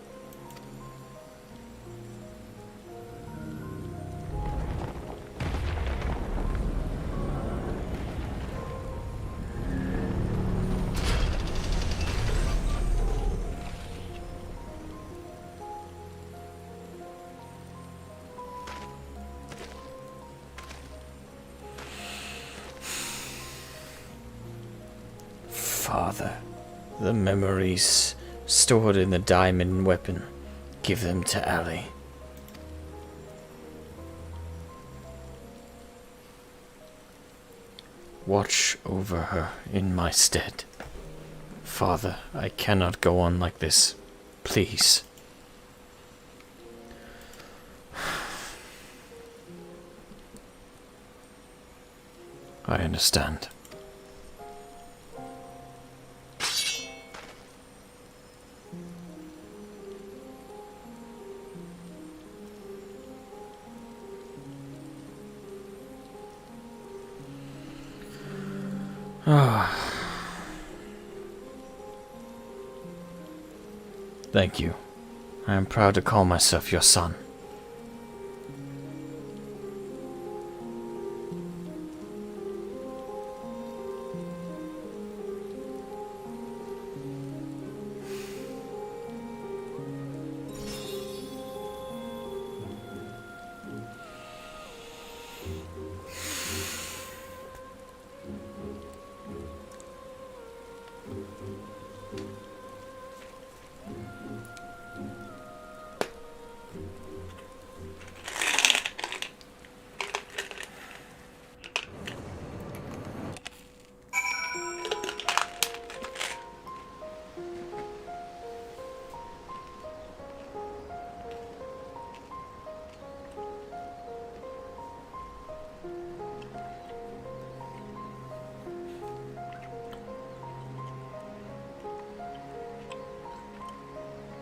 Father, the memories stored in the diamond weapon, give them to Allie. Watch over her in my stead. Father, I cannot go on like this. Please. I understand. Thank you. I am proud to call myself your son.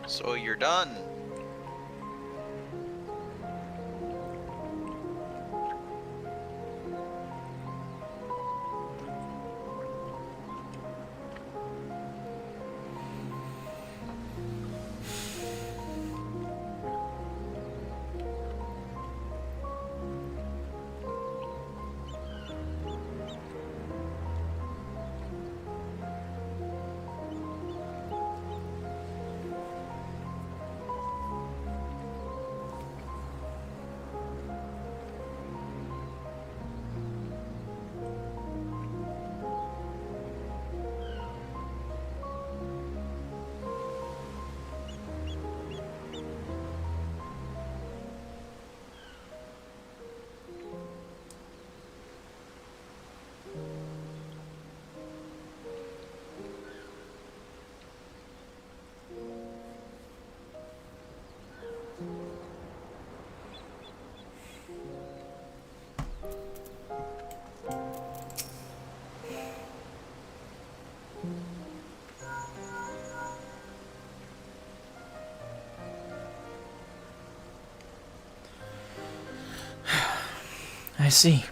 So you're done. I see.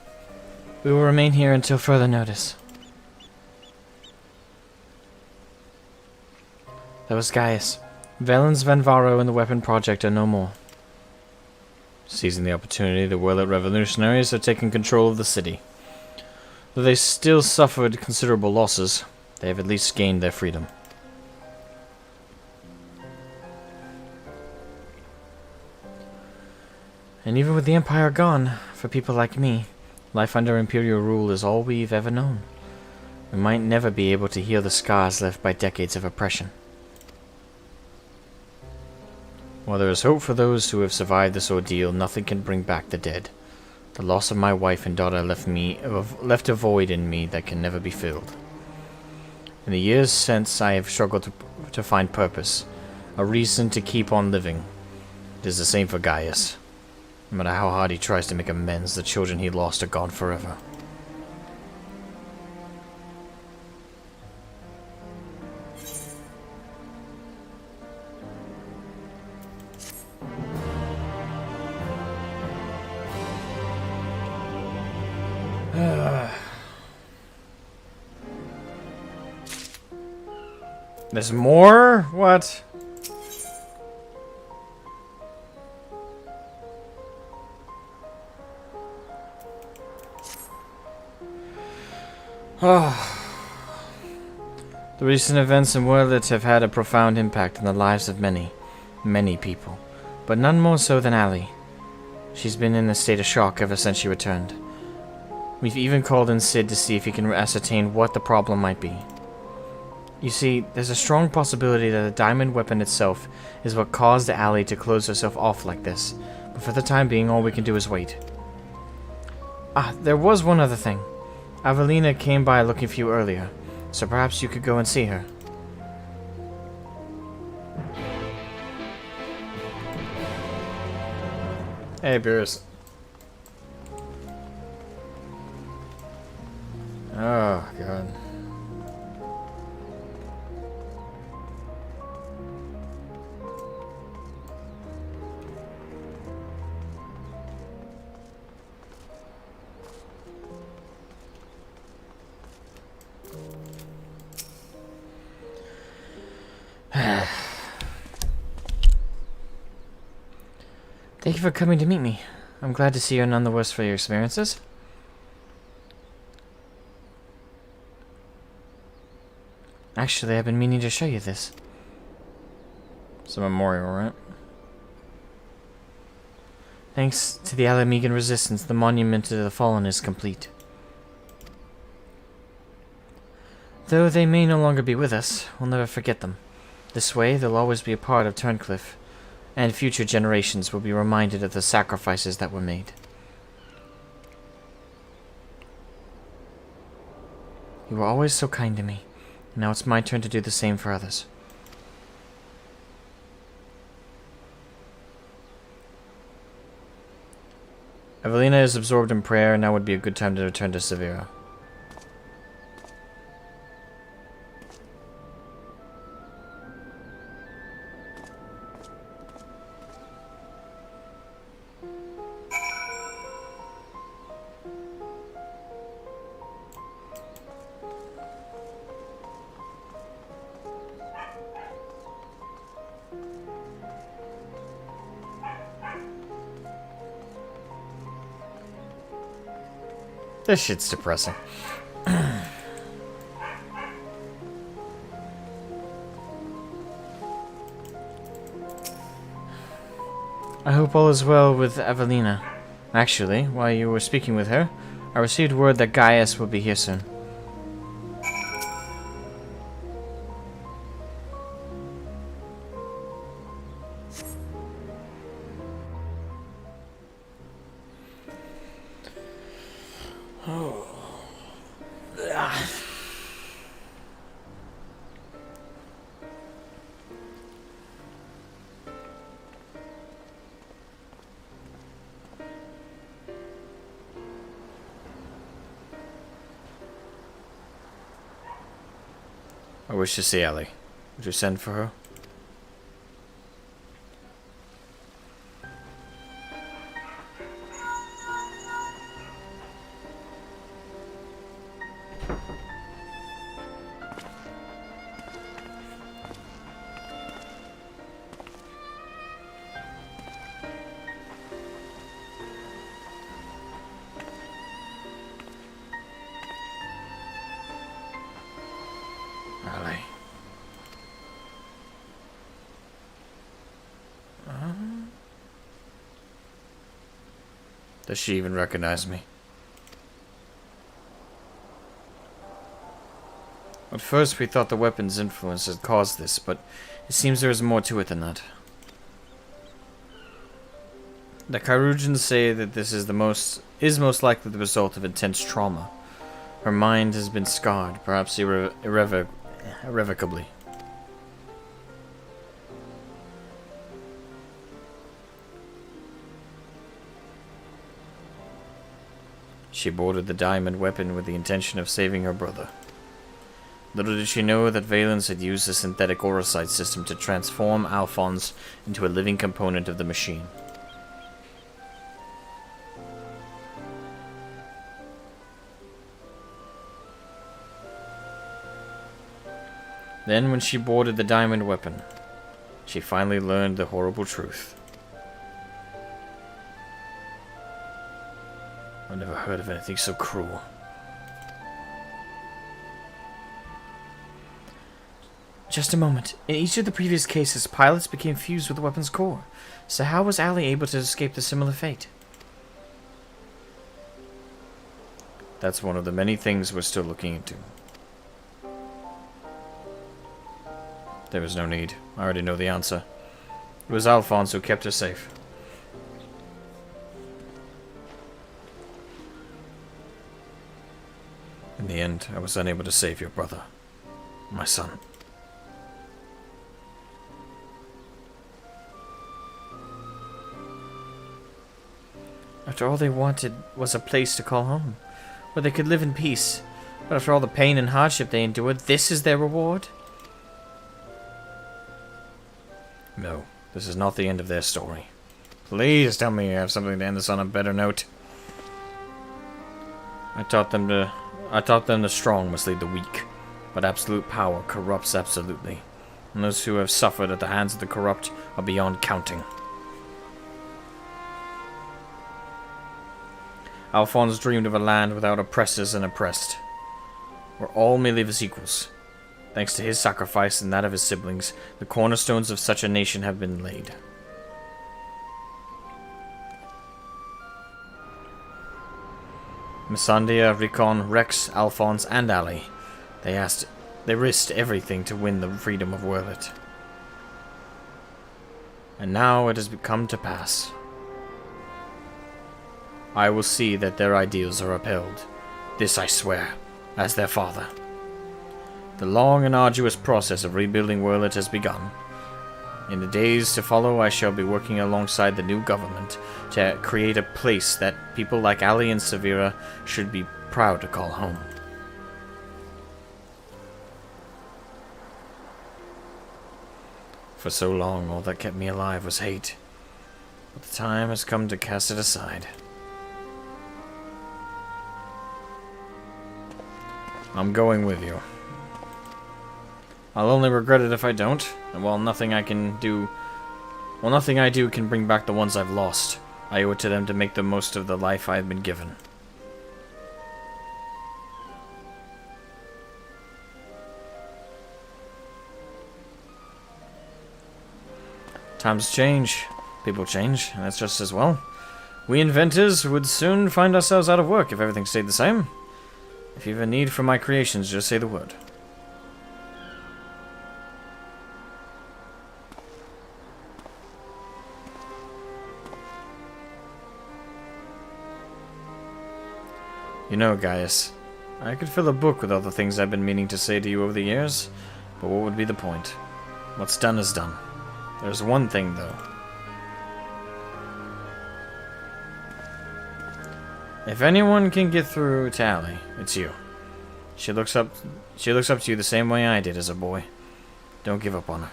We will remain here until further notice. That was Gaius. Valens, Vanvaro, and the Weapon Project are no more. Seizing the opportunity, the Whirlet revolutionaries have taken control of the city. Though they still suffered considerable losses, they have at least gained their freedom. And even with the Empire gone, for people like me, life under Imperial rule is all we've ever known. We might never be able to heal the scars left by decades of oppression. While there is hope for those who have survived this ordeal, nothing can bring back the dead. The loss of my wife and daughter left a void in me that can never be filled. In the years since, I have struggled to find purpose, a reason to keep on living. It is the same for Gaius. No matter how hard he tries to make amends, the children he lost are gone forever. There's more? What? The recent events in Whirlet have had a profound impact on the lives of many, many people, but none more so than Allie. She's been in a state of shock ever since she returned. We've even called in Sid to see if he can ascertain what the problem might be. You see, there's a strong possibility that the diamond weapon itself is what caused Allie to close herself off like this, but for the time being all we can do is wait. There was one other thing. Avelina came by looking for you earlier, so perhaps you could go and see her. Hey, Beerus. Oh, God. Thank you for coming to meet me. I'm glad to see you're none the worse for your experiences. Actually, I've been meaning to show you this. It's a memorial, right? Thanks to the Asmogan resistance, the monument to the fallen is complete. Though they may no longer be with us, we'll never forget them. This way, they'll always be a part of Turncliffe, and future generations will be reminded of the sacrifices that were made. You were always so kind to me. Now it's my turn to do the same for others. Evelina is absorbed in prayer, and now would be a good time to return to Severa. This shit's depressing. I hope all is well with Evelina. Actually, while you were speaking with her, I received word that Gaius will be here soon. I wish to see Ellie. Would you send for her? Does she even recognize me? At first we thought the weapon's influence had caused this, but it seems there is more to it than that. The Kyrujans say that this is most likely the result of intense trauma. Her mind has been scarred, perhaps irrevocably. She boarded the diamond weapon with the intention of saving her brother. Little did she know that Valens had used the synthetic aurosite system to transform Alphonse into a living component of the machine. Then, when she boarded the diamond weapon, she finally learned the horrible truth. I've never heard of anything so cruel. Just a moment. In each of the previous cases, pilots became fused with the weapon's core. So how was Allie able to escape the similar fate? That's one of the many things we're still looking into. There was no need. I already know the answer. It was Alphonse who kept her safe. In the end, I was unable to save your brother. My son. After all they wanted was a place to call home, where they could live in peace. But after all the pain and hardship they endured, this is their reward? No, this is not the end of their story. Please tell me you have something to end this on a better note. I taught them the strong must lead the weak, but absolute power corrupts absolutely, and those who have suffered at the hands of the corrupt are beyond counting. Alphonse dreamed of a land without oppressors and oppressed, where all may live as equals. Thanks to his sacrifice and that of his siblings, the cornerstones of such a nation have been laid. Missandei, Rickon, Rex, Alphonse, and Ali. They risked everything to win the freedom of Werlet. And now it has come to pass. I will see that their ideals are upheld. This I swear, as their father. The long and arduous process of rebuilding Werlet has begun. In the days to follow, I shall be working alongside the new government to create a place that people like Ali and Severa should be proud to call home. For so long, all that kept me alive was hate. But the time has come to cast it aside. I'm going with you. I'll only regret it if I don't, and while nothing I do can bring back the ones I've lost, I owe it to them to make the most of the life I have been given. Times change, people change, and that's just as well. We inventors would soon find ourselves out of work if everything stayed the same. If you have a need for my creations, just say the word. You know, Gaius, I could fill a book with all the things I've been meaning to say to you over the years, but what would be the point? What's done is done. There's one thing, though. If anyone can get through to Allie, it's you. She looks up to you the same way I did as a boy. Don't give up on her.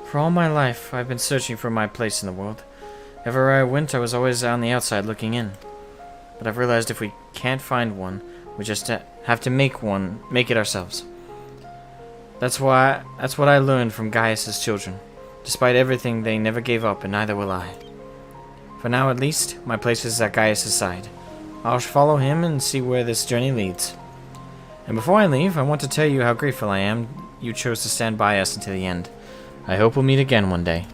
For all my life, I've been searching for my place in the world. Everywhere I went, I was always on the outside looking in. But I've realized if we can't find one, we just have to make it ourselves. That's what I learned from Gaius's children. Despite everything, they never gave up, and neither will I. For now, at least, my place is at Gaius' side. I'll follow him and see where this journey leads. And before I leave, I want to tell you how grateful I am you chose to stand by us until the end. I hope we'll meet again one day.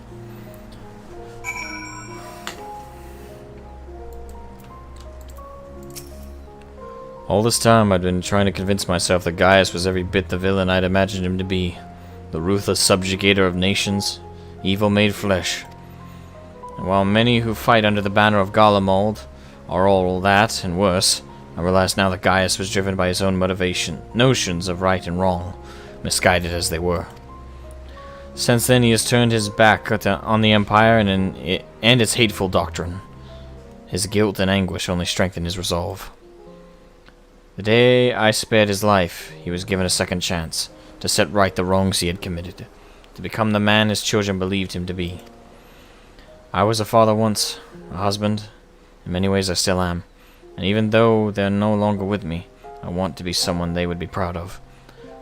All this time I'd been trying to convince myself that Gaius was every bit the villain I'd imagined him to be. The ruthless subjugator of nations, evil made flesh. And while many who fight under the banner of Garlemald are all that and worse, I realize now that Gaius was driven by his own notions of right and wrong, misguided as they were. Since then he has turned his back on the Empire and its hateful doctrine. His guilt and anguish only strengthened his resolve. The day I spared his life, he was given a second chance to set right the wrongs he had committed, to become the man his children believed him to be. I was a father once, a husband. In many ways I still am. And even though they're no longer with me, I want to be someone they would be proud of.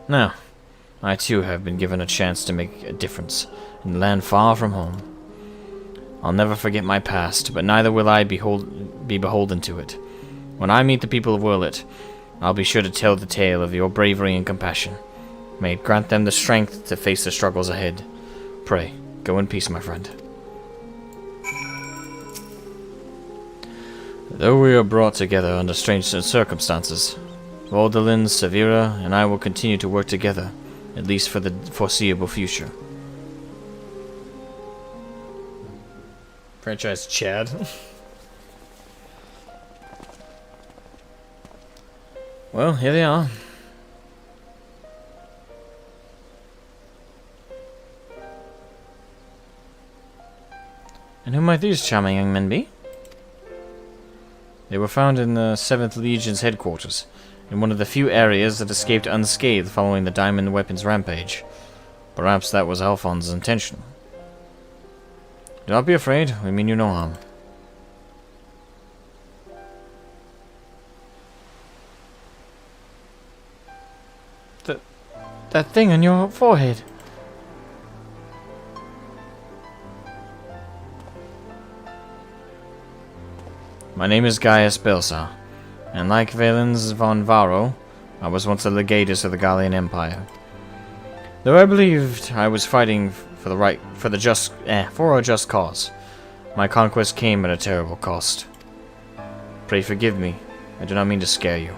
Now, I too have been given a chance to make a difference in a land far from home. I'll never forget my past, but neither will I be beholden to it. When I meet the people of Wurlet, I'll be sure to tell the tale of your bravery and compassion. May it grant them the strength to face the struggles ahead. Pray, go in peace, my friend. Though we are brought together under strange circumstances, Valdolin, Severa, and I will continue to work together, at least for the foreseeable future. Franchise Chad. Well, here they are. And who might these charming young men be? They were found in the 7th Legion's headquarters, in one of the few areas that escaped unscathed following the Diamond Weapons rampage. Perhaps that was Alphonse's intention. Do not be afraid, we mean you no harm. That thing on your forehead. My name is Gaius Belsar, and like Valens von Varro, I was once a legatus of the Gallian Empire. Though I believed I was fighting for a just cause, my conquest came at a terrible cost. Pray forgive me, I do not mean to scare you.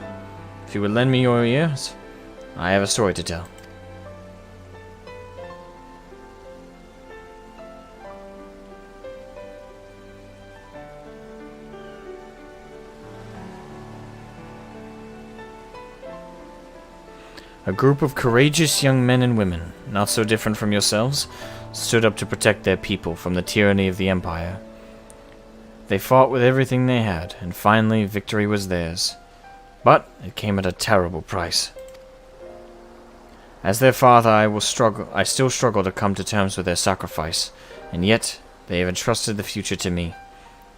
If you would lend me your ears, I have a story to tell. A group of courageous young men and women, not so different from yourselves, stood up to protect their people from the tyranny of the Empire. They fought with everything they had, and finally victory was theirs. But it came at a terrible price. As their father, I still struggle to come to terms with their sacrifice, and yet they have entrusted the future to me,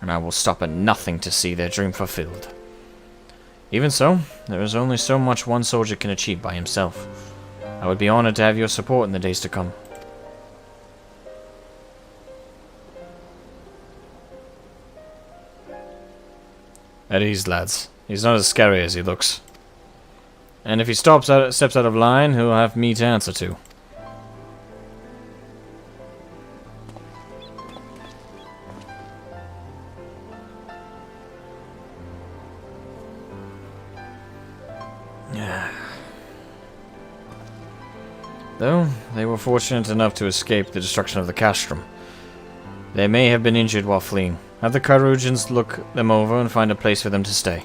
and I will stop at nothing to see their dream fulfilled. Even so, there is only so much one soldier can achieve by himself. I would be honored to have your support in the days to come. At ease, lads. He's not as scary as he looks. And if he steps out of line, he'll have me to answer to. Though they were fortunate enough to escape the destruction of the castrum, they may have been injured while fleeing. Have the Carugians look them over and find a place for them to stay.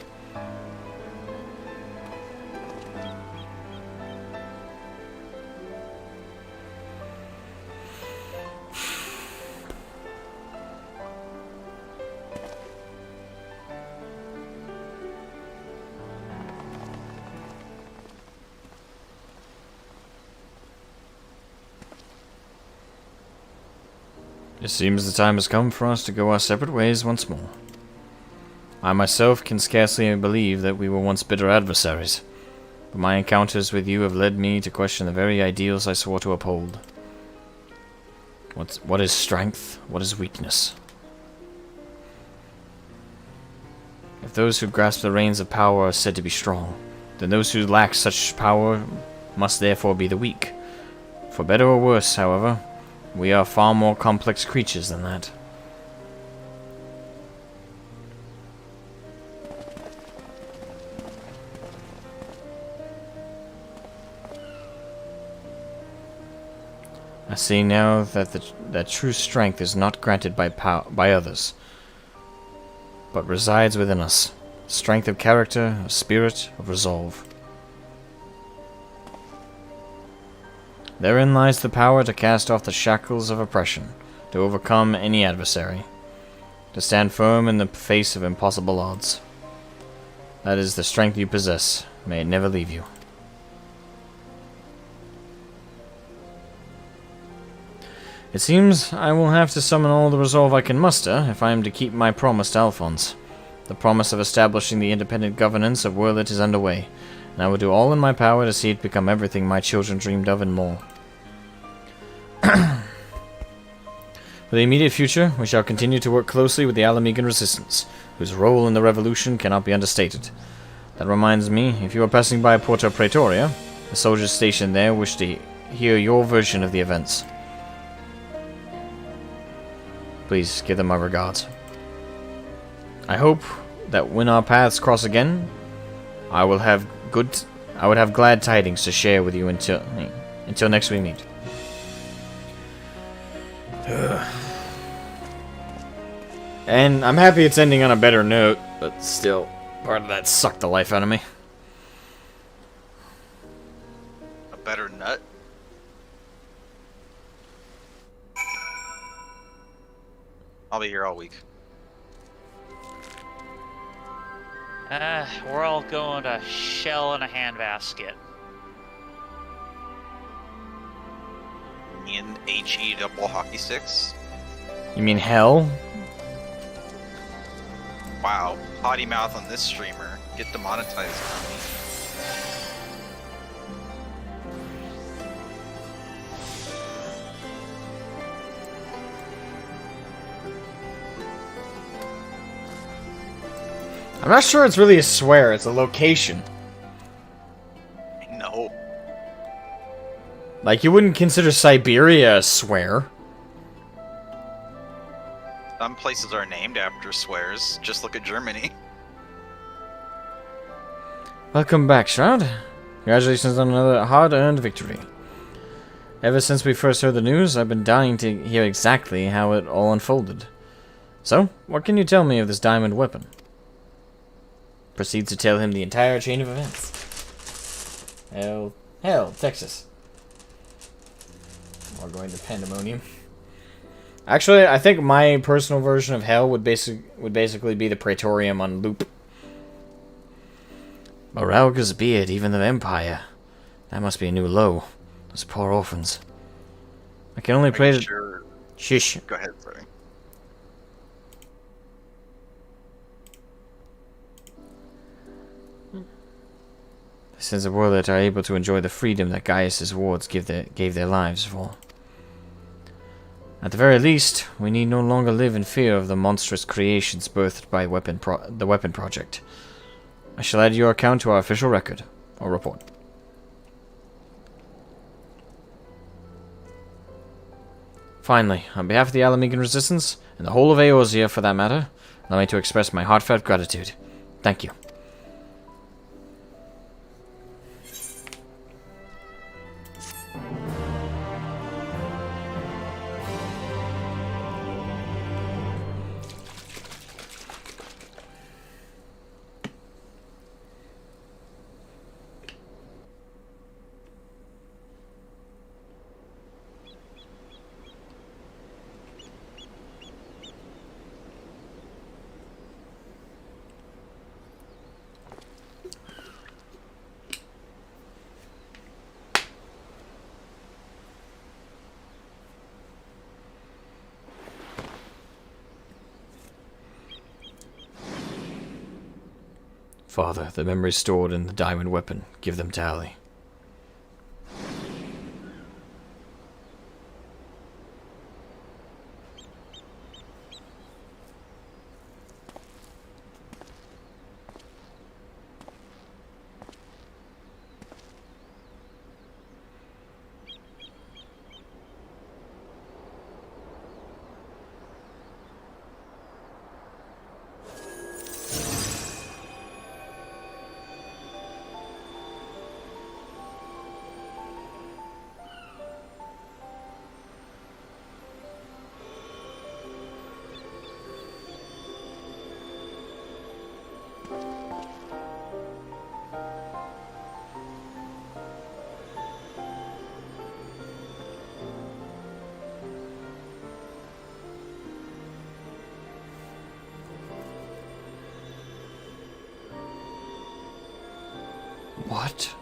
It seems the time has come for us to go our separate ways once more. I myself can scarcely believe that we were once bitter adversaries, but my encounters with you have led me to question the very ideals I swore to uphold. What is strength? What is weakness? If those who grasp the reins of power are said to be strong, then those who lack such power must therefore be the weak. For better or worse, however, we are far more complex creatures than that. I see now that true strength is not granted by others, but resides within us. Strength of character, of spirit, of resolve. Therein lies the power to cast off the shackles of oppression, to overcome any adversary, to stand firm in the face of impossible odds. That is the strength you possess. May it never leave you. It seems I will have to summon all the resolve I can muster if I am to keep my promise to Alphonse. The promise of establishing the independent governance of Werlet is underway, and I will do all in my power to see it become everything my children dreamed of and more. For the immediate future, we shall continue to work closely with the Asmogan resistance, whose role in the revolution cannot be understated. That reminds me, if you are passing by Porta Praetoria, the soldiers stationed there wish to hear your version of the events. Please give them my regards. I hope that when our paths cross again, I would have glad tidings to share with you until next we meet. And I'm happy it's ending on a better note, but still, part of that sucked the life out of me. A better nut? I'll be here all week. We're all going to shell in a handbasket. In HE double hockey sticks? You mean hell? Wow, potty mouth on this streamer. Get demonetized on me. I'm not sure it's really a swear, it's a location. No. Like, you wouldn't consider Siberia a swear. Some places are named after swears. Just look at Germany. Welcome back, Shroud. Congratulations on another hard-earned victory. Ever since we first heard the news, I've been dying to hear exactly how it all unfolded. So, what can you tell me of this diamond weapon? Proceeds to tell him the entire chain of events. Hell, Texas. We're going to pandemonium. Actually, I think my personal version of hell would basically be the Praetorium on loop. Moralga's beard, even the Empire. That must be a new low. Those poor orphans. I can only pray to... Sure. Shush. Go ahead, sorry. Since the world are able to enjoy the freedom that Gaius' wards gave their lives for. At the very least, we need no longer live in fear of the monstrous creations birthed by the Weapon Project. I shall add your account to our official record, or report. Finally, on behalf of the Asmogan Resistance, and the whole of Eorzea for that matter, allow me to express my heartfelt gratitude. Thank you. Father, the memories stored in the diamond weapon, give them to Ali. What?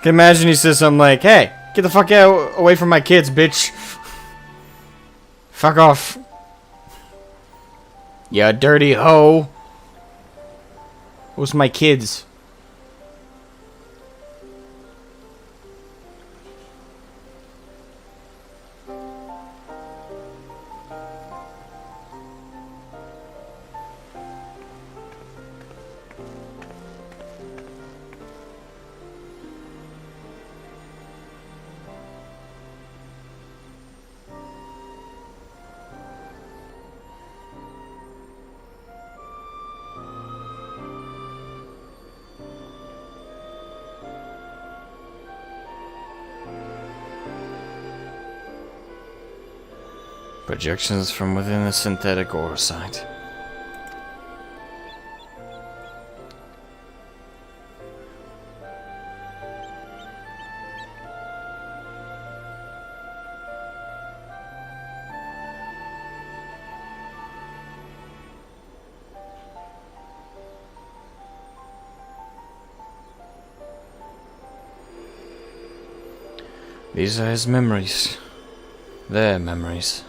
Can imagine he says something like, "Hey, get the fuck out away from my kids, bitch. Fuck off. You dirty hoe. Who's my kids?" Projections from within the synthetic ore site. These are his memories. Their memories.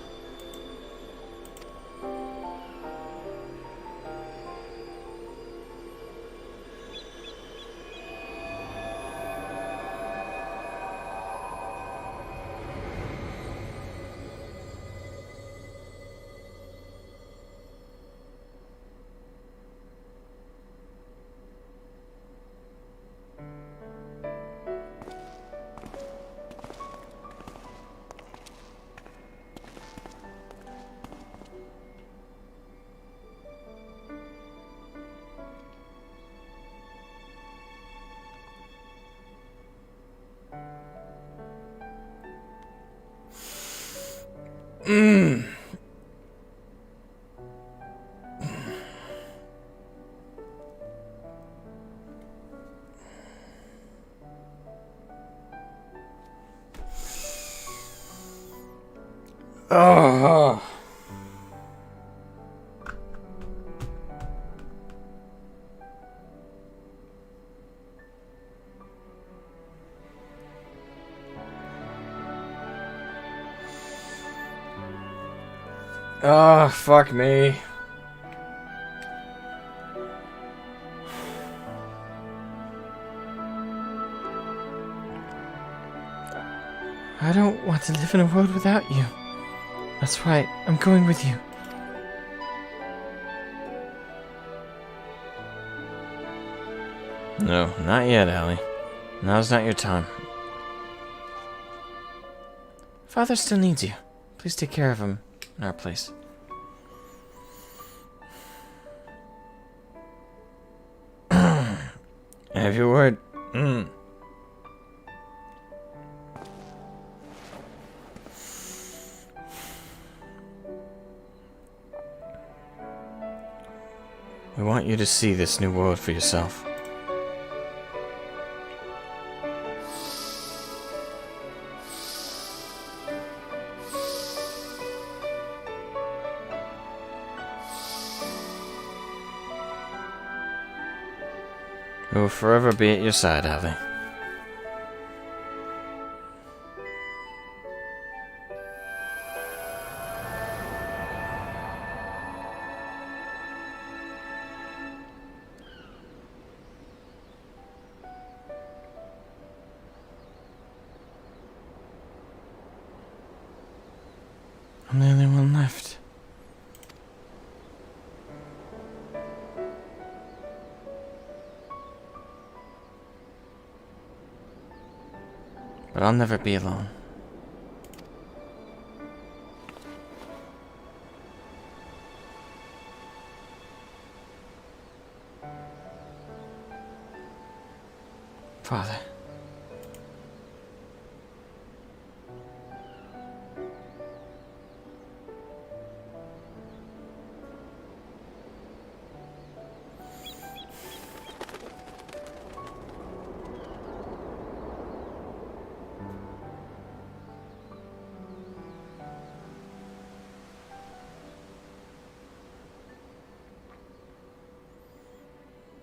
Oh. Oh, fuck me. I don't want to live in a world without you. That's right, I'm going with you. No, not yet, Allie. Now's not your time. Father still needs you. Please take care of him in our place. Have your word. We want you to see this new world for yourself. We will forever be at your side, Ally. I'm the only one left. But I'll never be alone. Father.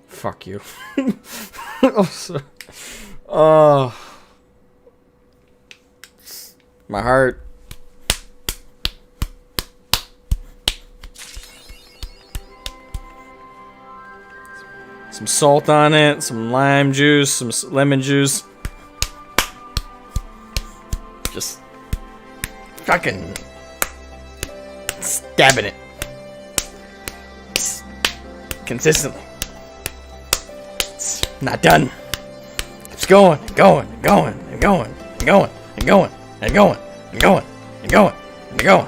Fuck you. Oh. My heart. Some salt on it, some lime juice, some lemon juice. Just fucking stabbing it. Consistently. It's not done. It's going, and going, and going, and going, and going, and going, and going, and going, and going, and going.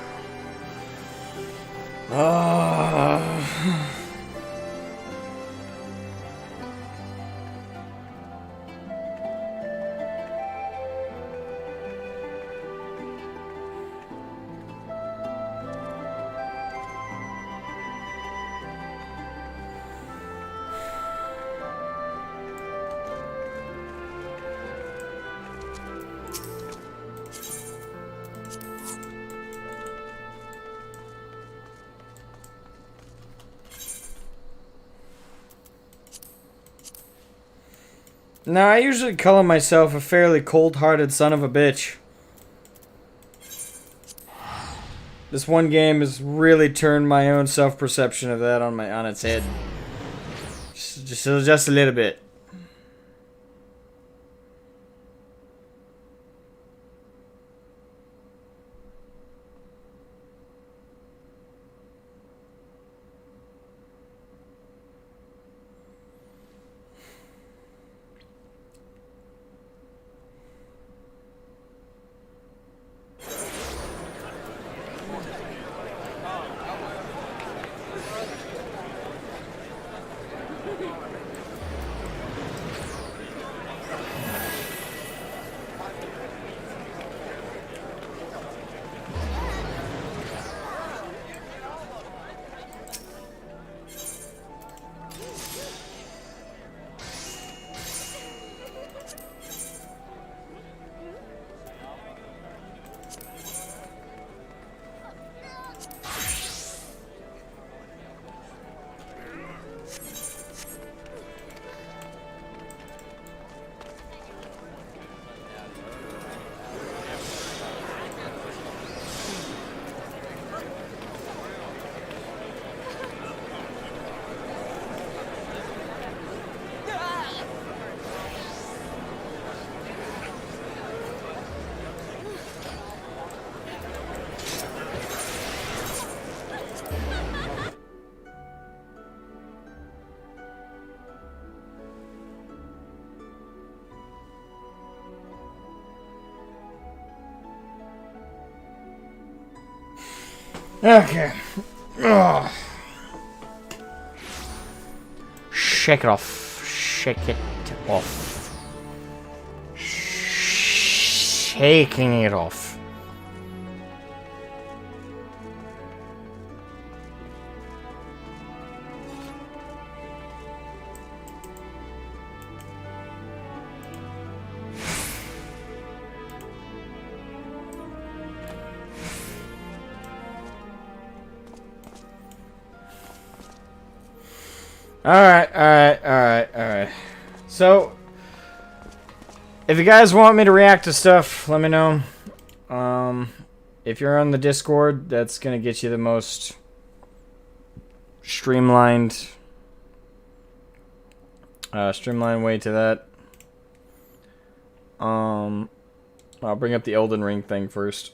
Now, I usually call myself a fairly cold-hearted son of a bitch. This one game has really turned my own self-perception of that on its head. Just a little bit. Okay. Ugh. Shake it off. Shake it off. Shaking it off. Alright. So, if you guys want me to react to stuff, let me know. If you're on the Discord, that's gonna get you the most streamlined way to that. I'll bring up the Elden Ring thing first.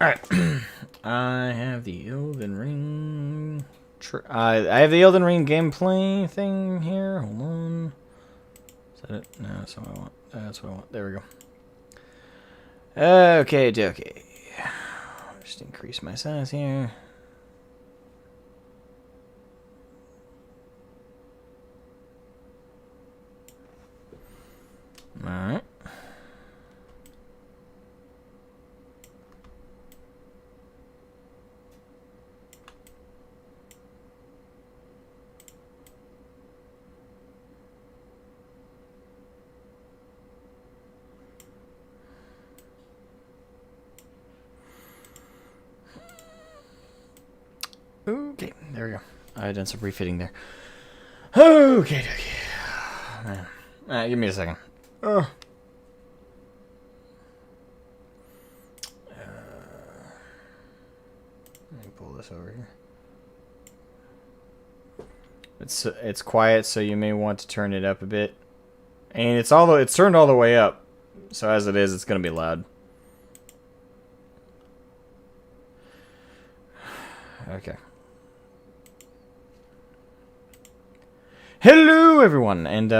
Alright. I have the Elden Ring. I have the Elden Ring gameplay thing here. Hold on. Is that it? No, that's what I want. That's what I want. There we go. Okay. Just increase my size here. Alright. Okay, there we go. I done some refitting there. Okay. Give me a second. Let me pull this over here. It's quiet, so you may want to turn it up a bit. And it's turned all the way up, so as it is, it's gonna be loud. Okay. Hello, everyone, and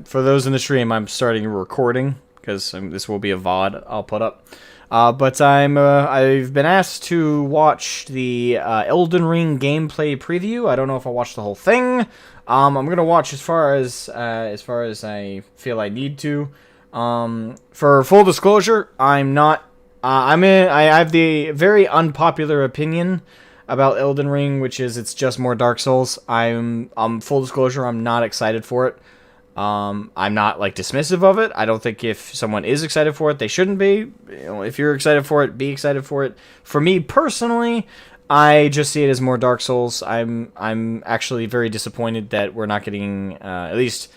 for those in the stream, I'm starting recording because this will be a VOD I'll put up. But I've been asked to watch the Elden Ring gameplay preview. I don't know if I'll watch the whole thing. I'm gonna watch as far as I feel I need to. For full disclosure, I'm not. I have the very unpopular opinion about Elden Ring, which is it's just more Dark Souls. I'm full disclosure, I'm not excited for it. I'm not like dismissive of it. I don't think if someone is excited for it, they shouldn't be. You know, if you're excited for it, be excited for it. For me personally, I just see it as more Dark Souls. I'm actually very disappointed that we're not getting at least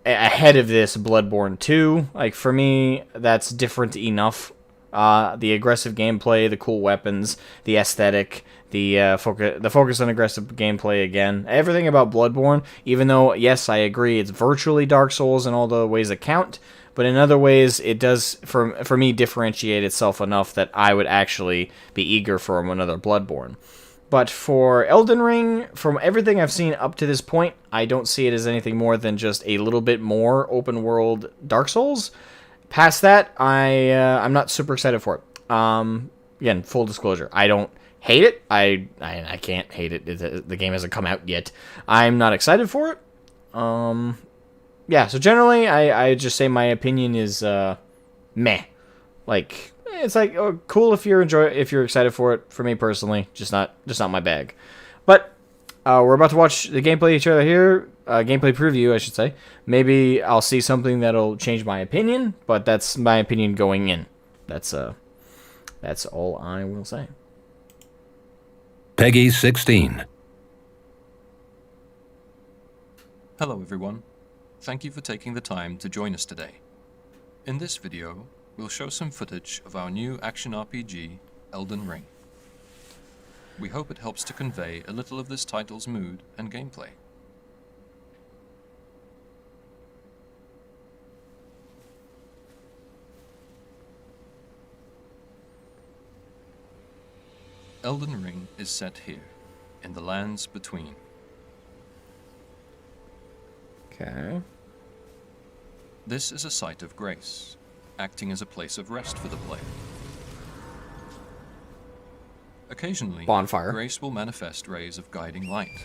ahead of this Bloodborne 2. Like for me, that's different enough. The aggressive gameplay, the cool weapons, the aesthetic, the focus on aggressive gameplay again. Everything about Bloodborne, even though, yes, I agree, it's virtually Dark Souls in all the ways that count, but in other ways, it does, for me, differentiate itself enough that I would actually be eager for another Bloodborne. But for Elden Ring, from everything I've seen up to this point, I don't see it as anything more than just a little bit more open-world Dark Souls. Past that, I'm not super excited for it. Again, full disclosure, I don't hate it. I can't hate it. The game hasn't come out yet. I'm not excited for it. Yeah, so generally, I just say my opinion is meh. Like it's like cool if you're excited for it. For me personally, just not my bag. But we're about to watch the gameplay trailer here. Gameplay preview, I should say. Maybe I'll see something that'll change my opinion, but that's my opinion going in. That's all I will say. Peggy 16. Hello everyone. Thank you for taking the time to join us today. In this video, we'll show some footage of our new action RPG, Elden Ring. We hope it helps to convey a little of this title's mood and gameplay. Elden Ring is set here, in the lands between. Okay. This is a site of grace, acting as a place of rest for the player. Occasionally, bonfire. Grace will manifest rays of guiding light.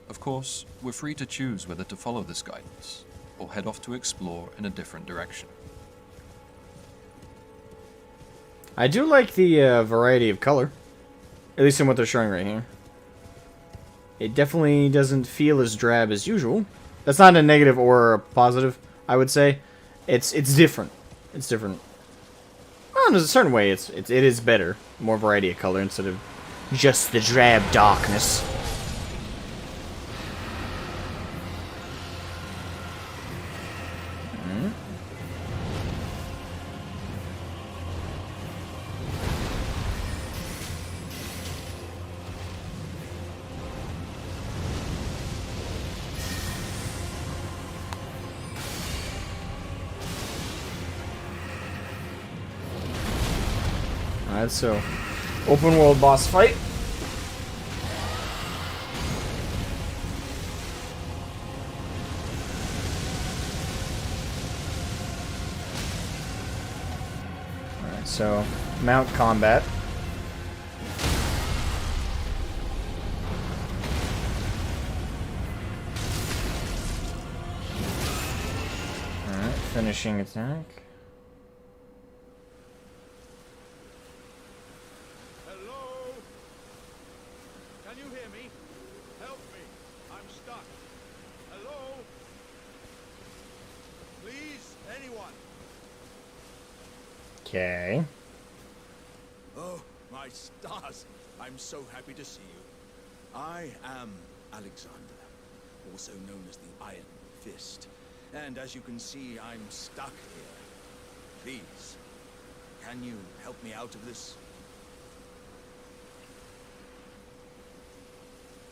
Of course, we're free to choose whether to follow this guidance, or head off to explore in a different direction. I do like the variety of color, at least in what they're showing right here. It definitely doesn't feel as drab as usual. That's not a negative or a positive, I would say. It's different. It's different. Well, in a certain way, it is better. More variety of color instead of just the drab darkness. Alright, so open world boss fight. Alright, so mount combat. Alright, finishing attack. Hello? Can you hear me? Help me. I'm stuck. Hello? Please, anyone. Okay. Oh, my stars. I'm so happy to see you. I am Alexander, also known as the Iron Fist. And as you can see, I'm stuck here. Please, can you help me out of this?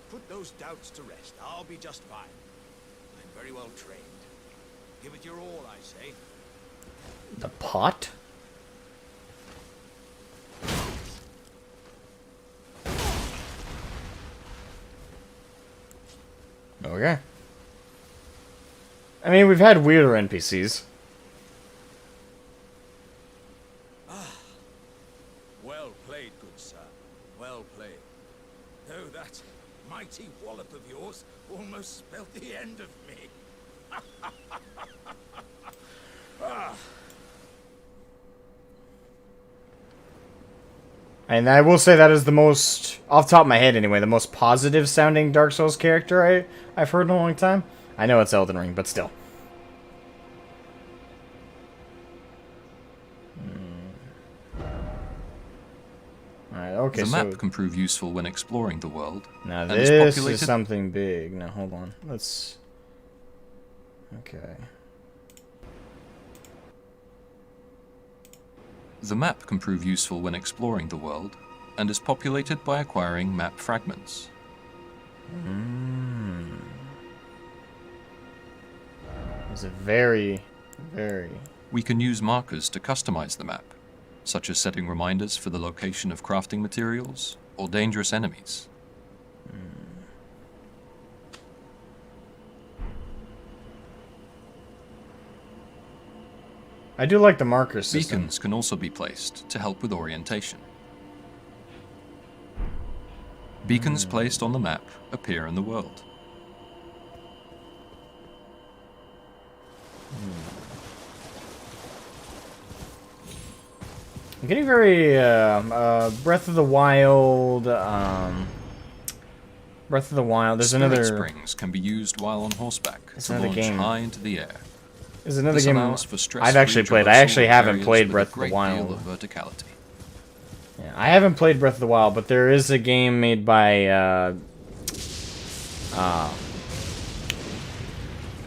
Put those doubts to rest. I'll be just fine. I'm very well trained. Give it your all, I say. The pot? Okay. I mean, we've had weirder NPCs. Well played, good sir. Well played. Though that mighty wallop of yours almost spelt the end of me. And I will say that is the most, off the top of my head anyway, the most positive sounding Dark Souls character I've heard in a long time. I know it's Elden Ring, but still. Alright, okay, The so... map can prove useful when exploring the world. Now and this is populated- something big. Now, hold on. Let's... Okay. The map can prove useful when exploring the world, and is populated by acquiring map fragments. It's a very... We can use markers to customize the map, such as setting reminders for the location of crafting materials or dangerous enemies. I do like the marker system. Beacons can also be placed to help with orientation. Beacons placed on the map appear in the world. I'm getting very, Breath of the Wild, Breath of the Wild, there's Spirit another... springs can be used while on horseback to another launch game. high into the air. There's another This game allows for I've actually stress-free played. I traversal actually of haven't areas played with a Breath of the great Wild. deal of verticality. Yeah, I haven't played Breath of the Wild, but there is a game made by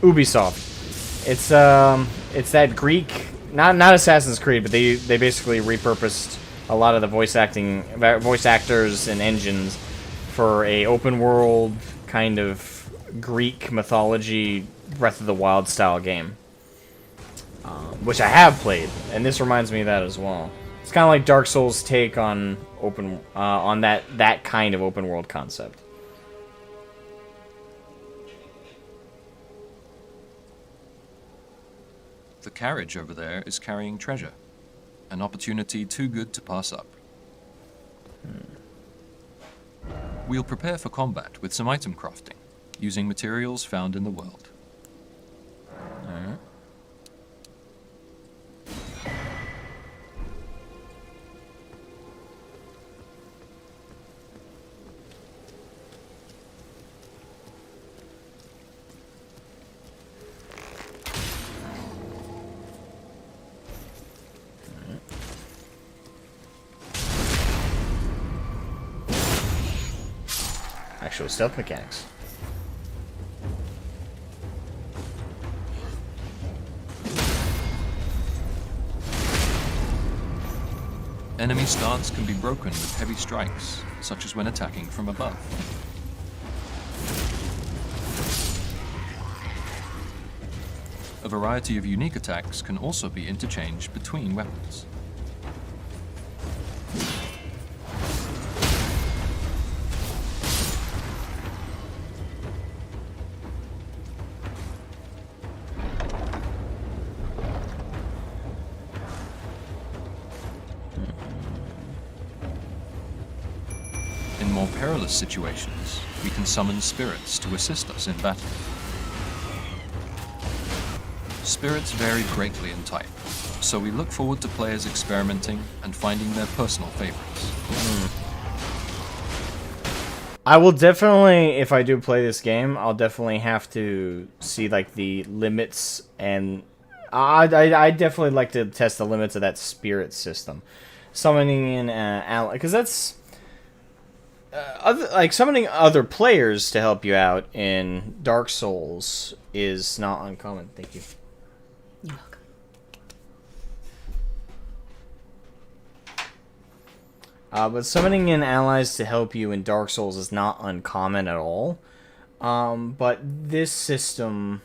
Ubisoft. It's that Greek, not Assassin's Creed, but they basically repurposed a lot of the voice actors and engines for a open world kind of Greek mythology Breath of the Wild style game, which I have played, and this reminds me of that as well. It's kind of like Dark Souls' take on that kind of open world concept. The carriage over there is carrying treasure. an opportunity too good to pass up. We'll prepare for combat with some item crafting, using materials found in the world. Alright. Actual stealth mechanics. Enemy stance can be broken with heavy strikes, such as when attacking from above. A variety of unique attacks can also be interchanged between weapons. In more perilous situations, we can summon spirits to assist us in battle. Spirits vary greatly in type, so we look forward to players experimenting and finding their personal favorites. I will definitely, if I do play this game, I'll definitely have to see like the limits, and I definitely like to test the limits of that spirit system. Summoning in because that's summoning other players to help you out in Dark Souls is not uncommon. Thank you. You're welcome. But summoning in allies to help you in Dark Souls is not uncommon at all. But this system,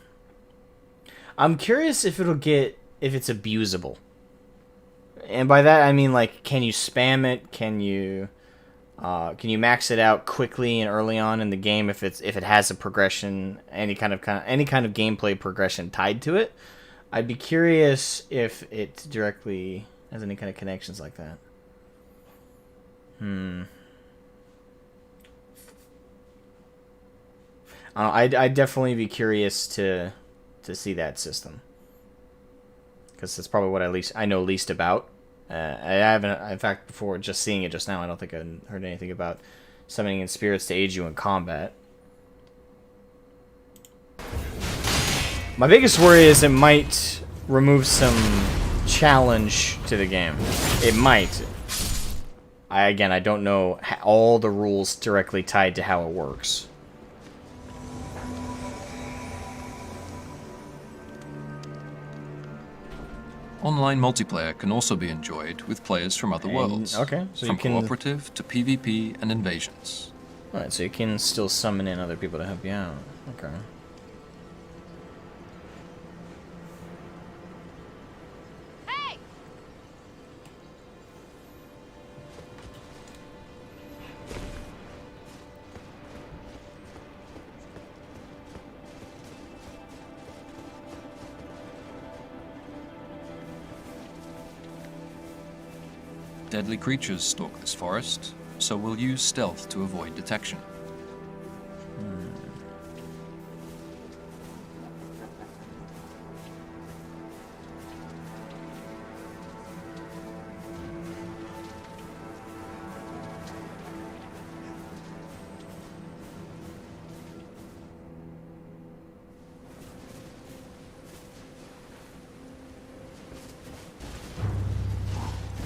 I'm curious if if it's abusable. And by that I mean, like, can you spam it? Can you max it out quickly and early on in the game if it has a progression, any kind of gameplay progression tied to it? I'd be curious if it directly has any kind of connections like that. I'd definitely be curious to see that system, because that's probably what I know least about. I haven't, in fact, before just seeing it just now, I don't think I heard anything about summoning in spirits to aid you in combat. My biggest worry is it might remove some challenge to the game. It might. I don't know all the rules directly tied to how it works. Online multiplayer can also be enjoyed with players from other worlds, okay, so from you can cooperative to PvP and invasions. Alright, so you can still summon in other people to help you out. Okay. Deadly creatures stalk this forest, so we'll use stealth to avoid detection.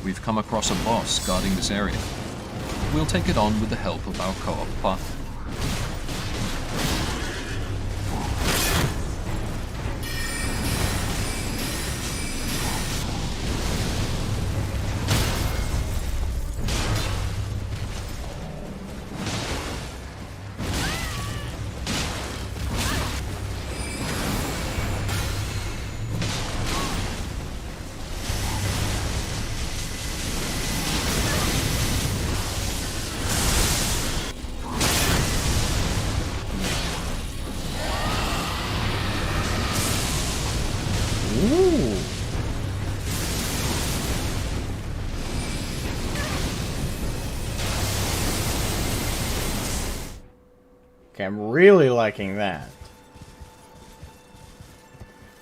We've come across a boss guarding this area. We'll take it on with the help of our co-op partner. Okay, I'm really liking that.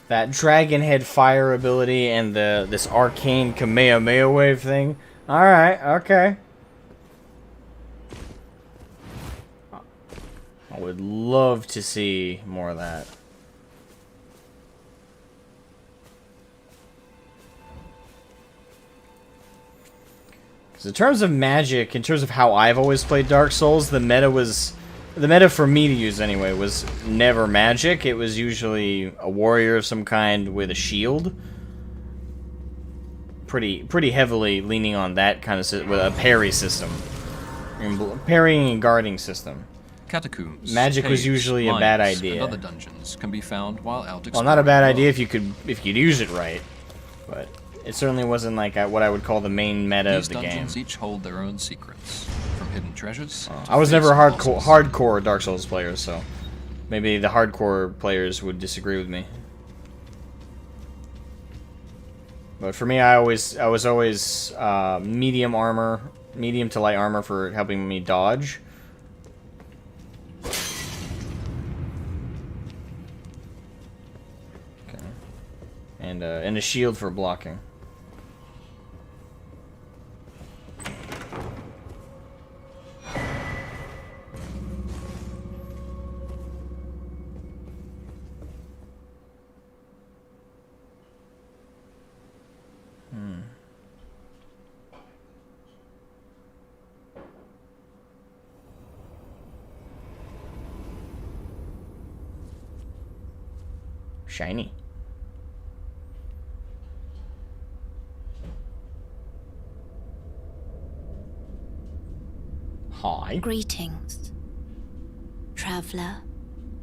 That dragon head fire ability and this arcane Kamehameha wave thing. Alright, okay. I would love to see more of that. Because in terms of magic, in terms of how I've always played Dark Souls, the meta for me to use anyway was never magic. It was usually a warrior of some kind with a shield. Pretty heavily leaning on that kind of with a parry system, parrying and guarding system. Catacombs, Magic was caves, usually a mines, bad idea. And other dungeons can be found while out exploring. Well, not a bad the idea world. if you'd use it right, but it certainly wasn't like what I would call the main meta These of the game. dungeons each hold their own secrets, from hidden treasures. to I was never a fearsome bosses. hardcore Dark Souls player, so maybe the hardcore players would disagree with me. But for me, I was always medium to light armor for helping me dodge. Okay, and a shield for blocking. Shiny. Hi. Greetings, traveler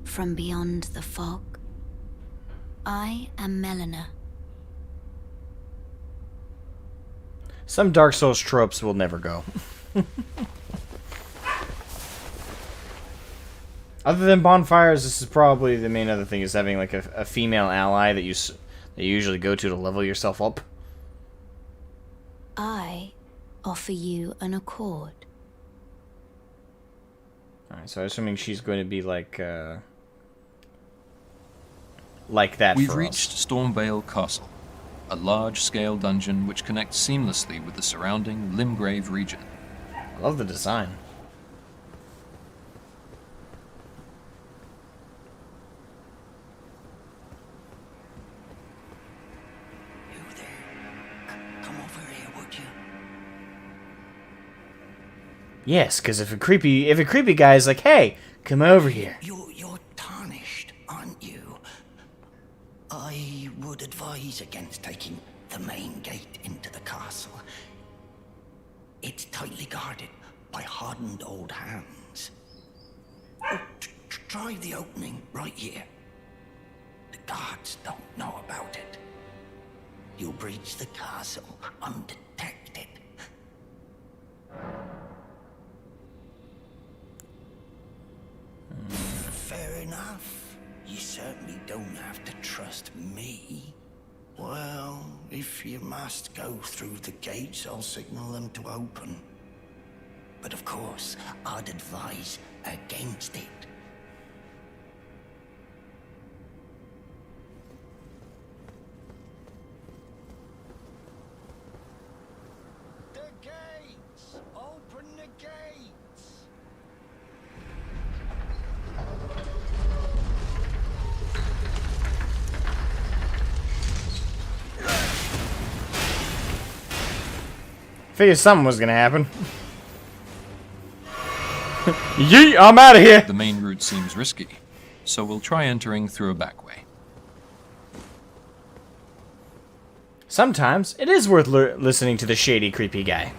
from beyond the fog. I am Melina. Some Dark Souls tropes will never go. Other than bonfires, this is probably the main other thing, is having like a female ally that you usually go to level yourself up. I offer you an accord. Alright, so I'm assuming she's going to be like that We've for reached us. Stormvale Castle, a large-scale dungeon which connects seamlessly with the surrounding Limgrave region. I love the design. You there? Come over here, would you? Yes, because if a creepy guy's like, "Hey, come over here," You're tarnished, aren't you? I would advise against taking the main gate into the castle. It's tightly guarded by hardened old hands. Oh, try the opening right here. The guards don't know about it. You'll breach the castle undetected. Fair enough. You certainly don't have to trust me. Well, if you must go through the gates, I'll signal them to open. But of course, I'd advise against it. The gates! Open the gates! figured something was gonna happen. Yeet! I'm out of here. The main route seems risky, so we'll try entering through a back way. Sometimes it is worth listening to the shady, creepy guy.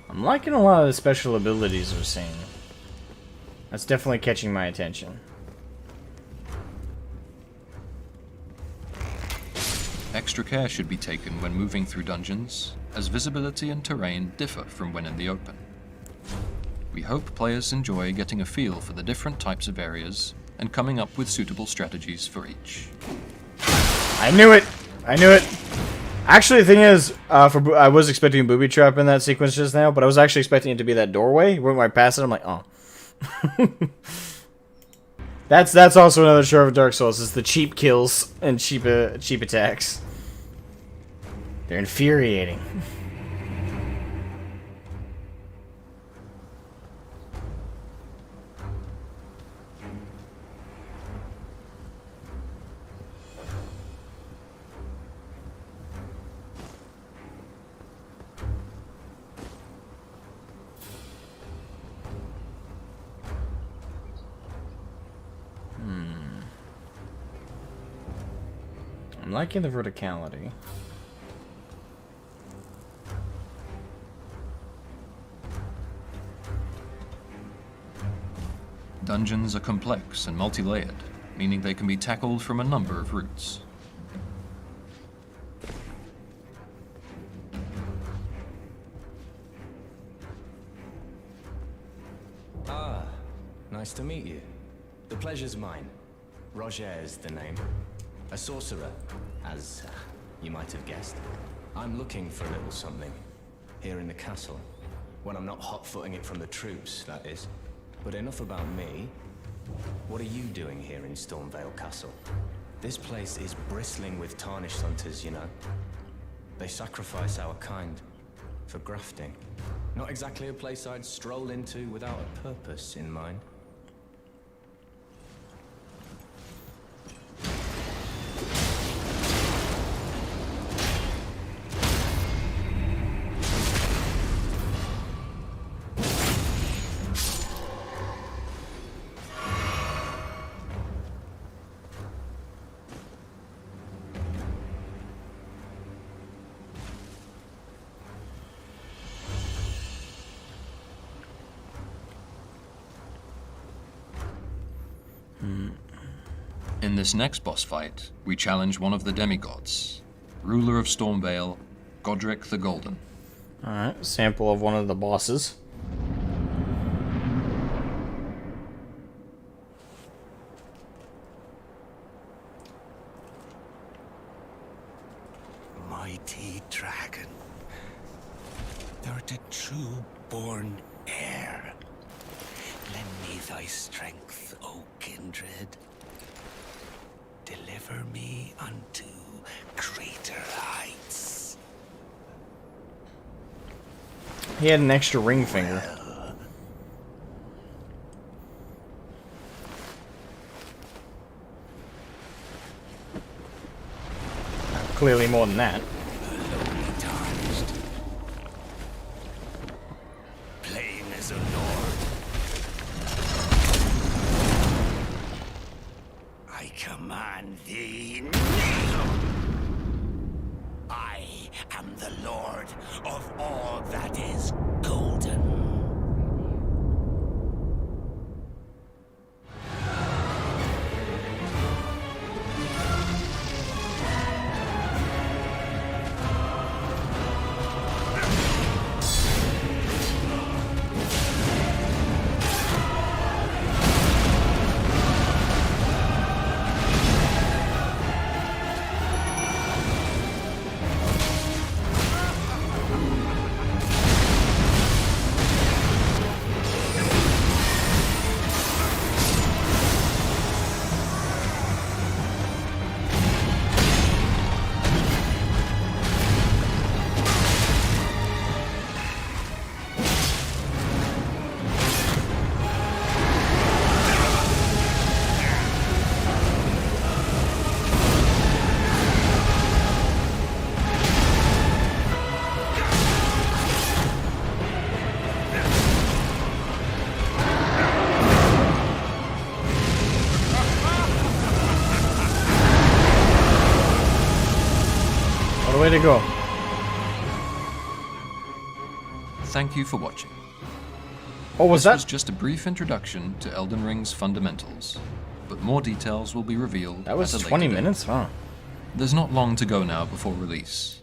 I'm liking a lot of the special abilities we're seeing. That's definitely catching my attention. extra care should be taken when moving through dungeons, as visibility and terrain differ from when in the open. We hope players enjoy getting a feel for the different types of areas and coming up with suitable strategies for each. I knew it! I knew it! Actually, the thing is, I was expecting a booby trap in that sequence just now, but I was actually expecting it to be that doorway. When I passed it, I'm like, oh. That's also another trope of Dark Souls, is the cheap kills and cheap attacks. They're infuriating. I'm liking the verticality. Dungeons are complex and multi-layered, meaning they can be tackled from a number of routes. Ah, nice to meet you. The pleasure's mine. Roger is the name. A sorcerer, as you might have guessed. I'm looking for a little something here in the castle. When I'm not hot-footing it from the troops, that is. But enough about me. What are you doing here in Stormvale Castle? This place is bristling with tarnished hunters, you know. They sacrifice our kind for grafting. Not exactly a place I'd stroll into without a purpose in mind. In this next boss fight, we challenge one of the demigods, ruler of Stormvale, Godric the Golden. Alright, sample of one of the bosses. Mighty dragon, thou'rt a true-born heir. Lend me thy strength, O kindred. Deliver me unto greater heights. He had an extra ring finger. Clearly more than that. Lowly tarnished, plain as a lord. I command thee, kneel! I am the lord of all that is golden. Way to go. Thank you for watching. Oh, was This that? was just a brief introduction to Elden Ring's fundamentals, but more details will be revealed That was at a later 20 date. minutes? Huh. There's not long to go now before release.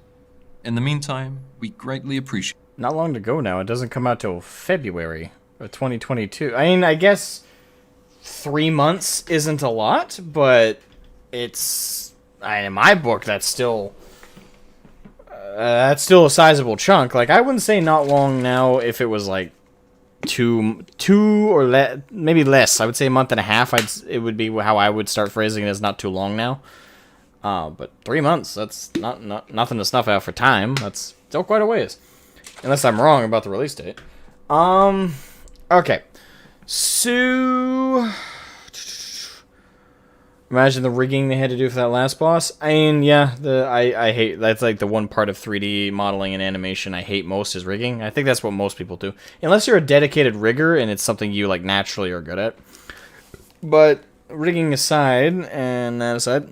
In the meantime, we greatly appreciate... Not long to go now. It doesn't come out till February of 2022. I mean, I guess 3 months isn't a lot, but it's... in my book, that's still a sizable chunk. Like, I wouldn't say not long now if it was like two or maybe less. I would say a month and a half. It would be how I would start phrasing it as not too long now. But 3 months, that's nothing to snuff out for time. That's still quite a ways. Unless I'm wrong about the release date. Okay. So... Imagine the rigging they had to do for that last boss. I mean, yeah, I hate... That's like the one part of 3D modeling and animation I hate most is rigging. I think that's what most people do. Unless you're a dedicated rigger and it's something you, like, naturally are good at. But, rigging aside, and that aside...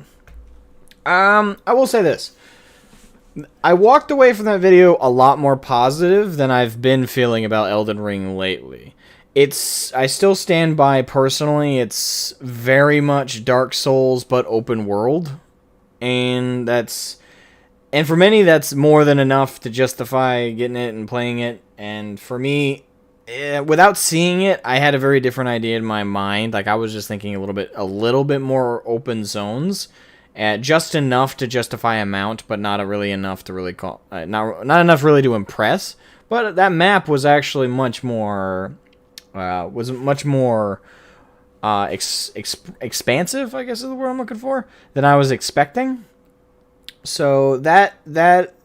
I will say this. I walked away from that video a lot more positive than I've been feeling about Elden Ring lately. I still stand by, personally, it's very much Dark Souls, but open world. And for many, that's more than enough to justify getting it and playing it. And for me, without seeing it, I had a very different idea in my mind. Like, I was just thinking a little bit more open zones. Just enough to justify a mount, but not really enough to really call... not enough really to impress. But that map was actually much more... expansive, I guess is the word I'm looking for, than I was expecting. So that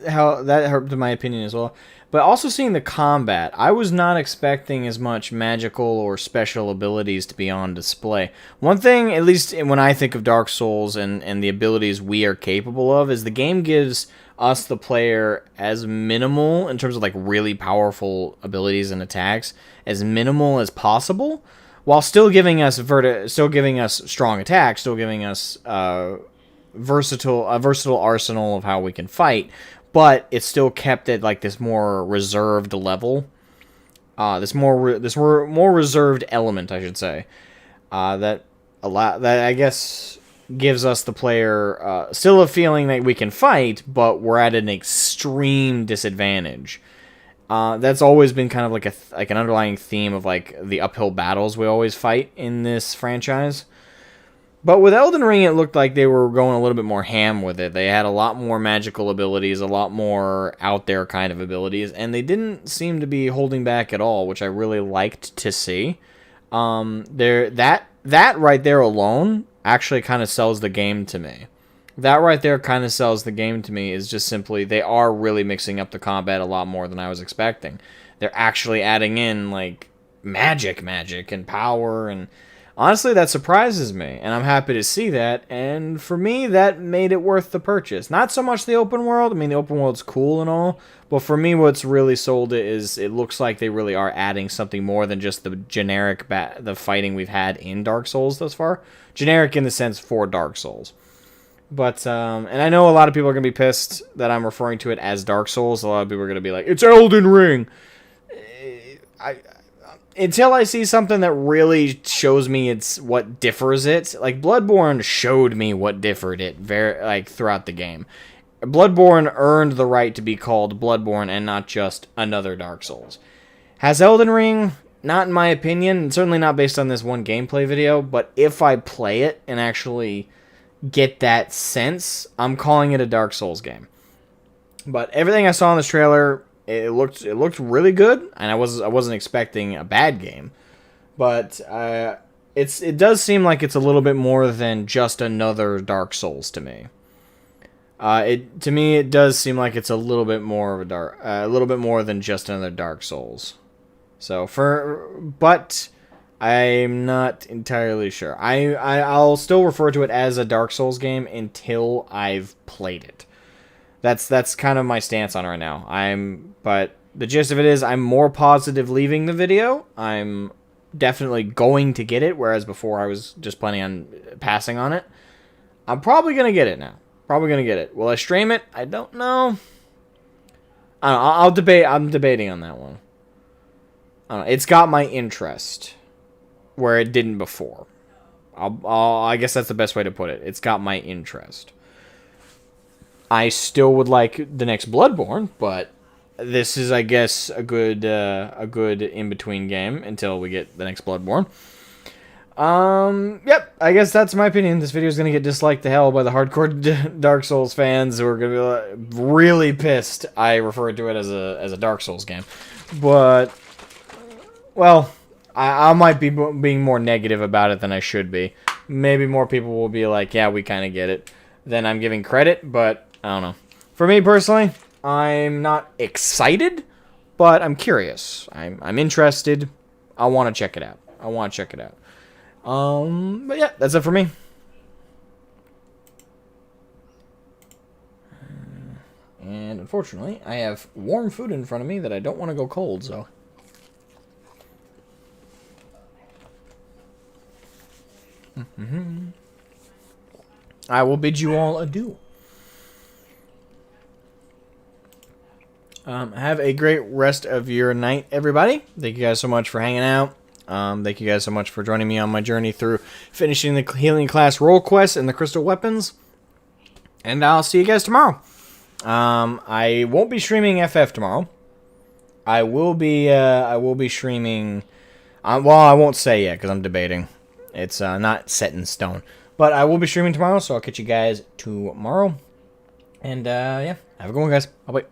helped in my opinion as well. But also seeing the combat, I was not expecting as much magical or special abilities to be on display. One thing, at least when I think of Dark Souls and the abilities we are capable of, is the game gives us, the player, as minimal, in terms of like really powerful abilities and attacks, as minimal as possible, while still giving us strong attacks, still giving us a versatile arsenal of how we can fight. But it's still kept at like this more reserved level, this more reserved element, I should say, that I guess gives us, the player, still a feeling that we can fight, but we're at an extreme disadvantage. That's always been kind of like an underlying theme of like the uphill battles we always fight in this franchise. But with Elden Ring, it looked like they were going a little bit more ham with it. They had a lot more magical abilities, a lot more out there kind of abilities, and they didn't seem to be holding back at all, which I really liked to see. That right there alone actually kind of sells the game to me. That right there kind of sells the game to me, is just simply they are really mixing up the combat a lot more than I was expecting. They're actually adding in like magic and power, and honestly, that surprises me, and I'm happy to see that, and for me, that made it worth the purchase. Not so much the open world. I mean, the open world's cool and all, but for me, what's really sold it is it looks like they really are adding something more than just the generic the fighting we've had in Dark Souls thus far. Generic in the sense for Dark Souls. But, and I know a lot of people are going to be pissed that I'm referring to it as Dark Souls. A lot of people are going to be like, it's Elden Ring! Until I see something that really shows me it's what differs it, like Bloodborne showed me what differed it throughout the game. Bloodborne earned the right to be called Bloodborne and not just another Dark Souls. Has Elden Ring? Not in my opinion, certainly not based on this one gameplay video, but if I play it and actually get that sense, I'm calling it a Dark Souls game. But everything I saw in this trailer, it looked really good, and I wasn't expecting a bad game, but it does seem like it's a little bit more than just another Dark Souls to me. To me it does seem like it's a little bit more of a little bit more than just another Dark Souls. But I'm not entirely sure. I'll still refer to it as a Dark Souls game until I've played it. That's kind of my stance on it right now. But the gist of it is I'm more positive leaving the video. I'm definitely going to get it, whereas before I was just planning on passing on it. I'm probably going to get it now. Probably going to get it. Will I stream it? I don't know. I don't know. I'll debate. I'm debating on that one. I don't know. It's got my interest where it didn't before. I guess that's the best way to put it. It's got my interest. I still would like the next Bloodborne, but this is, I guess, a good in-between game until we get the next Bloodborne. Yep, I guess that's my opinion. This video is going to get disliked to hell by the hardcore Dark Souls fans who are going to be really pissed I referred to it as a Dark Souls game. But, well, I might be being more negative about it than I should be. Maybe more people will be like, yeah, we kind of get it, than I'm giving credit, but I don't know. For me personally, I'm not excited, but I'm curious. I'm interested. I want to check it out. But yeah, that's it for me. And unfortunately, I have warm food in front of me that I don't want to go cold, so. I will bid you all adieu. Have a great rest of your night, everybody. Thank you guys so much for hanging out. Thank you guys so much for joining me on my journey through finishing the healing class role quest and the crystal weapons. And I'll see you guys tomorrow. I won't be streaming FF tomorrow. I will be streaming. Well, I won't say yet because I'm debating. It's not set in stone. But I will be streaming tomorrow, so I'll catch you guys tomorrow. And yeah, have a good one, guys. Bye-bye.